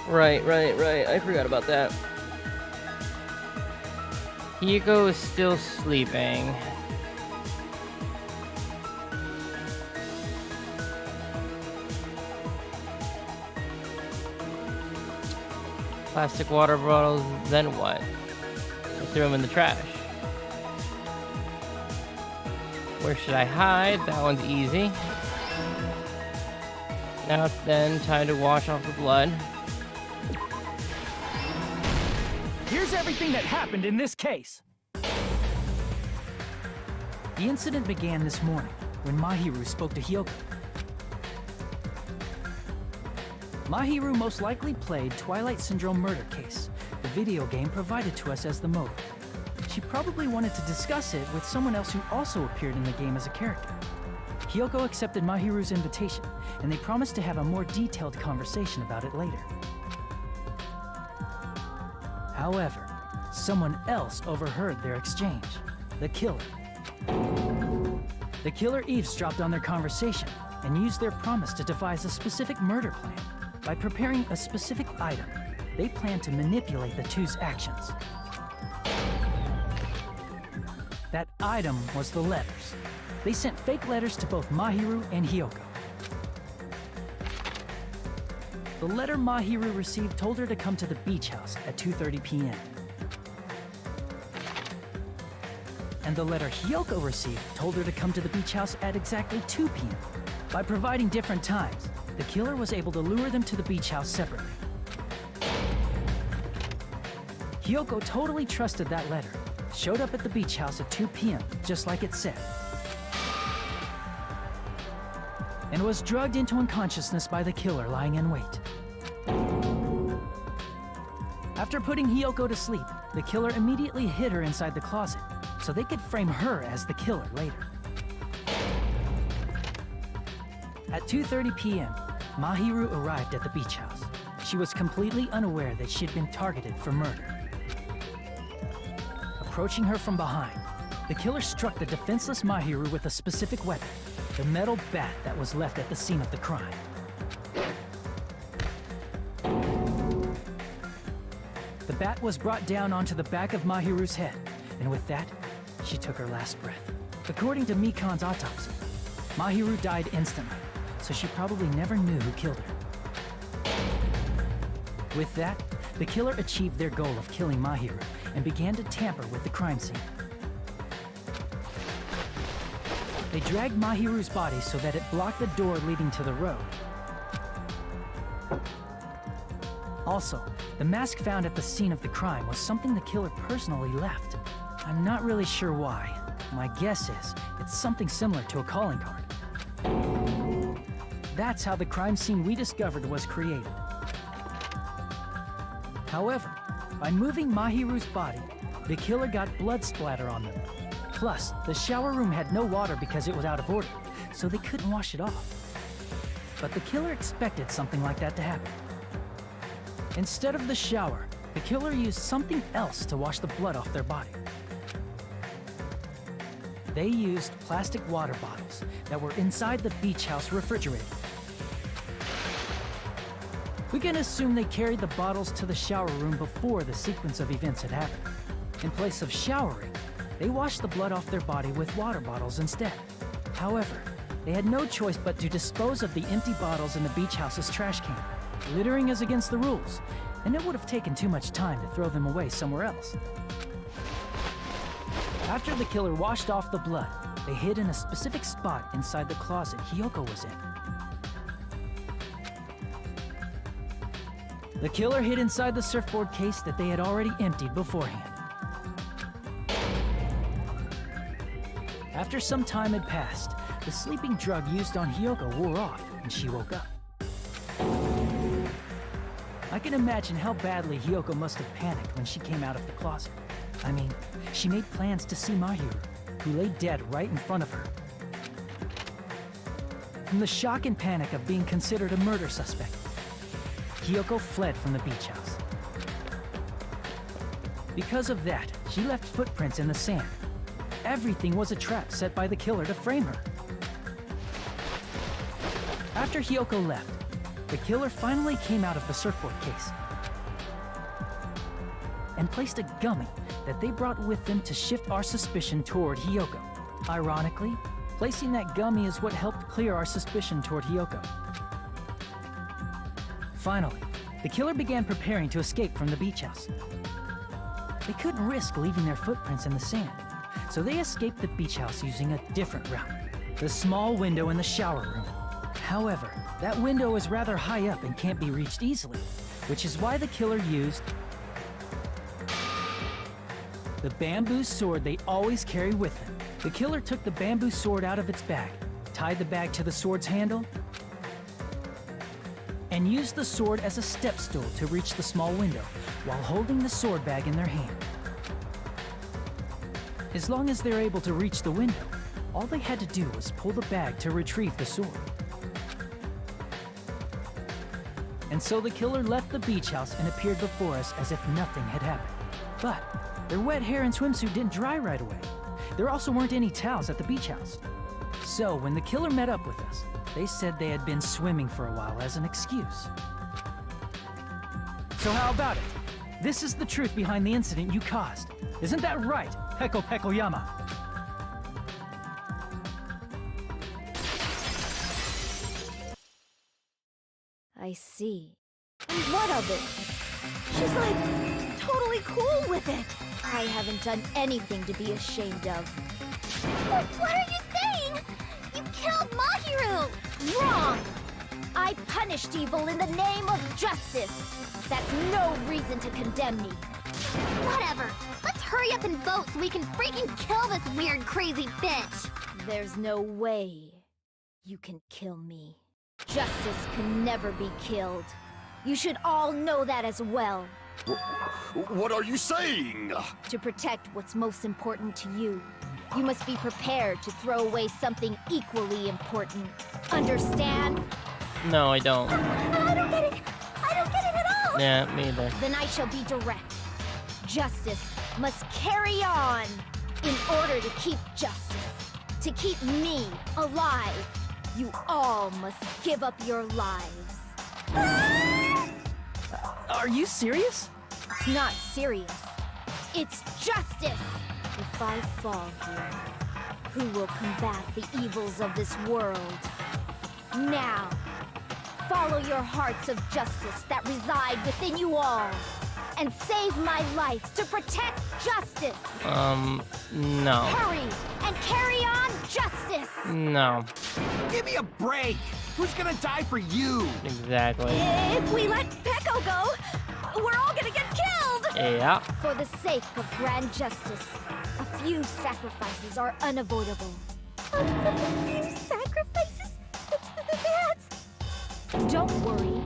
S1: Right. I forgot about that. Hiko is still sleeping. Plastic water bottles, then what? I threw them in the trash. Where should I hide? That one's easy. Now then, time to wash off the blood.
S4: Here's everything that happened in this case. The incident began this morning when Mahiru spoke to Hyoko. Mahiru most likely played Twilight Syndrome Murder Case, the video game provided to us as the motive. She probably wanted to discuss it with someone else who also appeared in the game as a character. Hyoko accepted Mahiru's invitation, and they promised to have a more detailed conversation about it later. However, someone else overheard their exchange. The killer. The killer eavesdropped on their conversation and used their promise to devise a specific murder plan. By preparing a specific item, they planned to manipulate the two's actions. That item was the letters. They sent fake letters to both Mahiru and Hyoko. The letter Mahiru received told her to come to the beach house at 2:30 p.m. And the letter Hyoko received told her to come to the beach house at exactly 2 p.m. By providing different times, the killer was able to lure them to the beach house separately. Hyoko totally trusted that letter, showed up at the beach house at 2 p.m., just like it said, and was drugged into unconsciousness by the killer lying in wait. After putting Hyoko to sleep, the killer immediately hid her inside the closet, so they could frame her as the killer later. At 2:30 p.m., Mahiru arrived at the beach house. She was completely unaware that she'd been targeted for murder. Approaching her from behind, the killer struck the defenseless Mahiru with a specific weapon, the metal bat that was left at the scene of the crime. The bat was brought down onto the back of Mahiru's head, and with that, she took her last breath. According to Mikan's autopsy, Mahiru died instantly, so she probably never knew who killed her. With that, the killer achieved their goal of killing Mahiru and began to tamper with the crime scene. They dragged Mahiru's body so that it blocked the door leading to the road. Also, the mask found at the scene of the crime was something the killer personally left. I'm not really sure why. My guess is it's something similar to a calling card. That's how the crime scene we discovered was created. However, by moving Mahiru's body, the killer got blood splatter on them. Plus, the shower room had no water because it was out of order, so they couldn't wash it off. But the killer expected something like that to happen. Instead of the shower, the killer used something else to wash the blood off their body. They used plastic water bottles that were inside the beach house refrigerator. We can assume they carried the bottles to the shower room before the sequence of events had happened. In place of showering, they washed the blood off their body with water bottles instead. However, they had no choice but to dispose of the empty bottles in the beach house's trash can. Littering is against the rules, and it would have taken too much time to throw them away somewhere else. After the killer washed off the blood, they hid in a specific spot inside the closet Hiyoko was in. The killer hid inside the surfboard case that they had already emptied beforehand. After some time had passed, the sleeping drug used on Hiyoko wore off, and she woke up. I can imagine how badly Hiyoko must have panicked when she came out of the closet. I mean, she made plans to see Mahiru, who lay dead right in front of her. From the shock and panic of being considered a murder suspect, Hiyoko fled from the beach house. Because of that, she left footprints in the sand. Everything was a trap set by the killer to frame her. After Hiyoko left, the killer finally came out of the surfboard case and placed a gummy that they brought with them to shift our suspicion toward Hiyoko. Ironically, placing that gummy is what helped clear our suspicion toward Hiyoko. Finally, the killer began preparing to escape from the beach house. They couldn't risk leaving their footprints in the sand, so they escaped the beach house using a different route, the small window in the shower room. However, that window is rather high up and can't be reached easily, which is why the killer used the bamboo sword they always carry with them. The killer took the bamboo sword out of its bag, tied the bag to the sword's handle, and used the sword as a step stool to reach the small window while holding the sword bag in their hand. As long as they're able to reach the window, all they had to do was pull the bag to retrieve the sword. And so the killer left the beach house and appeared before us as if nothing had happened. But their wet hair and swimsuit didn't dry right away. There also weren't any towels at the beach house. So when the killer met up with us, they said they had been swimming for a while as an excuse. So how about it? This is the truth behind the incident you caused. Isn't that right, Peko Pekoyama?
S13: I see. And what of it? She's like, totally cool with it. I haven't done anything to be ashamed of.
S7: What are you saying? You killed Mahiru!
S13: Wrong! I punished evil in the name of justice. That's no reason to condemn me.
S7: Whatever. Let's hurry up and vote so we can freaking kill this weird, crazy bitch!
S13: There's no way you can kill me. Justice can never be killed. You should all know that as well.
S5: What are you saying?
S13: To protect what's most important to you, you must be prepared to throw away something equally important. Understand?
S1: No, I don't.
S7: I don't get it! I don't get it at all!
S1: Yeah, me either.
S13: Then I shall be direct. Justice must carry on. In order to keep justice, to keep me alive, you all must give up your lives.
S4: Are you serious?
S13: It's not serious. It's justice. If I fall here, who will combat the evils of this world? Now, follow your hearts of justice that reside within you all, and save my life to protect justice.
S1: No.
S13: Hurry and carry on justice.
S1: No.
S14: Give me a break! Who's gonna die for you?
S1: Exactly.
S3: If we let Peko go, we're all gonna get killed!
S1: Yeah.
S13: For the sake of grand justice, a few sacrifices are unavoidable.
S7: A few sacrifices?
S13: Don't worry.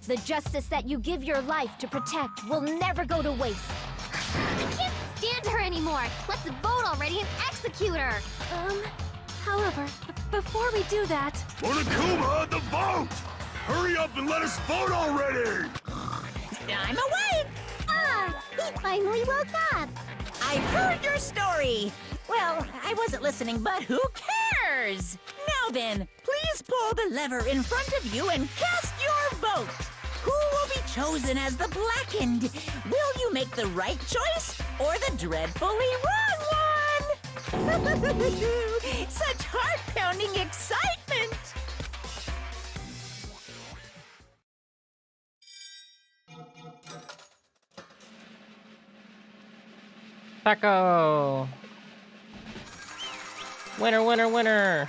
S13: The justice that you give your life to protect will never go to waste.
S7: I can't stand her anymore. Let's vote already and execute her.
S12: However, before we do that...
S10: Monokuma, the vote! Hurry up and let us vote already!
S11: I'm awake!
S7: Ah, he finally woke up.
S11: I've heard your story. Well, I wasn't listening, but who cares? Now then, please pull the lever in front of you and cast your vote. Who will be chosen as the blackened? Will you make the right choice or the dreadfully wrong one? Such heart-pounding excitement!
S1: Peko! Winner, winner, winner!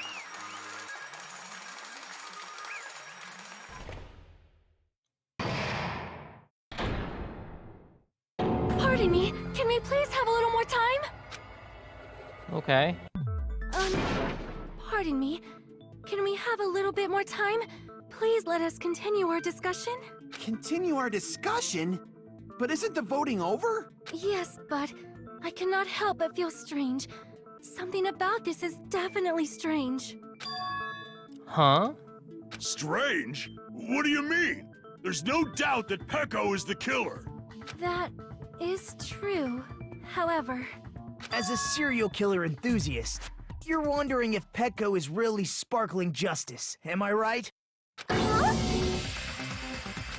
S12: Pardon me, can we please have a little more time?
S1: Okay.
S12: Pardon me. Can we have a little bit more time? Please let us continue our discussion.
S9: Continue our discussion? But isn't the voting over?
S12: Yes, but I cannot help but feel strange. Something about this is definitely strange.
S1: Huh?
S10: Strange? What do you mean? There's no doubt that Peko is the killer.
S12: That is true. However...
S2: As a serial killer enthusiast, you're wondering if Peko is really sparkling justice, am I right?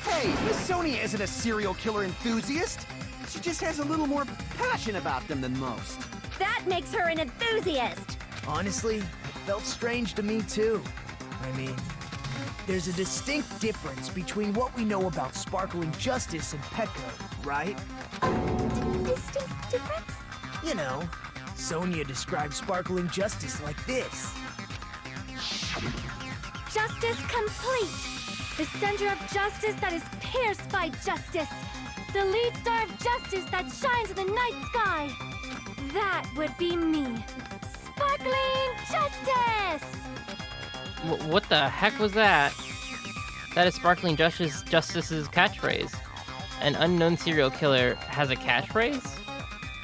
S9: Hey, Miss Sonia isn't a serial killer enthusiast. She just has a little more passion about them than most.
S3: That makes her an enthusiast.
S2: Honestly, it felt strange to me too. I mean, there's a distinct difference between what we know about sparkling justice and Peko, right?
S7: Distinct difference?
S2: You know, Sonia describes sparkling justice like this.
S12: Justice complete! The center of justice that is pierced by justice! The lead star of justice that shines in the night sky! That would be me! Sparkling justice!
S1: What the heck was that? That is Sparkling Justice's catchphrase. An unknown serial killer has a catchphrase?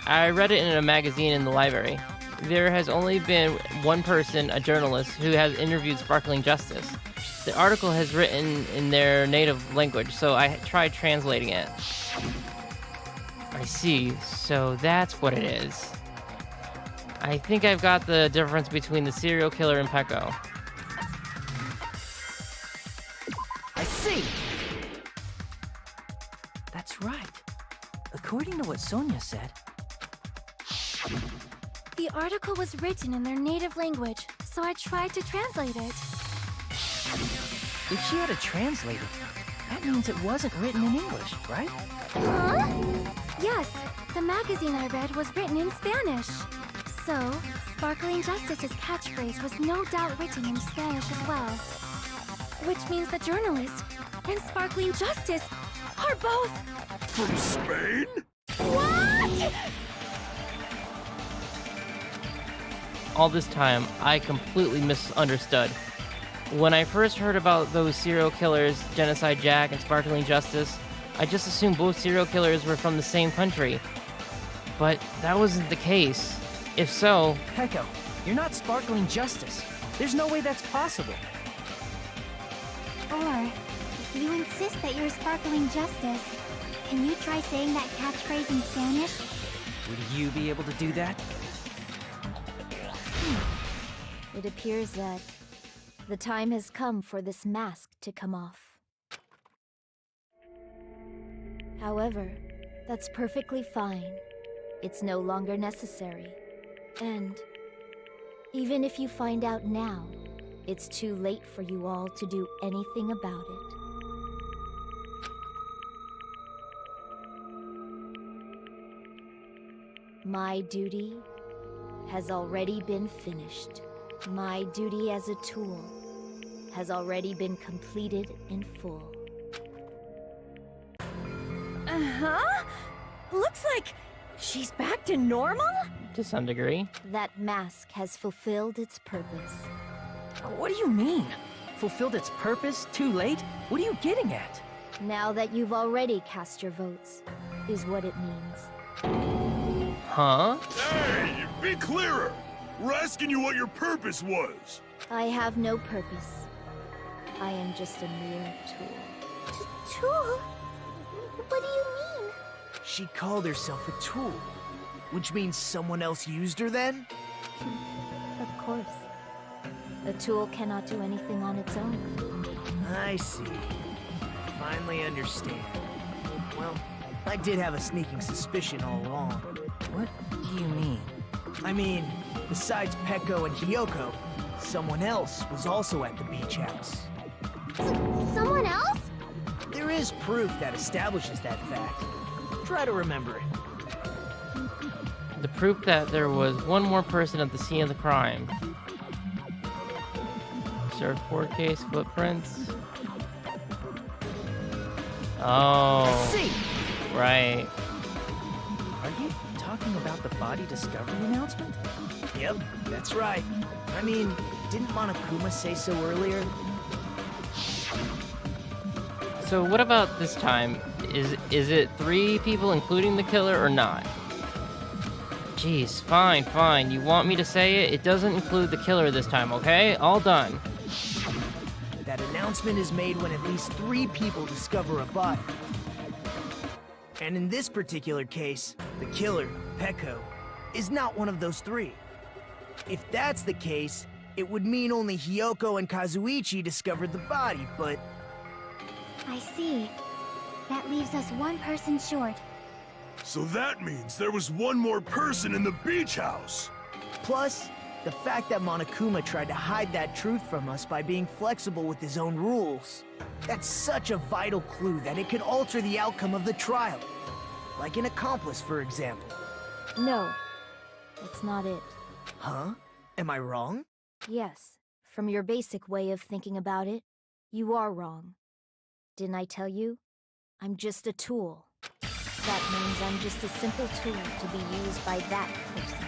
S1: I read it in a magazine in the library. There has only been one person, a journalist, who has interviewed Sparkling Justice. The article has written in their native language, so I tried translating it. I see, so that's what it is. I think I've got the difference between the serial killer and Peko.
S4: I see! That's right. According to what Sonia said,
S12: The article was written in their native language, so I tried to translate it.
S4: if she had a translator, that means it wasn't written in English, right?
S12: Huh? Yes, the magazine I read was written in Spanish. So, Sparkling Justice's catchphrase was no doubt written in Spanish as well. Which means the journalist and Sparkling Justice are both...
S10: From Spain?
S12: What?!
S1: All this time, I completely misunderstood. When I first heard about those serial killers, Genocide Jack and Sparkling Justice, I just assumed both serial killers were from the same country. But that wasn't the case. If so...
S4: Peko, you're not Sparkling Justice. There's no way that's possible.
S7: Or, if you insist that you're Sparkling Justice, can you try saying that catchphrase in Spanish?
S4: Would you be able to do that?
S13: It appears that the time has come for this mask to come off. However, that's perfectly fine. It's no longer necessary. And even if you find out now, it's too late for you all to do anything about it. My duty has already been finished. My duty as a tool has already been completed in full.
S3: Uh-huh? Looks like she's back to normal?
S1: To some degree.
S13: That mask has fulfilled its purpose.
S4: What do you mean? fulfilled its purpose too late? What are you getting at?
S13: Now that you've already cast your votes, is what it means.
S1: Huh?
S10: Hey, be clearer! We're asking you what your purpose was!
S13: I have no purpose. I am just a mere tool.
S7: Tool? What do you mean?
S2: She called herself a tool, which means someone else used her then?
S13: Of course. A tool cannot do anything on its own.
S2: I see. I finally understand. Well, I did have a sneaking suspicion all along.
S4: What do you mean?
S2: I mean, besides Peko and Hiyoko, someone else was also at the beach house.
S7: Someone else?
S2: There is proof that establishes that fact. Try to remember it.
S1: The proof that there was one more person at the scene of the crime. Surfboard case, footprints. Oh.
S2: See?
S1: Right.
S4: Are you talking about the body discovery announcement?
S2: Yep, that's right. I mean, didn't Monokuma say so earlier?
S1: So what about this time? Is it 3 people including the killer or not? Jeez, fine. You want me to say it? It doesn't include the killer this time, okay? All done.
S2: That announcement is made when at least 3 people discover a body. And in this particular case, the killer, Peko, is not one of those 3. If that's the case, it would mean only Hiyoko and Kazuichi discovered the body, but...
S7: I see. That leaves us one person short.
S10: So that means there was one more person in the beach house!
S2: Plus, the fact that Monokuma tried to hide that truth from us by being flexible with his own rules. That's such a vital clue that it could alter the outcome of the trial. Like an accomplice, for example.
S13: No, that's not it.
S2: Huh? Am I wrong?
S13: Yes, from your basic way of thinking about it, you are wrong. Didn't I tell you? I'm just a tool. That means I'm just a simple tool to be used by that person.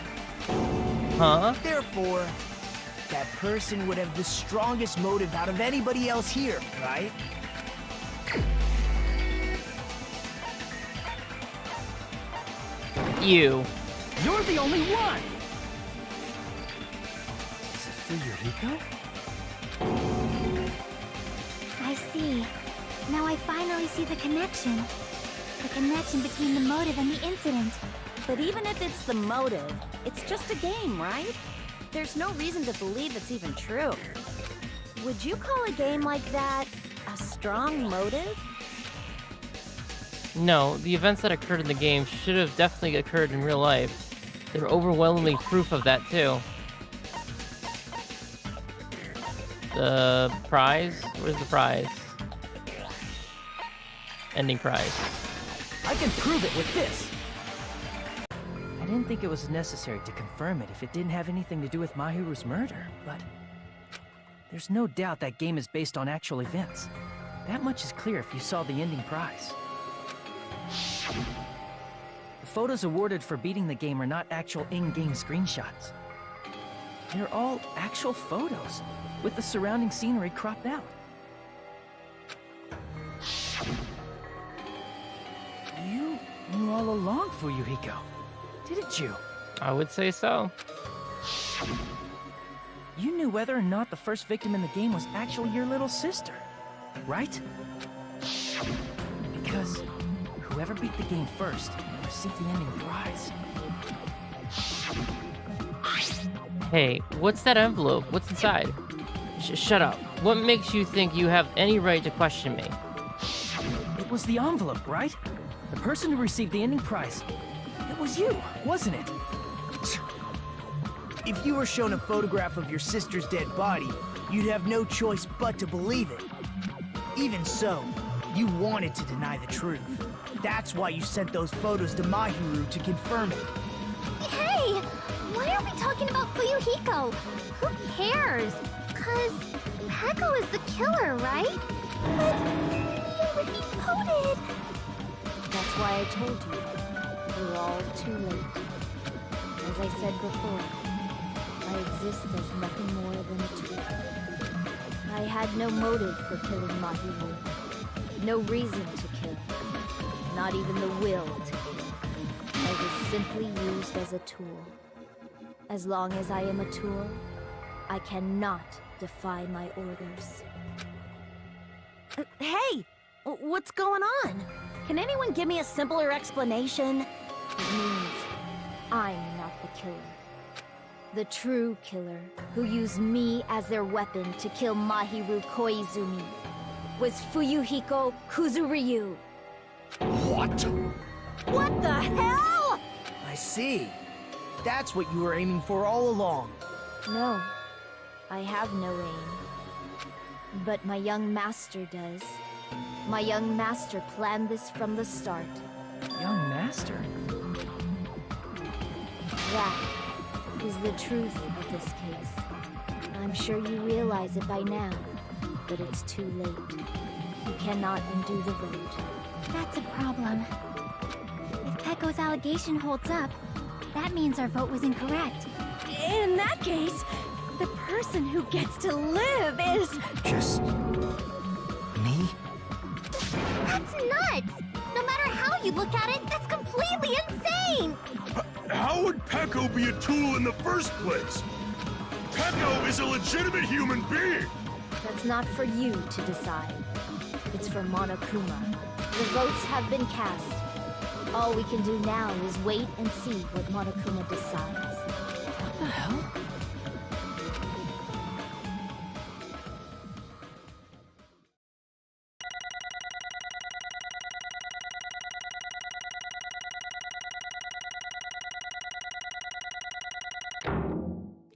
S1: Huh?
S2: Therefore, that person would have the strongest motive out of anybody else here, right?
S1: You.
S4: You're the only one! Is it for Yuriko?
S7: I see. Now I finally see the connection. The connection between the motive and the incident.
S8: But even if it's the motive, it's just a game, right? There's no reason to believe it's even true. Would you call a game like that a strong motive?
S1: No, the events that occurred in the game should have definitely occurred in real life. There are overwhelmingly proof of that too. The prize? Where's the prize? Ending prize.
S4: I can prove it with this! I didn't think it was necessary to confirm it if it didn't have anything to do with Mahiru's murder, but... there's no doubt that game is based on actual events. That much is clear if you saw the ending prize. The photos awarded for beating the game are not actual in-game screenshots. They're all actual photos, with the surrounding scenery cropped out. You knew all along, Fuyuhiko, didn't you?
S1: I would say so.
S4: You knew whether or not the first victim in the game was actually your little sister, right? Because whoever beat the game first received the ending prize.
S1: Hey, what's that envelope? What's inside? Shut up. What makes you think you have any right to question me?
S4: It was the envelope, right? The person who received the ending prize. It was you, wasn't it?
S2: If you were shown a photograph of your sister's dead body, you'd have no choice but to believe it. Even so, you wanted to deny the truth. That's why you sent those photos to Mahiru to confirm it.
S7: Hey! Why are we talking about Fuyuhiko? Who cares? 'Cause Peko is the killer, right? But he already voted.
S13: That's why I told you. We're all too late. As I said before, I exist as nothing more than a tool. I had no motive for killing Mahiru. No reason to kill. Not even the will to kill. I was simply used as a tool. As long as I am a tool, I cannot defy my orders.
S8: Hey! What's going on? Can anyone give me a simpler explanation?
S13: It means I'm not the killer. The true killer, who used me as their weapon to kill Mahiru Koizumi, was Fuyuhiko Kuzuryu.
S5: What?
S3: What the hell?
S14: I see. That's what you were aiming for all along.
S13: No, I have no aim. But my young master does. My young master planned this from the start.
S4: Young master?
S13: That is the truth of this case. I'm sure you realize it by now, but it's too late. You cannot undo the vote.
S7: That's a problem. If Pecco's allegation holds up, that means our vote was incorrect.
S3: In that case, the person who gets to live is...
S14: Just... me?
S7: That's nuts! No matter how you look at it, that's completely insane!
S10: How would Pecco be a tool in the first place? Pecco is a legitimate human being!
S13: That's not for you to decide. It's for Monokuma. The votes have been cast. All we can do now is wait and see what Monokuma decides.
S4: What the hell?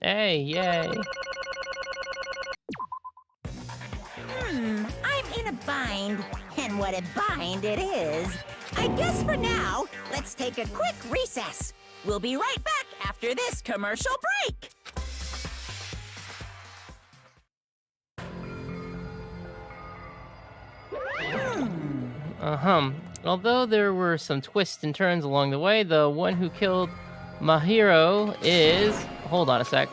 S1: Hey, yay.
S11: I'm in a bind. And what a bind it is. I guess for now, let's take a quick recess. We'll be right back after this commercial break.
S1: Although there were some twists and turns along the way, the one who killed Mahiro is... Hold on a sec.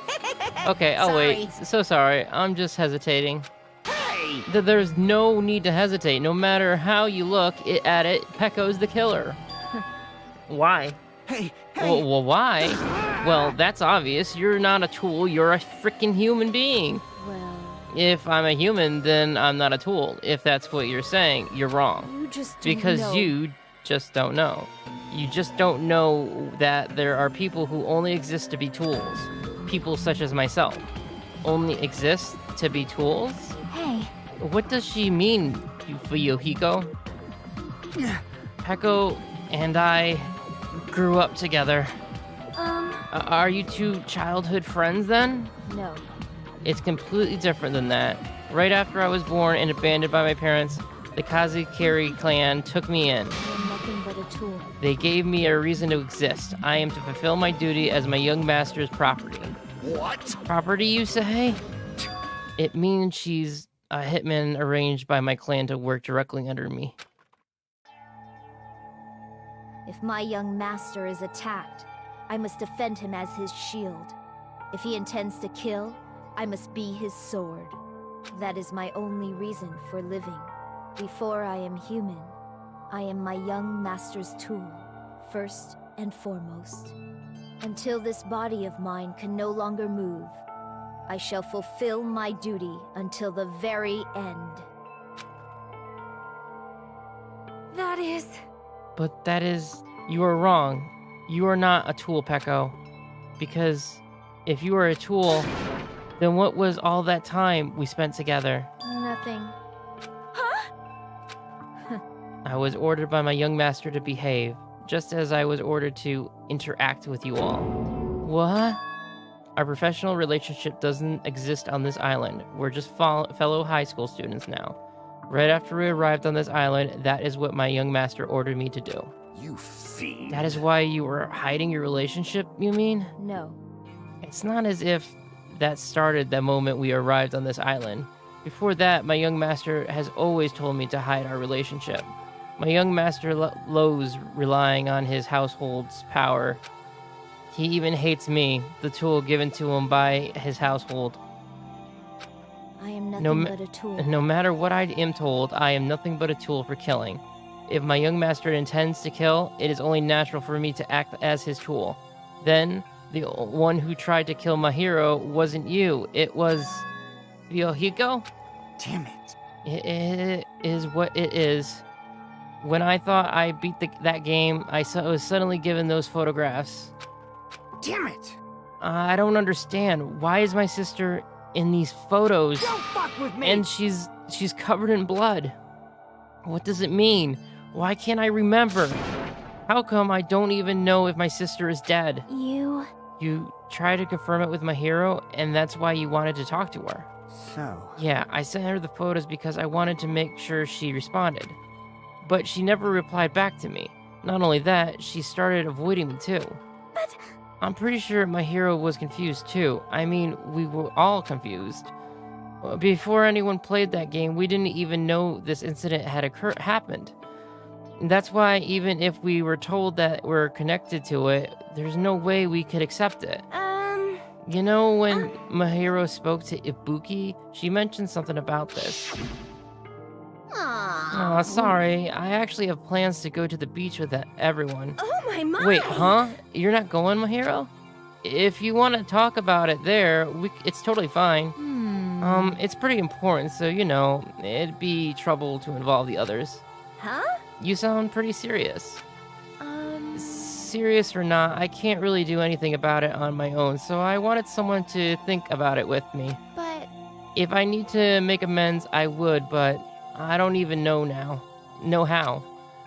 S1: Okay, I'll wait. So sorry. I'm just hesitating.
S11: Hey!
S1: There's no need to hesitate. No matter how you look at it, Pecco's the killer. Why?
S14: Hey,
S1: Well, why? Well, that's obvious. You're not a tool. You're a freaking human being.
S13: Well,
S1: If I'm a human, then I'm not a tool. If that's what you're saying, you're wrong.
S13: you just don't
S1: Because
S13: know.
S1: you just don't know. You just don't know that there are people who only exist to be tools. People such as myself. Only exist to be tools?
S7: Hey,
S1: What does she mean, Fuyuhiko? Pecco and I grew up together. Are you two childhood friends then?
S13: No.
S1: It's completely different than that. Right after I was born and abandoned by my parents, the Kazukiri clan took me in.
S13: I am nothing but a tool.
S1: They gave me a reason to exist. I am to fulfill my duty as my young master's property.
S5: What?
S1: Property, you say? It means she's a hitman arranged by my clan to work directly under me.
S13: If my young master is attacked, I must defend him as his shield. If he intends to kill, I must be his sword. That is my only reason for living. Before I am human, I am my young master's tool, first and foremost. Until this body of mine can no longer move, I shall fulfill my duty until the very end.
S12: That is...
S1: But that is... You are wrong. You are not a tool, Pecco. Because if you were a tool, then what was all that time we spent together?
S13: Nothing.
S1: I was ordered by my young master to behave, just as I was ordered to interact with you all. What? Our professional relationship doesn't exist on this island. We're just fellow high school students now. Right after we arrived on this island, that is what my young master ordered me to do.
S5: You fiend.
S1: That is why you were hiding your relationship, you mean?
S13: No.
S1: It's not as if that started the moment we arrived on this island. Before that, my young master has always told me to hide our relationship. My young master loathes relying on his household's power. He even hates me, the tool given to him by his household.
S13: I am nothing but a tool.
S1: No matter what I am told, I am nothing but a tool for killing. If my young master intends to kill, it is only natural for me to act as his tool. Then, the one who tried to kill my hero wasn't you. It was... Yohiko?
S14: Damn it.
S1: It is what it is. When I thought I beat that game, I was suddenly given those photographs.
S14: Damn it.
S1: I don't understand. Why is my sister in these photos?
S14: Don't fuck with me.
S1: And she's covered in blood. What does it mean? Why can't I remember? How come I don't even know if my sister is dead? You tried to confirm it with my hero, and that's why you wanted to talk to her.
S14: So...
S1: Yeah, I sent her the photos because I wanted to make sure she responded. But she never replied back to me. Not only that, she started avoiding me too.
S12: But...
S1: I'm pretty sure my hero was confused too. I mean, we were all confused. Before anyone played that game, we didn't even know this incident had happened. And that's why even if we were told that we're connected to it, there's no way we could accept it. You know, when Mahiro spoke to Ibuki, she mentioned something about this. Aw, sorry. I actually have plans to go to the beach with everyone.
S3: Oh my!
S1: Wait, huh? You're not going, Mahiro? If you want to talk about it there, it's totally fine. It's pretty important, so, you know, it'd be trouble to involve the others.
S3: Huh?
S1: You sound pretty serious. Serious or not, I can't really do anything about it on my own, so I wanted someone to think about it with me.
S12: But...
S1: If I need to make amends, I would, but I don't even know how.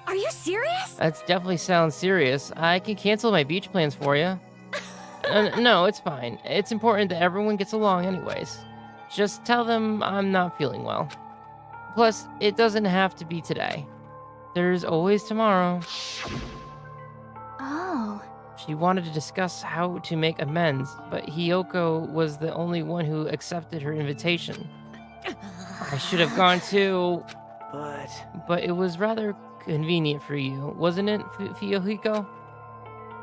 S12: Are you serious?
S1: That definitely sounds serious. I can cancel my beach plans for you. No, it's fine. It's important that everyone gets along anyways. Just tell them I'm not feeling well. Plus, it doesn't have to be today. There's always tomorrow.
S12: Oh.
S1: She wanted to discuss how to make amends, but Hiyoko was the only one who accepted her invitation. I should have gone too. But it was rather convenient for you, wasn't it, Fuyuhiko?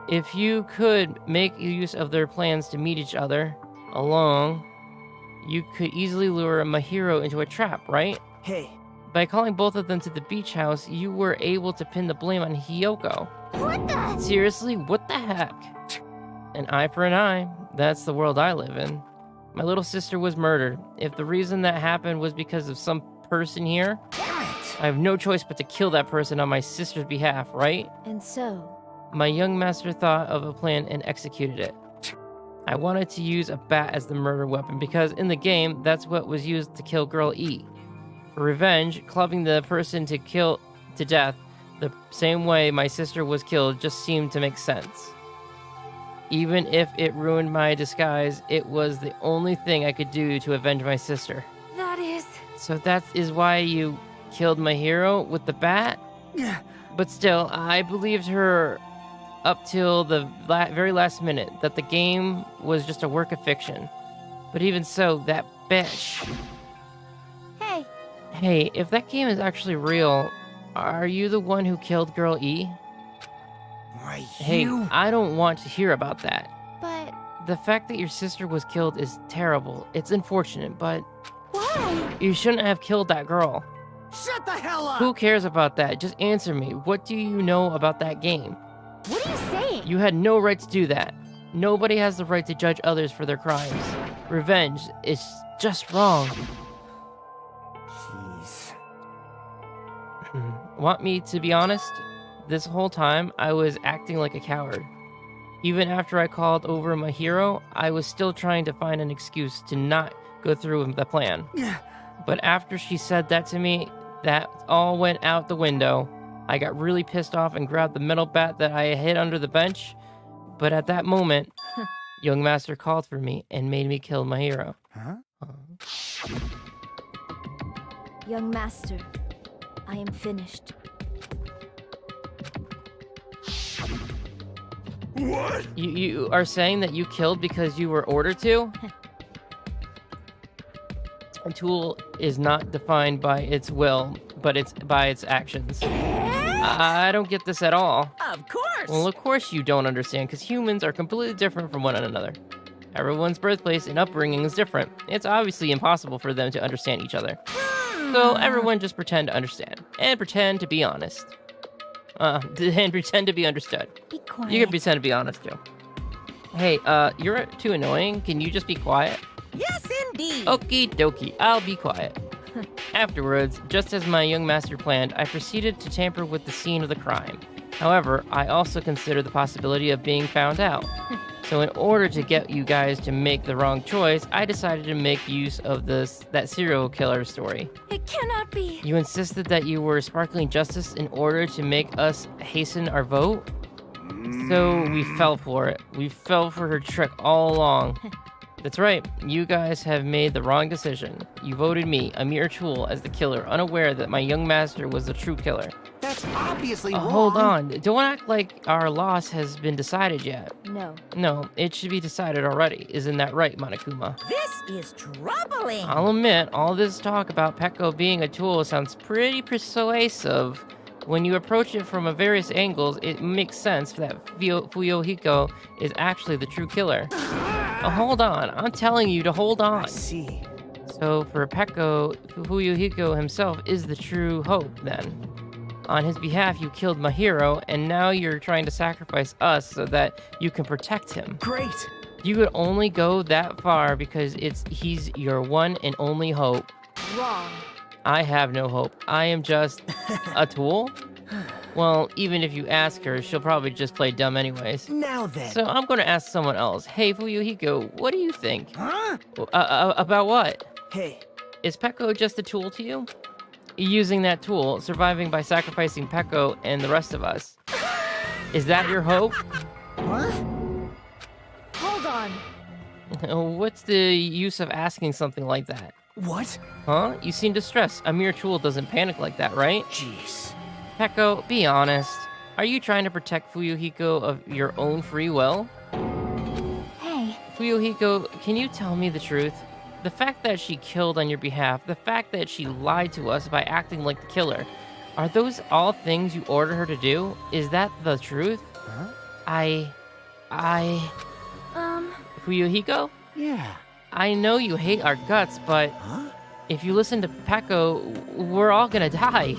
S1: If you could make use of their plans to meet each other along, you could easily lure Mahiro into a trap, right?
S14: Hey.
S1: By calling both of them to the beach house, you were able to pin the blame on Hiyoko.
S12: What the?
S1: Seriously, what the heck? An eye for an eye. That's the world I live in. My little sister was murdered. If the reason that happened was because of some person here, I have no choice but to kill that person on my sister's behalf, right?
S13: And so?
S1: My young master thought of a plan and executed it. I wanted to use a bat as the murder weapon because in the game, that's what was used to kill Girl E. For revenge, clubbing the person to death the same way my sister was killed just seemed to make sense. Even if it ruined my disguise, it was the only thing I could do to avenge my sister.
S12: That is...
S1: So that is why you killed my hero with the bat?
S14: Yeah.
S1: But still, I believed her up till the very last minute that the game was just a work of fiction. But even so, that bitch... Hey, if that game is actually real, are you the one who killed Girl E?
S14: Why,
S1: Hey, I don't want to hear about that.
S12: But...
S1: The fact that your sister was killed is terrible. It's unfortunate, but...
S12: Why?
S1: You shouldn't have killed that girl.
S14: Shut the hell up!
S1: Who cares about that? Just answer me. What do you know about that game?
S12: What are you saying?
S1: You had no right to do that. Nobody has the right to judge others for their crimes. Revenge is just wrong.
S14: Jeez.
S1: Want me to be honest? This whole time, I was acting like a coward. Even after I called over my hero, I was still trying to find an excuse to not go through with the plan. But after she said that to me, that all went out the window. I got really pissed off and grabbed the metal bat that I hid under the bench. But at that moment, young master called for me and made me kill my hero.
S14: Huh?
S13: Young master, I am finished.
S10: What?
S1: You are saying that you killed because you were ordered to? A tool is not defined by its will, but it's by its actions. I don't get this at all.
S11: Of course!
S1: Well, of course you don't understand, because humans are completely different from one another. Everyone's birthplace and upbringing is different. It's obviously impossible for them to understand each other. So everyone just pretend to understand. And pretend to be honest. And pretend to be understood.
S7: Be quiet.
S1: You can pretend to be honest, too. Hey, you're too annoying. Can you just be quiet?
S11: Yes, indeed.
S1: Okie dokie, I'll be quiet. Afterwards, just as my young master planned, I proceeded to tamper with the scene of the crime. However, I also considered the possibility of being found out. So in order to get you guys to make the wrong choice, I decided to make use of that serial killer story.
S12: It cannot be.
S1: You insisted that you were sparkling justice in order to make us hasten our vote? So we fell for it. We fell for her trick all along. That's right, you guys have made the wrong decision. You voted me, a mere tool, as the killer, unaware that my young master was the true killer.
S9: That's obviously wrong.
S1: Hold on, don't act like our loss has been decided yet.
S13: No.
S1: No, it should be decided already. Isn't that right, Monokuma?
S11: This is troubling.
S1: I'll admit, all this talk about Peko being a tool sounds pretty persuasive. When you approach it from various angles, it makes sense that Fuyuhiko is actually the true killer. Hold on, I'm telling you to hold on.
S2: I see.
S1: So for Peko, Fuyuhiko himself is the true hope then. On his behalf, you killed my hero, and now you're trying to sacrifice us so that you can protect him.
S2: Great.
S1: You could only go that far because he's your one and only hope.
S13: Wrong.
S1: I have no hope. I am just a tool? Well, even if you ask her, she'll probably just play dumb anyways.
S2: Now then.
S1: So I'm gonna ask someone else. Hey, Fuyuhiko, what do you think?
S2: Huh?
S1: About what?
S2: Hey.
S1: Is Peko just a tool to you? Using that tool, surviving by sacrificing Peko and the rest of us. Is that your hope?
S2: What?
S13: Hold on.
S1: What's the use of asking something like that?
S2: What?
S1: Huh? You seem distressed. A mere tool doesn't panic like that, right?
S2: Jeez.
S1: Peko, be honest. Are you trying to protect Fuyuhiko of your own free will?
S7: Hey,
S1: Fuyuhiko, can you tell me the truth? The fact that she killed on your behalf, the fact that she lied to us by acting like the killer, are those all things you ordered her to do? Is that the truth?
S2: Huh?
S1: Fuyuhiko?
S2: Yeah.
S1: I know you hate our guts, but
S2: Huh?
S1: if you listen to Peko, we're all gonna die.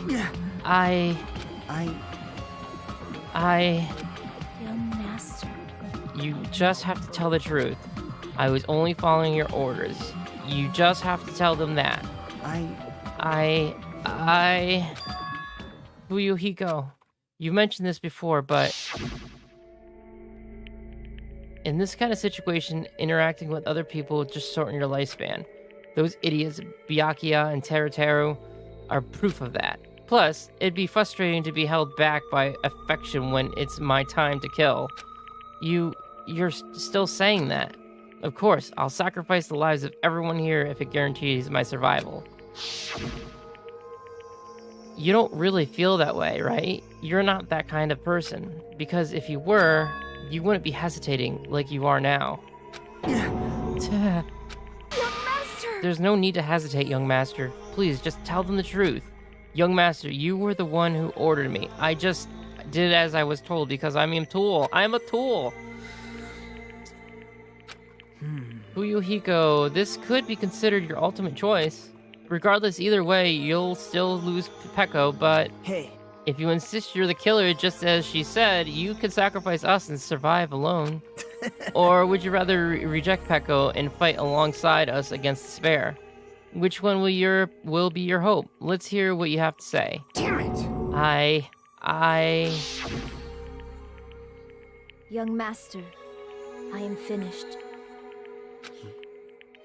S13: Young master.
S1: You just have to tell the truth. I was only following your orders. You just have to tell them that. Fuyuhiko, you mentioned this before, but in this kind of situation, interacting with other will just shorten your lifespan. Those idiots, Byakuya and Teruteru, are proof of that. Plus, it'd be frustrating to be held back by affection when it's my time to kill. You're still saying that. Of course, I'll sacrifice the lives of everyone here if it guarantees my survival. You don't really feel that way, right? You're not that kind of person. Because if you were, you wouldn't be hesitating like you are now.
S12: Young Master!
S1: There's no need to hesitate, young master. Please, just tell them the truth. Young master, you were the one who ordered me. I just did as I was told because I'm a tool. I'm a tool. Fuyuhiko, this could be considered your ultimate choice. Regardless, either way, you'll still lose Peko, but
S2: Hey.
S1: if you insist you're the killer just as she said, you could sacrifice us and survive alone. Or would you rather reject Peko and fight alongside us against despair? Which one will be your hope? Let's hear what you have to say.
S2: Damn it!
S13: Young master, I am finished.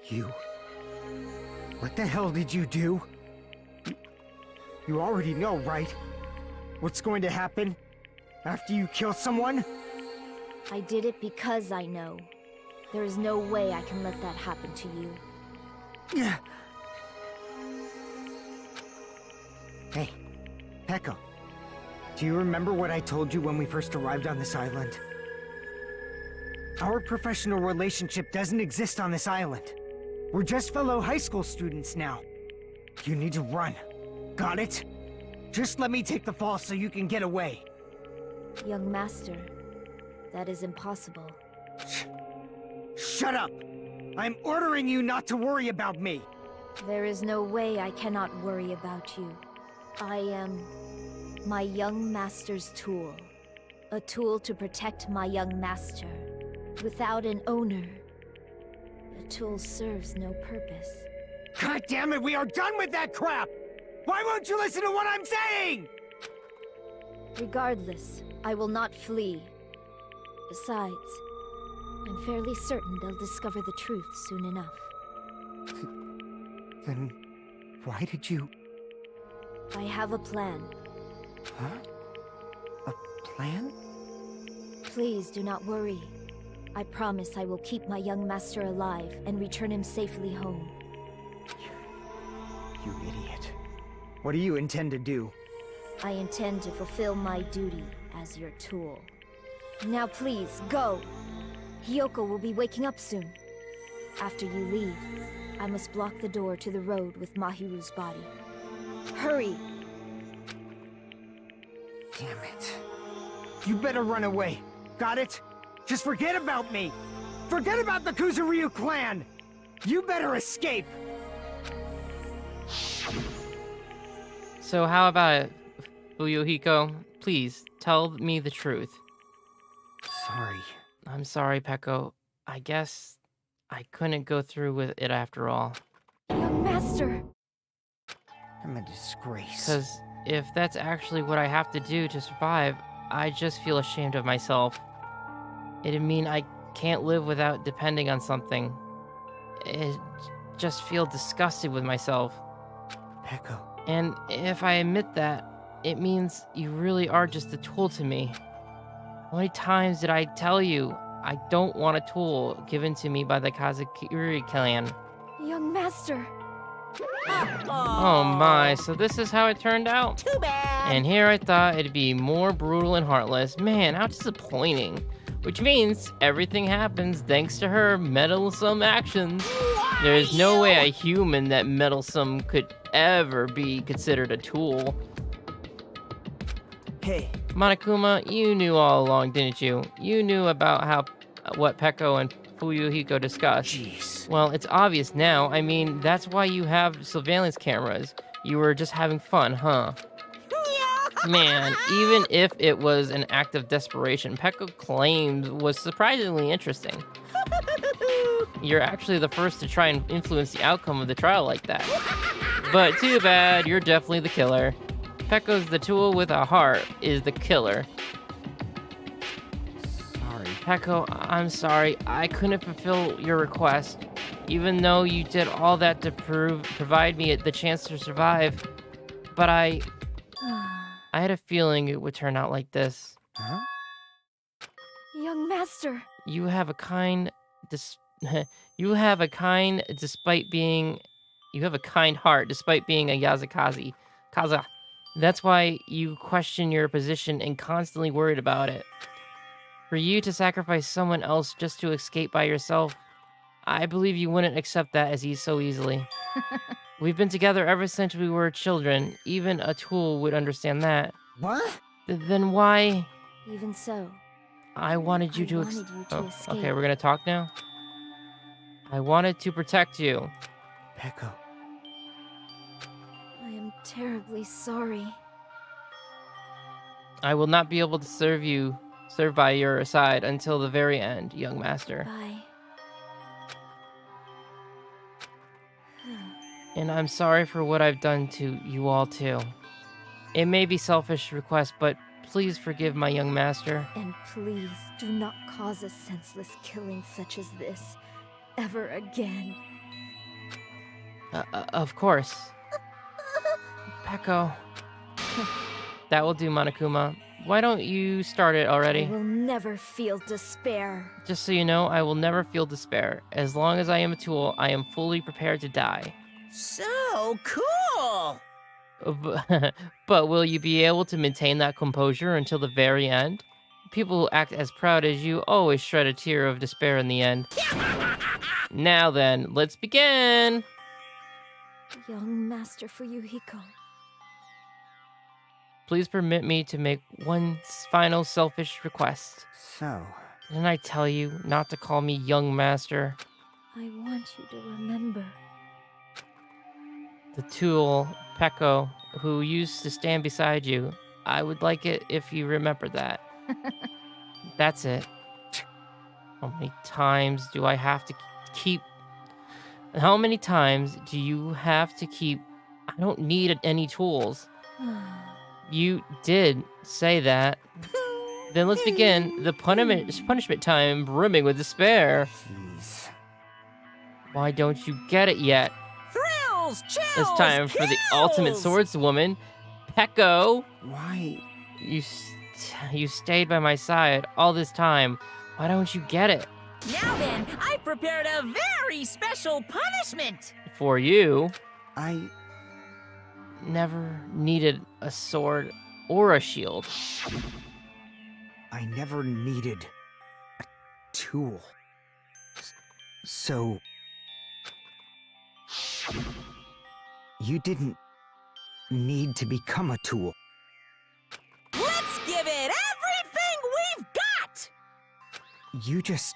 S14: You... What the hell did you do? You already know, right? What's going to happen after you kill someone?
S13: I did it because I know. There is no way I can let that happen to you.
S14: Yeah. Hey, Peko. Do you remember what I told you when we first arrived on this island? Our professional relationship doesn't exist on this island. We're just fellow high school students now. You need to run. Got it? Just let me take the fall so you can get away.
S13: Young master, that is impossible.
S14: shut up! I'm ordering you not to worry about me!
S13: There is no way I cannot worry about you. I am my young master's tool. A tool to protect my young master. Without an owner, the tool serves no purpose.
S14: God damn it, we are done with that crap! Why won't you listen to what I'm saying?
S13: Regardless, I will not flee. Besides, I'm fairly certain they'll discover the truth soon enough.
S14: Then why did you...
S13: I have a plan.
S14: Huh? A plan?
S13: Please do not worry. I promise I will keep my young master alive and return him safely home.
S14: You idiot. What do you intend to do?
S13: I intend to fulfill my duty as your tool. Now please, go! Hiyoko will be waking up soon. After you leave, I must block the door to the road with Mahiru's body. Hurry!
S14: Damn it. You better run away. Got it? Just forget about me! Forget about the Kuzuryu clan! You better escape!
S1: So how about it, Fuyuhiko? Please, tell me the truth.
S14: Sorry.
S1: I'm sorry, Peko. I guess I couldn't go through with it after all.
S12: Young master!
S14: I'm a disgrace.
S1: Because if that's actually what I have to do to survive, I just feel ashamed of myself. It'd mean I can't live without depending on something. It just feel disgusted with myself.
S14: Peko.
S1: And if I admit that, it means you really are just a tool to me. How many times did I tell you I don't want a tool given to me by the Kazakiri clan?
S12: Young master!
S1: Oh my, so this is how it turned out?
S11: Too bad.
S1: And here I thought it'd be more brutal and heartless. Man, how disappointing. Which means everything happens thanks to her meddlesome actions. There is no way a human that meddlesome could ever be considered a tool.
S14: Hey.
S1: Monokuma, you knew all along, didn't you? You knew about what Peko and Fuyuhiko discussed.
S14: Jeez.
S1: Well, it's obvious now. I mean, that's why you have surveillance cameras. You were just having fun, huh? Man, even if it was an act of desperation, Peko claims was surprisingly interesting. You're actually the first to try and influence the outcome of the trial like that. But too bad, you're definitely the killer. Peko's the tool with a heart is the killer.
S14: Sorry.
S1: Peko, I'm sorry. I couldn't fulfill your request. Even though you did all that to provide me the chance to survive. But I had a feeling it would turn out like this.
S14: Huh?
S12: Young master!
S1: You have a kind you have a kind heart despite being a Yazakazi. Kaza. That's why you question your position and constantly worried about it. For you to sacrifice someone else just to escape by yourself, I believe you wouldn't accept that so easily. We've been together ever since we were children. Even a tool would understand that.
S14: What?
S1: Then why?
S13: Even so,
S1: I wanted you to
S13: escape.
S1: Okay, we're gonna talk now. I wanted to protect you.
S14: Peko.
S13: I am terribly sorry.
S1: I will not be able to serve by your side until the very end, young master.
S13: Bye.
S1: And I'm sorry for what I've done to you all too. It may be selfish request, but please forgive my young master.
S13: And please do not cause a senseless killing such as this ever again.
S1: Of course. Peko. That will do, Monokuma. Why don't you start it already?
S13: I will never feel despair.
S1: Just so you know, I will never feel despair. As long as I am a tool, I am fully prepared to die.
S11: So cool!
S1: But will you be able to maintain that composure until the very end? People who act as proud as you always shed a tear of despair in the end. Now then, let's begin!
S13: Young Master Fuyuhiko.
S1: Please permit me to make one final selfish request.
S14: So,
S1: Didn't I tell you not to call me young master?
S13: I want you to remember.
S1: The tool, Peko, who used to stand beside you. I would like it if you remember that. That's it. How many times do I have to keep... How many times do you have to keep... I don't need any tools. You did say that. Then let's begin. The punishment time brimming with despair.
S14: Jeez.
S1: Why don't you get it yet?
S11: Thrills, chills,
S1: It's time for the ultimate
S11: kills!
S1: swordswoman, Peko.
S14: Why?
S1: You stayed by my side all this time. Why don't you get it?
S11: Now then, I prepared a very special punishment.
S1: For you,
S14: I...
S1: never needed a sword or a shield.
S14: I never needed a tool. So... You didn't need to become a tool.
S11: Let's give it everything we've got!
S14: You just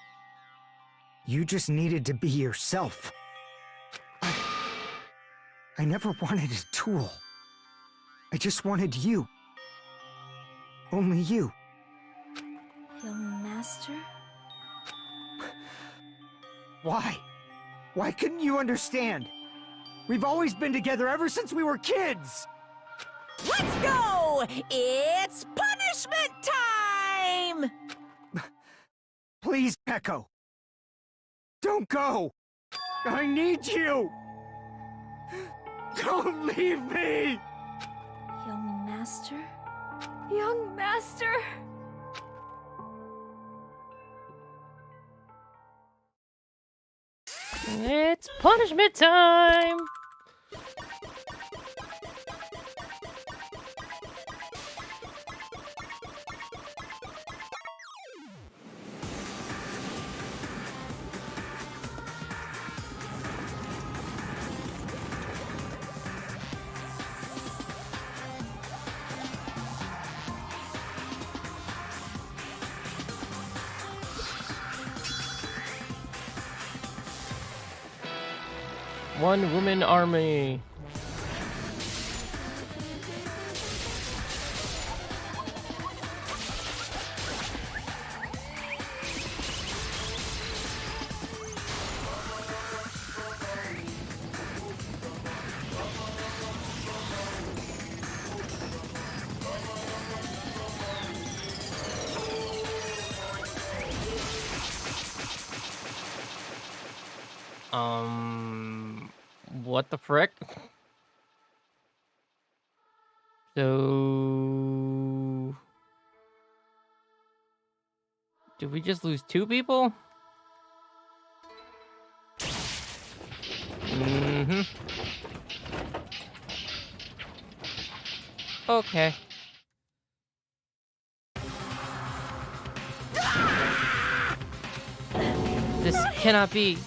S14: needed to be yourself. I never wanted a tool. I just wanted you. Only you.
S13: Young master?
S14: Why? Why couldn't you understand? We've always been together ever since we were kids!
S11: Let's go! It's punishment time!
S14: Please, Peko. Don't go! I need you! Don't leave me!
S13: Young master?
S12: Young master!
S1: It's punishment time! One woman army. What the frick? So... Did we just lose 2 people? Mm-hmm. Okay. This cannot be.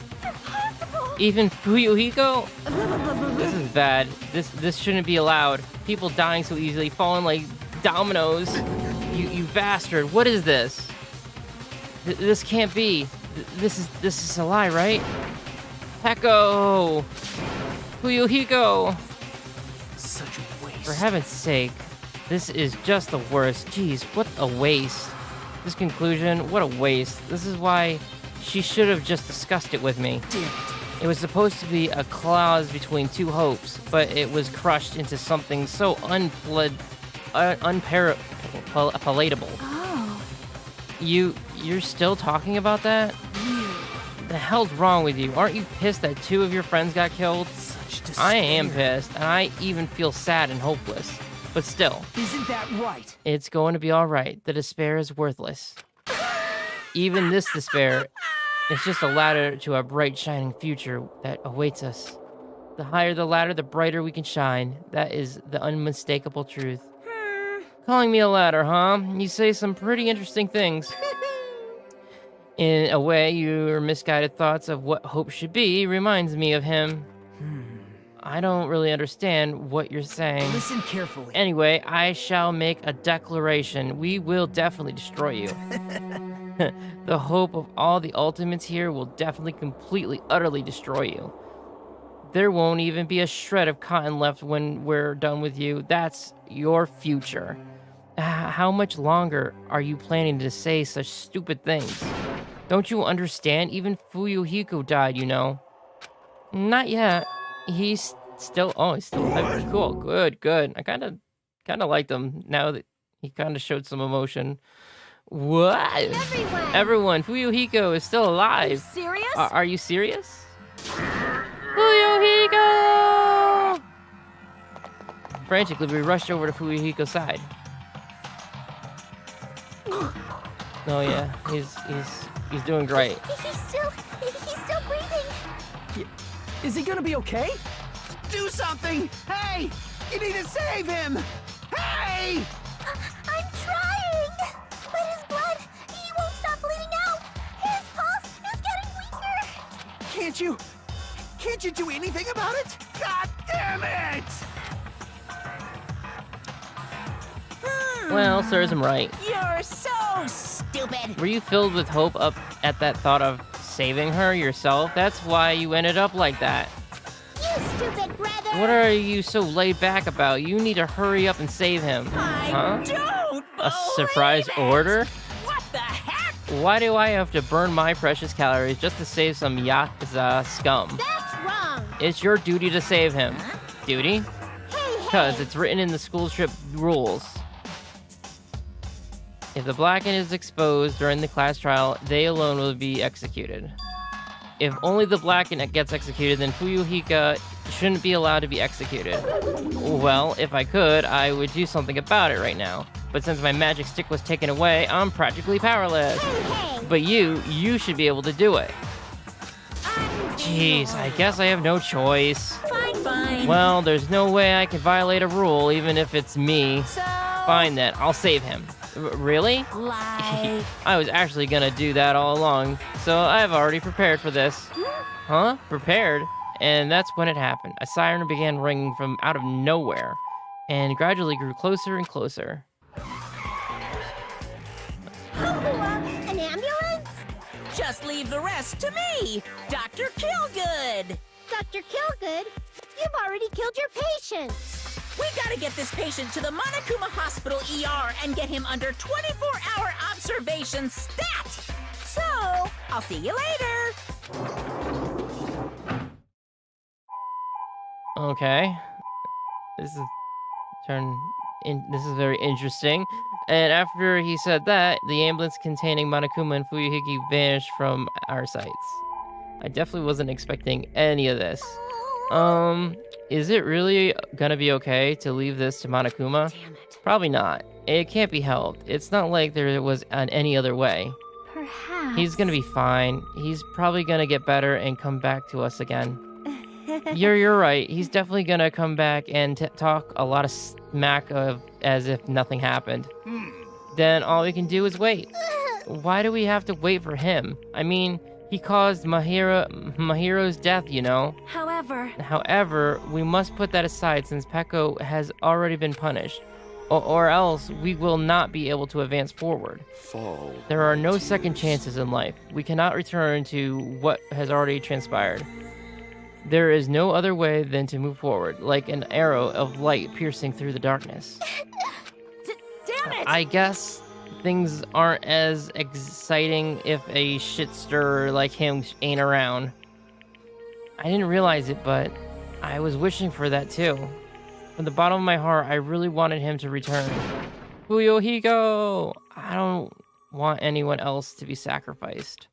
S1: Even Fuyuhiko? This is bad. This shouldn't be allowed. People dying so easily, falling like dominoes. You bastard. What is this? This can't be. This is a lie, right? Peko! Fuyuhiko!
S14: Such a waste.
S1: For heaven's sake. This is just the worst. Jeez, what a waste. This conclusion, what a waste. This is why she should have just discussed it with me.
S14: Damn it.
S1: It was supposed to be a clause between 2 hopes, but it was crushed into something so unpalatable.
S12: Oh.
S1: You're still talking about that? The hell's wrong with you? Aren't you pissed that 2 of your friends got killed?
S14: Such despair.
S1: I am pissed, and I even feel sad and hopeless. But still,
S14: Isn't that right?
S1: it's going to be alright. The despair is worthless. Even this despair, it's just a ladder to a bright, shining future that awaits us. The higher the ladder, the brighter we can shine. That is the unmistakable truth. Calling me a ladder, huh? You say some pretty interesting things. In a way, your misguided thoughts of what hope should be reminds me of him. I don't really understand what you're saying.
S14: Listen carefully.
S1: Anyway, I shall make a declaration. We will definitely destroy you. The hope of all the ultimates here will definitely completely, utterly destroy you. There won't even be a shred of cotton left when we're done with you. That's your future. How much longer are you planning to say such stupid things? Don't you understand? Even Fuyuhiko died, you know. Not yet. He's still alive. Cool. Good. I kind of liked him now that he kind of showed some emotion. What? Everyone, Fuyuhiko is still alive.
S8: Serious?
S1: Are you serious? Fuyuhiko! Frantically, we rushed over to Fuyuhiko's side. Oh yeah, he's doing great.
S7: He's still breathing.
S4: Is he gonna be okay?
S9: Do something! Hey! You need to save him! Hey!
S7: I'm trying! But his blood, he won't stop bleeding out! His pulse is getting weaker!
S9: Can't you do anything about it? God damn it!
S1: Well, serves him right.
S11: You're so stupid.
S1: Were you filled with hope up at that thought of saving her yourself? That's why you ended up like that.
S7: You stupid brother!
S1: What are you so laid back about? You need to hurry up and save him.
S11: I don't
S1: A surprise order?
S11: What the heck?
S1: Why do I have to burn my precious calories just to save some Yakuza scum?
S7: That's wrong!
S1: It's your duty to save him. Duty?
S7: Hey,
S1: Because it's written in the school trip rules. If the Blacken is exposed during the class trial, they alone will be executed. If only the Blacken gets executed, then Fuyuhika shouldn't be allowed to be executed. Well, if I could, I would do something about it right now. But since my magic stick was taken away, I'm practically powerless. But you should be able to do it. Jeez, I guess I have no choice.
S11: Fine.
S1: Well, there's no way I can violate a rule, even if it's me.
S11: So,
S1: Fine then, I'll save him. Really?
S11: like,
S1: I was actually gonna do that all along, so I've already prepared for this. Huh? Prepared? And that's when it happened. A siren began ringing from out of nowhere, and gradually grew closer and closer.
S7: An ambulance?
S11: just leave the rest to me, Dr. Killgood.
S7: Dr. Killgood, you've already killed your patient.
S11: We gotta get this patient to the Monokuma Hospital ER and get him under 24-hour observation stat. So, I'll see you later.
S1: Okay. This is very interesting. And after he said that, the ambulance containing Monokuma and Fuyuhiki vanished from our sights. I definitely wasn't expecting any of this. Is it really gonna be okay to leave this to Monokuma?
S8: Damn it.
S1: Probably not. It can't be helped. It's not like there was any other way.
S7: Perhaps.
S1: He's gonna be fine. He's probably gonna get better and come back to us again. You're right. He's definitely gonna come back and talk a lot of smack of as if nothing happened. Then all we can do is wait. Why do we have to wait for him? I mean, he caused Mahiro's death, you know. However, we must put that aside since Peko has already been punished. Or else we will not be able to advance forward. There are no second chances in life. We cannot return to what has already transpired. There is no other way than to move forward, like an arrow of light piercing through the darkness.
S8: Damn it!
S1: I guess things aren't as exciting if a shitster like him ain't around. I didn't realize it, but I was wishing for that too. From the bottom of my heart, I really wanted him to return. Fuyuhiko! I don't want anyone else to be sacrificed.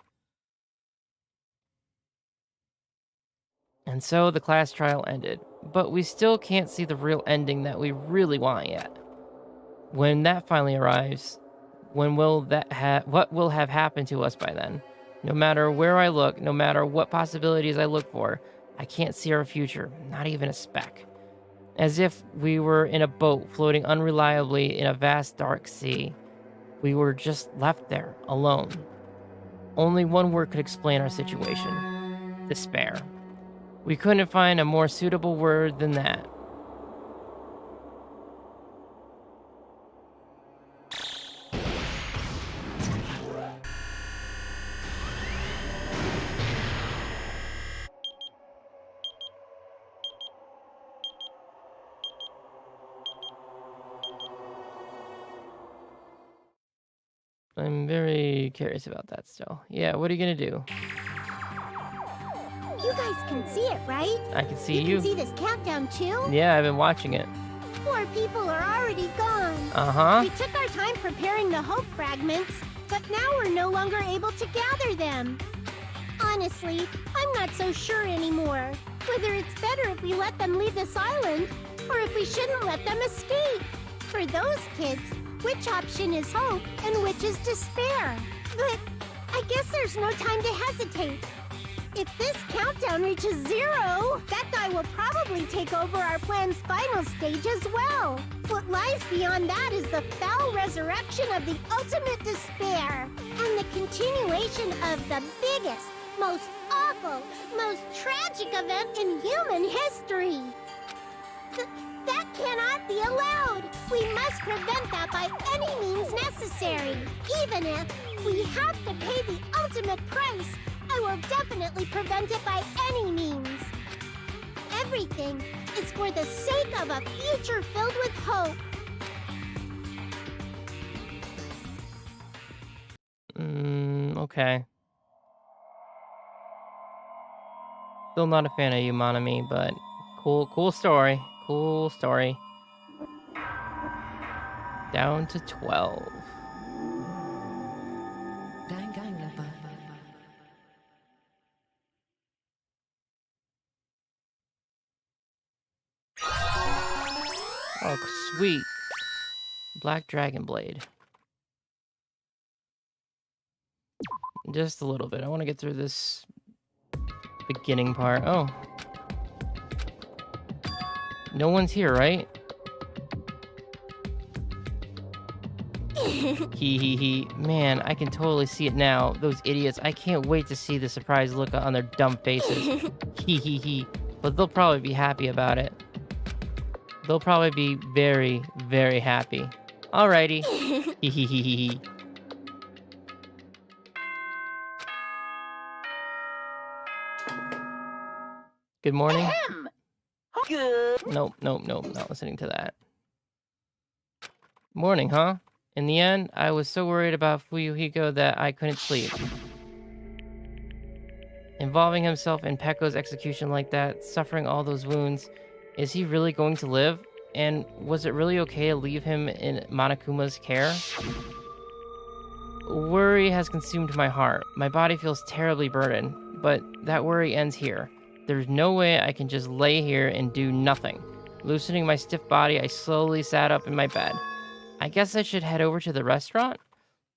S1: And so the class trial ended, but we still can't see the real ending that we really want yet. When that finally arrives, what will have happened to us by then? No matter where I look, no matter what possibilities I look for, I can't see our future, not even a speck. As if we were in a boat floating unreliably in a vast dark sea. We were just left there, alone. Only one word could explain our situation: despair. We couldn't find a more suitable word than that. I'm very curious about that still. Yeah, what are you gonna do?
S7: You guys can see it, right?
S1: I can see you.
S7: You can see this countdown too?
S1: Yeah, I've been watching it.
S7: 4 people are already gone.
S1: Uh-huh.
S7: We took our time preparing the hope fragments, but now we're no longer able to gather them. Honestly, I'm not so sure anymore. Whether it's better if we let them leave this island, or if we shouldn't let them escape. For those kids, which option is hope and which is despair? But I guess there's no time to hesitate. If this countdown reaches 0, that guy will probably take over our plan's final stage as well. What lies beyond that is the foul resurrection of the ultimate despair, and the continuation of the biggest, most awful, most tragic event in human history. That cannot be allowed. We must prevent that by any means necessary. Even if we have to pay the ultimate price, I will definitely prevent it by any means. Everything is for the sake of a future filled with hope.
S1: Okay. Still not a fan of you, Monami, but cool story. Cool story. Down to 12. Oh, sweet. Black Dragon Blade. Just a little bit. I want to get through this beginning part. Oh. No one's here, right? Hee. Man, I can totally see it now. Those idiots. I can't wait to see the surprised look on their dumb faces. Hee. But they'll probably be happy about it. They'll probably be very, very happy. Alrighty. Hee. Good morning.
S6: Good.
S1: Nope, not listening to that. Morning, huh? In the end, I was so worried about Fuyuhiko that I couldn't sleep. Involving himself in Pekko's execution like that, suffering all those wounds, is he really going to live? And was it really okay to leave him in Monokuma's care? Worry has consumed my heart. My body feels terribly burdened, but that worry ends here. There's no way I can just lay here and do nothing. Loosening my stiff body, I slowly sat up in my bed. I guess I should head over to the restaurant?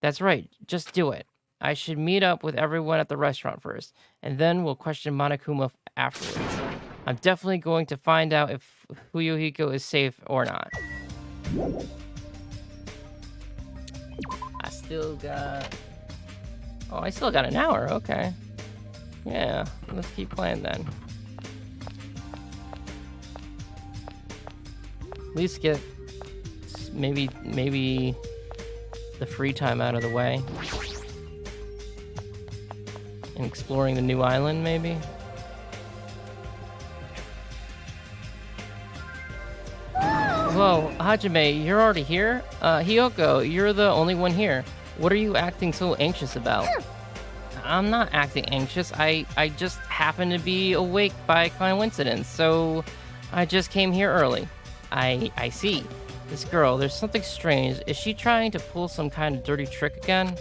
S1: That's right, just do it. I should meet up with everyone at the restaurant first, and then we'll question Monokuma afterwards. I'm definitely going to find out if Fuyuhiko is safe or not. I still got an hour, okay. Yeah, let's keep playing then. At least get maybe the free time out of the way. And exploring the new island, maybe? Whoa, Hajime, you're already here? Hiyoko, you're the only one here. What are you acting so anxious about? I'm not acting anxious. I just happened to be awake by coincidence, so I just came here early. I see. This girl, there's something strange. Is she trying to pull some kind of dirty trick again?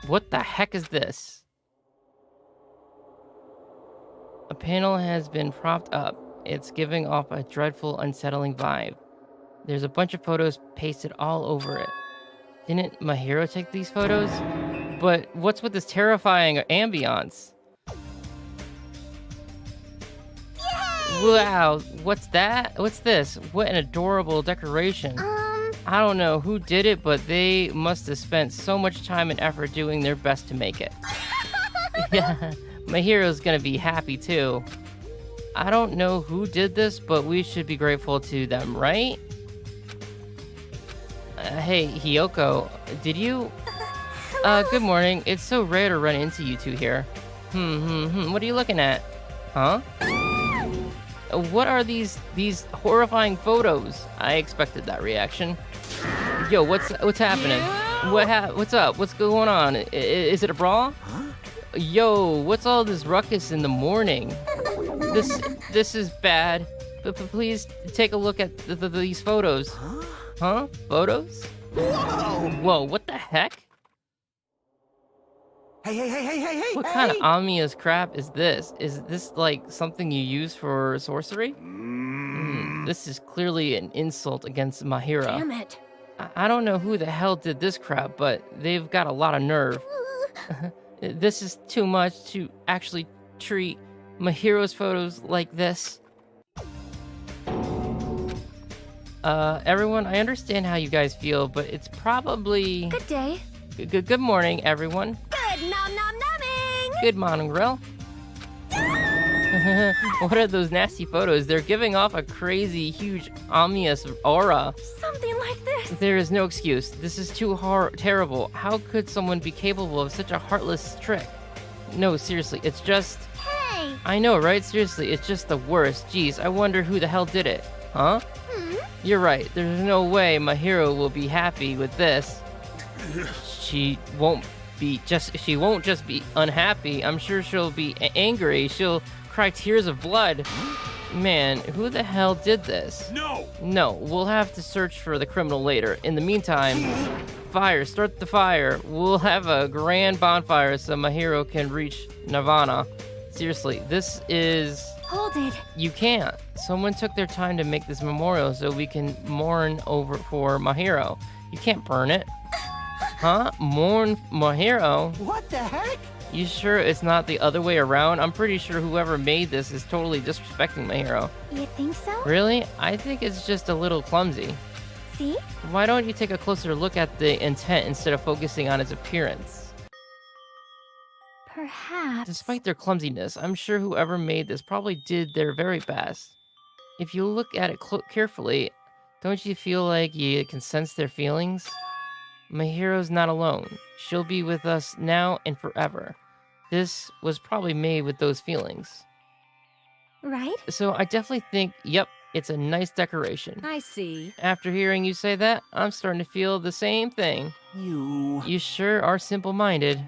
S1: What the heck is this? A panel has been propped up. It's giving off a dreadful, unsettling vibe. There's a bunch of photos pasted all over it. Didn't Mahiro take these photos? But what's with this terrifying ambiance? Wow, what's that? What's this? What an adorable decoration. I don't know who did it, but they must have spent so much time and effort doing their best to make it. Yeah, Mahiro's gonna be happy too. I don't know who did this, but we should be grateful to them, right? Hey, Hiyoko, did you... good morning. It's so rare to run into you two here. What are you looking at? Huh? What are these horrifying photos? I expected that reaction. Yo, what's happening? What's up? What's going on? Is it a brawl? Yo, what's all this ruckus in the morning? This is bad. But please take a look at these photos. Huh? Photos? Whoa, what the heck?
S9: Hey!
S1: What kind of ominous crap is this? Is this like something you use for sorcery? This is clearly an insult against my hero.
S8: Damn it.
S1: I don't know who the hell did this crap, but they've got a lot of nerve. This is too much to actually treat my hero's photos like this. Everyone, I understand how you guys feel, but it's probably...
S12: Good day.
S1: Good morning, everyone.
S3: Good nom nom nomming!
S1: Good morning, Grill. What are those nasty photos? They're giving off a crazy, huge, ominous aura.
S12: Something like this.
S1: There is no excuse. This is too terrible. How could someone be capable of such a heartless trick? No, seriously, it's just...
S3: Hey!
S1: I know, right? Seriously, it's just the worst. Jeez, I wonder who the hell did it. Huh? You're right. There's no way my hero will be happy with this. She won't just be unhappy. I'm sure she'll be angry. She'll cry tears of blood. Man, who the hell did this? No, we'll have to search for the criminal later. In the meantime, start the fire. We'll have a grand bonfire so my hero can reach Nirvana. Seriously, this is...
S12: Hold it.
S1: You can't. Someone took their time to make this memorial so we can mourn over for my hero. You can't burn it. Huh? Mourn my hero?
S14: What the heck?
S1: You sure it's not the other way around? I'm pretty sure whoever made this is totally disrespecting my hero.
S12: You think so?
S1: Really? I think it's just a little clumsy.
S12: See?
S1: Why don't you take a closer look at the intent instead of focusing on its appearance?
S12: Perhaps.
S1: Despite their clumsiness, I'm sure whoever made this probably did their very best. If you look at it carefully, don't you feel like you can sense their feelings? My hero's not alone. She'll be with us now and forever. This was probably made with those feelings.
S12: Right?
S1: So I definitely think, yep, it's a nice decoration.
S8: I see.
S1: After hearing you say that, I'm starting to feel the same thing. You sure are simple-minded.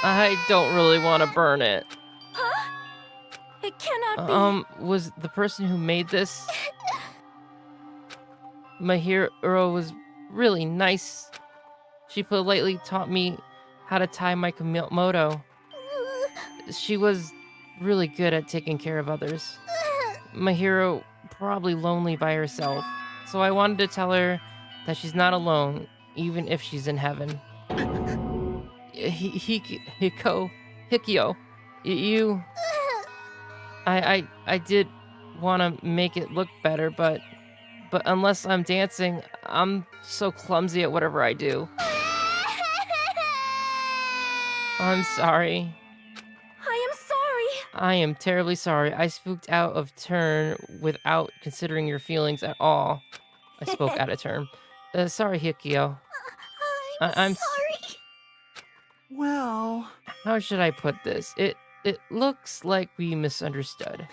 S1: I don't really want to burn it.
S12: Huh? It cannot be.
S1: Was the person who made this... My hero was really nice. She politely taught me how to tie my Komodo. She was really good at taking care of others. My hero probably lonely by herself, so I wanted to tell her that she's not alone, even if she's in heaven. Hikyo, you... I did want to make it look better, but unless I'm dancing, I'm so clumsy at whatever I do. I'm sorry.
S12: I am sorry.
S1: I am terribly sorry. I spooked out of turn without considering your feelings at all. I spoke out of turn. Sorry, Hikyo. I'm
S3: sorry.
S9: Well...
S1: How should I put this? It looks like we misunderstood.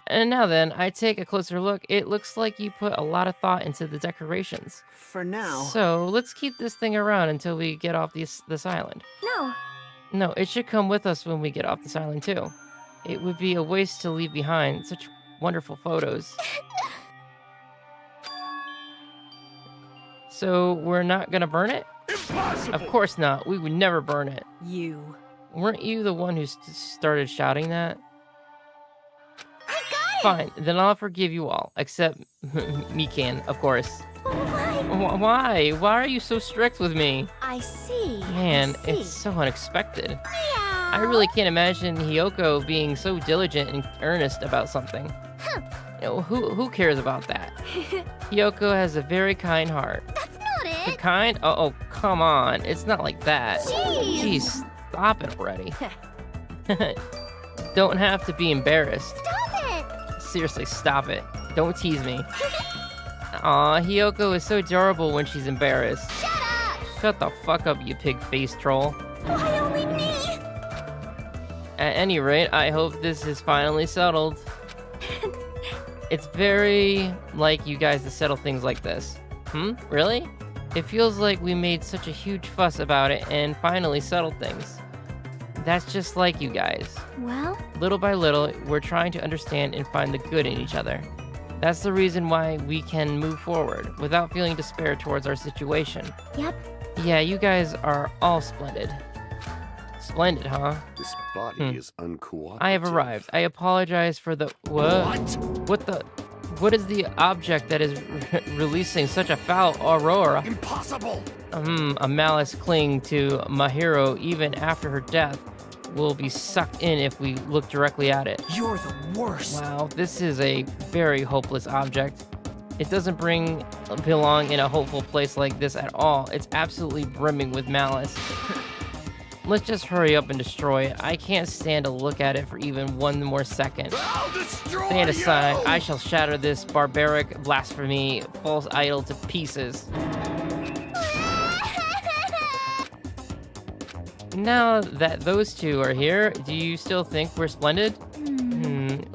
S1: And now then, I take a closer look. It looks like you put a lot of thought into the decorations.
S9: For now.
S1: So let's keep this thing around until we get off this island.
S12: No.
S1: No, it should come with us when we get off this island too. It would be a waste to leave behind such wonderful photos. So we're not gonna burn it?
S10: Impossible!
S1: Of course not. We would never burn it.
S8: You.
S1: Weren't you the one who started shouting that?
S3: I got it!
S1: Fine, then I'll forgive you all, except Mikan, of course.
S3: Why?
S1: Why? Why are you so strict with me?
S3: I see.
S1: Man,
S3: I see.
S1: it's so unexpected.
S3: Meow.
S1: I really can't imagine Hiyoko being so diligent and earnest about something.
S3: Huh.
S1: You know, who cares about that? Hiyoko has a very kind heart.
S3: That's not it.
S1: Kind? Oh, come on. It's not like that.
S3: Jeez.
S1: Stop it already. Don't have to be embarrassed.
S3: Stop it.
S1: Seriously, stop it. Don't tease me. Aw, Hiyoko is so adorable when she's embarrassed.
S3: Shut up.
S1: Shut the fuck up, you pig-faced troll.
S3: Why only me?
S1: At any rate, I hope this is finally settled. It's very like you guys to settle things like this. Really? It feels like we made such a huge fuss about it and finally settled things. That's just like you guys.
S7: Well?
S1: Little by little, we're trying to understand and find the good in each other. That's the reason why we can move forward without feeling despair towards our situation.
S7: Yep.
S1: Yeah, you guys are all splendid. Splendid, huh?
S5: This body is uncooperative.
S1: I have arrived. I apologize for the... What? What is the object that is releasing such a foul aurora?
S10: Impossible!
S1: A malice cling to Mahiro even after her death will be sucked in if we look directly at it.
S14: You're the worst.
S1: Wow, this is a very hopeless object. It doesn't belong in a hopeful place like this at all. It's absolutely brimming with malice. Let's just hurry up and destroy it. I can't stand to look at it for even one more second.
S10: I'll destroy
S1: Stand aside.
S10: you!
S1: I shall shatter this barbaric blasphemy, false idol to pieces. Now that those two are here, do you still think we're splendid?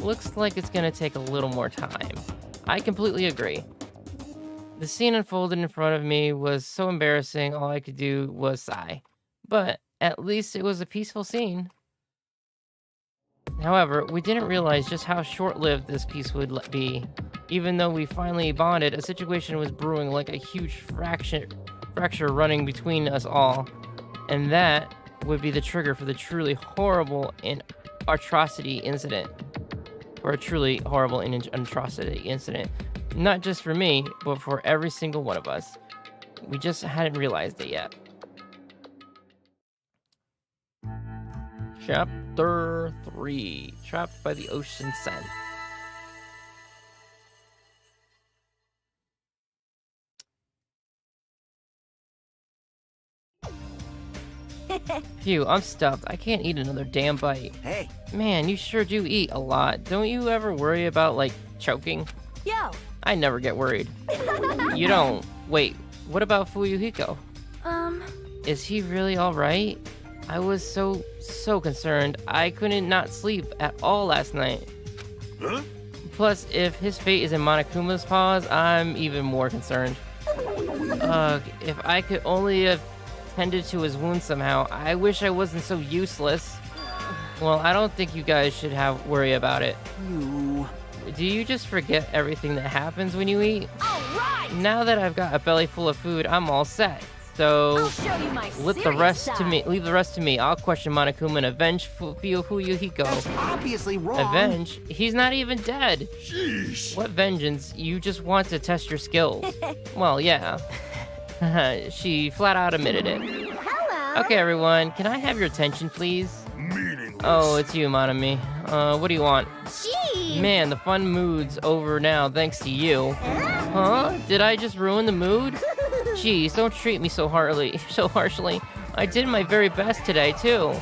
S1: Looks like it's gonna take a little more time. I completely agree. The scene unfolded in front of me was so embarrassing, all I could do was sigh. But at least it was a peaceful scene. However, we didn't realize just how short-lived this peace would be. Even though we finally bonded, a situation was brewing like a huge fracture running between us all. And that would be the trigger for the truly horrible and atrocity incident. Or a truly horrible and atrocity incident. Not just for me, but for every single one of us. We just hadn't realized it yet. Chapter 3. Trapped by the Ocean Scent. Phew, I'm stuffed. I can't eat another damn bite.
S14: Hey.
S1: Man, you sure do eat a lot. Don't you ever worry about, like, choking?
S8: Yo!
S1: I never get worried. You don't. Wait, what about Fuyuhiko? Is he really alright? I was so concerned. I couldn't not sleep at all last night.
S10: Huh?
S1: Plus, if his fate is in Monokuma's paws, I'm even more concerned. If I could only have tended to his wound somehow. I wish I wasn't so useless. Well, I don't think you guys should have worry about it. Do you just forget everything that happens when you eat?
S8: All right!
S1: Now that I've got a belly full of food, I'm all set. So
S8: I'll show you my
S1: leave the rest to me. I'll question Monokuma and avenge Fuyuhiko.
S9: That's obviously wrong.
S1: Avenge? He's not even dead.
S10: Sheesh.
S1: What vengeance? You just want to test your skills. Well, yeah. She flat out admitted it.
S3: Hello.
S1: Okay, everyone, can I have your attention, please?
S10: Meaningless.
S1: Oh, it's you, Monami. What do you want?
S3: Jeez.
S1: Man, the fun mood's over now thanks to you. Huh? Did I just ruin the mood? Jeez, don't treat me so harshly. I did my very best today, too.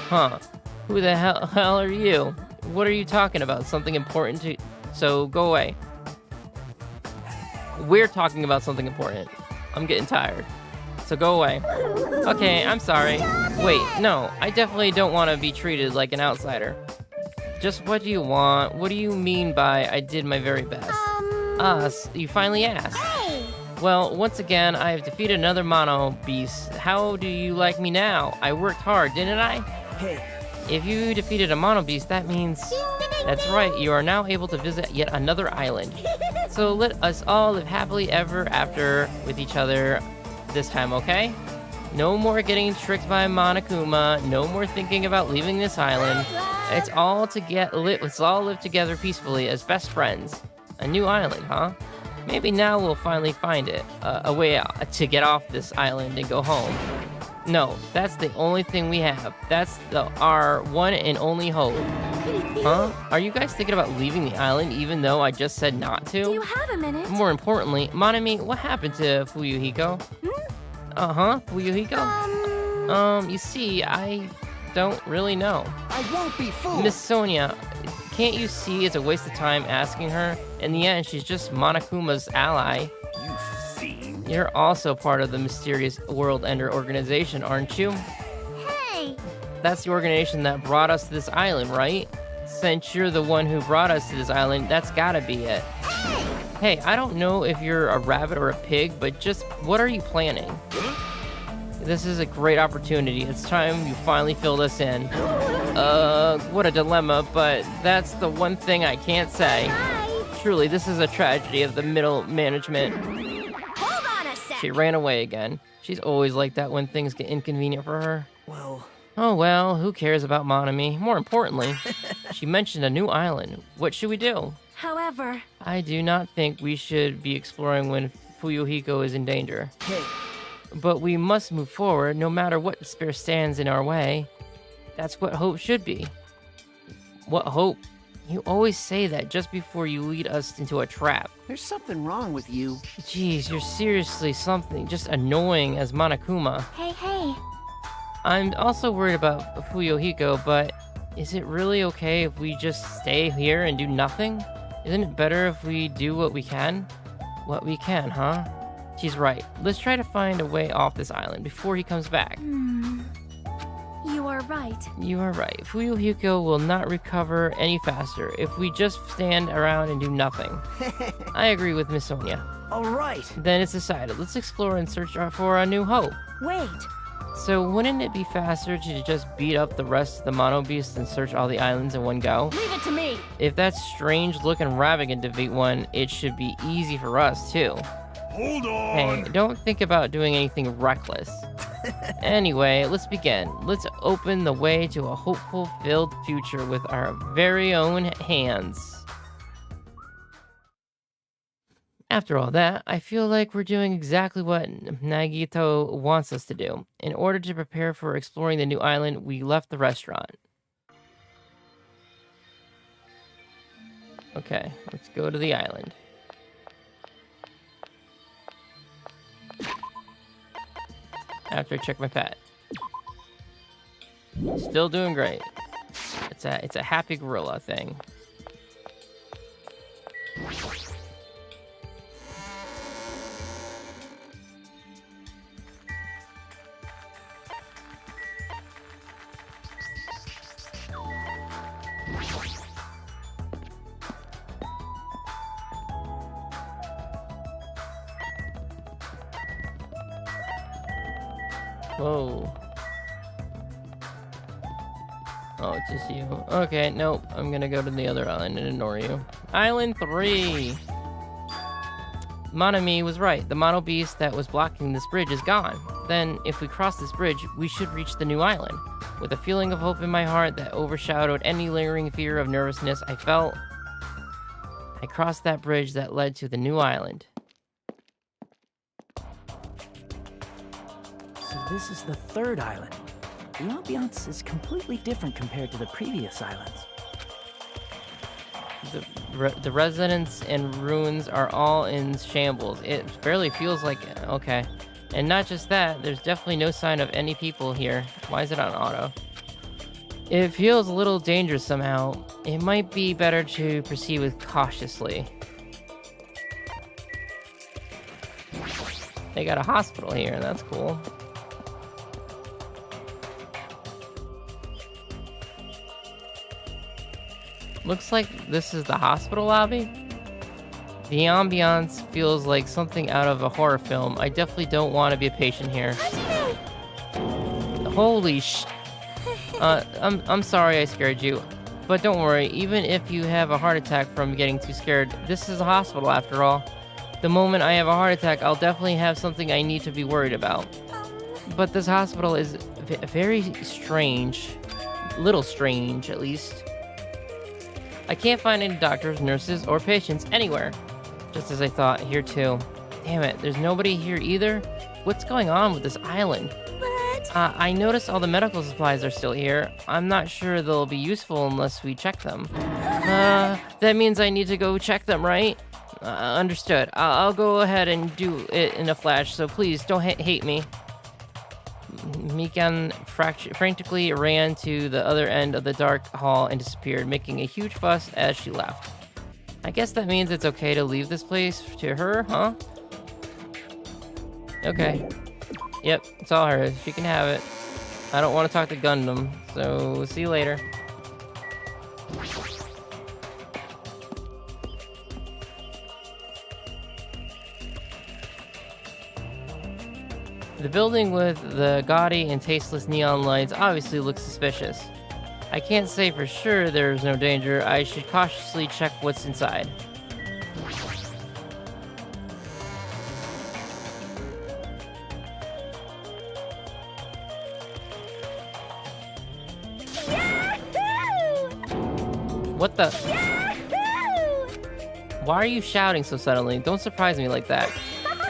S1: Huh. Who the hell are you? What are you talking about? Something important to... So, go away. We're talking about something important. I'm getting tired. So go away. Okay, I'm sorry. Wait, no, I definitely don't want to be treated like an outsider. Just what do you want? What do you mean by I did my very best? You finally asked.
S3: Hey.
S1: Well, once again, I have defeated another mono beast. How do you like me now? I worked hard, didn't I?
S14: Hey.
S1: If you defeated a mono beast, that means... That's right, you are now able to visit yet another island. So let us all live happily ever after with each other this time, okay? No more getting tricked by Monokuma, no more thinking about leaving this island. Let's all live together peacefully as best friends. A new island, huh? Maybe now we'll finally find it, a way out to get off this island and go home. No, that's the only thing we have. That's our one and only hope. Huh? Are you guys thinking about leaving the island even though I just said not to?
S12: Do you have a minute?
S1: More importantly, Monami, what happened to Fuyuhiko? Fuyuhiko? You see, I don't really know.
S9: I won't be fooled.
S1: Miss Sonia, can't you see it's a waste of time asking her? In the end, she's just Monokuma's ally.
S5: You fiend.
S1: You're also part of the mysterious World Ender organization, aren't you?
S7: Hey!
S1: that's the organization that brought us to this island, right? Since you're the one who brought us to this island, that's gotta be it. Hey, I don't know if you're a rabbit or a pig, but just what are you planning? This is a great opportunity. It's time you finally filled us in. What a dilemma, but that's the one thing I can't say. Truly, this is a tragedy of the middle management.
S3: Hold on a sec.
S1: She ran away again. She's always like that when things get inconvenient for her.
S2: Well...
S1: Oh well, who cares about Monami? More importantly, she mentioned a new island. What should we do?
S12: However,
S1: I do not think we should be exploring when Fuyuhiko is in danger.
S4: Hey,
S1: But we must move forward no matter what despair stands in our way. That's what hope should be. What hope? You always say that just before you lead us into a trap.
S9: There's something wrong with you.
S1: Jeez, you're seriously something just annoying as Monokuma.
S7: Hey.
S1: I'm also worried about Fuyuhiko, but is it really okay if we just stay here and do nothing? Isn't it better if we do what we can? What we can, huh? She's right. Let's try to find a way off this island before he comes back.
S12: you are right.
S1: You are right. Fuyuhiko will not recover any faster if we just stand around and do nothing. I agree with Miss Sonia.
S14: All right.
S1: Then it's decided. Let's explore and search for a new hope.
S8: Wait,
S1: So wouldn't it be faster to just beat up the rest of the Mono Beasts and search all the islands in one go?
S8: leave it to me.
S1: If that strange-looking rabbit can defeat one, it should be easy for us, too.
S10: Hold
S1: Hey,
S10: on!
S1: don't think about doing anything reckless. Anyway, let's begin. Let's open the way to a hopeful-filled future with our very own hands. After all that, I feel like we're doing exactly what Nagito wants us to do. In order to prepare for exploring the new island, we left the restaurant. Okay, let's go to the island. After I check my pet. Still doing great. It's a happy gorilla thing. Whoa. Oh, it's just you. Okay, nope. I'm gonna go to the other island and ignore you. Island 3! Monami was right. The Mono Beast that was blocking this bridge is gone. Then, if we cross this bridge, we should reach the new island. With a feeling of hope in my heart that overshadowed any lingering fear of nervousness I felt, I crossed that bridge that led to the new island.
S4: so this is the third island. The ambiance is completely different compared to the previous islands.
S1: The residents and ruins are all in shambles. It barely feels like... Okay. And not just that, there's definitely no sign of any people here. Why is it on auto? It feels a little dangerous somehow. It might be better to proceed with cautiously. They got a hospital here, and that's cool. Looks like this is the hospital lobby. The ambiance feels like something out of a horror film. I definitely don't want to be a patient here. Holy sh... I'm sorry I scared you. But don't worry, even if you have a heart attack from getting too scared, this is a hospital after all. The moment I have a heart attack, I'll definitely have something I need to be worried about. But this hospital is very strange. Little strange, at least. I can't find any doctors, nurses, or patients anywhere. Just as I thought, here too. Damn it, there's nobody here either? What's going on with this island?
S7: But...
S1: I noticed all the medical supplies are still here. I'm not sure they'll be useful unless we check them. That means I need to go check them, right? Understood. I'll go ahead and do it in a flash, so please don't hate me. Mikan frantically ran to the other end of the dark hall and disappeared, making a huge fuss as she left. I guess that means it's okay to leave this place to her, huh? Okay. Yep, it's all hers. She can have it. I don't want to talk to Gundam, so see you later. The building with the gaudy and tasteless neon lights obviously looks suspicious. I can't say for sure there's no danger. I should cautiously check what's inside. What the? Why are you shouting so suddenly? Don't surprise me like that.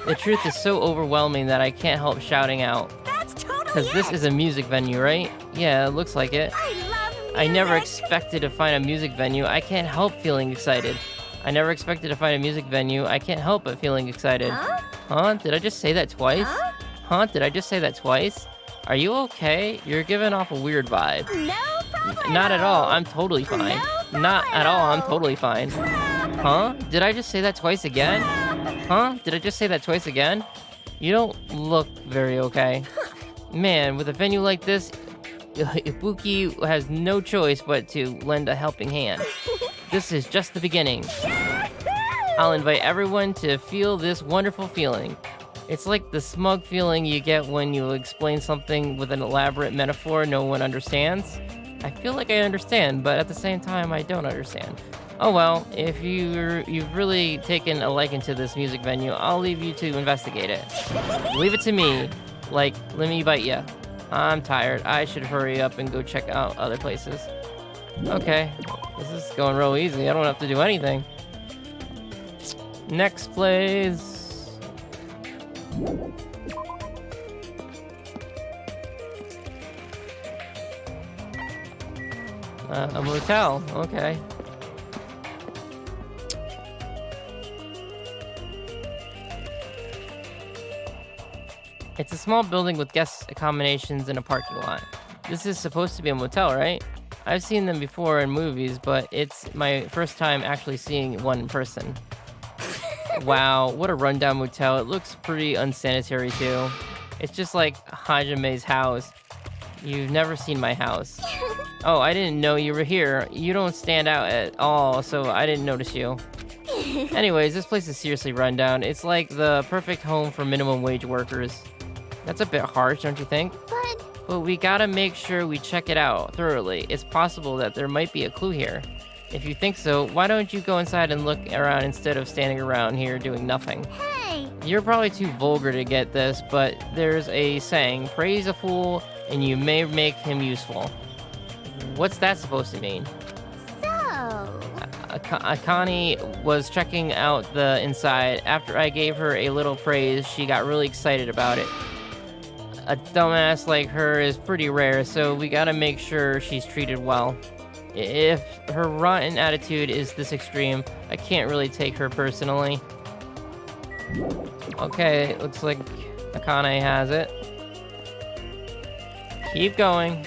S1: The truth is so overwhelming that I can't help shouting out. Because this is a music venue, right? Yeah, it looks like it. I never expected to find a music venue. I can't help feeling excited. I never expected to find a music venue. I can't help but feeling excited. Huh? Did I just say that twice? Huh? Did I just say that twice? Are you okay? You're giving off a weird vibe.
S3: No problem.
S1: Not at all. I'm totally fine. Not at all. I'm totally fine. Huh? Did I just say that twice again? Huh? Did I just say that twice again? You don't look very okay. Man, with a venue like this, Ibuki has no choice but to lend a helping hand. This is just the beginning. I'll invite everyone to feel this wonderful feeling. It's like the smug feeling you get when you explain something with an elaborate metaphor no one understands. I feel like I understand, but at the same time, I don't understand. Oh well, if you've really taken a liking to this music venue, I'll leave you to investigate it. Leave it to me. Like, let me bite ya. I'm tired. I should hurry up and go check out other places. Okay, this is going real easy. I don't have to do anything. Next place. A motel. Okay. It's a small building with guest accommodations and a parking lot. This is supposed to be a motel, right? I've seen them before in movies, but it's my first time actually seeing one in person. Wow, what a rundown motel. It looks pretty unsanitary too. It's just like Hajime's house. You've never seen my house. Oh, I didn't know you were here. You don't stand out at all, so I didn't notice you. Anyways, this place is seriously rundown. It's like the perfect home for minimum wage workers. That's a bit harsh, don't you think? But we gotta make sure we check it out thoroughly. It's possible that there might be a clue here. If you think so, why don't you go inside and look around instead of standing around here doing nothing?
S7: Hey!
S1: You're probably too vulgar to get this, but there's a saying, praise a fool and you may make him useful. What's that supposed to mean?
S7: So...
S1: Akane was checking out the inside. After I gave her a little praise, she got really excited about it. A dumbass like her is pretty rare, so we gotta make sure she's treated well. If her rotten attitude is this extreme, I can't really take her personally. Okay, looks like Akane has it. Keep going.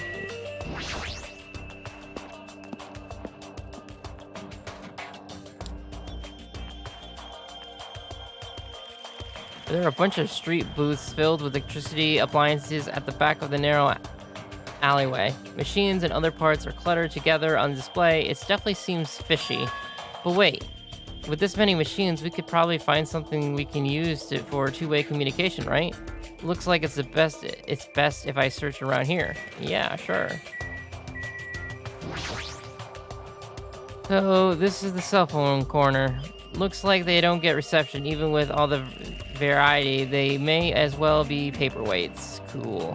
S1: There are a bunch of street booths filled with electricity appliances at the back of the narrow alleyway. Machines and other parts are cluttered together on display. It definitely seems fishy. But wait, with this many machines, we could probably find something we can use for two-way communication, right? Looks like it's best if I search around here. Yeah, sure. So this is the cell phone corner. Looks like they don't get reception even with all the variety. They may as well be paperweights. Cool.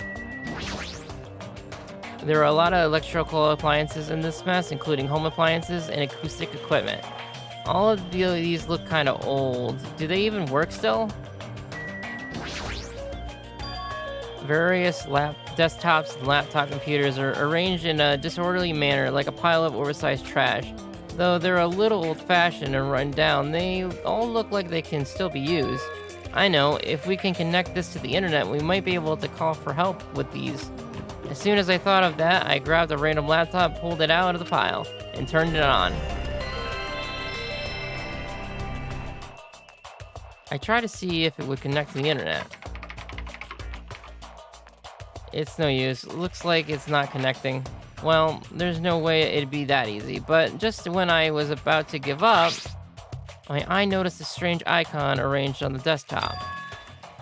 S1: There are a lot of electrical appliances in this mess, including home appliances and acoustic equipment. All of these look kind of old. Do they even work still? Various desktops and laptop computers are arranged in a disorderly manner, like a pile of oversized trash. Though they're a little old-fashioned and run down, they all look like they can still be used. I know, if we can connect this to the internet, we might be able to call for help with these. As soon as I thought of that, I grabbed a random laptop, pulled it out of the pile, and turned it on. I tried to see if it would connect to the internet. It's no use. Looks like it's not connecting. Well, there's no way it'd be that easy, but just when I was about to give up, my eye noticed a strange icon arranged on the desktop.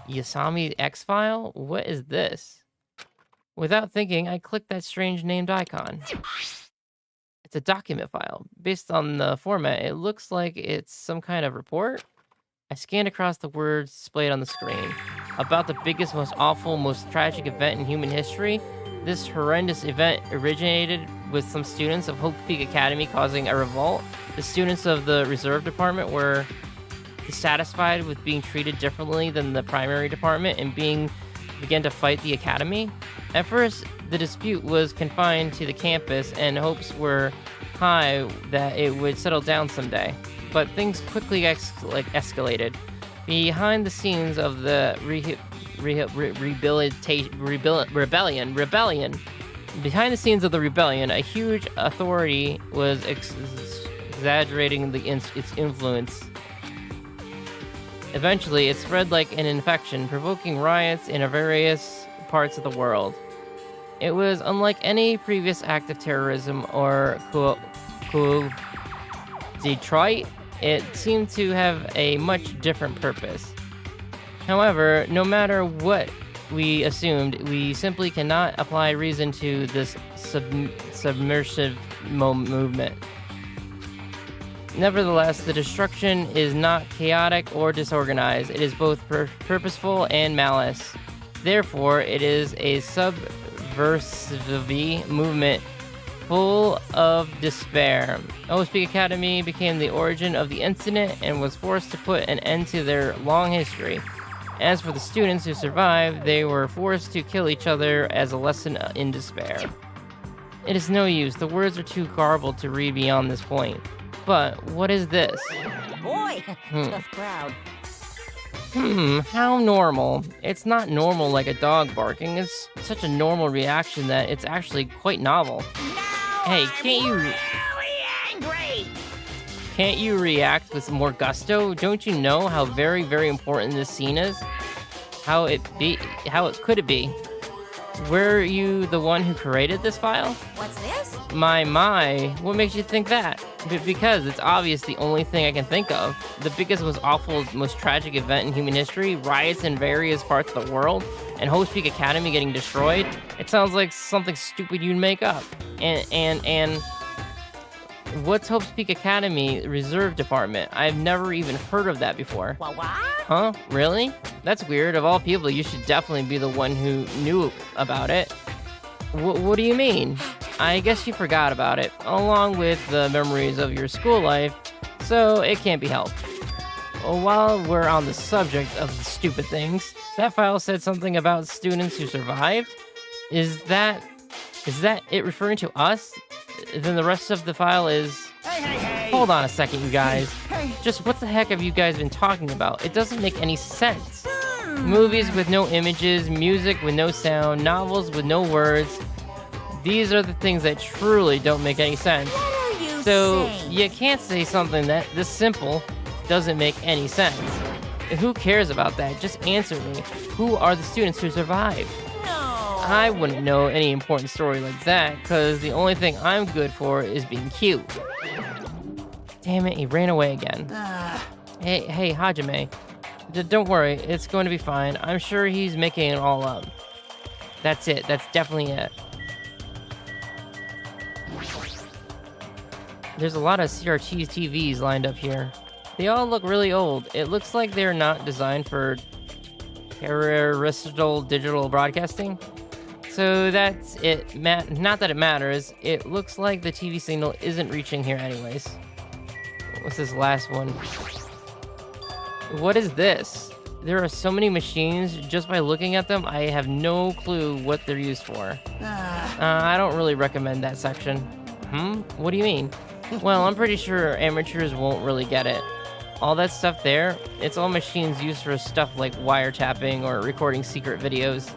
S1: Yasami X-File? What is this? Without thinking, I clicked that strange named icon. It's a document file. Based on the format, it looks like it's some kind of report. I scanned across the words displayed on the screen. About the biggest, most awful, most tragic event in human history. This horrendous event originated with some students of Hope Peak Academy causing a revolt. The students of the reserve department were dissatisfied with being treated differently than the primary department and began to fight the academy. At first, the dispute was confined to the campus and hopes were high that it would settle down someday. But things quickly escalated. Behind the scenes of the rebellion. Behind the scenes of the rebellion, a huge authority was exaggerating its influence. Eventually, it spread like an infection, provoking riots in various parts of the world. It was unlike any previous act of terrorism or Detroit. It seemed to have a much different purpose. However, no matter what we assumed, we simply cannot apply reason to this submersive movement. Nevertheless, the destruction is not chaotic or disorganized. It is both purposeful and malice. Therefore, it is a subversive movement full of despair. Hope Peak Academy became the origin of the incident and was forced to put an end to their long history. As for the students who survived, they were forced to kill each other as a lesson in despair. It is no use. The words are too garbled to read beyond this point. But what is this?
S11: Boy, tough crowd.
S1: How normal. It's not normal like a dog barking. It's such a normal reaction that it's actually quite novel. Hey, can't you react with more gusto? Don't you know how very, very important this scene is? How could it be? Were you the one who created this file?
S11: What's this?
S1: My, what makes you think that? Because it's obvious the only thing I can think of. The biggest, most awful, most tragic event in human history, riots in various parts of the world, and Hope Peak Academy getting destroyed. It sounds like something stupid you'd make up. And what's Hope Peak Academy Reserve Department? I've never even heard of that before.
S11: What?
S1: Huh? Really? That's weird. Of all people, you should definitely be the one who knew about it. What do you mean? I guess you forgot about it, along with the memories of your school life, so it can't be helped. While we're on the subject of stupid things, that file said something about students who survived? Is that it referring to us? Then the rest of the file is...
S14: Hey!
S1: Hold on a second, you guys.
S14: Hey!
S1: Just what the heck have you guys been talking about? It doesn't make any sense. Movies with no images, music with no sound, novels with no words. These are the things that truly don't make any sense.
S11: What are you
S1: So
S11: saying?
S1: you can't say something that this simple doesn't make any sense. Who cares about that? Just answer me. Who are the students who survived?
S11: No.
S1: I wouldn't know any important story like that, because the only thing I'm good for is being cute. Damn it, he ran away again. Hey, Hajime. Don't worry, it's going to be fine. I'm sure he's making it all up. That's it. That's definitely it. There's a lot of CRT TVs lined up here. They all look really old. It looks like they're not designed for terrestrial digital broadcasting. So that's it. Not that it matters. It looks like the TV signal isn't reaching here anyways. What's this last one? What is this? There are so many machines. Just by looking at them, I have no clue what they're used for. I don't really recommend that section. What do you mean? Well, I'm pretty sure amateurs won't really get it. All that stuff there, it's all machines used for stuff like wiretapping or recording secret videos.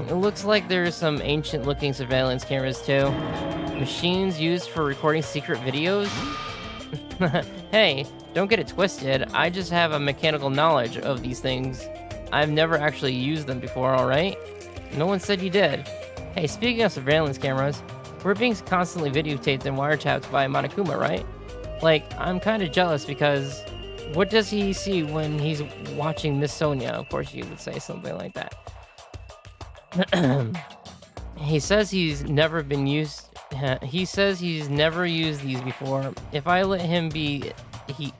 S1: It looks like there's some ancient-looking surveillance cameras too. Machines used for recording secret videos? Hey, don't get it twisted. I just have a mechanical knowledge of these things. I've never actually used them before, alright? No one said you did. Hey, speaking of surveillance cameras, we're being constantly videotaped and wiretapped by Monokuma, right? Like, I'm kind of jealous because what does he see when he's watching Miss Sonia? Of course, you would say something like that. He says he's never been used. He says he's never used these before. If I let him be, he's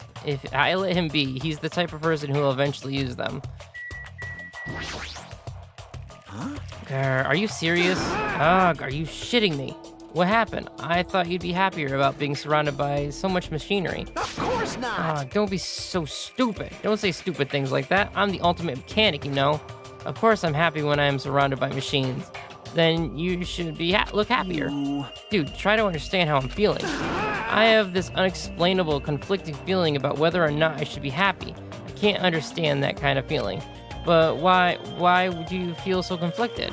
S1: the type of person who will eventually use them.
S9: Huh?
S1: Are you serious? Ugh, are you shitting me? What happened? I thought you'd be happier about being surrounded by so much machinery.
S9: Of course not!
S1: Don't be so stupid. Don't say stupid things like that. I'm the ultimate mechanic, you know. Of course I'm happy when I am surrounded by machines. Then you should be look happier. Dude, try to understand how I'm feeling. I have this unexplainable, conflicting feeling about whether or not I should be happy. I can't understand that kind of feeling. But why would you feel so conflicted?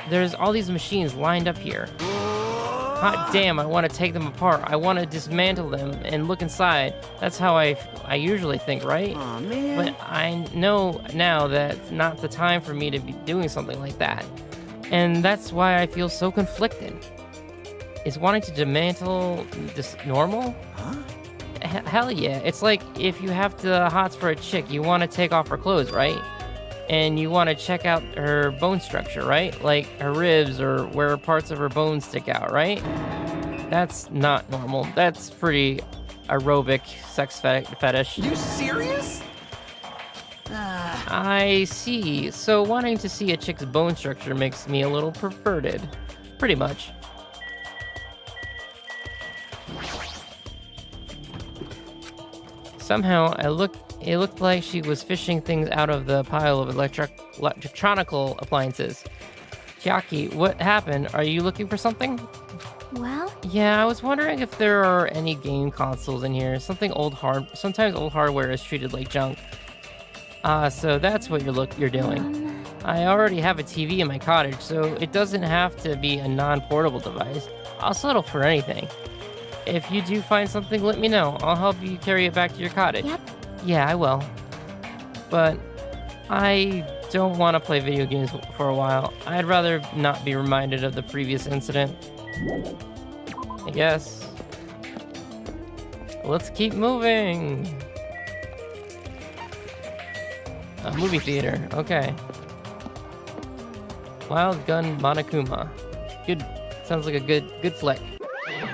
S1: There's all these machines lined up here. Hot damn, I want to take them apart. I want to dismantle them and look inside. That's how I usually think, right?
S9: Aw, man.
S1: But I know now that's not the time for me to be doing something like that. And that's why I feel so conflicted. Is wanting to dismantle this normal?
S9: Huh?
S1: Hell yeah. It's like if you have the hots for a chick, you want to take off her clothes, right? And you want to check out her bone structure, right? Like her ribs or where parts of her bones stick out, right? That's not normal. That's pretty aerobic sex fetish.
S9: You serious?
S1: I see. So wanting to see a chick's bone structure makes me a little perverted. Pretty much. Somehow, it looked like she was fishing things out of the pile of electronical appliances. Chiaki, what happened? Are you looking for something?
S7: Well?
S1: Yeah, I was wondering if there are any game consoles in here. Sometimes old hardware is treated like junk. So that's what you're doing. I already have a TV in my cottage, so it doesn't have to be a non-portable device. I'll settle for anything. If you do find something, let me know. I'll help you carry it back to your cottage.
S7: Yep.
S1: Yeah, I will. But I don't want to play video games for a while. I'd rather not be reminded of the previous incident. I guess. Let's keep moving. A movie theater, okay. Wild Gun Monokuma. Good, sounds like a good flick.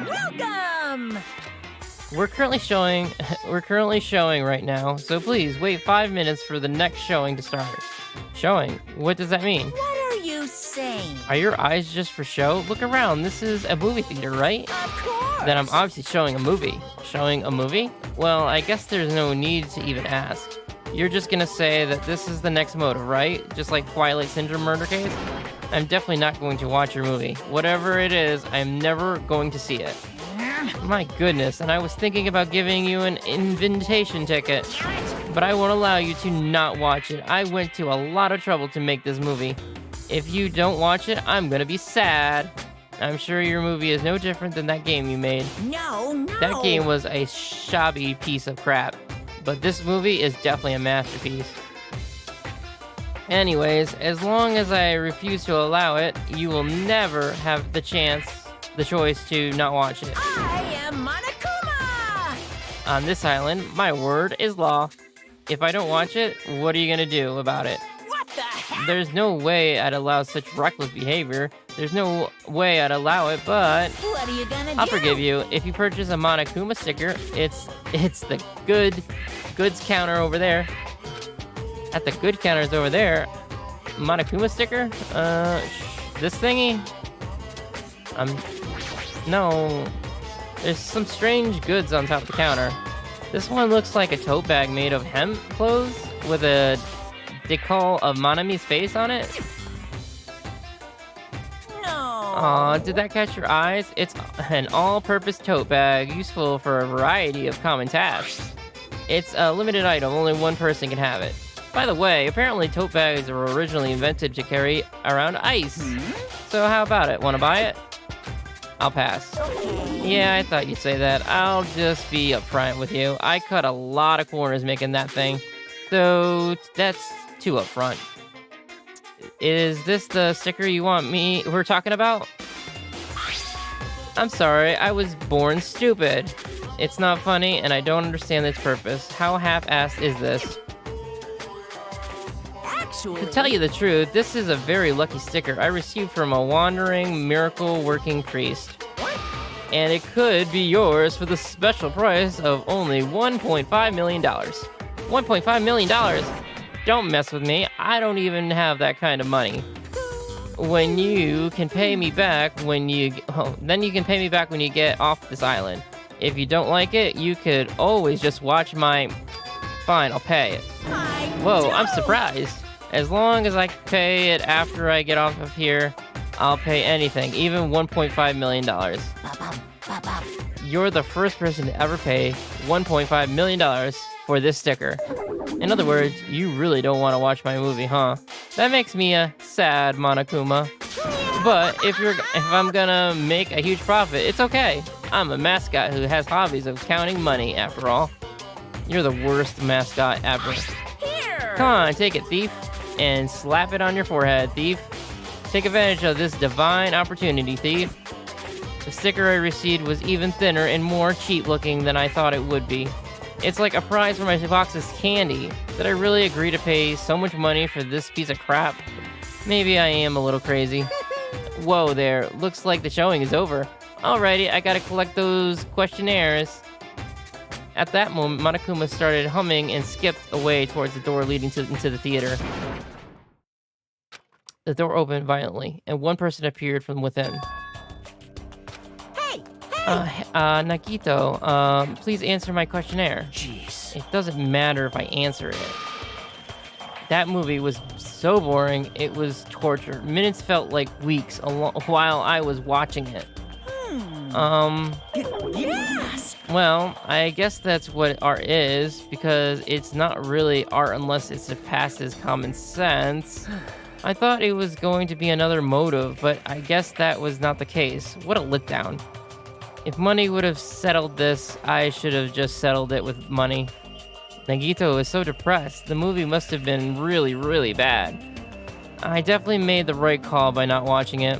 S11: Welcome!
S1: We're currently showing right now, so please wait 5 minutes for the next showing to start. Showing? What does that mean?
S11: What are you saying?
S1: Are your eyes just for show? Look around, this is a movie theater, right?
S11: Of course!
S1: Then I'm obviously showing a movie. Showing a movie? Well, I guess there's no need to even ask. You're just gonna say that this is the next motive, right? Just like Twilight Syndrome murder case? I'm definitely not going to watch your movie. Whatever it is, I'm never going to see it. My goodness, and I was thinking about giving you an invitation ticket. But I won't allow you to not watch it. I went to a lot of trouble to make this movie. If you don't watch it, I'm gonna be sad. I'm sure your movie is no different than that game you made.
S11: No.
S1: That game was a shabby piece of crap. But this movie is definitely a masterpiece. Anyways, as long as I refuse to allow it, you will never have the choice to not watch it.
S11: I am Monokuma!
S1: On this island, my word is law. If I don't watch it, what are you gonna do about it?
S11: What the heck?
S1: There's no way I'd allow such reckless behavior. There's no way I'd allow it, but
S11: What are you gonna
S1: I'll
S11: do?
S1: forgive you. If you purchase a Monokuma sticker, it's the goods counter over there. At the good counters over there. Monokuma sticker? This thingy? No. There's some strange goods on top of the counter. This one looks like a tote bag made of hemp clothes with a decal of Monami's face on it.
S11: No.
S1: Aw, did that catch your eyes? It's an all-purpose tote bag, useful for a variety of common tasks. It's a limited item, only one person can have it. By the way, apparently tote bags were originally invented to carry around ice. So how about it? Want to buy it? I'll pass. Yeah, I thought you'd say that. I'll just be upfront with you. I cut a lot of corners making that thing. So that's too upfront. is this the sticker we're talking about? I'm sorry, I was born stupid. It's not funny, and I don't understand its purpose. How half-assed is this?
S11: Actually,
S1: To tell you the truth, this is a very lucky sticker I received from a wandering, miracle-working priest. And it could be yours for the special price of only $1.5 million. $1.5 million? Don't mess with me. I don't even have that kind of money. Then you can pay me back when you get off this island. If you don't like it, you could always just watch my... Fine, I'll pay it. Whoa, I'm surprised. As long as I pay it after I get off of here, I'll pay anything, even $1.5 million. You're the first person to ever pay $1.5 million for this sticker. In other words, you really don't want to watch my movie, huh? That makes me a sad Monokuma. But if I'm gonna make a huge profit, it's okay. I'm a mascot who has hobbies of counting money, after all. You're the worst mascot ever. Come on, take it, thief. And slap it on your forehead, thief. Take advantage of this divine opportunity, thief. The sticker I received was even thinner and more cheap looking than I thought it would be. It's like a prize for my box's candy. Did I really agree to pay so much money for this piece of crap? Maybe I am a little crazy. Whoa there, looks like the showing is over. Alrighty, I gotta collect those questionnaires. At that moment, Monokuma started humming and skipped away towards the door leading into the theater. The door opened violently, and one person appeared from within. Nagito, please answer my questionnaire.
S2: Jeez.
S1: It doesn't matter if I answer it. That movie was so boring, it was torture. Minutes felt like weeks while I was watching it.
S11: Yes!
S1: Well, I guess that's what art is, because it's not really art unless it surpasses common sense. I thought it was going to be another motive, but I guess that was not the case. What a letdown. If money would have settled this, I should have just settled it with money. Nagito is so depressed. The movie must have been really, really bad. I definitely made the right call by not watching it.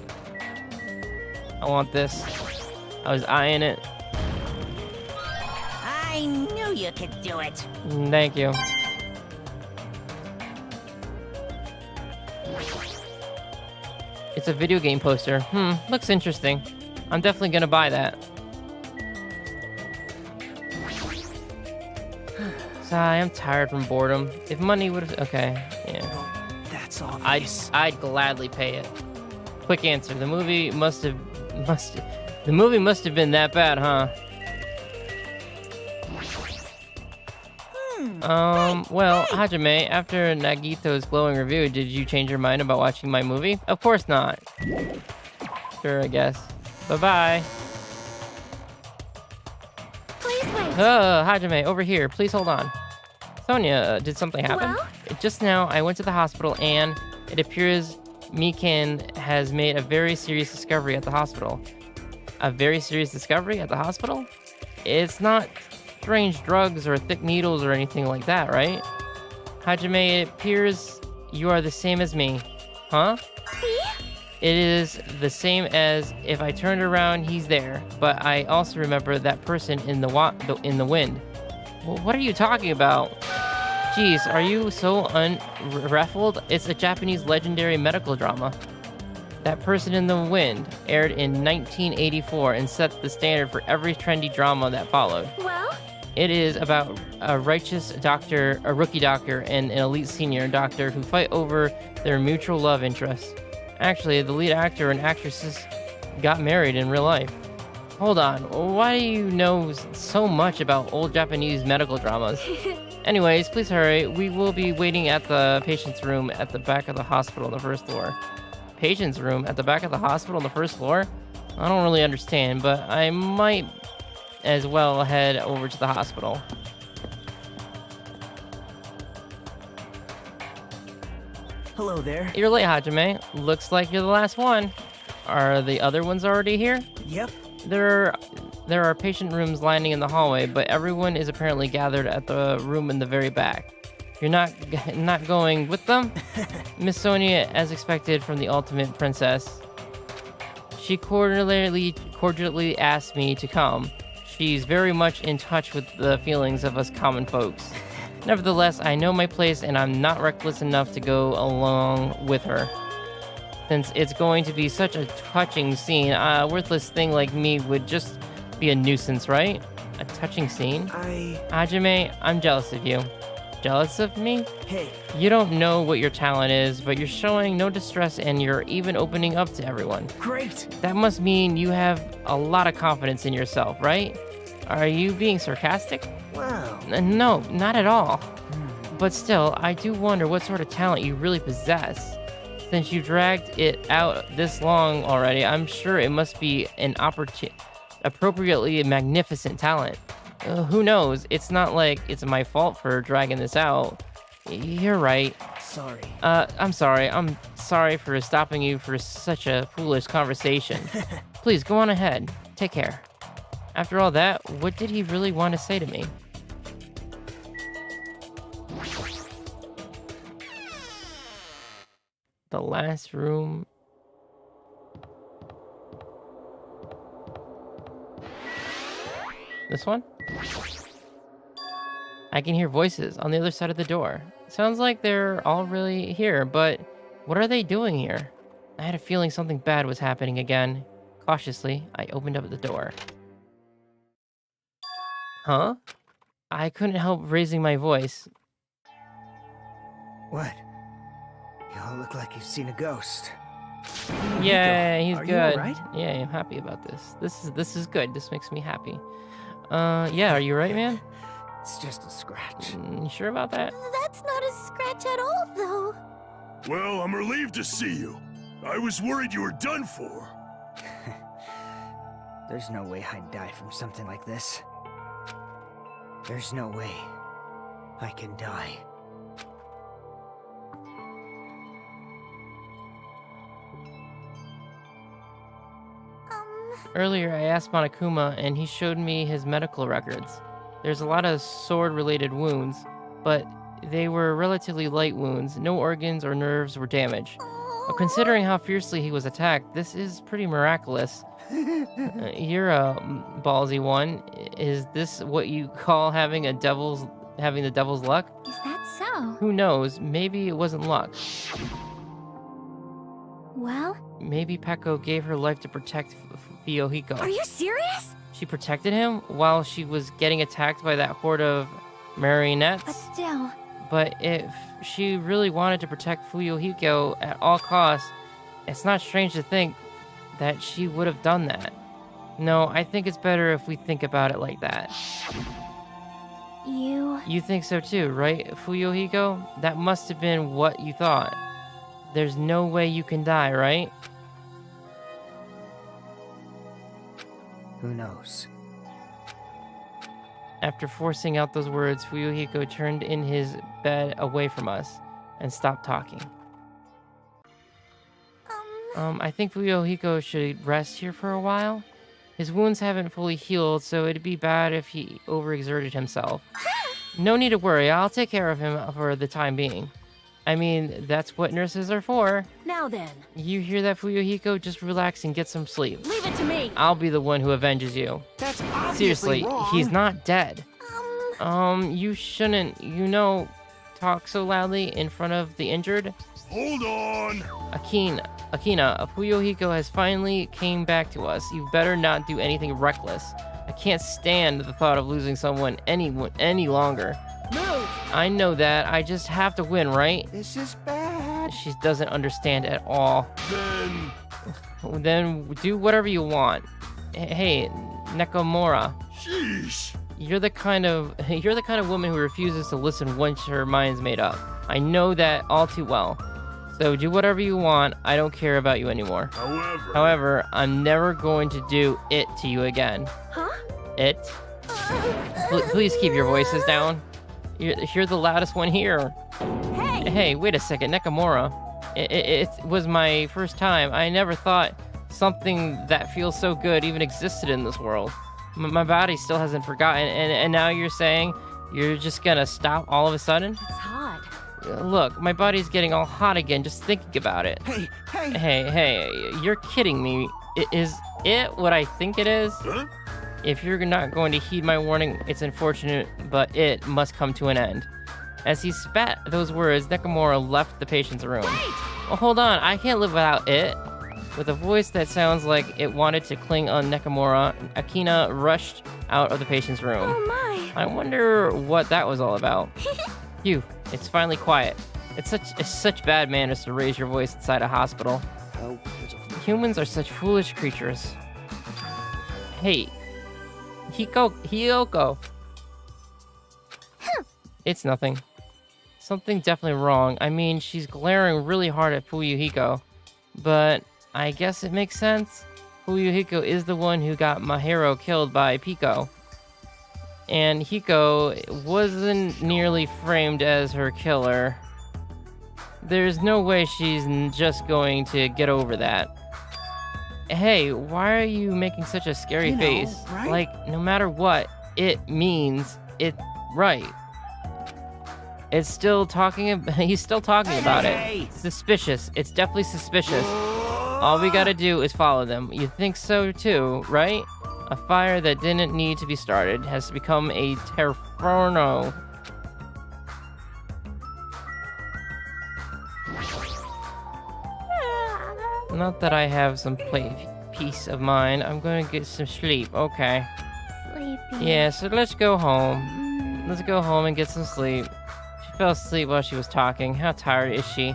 S1: I want this. I was eyeing it.
S11: I knew you could do it.
S1: Thank you. It's a video game poster. Looks interesting. I'm definitely gonna buy that. Sigh, I'm tired from boredom. If money would've... Okay, yeah.
S2: That's obvious.
S1: I'd gladly pay it. Quick answer. The movie must have been that bad, huh? Well, Hajime, after Nagito's glowing review, did you change your mind about watching my movie? Of course not. Sure, I guess. Bye-bye.
S12: Please wait.
S1: Hajime, over here. Please hold on. Sonia, did something happen?
S12: Well?
S1: Just now, I went to the hospital and it appears Mikan has made a very serious discovery at the hospital. A very serious discovery at the hospital? It's not strange drugs or thick needles or anything like that, right? Hajime, it appears you are the same as me. Huh?
S12: See?
S1: It is the same as if I turned around, he's there. But I also remember that person in the wind. Well, what are you talking about? Jeez, are you so unruffled? It's a Japanese legendary medical drama. That Person in the Wind aired in 1984 and set the standard for every trendy drama that followed.
S12: Well?
S1: It is about a righteous doctor, a rookie doctor, and an elite senior doctor who fight over their mutual love interests. Actually, the lead actor and actresses got married in real life. Hold on, why do you know so much about old Japanese medical dramas? Anyways, please hurry. We will be waiting at the patient's room at the back of the hospital on the first floor. Patient's room at the back of the hospital on the first floor? I don't really understand, but I might as well head over to the hospital.
S2: Hello there.
S1: You're late, Hajime. Looks like you're the last one. Are the other ones already here?
S2: Yep.
S1: There are patient rooms lining in the hallway, but everyone is apparently gathered at the room in the very back. You're not going with them? Miss Sonia, as expected from the ultimate princess. She cordially asked me to come. She's very much in touch with the feelings of us common folks. Nevertheless, I know my place and I'm not reckless enough to go along with her. Since it's going to be such a touching scene, a worthless thing like me would just be a nuisance, right? A touching scene? Hajime, I'm jealous of you. Jealous of me?
S2: Hey.
S1: You don't know what your talent is, but you're showing no distress and you're even opening up to everyone.
S2: Great.
S1: That must mean you have a lot of confidence in yourself, right? Are you being sarcastic?
S2: Wow.
S1: No, not at all. But still, I do wonder what sort of talent you really possess. Since you dragged it out this long already, I'm sure it must be an appropriately magnificent talent. Who knows? It's not like it's my fault for dragging this out. You're right.
S2: Sorry.
S1: I'm sorry. I'm sorry for stopping you for such a foolish conversation. Please, go on ahead. Take care. After all that, what did he really want to say to me? The last room. This one? I can hear voices on the other side of the door. Sounds like they're all really here, but what are they doing here? I had a feeling something bad was happening again. Cautiously, I opened up the door. Huh? I couldn't help raising my voice.
S2: What? You all look like you've seen a ghost.
S1: Yeah, he's
S2: Are
S1: good.
S2: you all right?
S1: Yeah, I'm happy about this. This is good. This makes me happy. Yeah, are you right, man?
S2: It's just a scratch.
S1: You sure about that?
S7: That's not a scratch at all, though.
S10: Well, I'm relieved to see you. I was worried you were done for.
S2: There's no way I'd die from something like this. There's no way I can die.
S1: Earlier, I asked Monokuma, and he showed me his medical records. There's a lot of sword-related wounds, but they were relatively light wounds. No organs or nerves were damaged. Considering how fiercely he was attacked, this is pretty miraculous. You're a ballsy one. Is this what you call having the devil's luck?
S7: Is that so?
S1: Who knows? Maybe it wasn't luck.
S7: Well?
S1: Maybe Peko gave her life to protect Fuyuhiko.
S12: Are you serious?
S1: She protected him while she was getting attacked by that horde of marionettes?
S7: But still...
S1: But if she really wanted to protect Fuyuhiko at all costs, it's not strange to think that she would have done that. No, I think it's better if we think about it like that. You think so too, right, Fuyuhiko? That must have been what you thought. There's no way you can die, right?
S2: Who knows?
S1: After forcing out those words, Fuyuhiko turned in his bed away from us and stopped talking. I think Fuyuhiko should rest here for a while. His wounds haven't fully healed, so it'd be bad if he overexerted himself. No need to worry, I'll take care of him for the time being. I mean, that's what nurses are for.
S8: Now then.
S1: You hear that, Fuyuhiko? Just relax and get some sleep.
S8: Leave it to me.
S1: I'll be the one who avenges you.
S14: That's obviously
S1: Seriously,
S14: wrong.
S1: he's not dead. You shouldn't, talk so loudly in front of the injured.
S10: Hold on!
S1: Akina, Fuyuhiko has finally came back to us. You better not do anything reckless. I can't stand the thought of losing someone any longer.
S8: Move!
S1: I know that. I just have to win, right?
S14: This is bad.
S1: She doesn't understand at all. Then do whatever you want. Hey, Nekomura.
S10: Sheesh.
S1: You're the kind of woman who refuses to listen once her mind's made up. I know that all too well. So do whatever you want. I don't care about you anymore. However, I'm never going to do it to you again.
S12: Huh?
S1: It? Please keep your voices down. You're the loudest one here. Hey, wait a second, Nekomura. It was my first time. I never thought something that feels so good even existed in this world. My body still hasn't forgotten, and now you're saying you're just gonna stop all of a sudden?
S8: It's hot.
S1: Look, my body's getting all hot again just thinking about it.
S9: Hey, hey!
S1: Hey, you're kidding me. Is it what I think it is?
S10: Huh?
S1: If you're not going to heed my warning, it's unfortunate, but it must come to an end. As he spat those words, Nakamura left the patient's room. Well, hold on, I can't live without it. With a voice that sounds like it wanted to cling on Nakamura, Akina rushed out of the patient's room.
S12: Oh my!
S1: I wonder what that was all about. Phew, it's finally quiet. It's such bad manners to raise your voice inside a hospital.
S9: How pitiful.
S1: Humans are such foolish creatures. Hey, Hiyoko. It's nothing. Something definitely wrong. I mean, she's glaring really hard at Fuyuhiko, but I guess it makes sense. Fuyuhiko is the one who got Mahiro killed by Pico. And Hiko wasn't nearly framed as her killer. There's no way she's just going to get over that. Hey, why are you making such a scary face?
S9: Right?
S1: Like, no matter what it means, it's right. It's still talking. He's still talking about it. Suspicious. It's definitely suspicious. All we gotta do is follow them. You think so too, right? A fire that didn't need to be started has become a terferno. Not that I have some peace of mind. I'm gonna get some sleep. Okay.
S7: Sleepy.
S1: Yeah, so let's go home. Let's go home and get some sleep. She fell asleep while she was talking. How tired is she?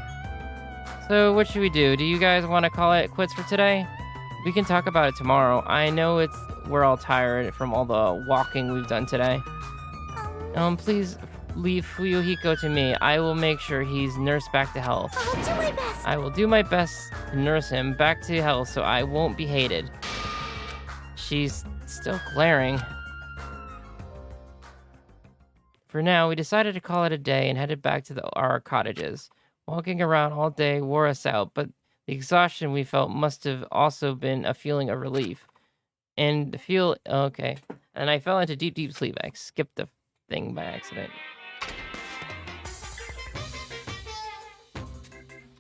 S1: So what should we do? Do you guys want to call it quits for today? We can talk about it tomorrow. I know we're all tired from all the walking we've done today. Please leave Fuyuhiko to me. I will make sure he's nursed back to health.
S7: I'll do my best.
S1: I will do my best to nurse him back to health so I won't be hated. She's still glaring. For now, we decided to call it a day and headed back to our cottages. Walking around all day wore us out, but the exhaustion we felt must have also been a feeling of relief. And okay. And I fell into deep sleep. I skipped the thing by accident.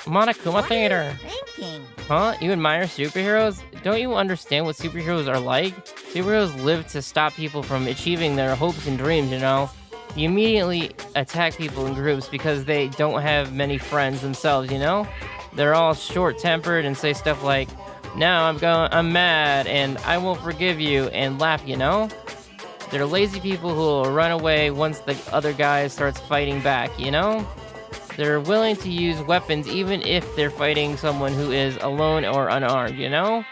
S1: Monokuma Theater.
S11: Thinking.
S1: Huh? You admire superheroes? Don't you understand what superheroes are like? Superheroes live to stop people from achieving their hopes and dreams, you know? You immediately attack people in groups because they don't have many friends themselves, you know? They're all short-tempered and say stuff like, "Now I'm mad and I won't forgive you," and laugh, you know? They're lazy people who will run away once the other guy starts fighting back, you know? They're willing to use weapons even if they're fighting someone who is alone or unarmed, you know?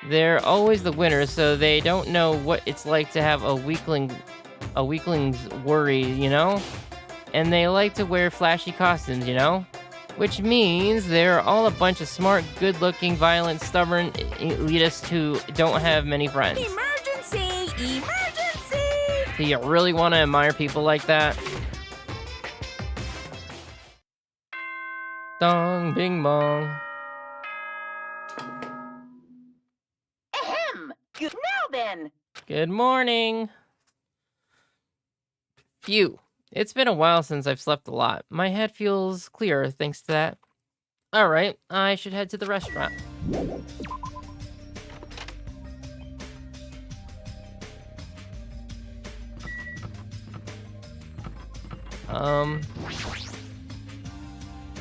S1: They're always the winners, so they don't know what it's like to have a weakling's worry, you know? And they like to wear flashy costumes, you know? Which means they're all a bunch of smart, good-looking, violent, stubborn elitists who don't have many friends.
S11: Emergency! Emergency!
S1: Do you really want to admire people like that? Dong, bing bong.
S6: Ahem! Good now then!
S1: Good morning. Phew. It's been a while since I've slept a lot. My head feels clearer thanks to that. Alright, I should head to the restaurant.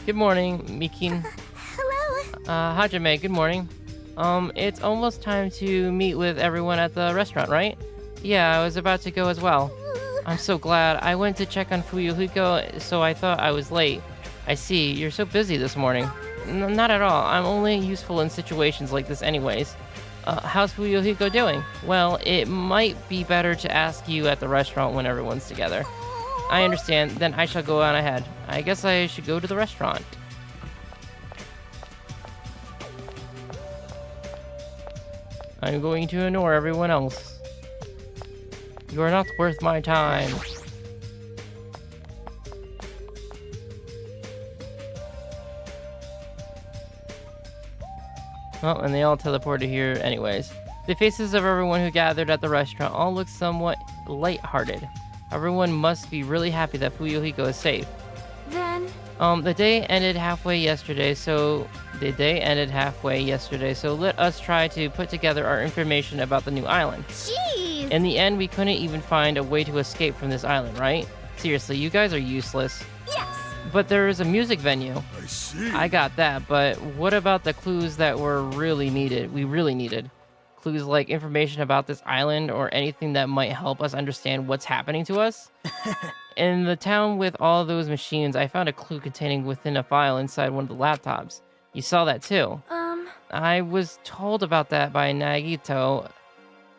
S1: Good morning, Mikin.
S7: Hello.
S1: Hajime, good morning. It's almost time to meet with everyone at the restaurant, right? Yeah, I was about to go as well. I'm so glad. I went to check on Fuyuhiko, so I thought I was late. I see, you're so busy this morning. Not at all. I'm only useful in situations like this anyways. How's Fuyuhiko doing? Well, it might be better to ask you at the restaurant when everyone's together. I understand. Then I shall go on ahead. I guess I should go to the restaurant. I'm going to ignore everyone else. You are not worth my time. Oh, and they all teleported here anyways. The faces of everyone who gathered at the restaurant all look somewhat light-hearted. Everyone must be really happy that Fuyuhiko is safe.
S12: Then,
S1: The day ended halfway yesterday, so let us try to put together our information about the new island.
S3: Jeez!
S1: In the end, we couldn't even find a way to escape from this island, right? Seriously, you guys are useless.
S3: Yes!
S1: But there is a music venue.
S10: I see.
S1: I got that, but what about the clues that we really needed? Clues like information about this island or anything that might help us understand what's happening to us? In the town with all those machines, I found a clue containing within a file inside one of the laptops. You saw that too. I was told about that by Nagito,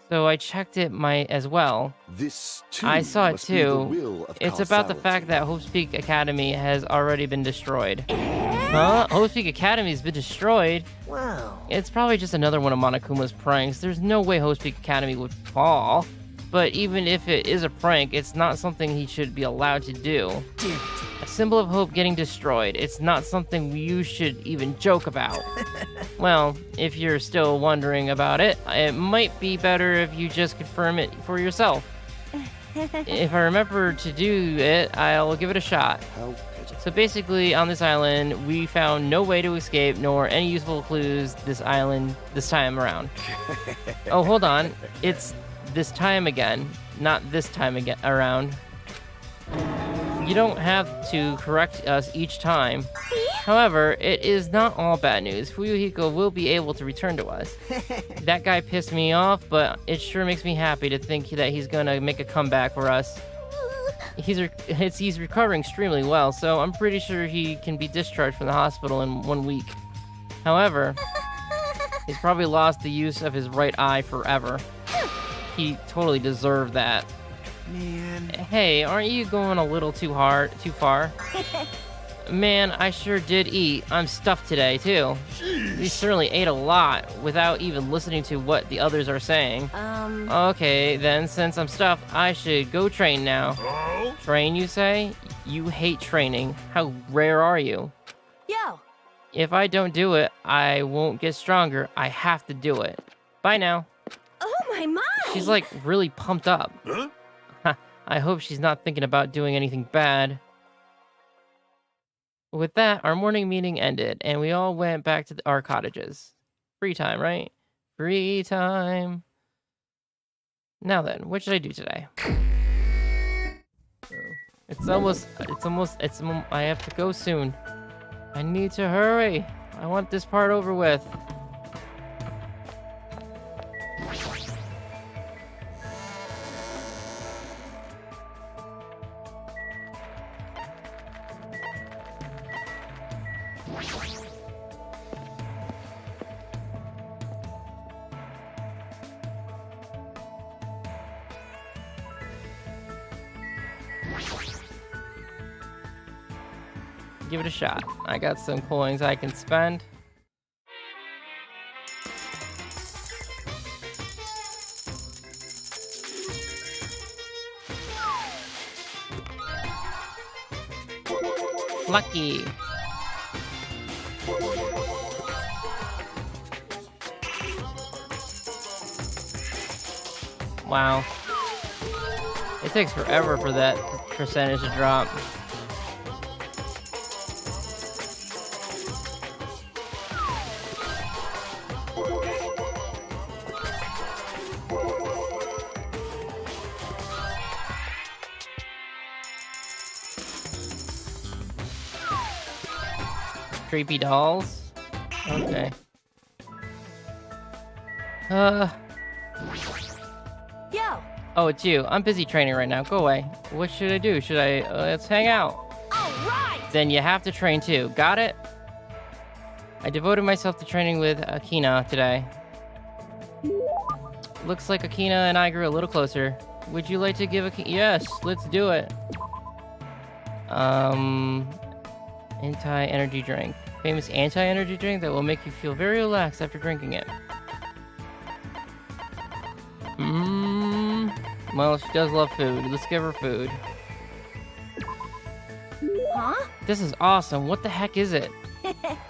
S1: so I checked it as well.
S5: This too
S1: I saw it
S5: must be the
S1: too.
S5: will of
S1: It's about the
S5: causality.
S1: fact that Hope's Peak Academy has already been destroyed. Huh? Hope's Peak Academy has been destroyed?
S2: Wow.
S1: It's probably just another one of Monokuma's pranks. There's no way Hope's Peak Academy would fall. But even if it is a prank, it's not something he should be allowed to do. A symbol of hope getting destroyed. It's not something you should even joke about. Well, if you're still wondering about it, it might be better if you just confirm it for yourself. If I remember to do it, I'll give it a shot.
S5: How pitiful.
S1: So basically, on this island, we found no way to escape nor any useful clues this time around. Oh, hold on. It's this time again, not this time around. You don't have to correct us each time. However, it is not all bad news. Fuyuhiko will be able to return to us. That guy pissed me off, but it sure makes me happy to think that he's gonna make a comeback for us. He's recovering extremely well, so I'm pretty sure he can be discharged from the hospital in 1 week. However, he's probably lost the use of his right eye forever. He totally deserved that.
S9: Man.
S1: Hey, aren't you going a little too far? Man, I sure did eat. I'm stuffed today, too. We certainly ate a lot without even listening to what the others are saying. Okay, then, since I'm stuffed, I should go train now.
S10: Oh?
S1: Train, you say? You hate training. How rare are you?
S8: Yo!
S1: If I don't do it, I won't get stronger. I have to do it. Bye now.
S3: Oh my!
S1: She's like really pumped up.
S10: Huh?
S1: I hope she's not thinking about doing anything bad. With that, our morning meeting ended, and we all went back to our cottages. Free time, right? Free time. Now then, what should I do today? I have to go soon. I need to hurry. I want this part over with. Give it a shot. I got some coins I can spend. Lucky. Wow. It takes forever for that percentage to drop. Creepy dolls? Okay.
S8: Yo!
S1: Oh, it's you. I'm busy training right now. Go away. What should I do? Should I... let's hang out.
S8: Alright!
S1: Then you have to train too. Got it? I devoted myself to training with Akina today. Looks like Akina and I grew a little closer. Would you like to give Akina... Yes, let's do it. Anti-energy drink. Famous anti-energy drink that will make you feel very relaxed after drinking it. Well, she does love food. Let's give her food.
S3: Huh?
S1: This is awesome. What the heck is it?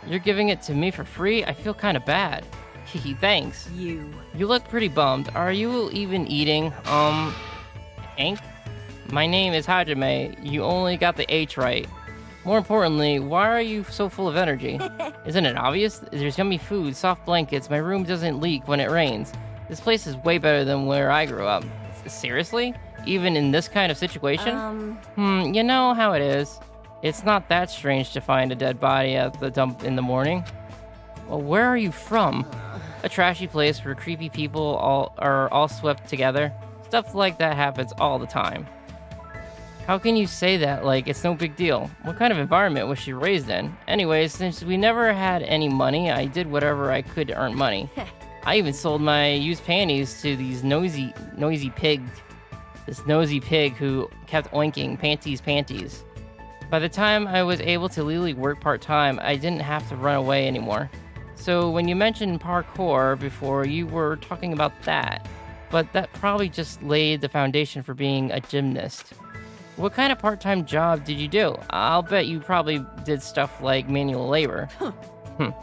S1: You're giving it to me for free? I feel kind of bad. Hehe, thanks.
S8: You
S1: look pretty bummed. Are you even eating? Hank? My name is Hajime. You only got the H right. More importantly, why are you so full of energy? Isn't it obvious? There's yummy food, soft blankets, my room doesn't leak when it rains. This place is way better than where I grew up. Seriously? Even in this kind of situation? You know how it is. It's not that strange to find a dead body at the dump in the morning. Well, where are you from? A trashy place where creepy people are all swept together? Stuff like that happens all the time. How can you say that like it's no big deal? What kind of environment was she raised in? Anyways, since we never had any money, I did whatever I could to earn money. I even sold my used panties to these nosy pig. This nosy pig who kept oinking panties. By the time I was able to legally work part-time, I didn't have to run away anymore. So when you mentioned parkour before, you were talking about that. But that probably just laid the foundation for being a gymnast. What kind of part-time job did you do? I'll bet you probably did stuff like manual labor.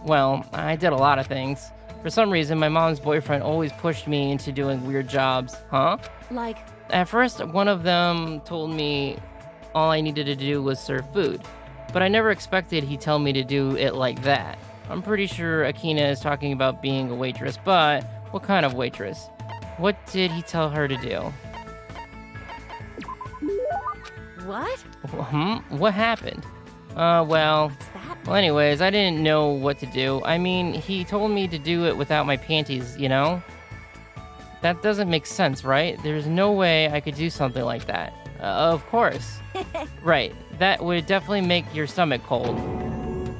S1: Well, I did a lot of things. For some reason, my mom's boyfriend always pushed me into doing weird jobs. Huh?
S12: Like?
S1: At first, one of them told me all I needed to do was serve food. But I never expected he'd tell me to do it like that. I'm pretty sure Akina is talking about being a waitress, but what kind of waitress? What did he tell her to do?
S8: What?
S1: What happened? Well, anyways, I didn't know what to do. I mean, he told me to do it without my panties, you know? That doesn't make sense, right? There's no way I could do something like that. Of course. Right, that would definitely make your stomach cold.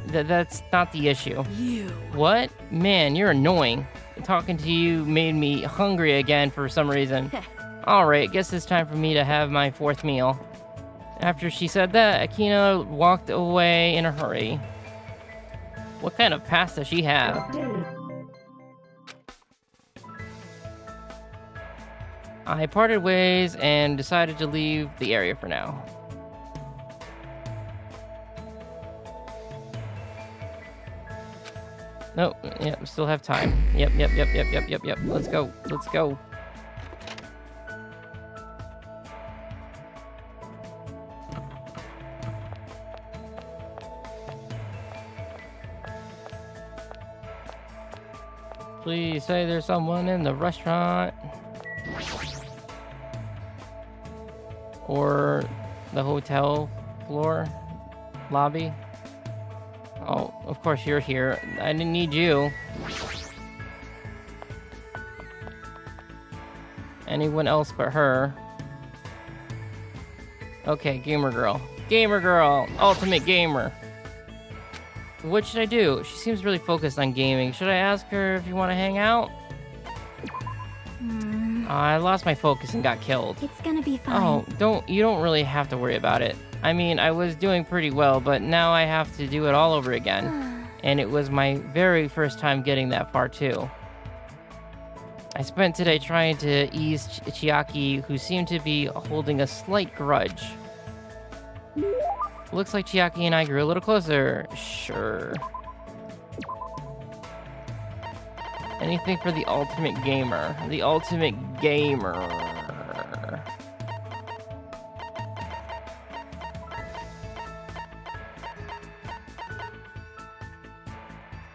S1: That's not the issue.
S8: You.
S1: What? Man, you're annoying. Talking to you made me hungry again for some reason. Alright, guess it's time for me to have my fourth meal. After she said that, Akina walked away in a hurry. What kind of past does she have? I parted ways and decided to leave the area for now. Nope, yep, still have time. Yep. Let's go. Please say there's someone in the restaurant. Or the hotel floor, lobby. Oh, of course you're here. I didn't need you. Anyone else but her. Okay, gamer girl. Gamer girl! Ultimate gamer! What should I do? She seems really focused on gaming. Should I ask her if you want to hang out? I lost my focus and got killed.
S12: It's gonna be fine.
S1: Oh, you don't really have to worry about it. I mean, I was doing pretty well, but now I have to do it all over again. And it was my very first time getting that far too. I spent today trying to ease Chiaki, who seemed to be holding a slight grudge. Looks like Chiaki and I grew a little closer. Sure. Anything for the ultimate gamer. The ultimate gamer.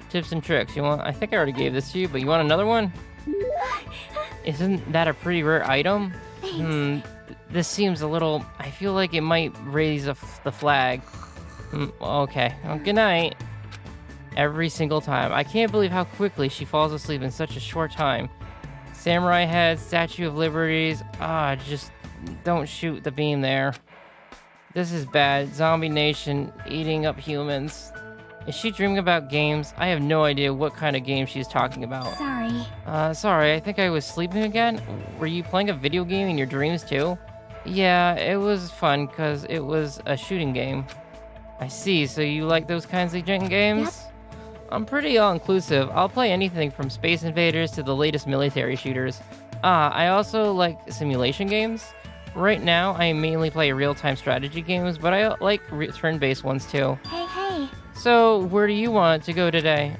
S1: Tips and tricks. You want? I think I already gave this to you, but you want another one? Isn't that a pretty rare item?
S12: Thanks.
S1: This seems a little... I feel like it might raise the flag. Okay. Well, good night. Every single time. I can't believe how quickly she falls asleep in such a short time. Samurai head, Statue of Liberties. Just don't shoot the beam there. This is bad. Zombie nation eating up humans. Is she dreaming about games? I have no idea what kind of game she's talking about.
S12: Sorry.
S1: Sorry, I think I was sleeping again. Were you playing a video game in your dreams too? Yeah, it was fun because it was a shooting game. I see, so you like those kinds of games?
S12: Yep.
S1: I'm pretty all-inclusive. I'll play anything from Space Invaders to the latest military shooters. I also like simulation games. Right now, I mainly play real-time strategy games, but I like turn-based ones too.
S12: Hey.
S1: So, where do you want to go today?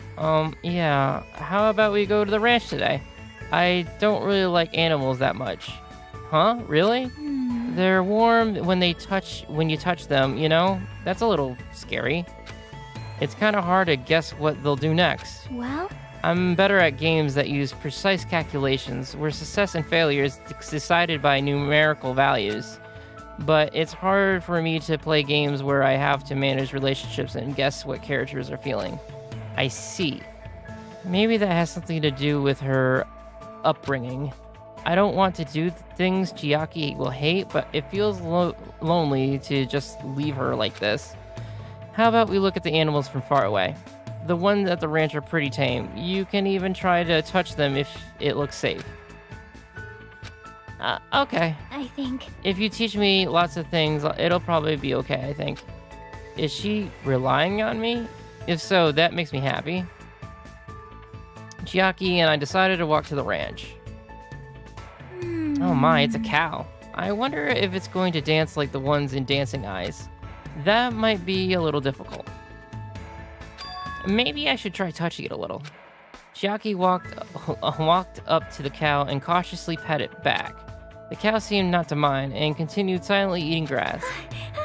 S1: Yeah, how about we go to the ranch today? I don't really like animals that much. Huh? Really? They're warm when you touch them, you know? That's a little scary. It's kind of hard to guess what they'll do next.
S7: Well,
S1: I'm better at games that use precise calculations, where success and failure is decided by numerical values. But it's hard for me to play games where I have to manage relationships and guess what characters are feeling. I see. Maybe that has something to do with her upbringing. I don't want to do things Chiaki will hate, but it feels lonely to just leave her like this. How about we look at the animals from far away? The ones at the ranch are pretty tame. You can even try to touch them if it looks safe. Okay.
S7: I think...
S1: If you teach me lots of things, it'll probably be okay, I think. Is she relying on me? If so, that makes me happy. Chiaki and I decided to walk to the ranch. Oh my, it's a cow. I wonder if it's going to dance like the ones in Dancing Eyes. That might be a little difficult. Maybe I should try touching it a little. Chiaki walked up to the cow and cautiously pet it back. The cow seemed not to mind and continued silently eating grass.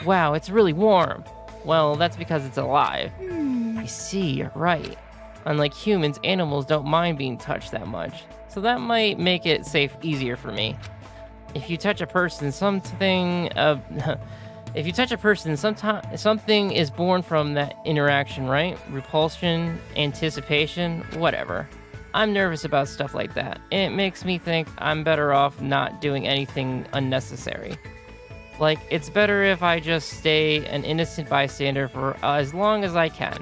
S1: Wow, it's really warm. Well, that's because it's alive. I see, you're right. Unlike humans, animals don't mind being touched that much. So that might make it easier for me. If you touch a person, something is born from that interaction, right? Repulsion, anticipation, whatever. I'm nervous about stuff like that. It makes me think I'm better off not doing anything unnecessary. Like, it's better if I just stay an innocent bystander for as long as I can.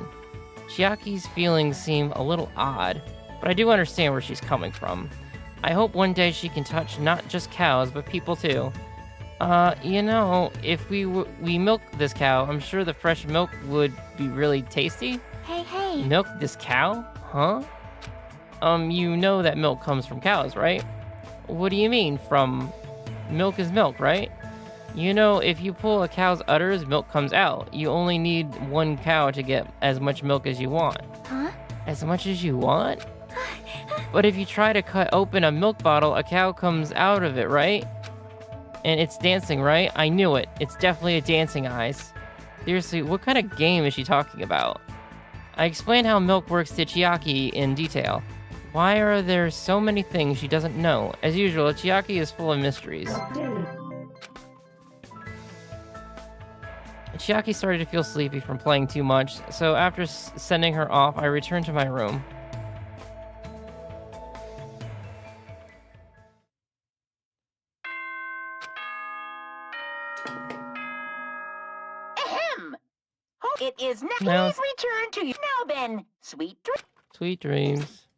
S1: Chiaki's feelings seem a little odd, but I do understand where she's coming from. I hope one day she can touch not just cows, but people too. You know, if we milk this cow, I'm sure the fresh milk would be really tasty.
S7: Hey.
S1: Milk this cow? Huh? You know that milk comes from cows, right? What do you mean from... Milk is milk, right? You know, if you pull a cow's udders, milk comes out. You only need one cow to get as much milk as you want.
S7: Huh?
S1: As much as you want? But if you try to cut open a milk bottle, a cow comes out of it, right? And it's dancing, right? I knew it. It's definitely a Dancing Eyes. Seriously, what kind of game is she talking about? I explained how milk works to Chiaki in detail. Why are there so many things she doesn't know? As usual, Chiaki is full of mysteries. Chiaki started to feel sleepy from playing too much, so after sending her off, I returned to my room.
S6: Ahem! It is now.
S1: Now
S6: Please return to you. Now then, sweet dreams.
S1: Sweet dreams.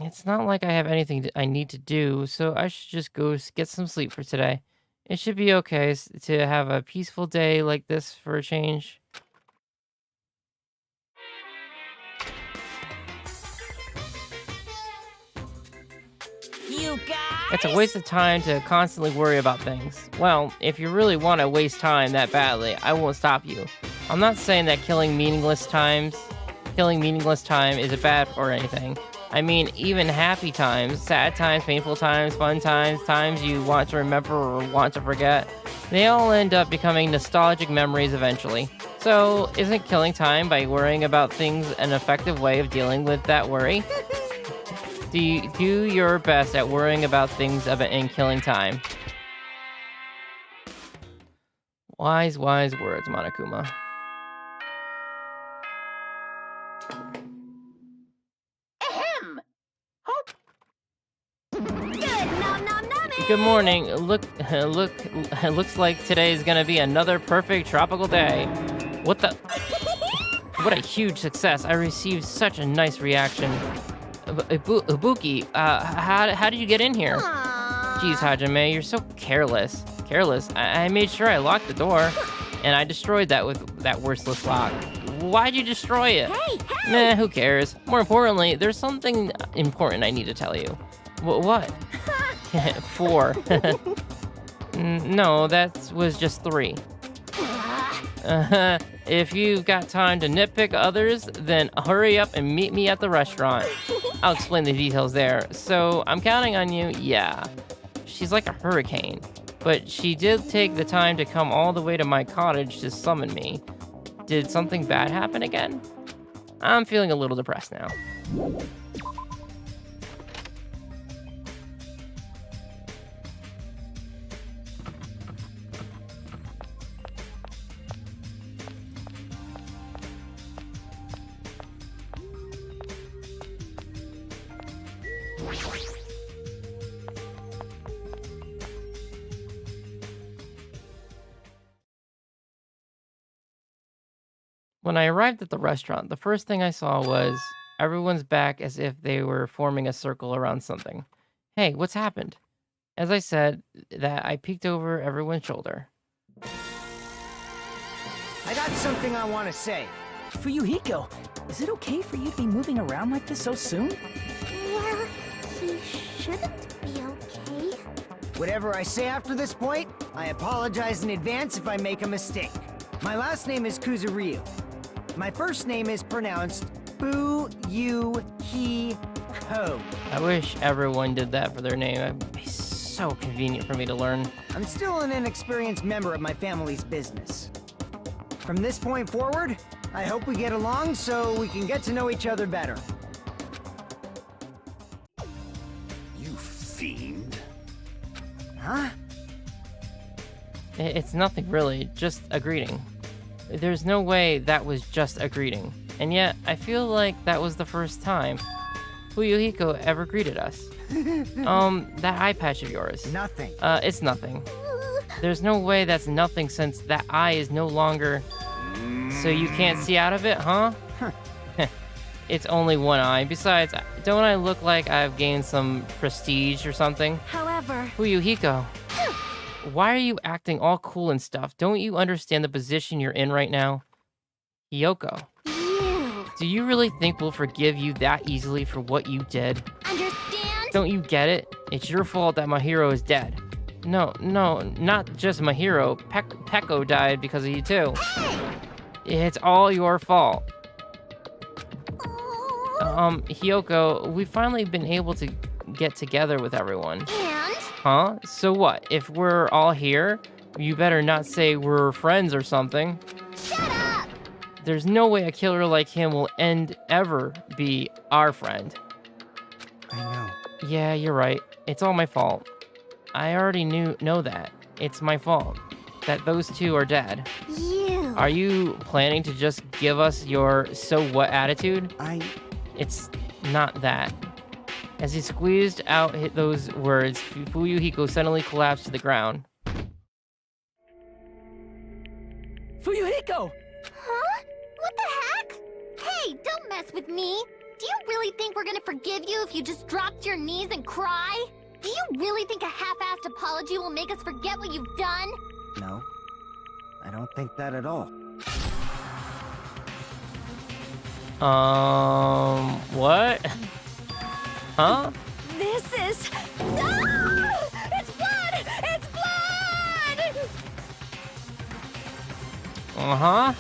S1: It's not like I have anything I need to do, so I should just go get some sleep for today. It should be okay to have a peaceful day like this for a change.
S11: You guys?
S1: It's a waste of time to constantly worry about things. Well, if you really want to waste time that badly, I won't stop you. I'm not saying that killing meaningless time is bad or anything. I mean, even happy times, sad times, painful times, fun times, times you want to remember or want to forget, they all end up becoming nostalgic memories eventually. So, isn't killing time by worrying about things an effective way of dealing with that worry? Do your best at worrying about things and killing time. Wise words, Monokuma.
S6: Ahem! Hope.
S3: Good nom nom nomming!
S1: Good morning. Looks like today is gonna be another perfect tropical day. What the? What a huge success! I received such a nice reaction. Ibuki, how did you get in here? Jeez, Hajime, you're so careless. I made sure I locked the door, and I destroyed that with that worthless lock. Why'd you destroy it?
S3: Hey!
S1: Meh, who cares? More importantly, there's something important I need to tell you. What? 4. No, that was just 3. If you've got time to nitpick others, then hurry up and meet me at the restaurant. I'll explain the details there. So, I'm counting on you, yeah. She's like a hurricane. But she did take the time to come all the way to my cottage to summon me. Did something bad happen again? I'm feeling a little depressed now. When I arrived at the restaurant, the first thing I saw was everyone's back as if they were forming a circle around something. Hey, what's happened? As I said that, I peeked over everyone's shoulder.
S14: I got something I want to say.
S4: Fuyuhiko, is it okay for you to be moving around like this so soon?
S7: Well, he shouldn't be okay.
S14: Whatever I say after this point, I apologize in advance if I make a mistake. My last name is Kuzuryu. My first name is pronounced Fuyuhiko.
S1: I wish everyone did that for their name. It'd be so convenient for me to learn.
S14: I'm still an inexperienced member of my family's business. From this point forward, I hope we get along so we can get to know each other better.
S5: You fiend.
S14: Huh?
S1: It's nothing really, just a greeting. There's no way that was just a greeting. And yet, I feel like that was the first time Fuyuhiko ever greeted us. That eye patch of yours.
S14: Nothing.
S1: It's nothing. There's no way that's nothing since that eye is no longer... So you can't see out of it, huh? It's only one eye. Besides, don't I look like I've gained some prestige or something?
S12: However...
S1: Fuyuhiko. Why are you acting all cool and stuff? Don't you understand the position you're in right now? Hiyoko. Do you really think we'll forgive you that easily for what you did?
S12: Understand?
S1: Don't you get it? It's your fault that my hero is dead. No, not just my hero. Peko died because of you too. It's all your fault. Hiyoko, we've finally been able to get together with everyone.
S12: And?
S1: Huh? So what? If we're all here, you better not say we're friends or something.
S12: Shut up!
S1: There's no way a killer like him will ever be our friend.
S14: I know.
S1: Yeah, you're right. It's all my fault. I already know that. It's my fault that those two are dead. Are you planning to just give us your so what attitude? It's not that. As he squeezed out those words, Fuyuhiko suddenly collapsed to the ground.
S4: Fuyuhiko!
S7: Huh? What the heck? Hey, don't mess with me. Do you really think we're gonna forgive you if you just drop to your knees and cry? Do you really think a half-assed apology will make us forget what you've done?
S14: No, I don't think that at all.
S1: What? Huh?
S12: This is... Ah! It's blood! It's blood!
S1: Uh-huh.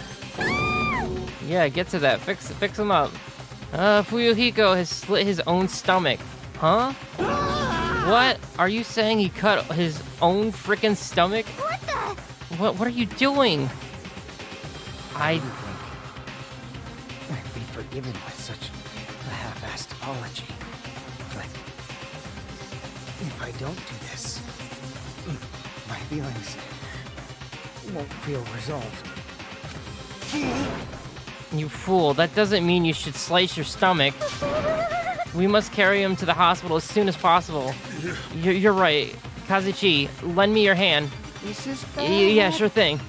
S1: Yeah, get to that. Fix him up. Fuyuhiko has slit his own stomach. Huh? What? Are you saying he cut his own frickin' stomach?
S7: What the?
S1: What are you doing?
S14: I'd be forgiven with such a half-assed apology. But if I don't do this, my feelings won't feel resolved.
S1: You fool, that doesn't mean you should slice your stomach. We must carry him to the hospital as soon as possible. You're right. Kazuchi, lend me your hand.
S14: This is
S1: Yeah, sure thing.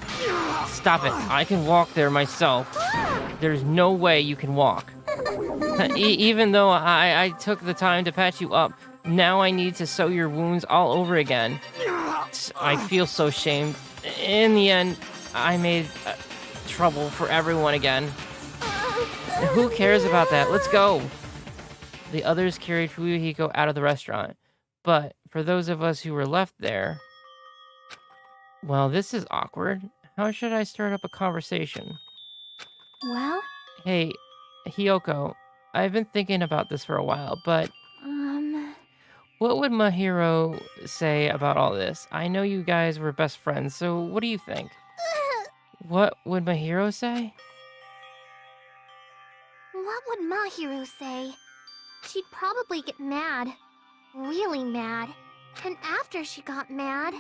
S1: Stop it. I can walk there myself. There's no way you can walk. Even though I took the time to patch you up, now I need to sew your wounds all over again. I feel so shamed. In the end, I made trouble for everyone again. Who cares about that? Let's go. The others carried Fuyuhiko out of the restaurant. But for those of us who were left there... Well, this is awkward. How should I start up a conversation?
S12: Well?
S1: Hey, Hiyoko, I've been thinking about this for a while, but... What would Mahiro say about all this? I know you guys were best friends, so what do you think? What would Mahiro say?
S7: What would Mahiru say? She'd probably get mad. Really mad. And after she got mad...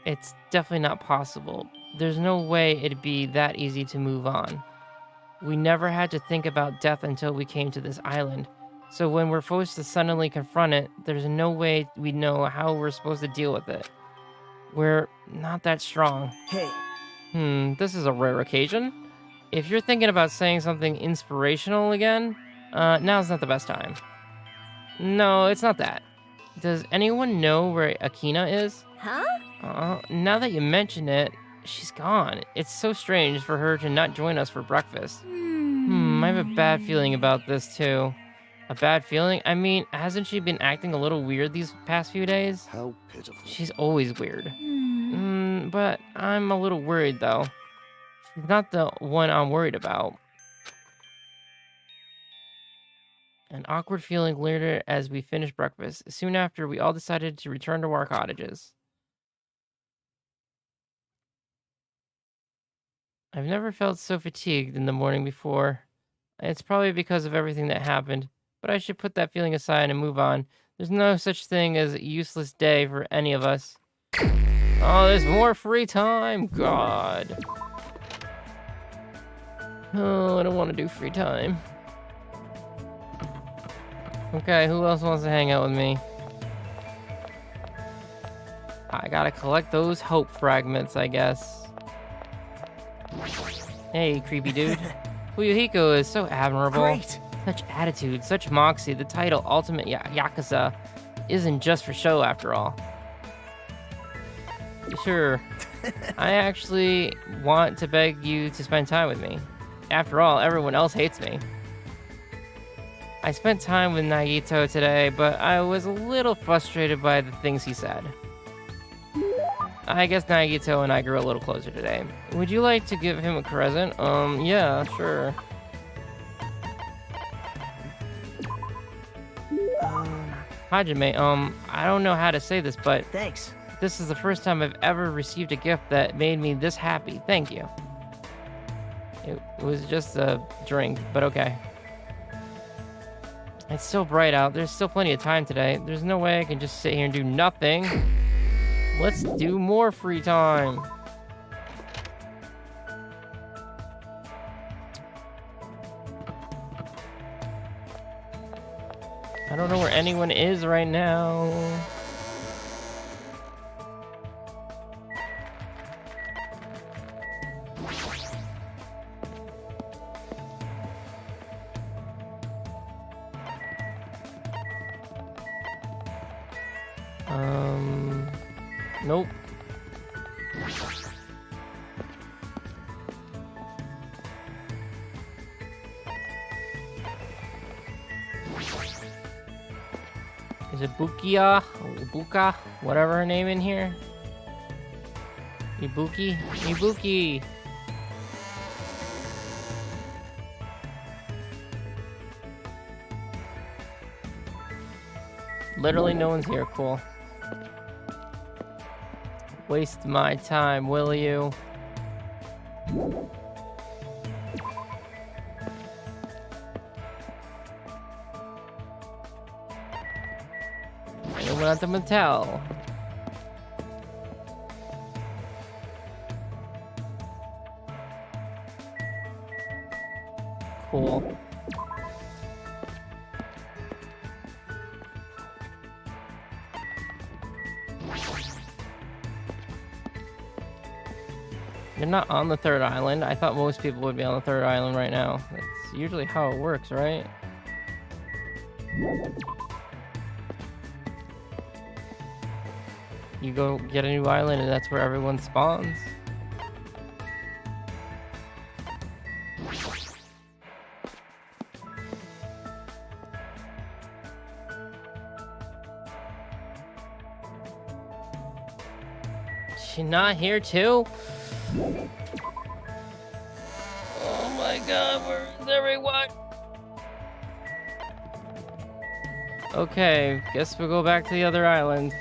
S1: It's definitely not possible. There's no way it'd be that easy to move on. We never had to think about death until we came to this island. So when we're forced to suddenly confront it, there's no way we know how we're supposed to deal with it. We're not that strong.
S2: Hey.
S1: This is a rare occasion. If you're thinking about saying something inspirational again, now's not the best time. No, it's not that. Does anyone know where Akina is?
S3: Huh?
S1: Now that you mention it, she's gone. It's so strange for her to not join us for breakfast. I have a bad feeling about this too. A bad feeling? I mean, hasn't she been acting a little weird these past few days?
S5: How pitiful.
S1: She's always weird. But I'm a little worried though. She's not the one I'm worried about. An awkward feeling lingered as we finished breakfast. Soon after, we all decided to return to our cottages. I've never felt so fatigued in the morning before. It's probably because of everything that happened, but I should put that feeling aside and move on. There's no such thing as a useless day for any of us. Oh, there's more free time. God. Oh, I don't want to do free time. Okay, who else wants to hang out with me? I gotta collect those hope fragments, I guess. Hey, creepy dude. Fuyuhiko is so admirable.
S2: Great.
S1: Such attitude, such moxie. The title Ultimate Yakuza isn't just for show after all. Sure. I actually want to beg you to spend time with me. After all, everyone else hates me. I spent time with Nagito today, but I was a little frustrated by the things he said. I guess Nagito and I grew a little closer today. Would you like to give him a present? Yeah, sure. Hajime, I don't know how to say this, but...
S2: Thanks.
S1: This is the first time I've ever received a gift that made me this happy. Thank you. It was just a drink, but okay. It's still bright out. There's still plenty of time today. There's no way I can just sit here and do nothing. Let's do more free time. I don't know where anyone is right now. Nope. Is it Bukia? Buka? Whatever her name in here? Ibuki? Ibuki! Literally no one's here. Cool. Waste my time, will you? Anyone at the motel? Cool. You're not on the third island. I thought most people would be on the third island right now. That's usually how it works, right? You go get a new island and that's where everyone spawns. She not here too? Oh my god, where is everyone? Okay, guess we'll go back to the other island.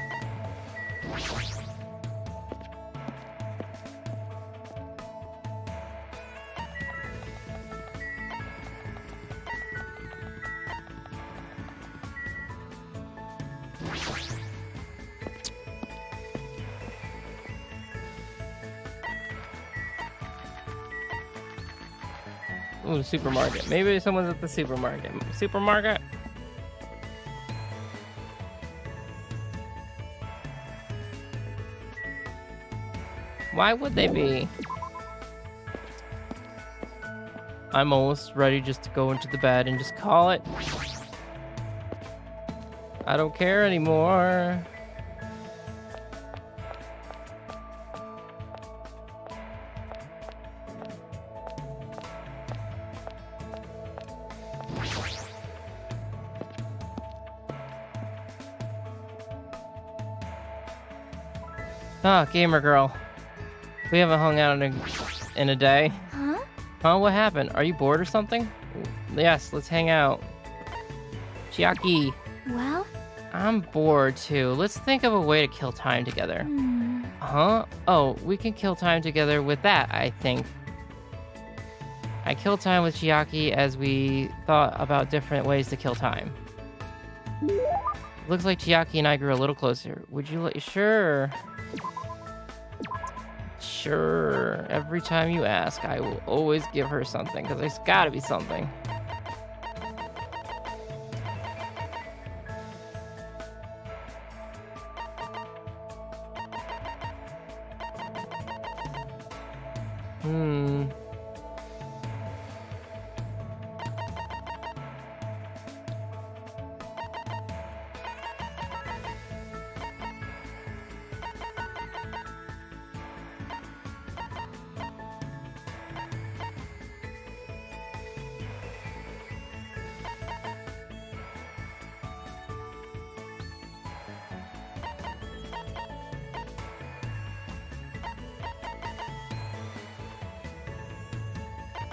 S1: Ooh, the supermarket. Maybe someone's at the supermarket. Supermarket? Why would they be? I'm almost ready just to go into the bed and just call it. I don't care anymore. Ah, gamer girl. We haven't hung out in a day.
S7: Huh?
S1: Huh? What happened? Are you bored or something? Yes, let's hang out. Chiaki,
S7: Well?
S1: I'm bored too. Let's think of a way to kill time together.
S7: Hmm.
S1: Huh? Oh, we can kill time together with that, I think. I kill time with Chiaki as we thought about different ways to kill time. Looks like Chiaki and I grew a little closer. Would you like? Sure. Sure. Every time you ask, I will always give her something, because there's gotta be something.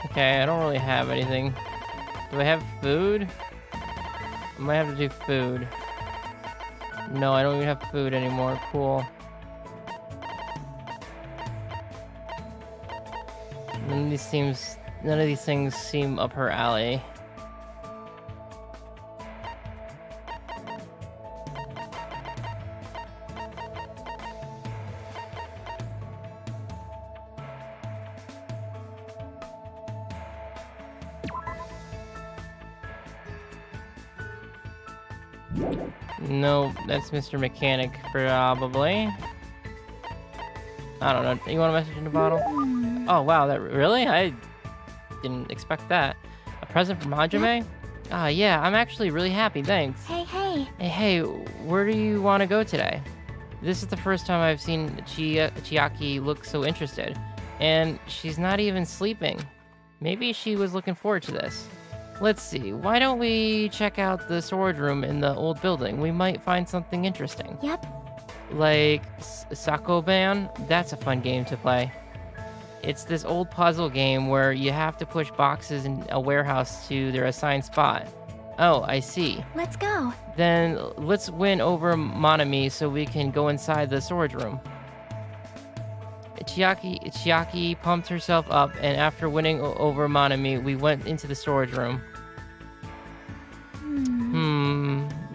S1: Okay, I don't really have anything. Do I have food? I might have to do food. No, I don't even have food anymore. Cool. None of these things seem up her alley. No, that's Mr. Mechanic, probably. I don't know. You want a message in the bottle? Oh, wow. That really? I didn't expect that. A present from Hajime? Ah, yeah. I'm actually really happy. Thanks.
S7: Hey, hey.
S1: Hey, where do you want to go today? This is the first time I've seen Chiaki look so interested. And she's not even sleeping. Maybe she was looking forward to this. Let's see, why don't we check out the storage room in the old building? We might find something interesting.
S7: Yep.
S1: Like Sakoban? That's a fun game to play. It's this old puzzle game where you have to push boxes in a warehouse to their assigned spot. Oh, I see.
S7: Let's go.
S1: Then let's win over Monami so we can go inside the storage room. Chiaki pumped herself up, and after winning over Monami, we went into the storage room.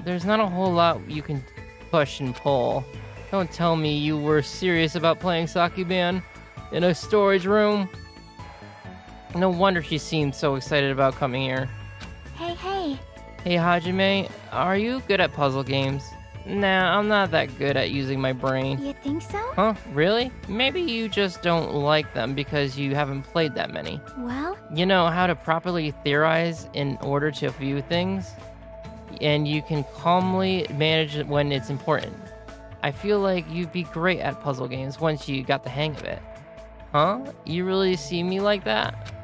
S1: There's not a whole lot you can push and pull. Don't tell me you were serious about playing Sakiban in a storage room. No wonder she seemed so excited about coming here.
S7: Hey, hey.
S1: Hey, Hajime, are you good at puzzle games? Nah, I'm not that good at using my brain.
S7: You think so?
S1: Huh? Really? Maybe you just don't like them because you haven't played that many.
S7: Well?
S1: You know how to properly theorize in order to view things? And you can calmly manage it when it's important. I feel like you'd be great at puzzle games once you got the hang of it. Huh? You really see me like that?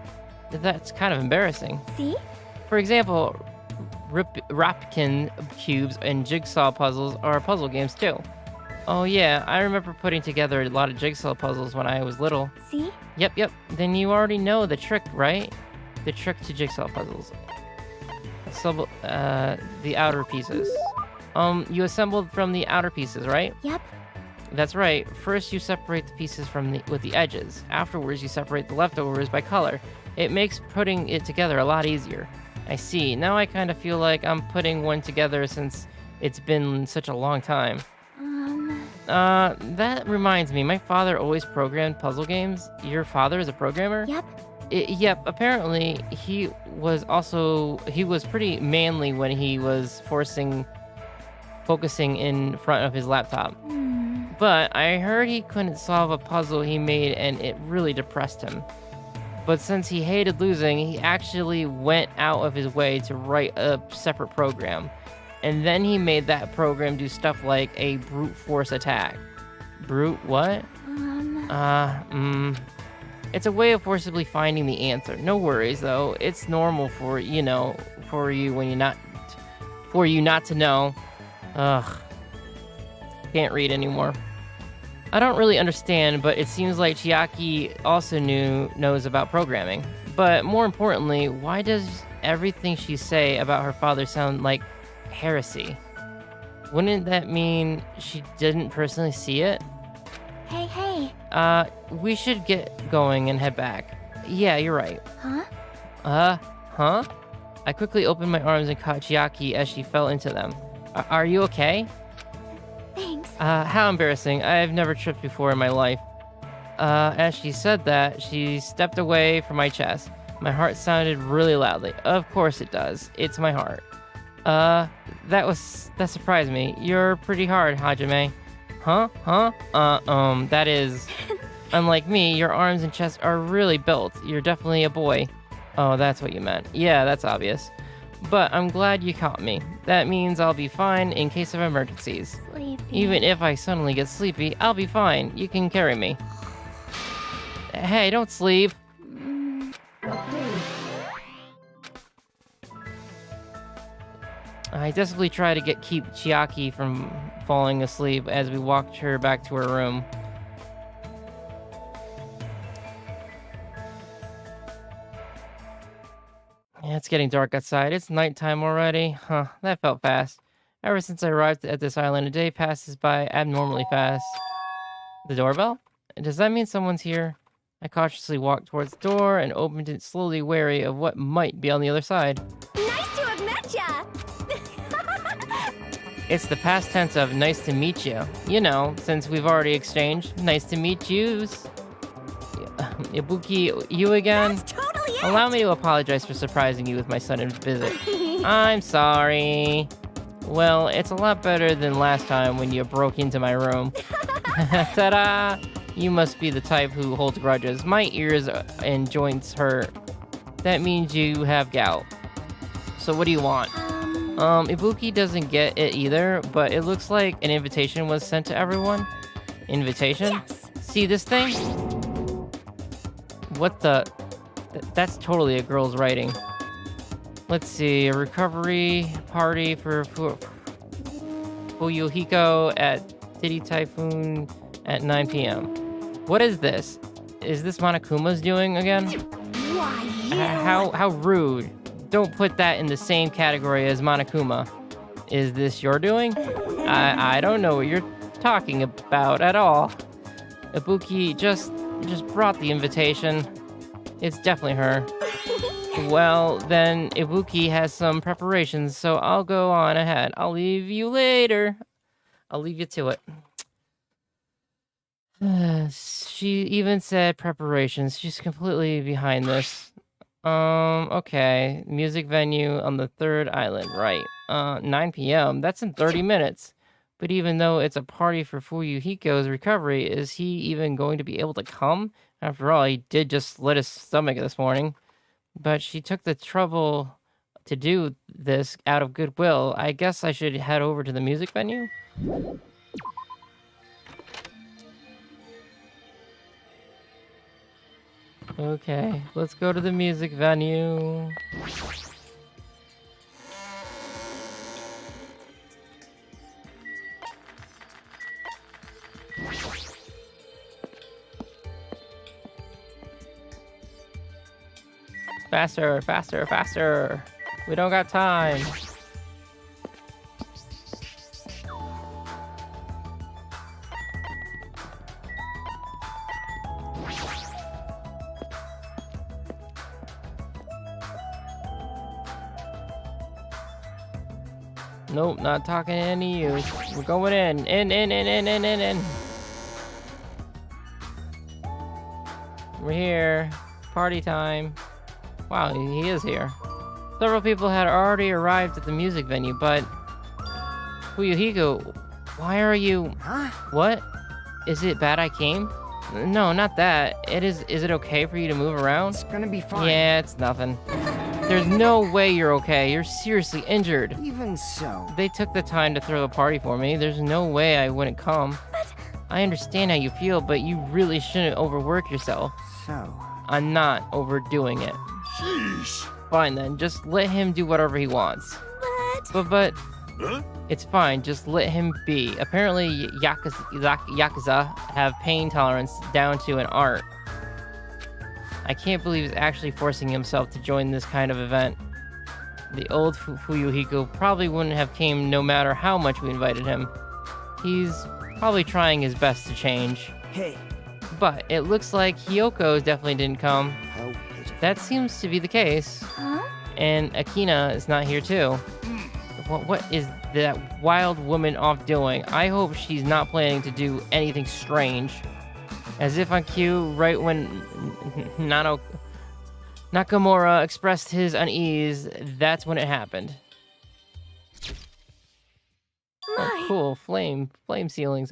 S1: That's kind of embarrassing.
S7: See?
S1: For example, Rapkin cubes and jigsaw puzzles are puzzle games too. Oh yeah, I remember putting together a lot of jigsaw puzzles when I was little.
S7: See?
S1: Yep. Then you already know the trick, right? The trick to jigsaw puzzles. The outer pieces. You assembled from the outer pieces, right?
S7: Yep.
S1: That's right. First, you separate the pieces with the edges. Afterwards, you separate the leftovers by color. It makes putting it together a lot easier. I see. Now I kind of feel like I'm putting one together since it's been such a long time. That reminds me, my father always programmed puzzle games. Your father is a programmer?
S7: Yep.
S1: Yep, apparently he was pretty manly when he was focusing in front of his laptop. But I heard he couldn't solve a puzzle he made and it really depressed him. But since he hated losing, he actually went out of his way to write a separate program. And then he made that program do stuff like a brute force attack. Brute what? It's a way of forcibly finding the answer. No worries though. It's normal for you not to know. Ugh. Can't read anymore. I don't really understand, but it seems like Chiaki also knows about programming. But more importantly, why does everything she say about her father sound like heresy? Wouldn't that mean she didn't personally see it?
S7: Hey.
S1: We should get going and head back. Yeah, you're right.
S7: Huh?
S1: Huh? I quickly opened my arms and caught Chiaki as she fell into them. Are you okay?
S7: Thanks.
S1: How embarrassing. I've never tripped before in my life. As she said that, she stepped away from my chest. My heart sounded really loudly. Of course it does. It's my heart. That surprised me. You're pretty hard, Hajime. Huh? That is... Unlike me, your arms and chest are really built. You're definitely a boy. Oh, that's what you meant. Yeah, that's obvious. But I'm glad you caught me. That means I'll be fine in case of emergencies.
S7: Sleepy.
S1: Even if I suddenly get sleepy, I'll be fine. You can carry me. Hey, don't sleep. I desperately try to keep Chiaki from falling asleep as we walked her back to her room. Yeah, it's getting dark outside. It's nighttime already. Huh, that felt fast. Ever since I arrived at this island, a day passes by abnormally fast. The doorbell? Does that mean someone's here? I cautiously walked towards the door and opened it slowly, wary of what might be on the other side.
S3: Nice to have met ya!
S1: It's the past tense of nice to meet you. You know, since we've already exchanged. Nice to meet yous. Ibuki, you again?
S3: That's totally it!
S1: Allow me to apologize for surprising you with my sudden visit. I'm sorry. Well, it's a lot better than last time when you broke into my room. Ta-da! You must be the type who holds grudges. My ears and joints hurt. That means you have gout. So what do you want? Ibuki doesn't get it either, but it looks like an invitation was sent to everyone. Invitation?
S3: Yes.
S1: See this thing? What the... That's totally a girl's writing. Let's see, a recovery party for Fuyuhiko at City Typhoon at 9 p.m. What is this? Is this Monokuma's doing again?
S3: Why,
S1: How rude. Don't put that in the same category as Monokuma. Is this your doing? I don't know what you're talking about at all. Ibuki just brought the invitation. It's definitely her. Well, then Ibuki has some preparations, so I'll go on ahead. I'll leave you later. I'll leave you to it. She even said preparations. She's completely behind this. Okay. Music venue on the 3rd island, right. 9 p.m. That's in 30 minutes. But even though it's a party for Fuyuhiko's recovery, is he even going to be able to come? After all, he did just slit his stomach this morning. But she took the trouble to do this out of goodwill. I guess I should head over to the music venue? Okay, let's go to the music venue. Faster, faster, faster. We don't got time. Nope, not talking to any of you. We're going in. In. We're here. Party time. Wow, he is here. Several people had already arrived at the music venue, but... Fuyuhiko, why are you...
S14: Huh?
S1: What? Is it bad I came? No, not that. Is it okay for you to move around?
S14: It's gonna be fine.
S1: Yeah, it's nothing. There's no way you're okay. You're seriously injured.
S14: Even so.
S1: They took the time to throw a party for me. There's no way I wouldn't come. I understand how you feel, but you really shouldn't overwork yourself.
S14: So.
S1: I'm not overdoing it.
S10: Sheesh.
S1: Fine then, just let him do whatever he wants. But,
S10: Huh?
S1: it's fine, just let him be. Apparently, Yakuza have pain tolerance down to an art. I can't believe he's actually forcing himself to join this kind of event. The old Fuyuhiko probably wouldn't have came no matter how much we invited him. He's probably trying his best to change.
S14: Hey.
S1: But it looks like Hiyoko definitely didn't come.
S14: How pitiful.
S1: That seems to be the case.
S12: Huh?
S1: And Akina is not here too. What is that wild woman off doing? I hope she's not planning to do anything strange. As if on cue, right when Nakamura expressed his unease, that's when it happened. Oh, cool. Flame ceilings.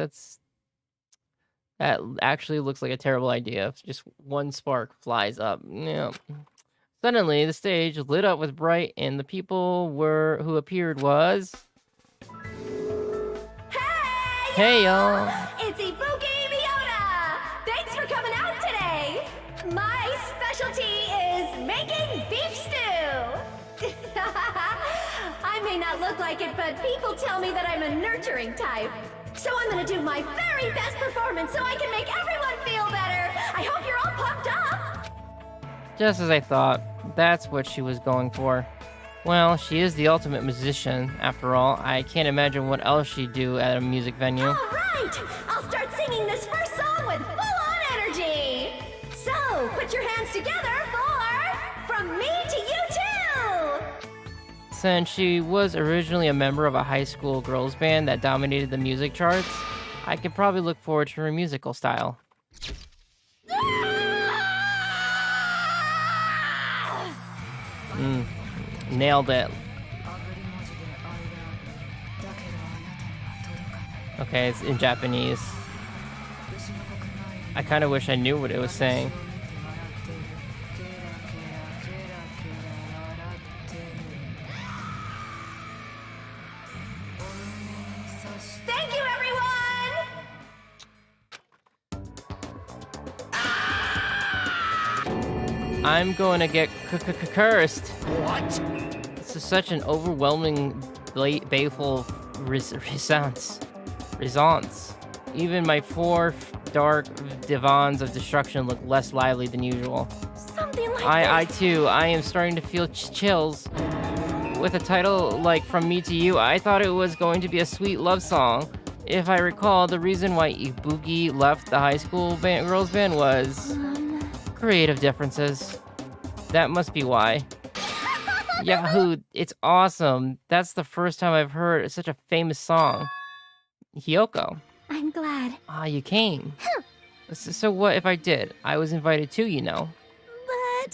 S1: That actually looks like a terrible idea. Just one spark flies up. Yeah. Suddenly, the stage lit up with bright, and the people who appeared was... Hey, y'all!
S3: It's Ibuki Miota! Thanks for coming out today! My specialty is making beef stew! I may not look like it, but people tell me that I'm a nurturing type. So I'm gonna do my very best performance so I can make everyone feel better! I hope you're all pumped up!
S1: Just as I thought. That's what she was going for. Well, she is the ultimate musician, after all. I can't imagine what else she'd do at a music venue.
S3: All right! I'll start singing this first song with full-on energy! So, put your hands together for From Me to You Too!
S1: Since she was originally a member of a high school girls band that dominated the music charts, I could probably look forward to her musical style. Nailed it. Okay, it's in Japanese. I kind of wish I knew what it was saying.
S3: Thank you, everyone!
S1: I'm going to get cursed.
S10: What?
S1: This is such an overwhelming, baleful resonance. Even my 4 dark divans of destruction look less lively than usual.
S12: Something like
S1: I too, I am starting to feel chills. With a title like From Me to You, I thought it was going to be a sweet love song. If I recall, the reason why Ibuki left the high school girls band was creative differences. That must be why. Yahoo, it's awesome. That's the first time I've heard such a famous song. Hiyoko.
S12: I'm glad.
S1: Ah, you came. So what if I did? I was invited too, you know.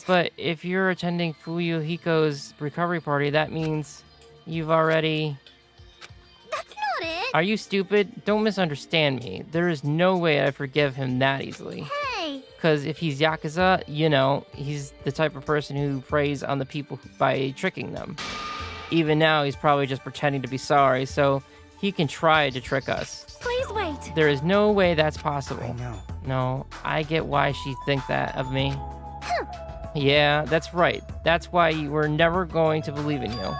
S1: But if you're attending Fuyuhiko's recovery party, that means you've already...
S7: That's not it.
S1: Are you stupid? Don't misunderstand me. There is no way I forgive him that easily.
S7: Hey.
S1: Because if he's Yakuza, you know, he's the type of person who preys on the people by tricking them. Even now, he's probably just pretending to be sorry, so he can try to trick us.
S12: Please wait.
S1: There is no way that's possible.
S14: I know.
S1: No, I get why she thinks that of me. Yeah, that's right. That's why we're never going to believe in you.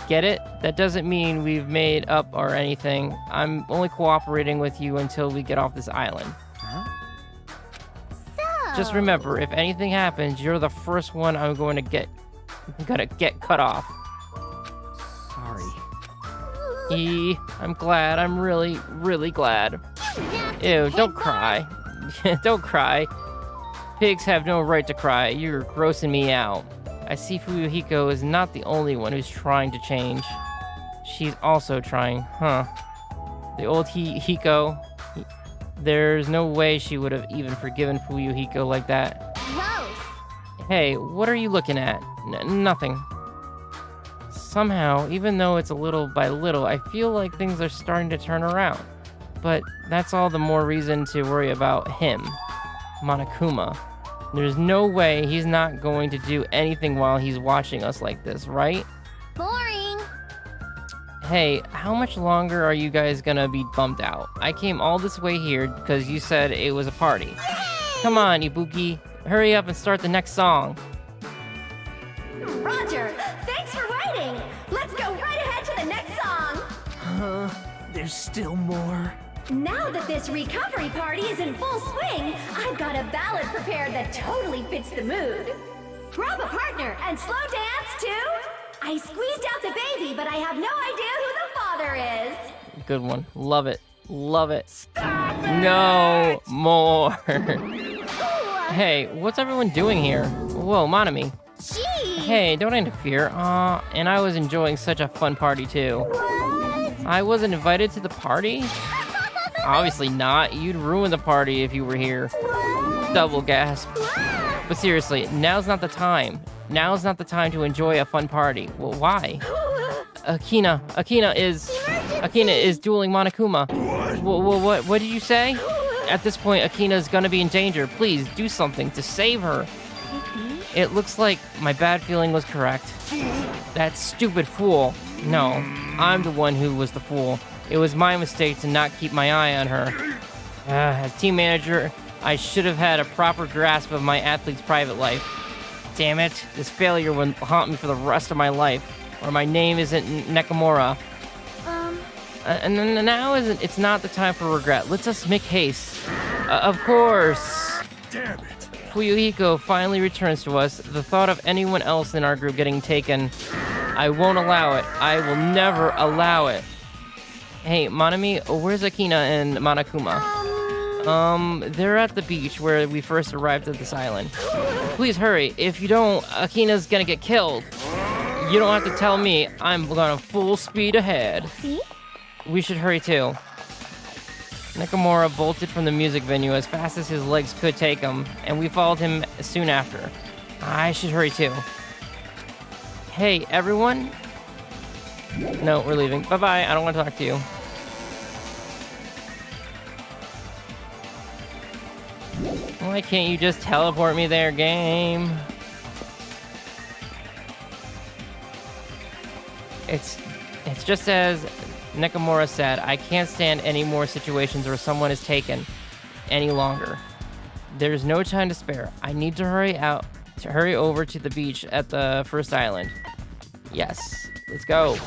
S1: Get it? That doesn't mean we've made up or anything. I'm only cooperating with you until we get off this island.
S7: So.
S1: Just remember, if anything happens, you're the first one I'm going to get cut off.
S14: Sorry.
S1: I'm glad. I'm really, really glad. Ew, don't cry. Don't cry. Pigs have no right to cry. You're grossing me out. I see Fuyuhiko is not the only one who's trying to change. She's also trying, huh? The old Hiko. There's no way she would have even forgiven Fuyuhiko like that.
S7: Gross.
S1: Hey, what are you looking at? Nothing. Somehow, even though it's a little by little, I feel like things are starting to turn around. But that's all the more reason to worry about him, Monokuma. There's no way he's not going to do anything while he's watching us like this, right?
S7: Boring.
S1: Hey, how much longer are you guys gonna be bummed out? I came all this way here because you said it was a party. Yay! Come on, Ibuki. Hurry up and start the next song.
S3: Roger, thanks for waiting. Let's go right ahead to the next song.
S2: There's still more.
S3: Now that this recovery party is in full swing, I've got a ballad prepared that totally fits the mood. Grab a partner and slow dance to I Squeezed Out the Baby, but I have no idea who the father is.
S1: Good one. Love it. Love it. No more. Hey, what's everyone doing here? Whoa, Monami.
S7: Gee.
S1: Hey, don't interfere. And I was enjoying such a fun party too.
S7: What?
S1: I wasn't invited to the party? Obviously not. You'd ruin the party if you were here.
S7: What?
S1: Double gasp. But seriously, now's not the time. Now's not the time to enjoy a fun party. Well, why? Akina is dueling Monokuma. What did you say? At this point, Akina's gonna be in danger. Please do something to save her. It looks like my bad feeling was correct. That stupid fool. No, I'm the one who was the fool. It was my mistake to not keep my eye on her. As team manager, I should have had a proper grasp of my athlete's private life. Damn it, this failure will haunt me for the rest of my life, or my name isn't Nakamura. And now it's not the time for regret. Let's just make haste. Of course.
S10: Damn it.
S1: Fuyuhiko finally returns to us. The thought of anyone else in our group getting taken, I won't allow it. I will never allow it. Hey, Monami, where's Akina and Monokuma? They're at the beach where we first arrived at this island. Please hurry. If you don't, Akina's gonna get killed. You don't have to tell me. I'm gonna full speed ahead.
S7: See?
S1: We should hurry too. Nakamura bolted from the music venue as fast as his legs could take him, and we followed him soon after. I should hurry too. Hey, everyone? No, we're leaving. Bye-bye, I don't want to talk to you. Why can't you just teleport me there, game? It's just as Nakamura said, I can't stand any more situations where someone is taken any longer. There's no time to spare. I need to hurry over to the beach at the first island. Yes, let's go.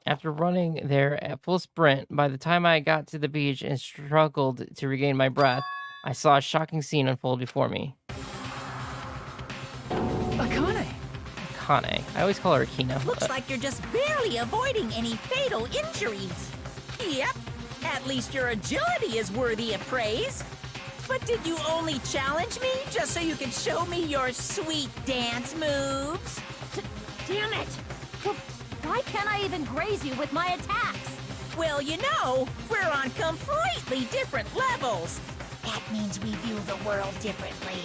S1: After running there at full sprint, by the time I got to the beach and struggled to regain my breath, I saw a shocking scene unfold before me.
S4: Akane!
S1: Akane. I always call her Akina.
S11: Looks like you're just barely avoiding any fatal injuries. Yep, at least your agility is worthy of praise. But did you only challenge me just so you could show me your sweet dance moves?
S8: Damn it! Why can't I even graze you with my attacks?
S11: Well, you know, we're on completely different levels. That means we view the world differently.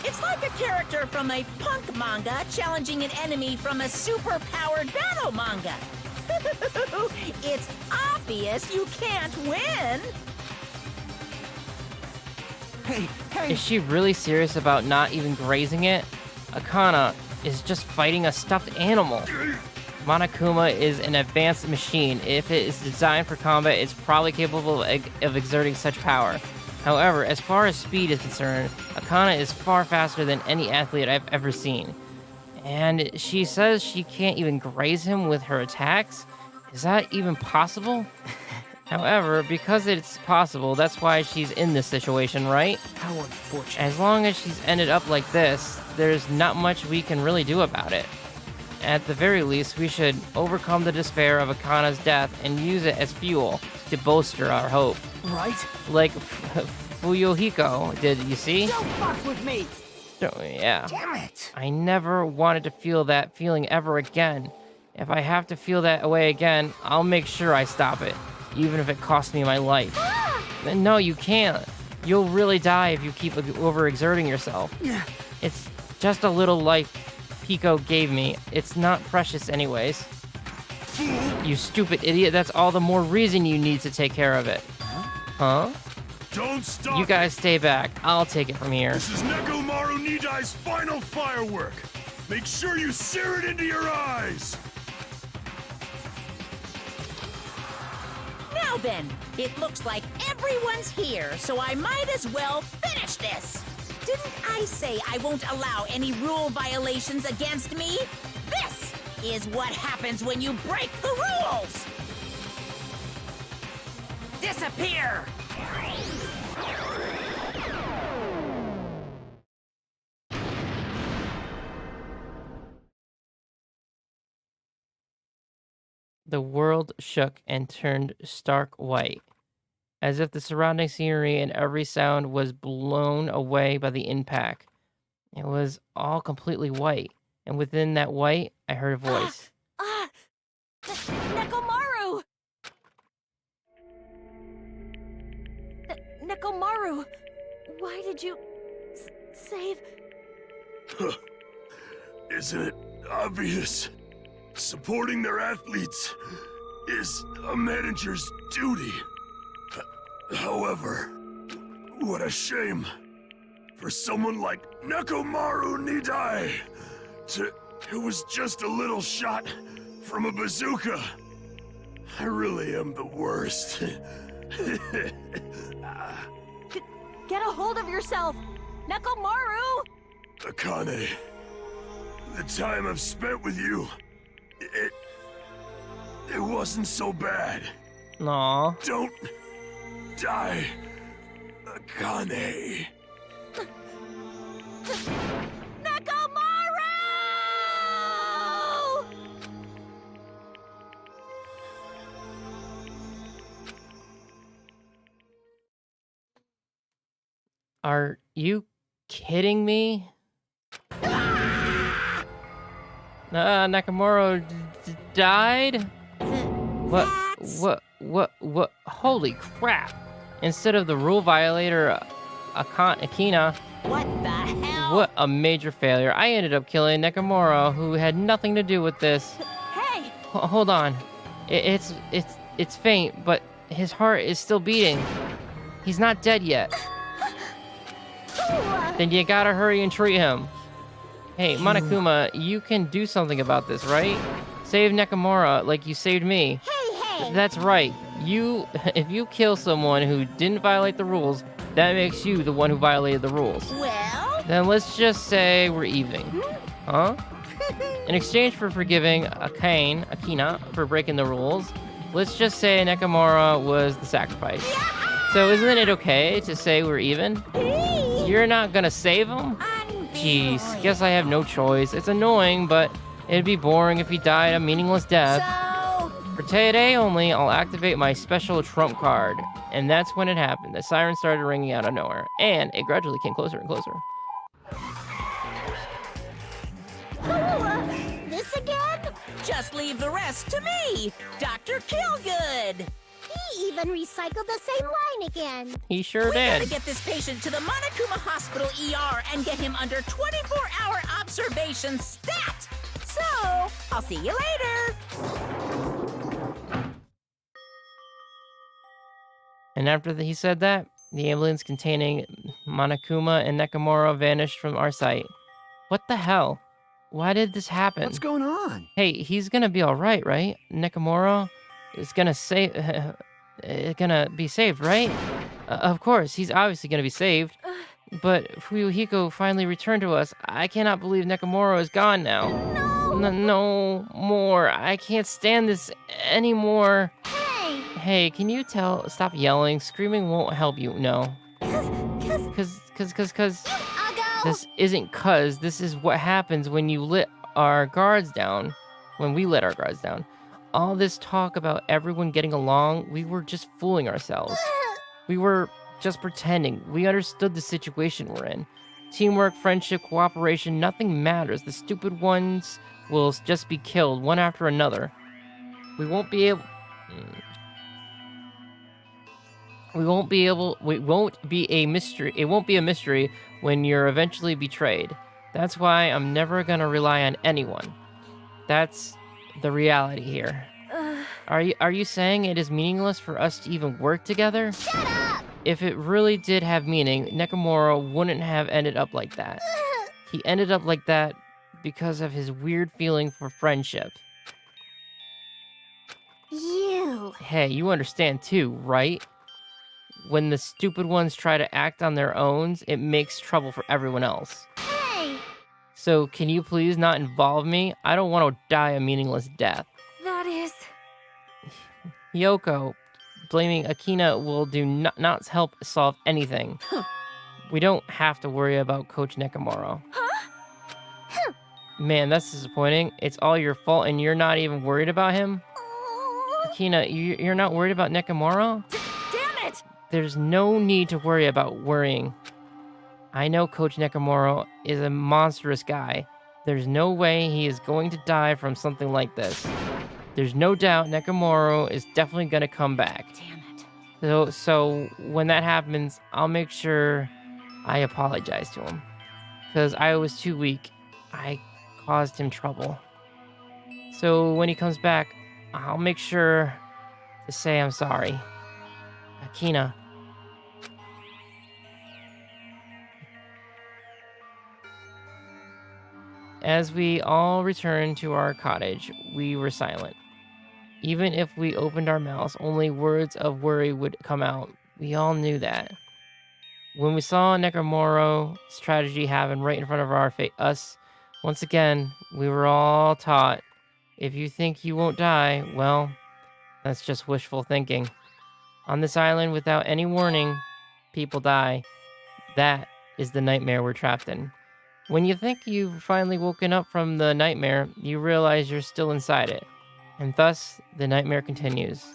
S11: It's like a character from a punk manga challenging an enemy from a super-powered battle manga. It's obvious you can't win.
S9: Hey!
S1: Is she really serious about not even grazing it? Akana is just fighting a stuffed animal. Monokuma is an advanced machine. If it is designed for combat, it's probably capable of exerting such power. However, as far as speed is concerned, Akana is far faster than any athlete I've ever seen. And she says she can't even graze him with her attacks? Is that even possible? However, because it's possible, that's why she's in this situation, right?
S2: How unfortunate.
S1: As long as she's ended up like this, there's not much we can really do about it. At the very least, we should overcome the despair of Akana's death and use it as fuel to bolster our hope.
S14: Right?
S1: Like Fuyuhiko did, you see?
S14: Don't fuck with me!
S1: Yeah.
S14: Damn it!
S1: I never wanted to feel that feeling ever again. If I have to feel that way again, I'll make sure I stop it, even if it costs me my life. No, you can't. You'll really die if you keep overexerting yourself. It's just a little life Pico gave me. It's not precious anyways. You stupid idiot, that's all the more reason you need to take care of it. Huh?
S10: Don't stop!
S1: You guys stay back. I'll take it from here.
S10: This is Nekomaru Nidai's final firework! Make sure you sear it into your eyes!
S11: Now then, it looks like everyone's here, so I might as well finish this. Didn't I say I won't allow any rule violations against me? This is what happens when you break the rules! Disappear!
S1: The world shook and turned stark white, as if the surrounding scenery and every sound was blown away by the impact. It was all completely white, and within that white, I heard a voice.
S8: Nekomaru! Nekomaru! Why did you save...
S10: Isn't it obvious? Supporting their athletes is a manager's duty. However, what a shame for someone like Nekomaru Nidai who was just a little shot from a bazooka. I really am the worst.
S8: Get a hold of yourself! Nekomaru!
S10: Akane, the time I've spent with you, it wasn't so bad.
S1: Aw.
S10: Don't die, Akane.
S8: Nekomaru!
S1: Are you kidding me? Nakamura died? What? Holy crap. Instead of the rule violator, Akina.
S11: What the hell?
S1: What a major failure. I ended up killing Nakamura, who had nothing to do with this.
S8: Hey!
S1: Hold on. It's faint, but his heart is still beating. He's not dead yet. Then you gotta hurry and treat him. Hey, Monokuma, you can do something about this, right? Save Nakamura like you saved me.
S3: Hey!
S1: That's right. If you kill someone who didn't violate the rules, that makes you the one who violated the rules.
S11: Well?
S1: Then let's just say we're even. Huh? In exchange for forgiving Akina for breaking the rules, let's just say Nakamura was the sacrifice. So isn't it okay to say we're even? You're not gonna save him? Jeez, guess I have no choice. It's annoying, but it'd be boring if he died a meaningless death. For today only, I'll activate my special trump card. And that's when it happened. The siren started ringing out of nowhere, and it gradually came closer and closer.
S3: This again?
S11: Just leave the rest to me, Dr. Killgood.
S3: He even recycled the same line again.
S1: He sure
S11: We gotta
S1: did.
S11: get this patient to the Monokuma Hospital ER and get him under 24-hour observation stat. So, I'll see you later.
S1: And after he said that, the ambulance containing Monokuma and Nakamura vanished from our sight. What the hell? Why did this happen?
S9: What's going on?
S1: Hey, he's gonna be alright, right? Nakamura is gonna gonna be saved, right? Of course, he's obviously gonna be saved. But Fuyuhiko finally returned to us. I cannot believe Nakamura is gone now. No more. I can't stand this anymore. Hey, can you stop yelling? Screaming won't help you, no. Cause. This isn't cause. This is what happens when you let our guards down, all this talk about everyone getting along, we were just fooling ourselves. We were just pretending. We understood the situation we're in. Teamwork, friendship, cooperation, nothing matters. The stupid ones will just be killed one after another. We won't be able... We won't be a mystery. It won't be a mystery when you're eventually betrayed. That's why I'm never gonna rely on anyone. That's the reality here. Are you saying it is meaningless for us to even work together?
S7: Shut up!
S1: If it really did have meaning, Nekomoro wouldn't have ended up like that. He ended up like that because of his weird feeling for friendship.
S7: You.
S1: Hey, you understand too, right? When the stupid ones try to act on their own, it makes trouble for everyone else.
S7: Hey!
S1: So, can you please not involve me? I don't want to die a meaningless death.
S12: That is...
S1: Yoko, blaming Akina will not help solve anything. We don't have to worry about Coach Nekomoro. Man, that's disappointing. It's all your fault and you're not even worried about him? Akina, you're not worried about Nekomoro?
S8: Damn it!
S1: There's no need to worry about worrying. I know Coach Nekomoro is a monstrous guy. There's no way he is going to die from something like this. There's no doubt Nekomoro is definitely going to come back.
S8: Damn it.
S1: So when that happens, I'll make sure I apologize to him. Because I was too weak. I caused him trouble. So when he comes back, I'll make sure to say I'm sorry. Akina. As we all returned to our cottage, we were silent. Even if we opened our mouths, only words of worry would come out. We all knew that. When we saw Nekomoro's tragedy happen right in front of us, once again, we were all taught, if you think you won't die, well, that's just wishful thinking. On this island, without any warning, people die. That is the nightmare we're trapped in. When you think you've finally woken up from the nightmare, you realize you're still inside it. And thus, the nightmare continues.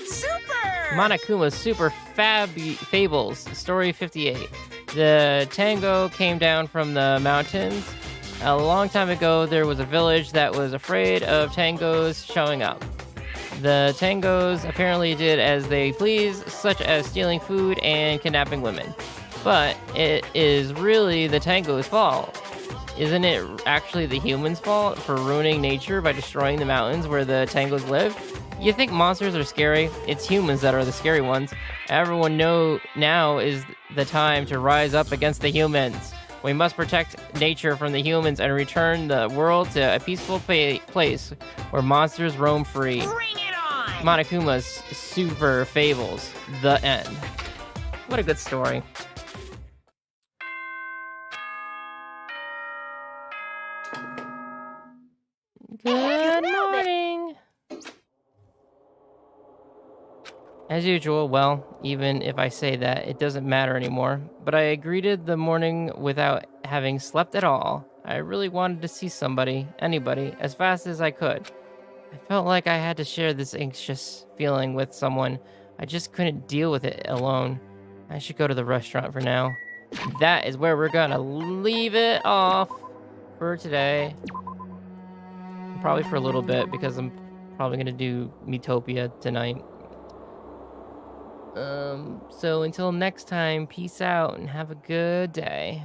S11: Super!
S1: Monokuma's Super Fables, Story 58. The tango came down from the mountains. A long time ago, there was a village that was afraid of tangos showing up. The tangos apparently did as they please, such as stealing food and kidnapping women. But it is really the tango's fault. Isn't it actually the humans' fault for ruining nature by destroying the mountains where the tangos live? You think monsters are scary? It's humans that are the scary ones. Everyone know now is the time to rise up against the humans. We must protect nature from the humans and return the world to a peaceful place where monsters roam free.
S11: Bring it on!
S1: Monokuma's Super Fables, the end. What a good story. Good morning. As usual, well, even if I say that, it doesn't matter anymore. But I greeted the morning without having slept at all. I really wanted to see somebody, anybody, as fast as I could. I felt like I had to share this anxious feeling with someone. I just couldn't deal with it alone. I should go to the restaurant for now. That is where we're gonna leave it off for today. Probably for a little bit, because I'm probably gonna do Miitopia tonight. So until next time, peace out and have a good day.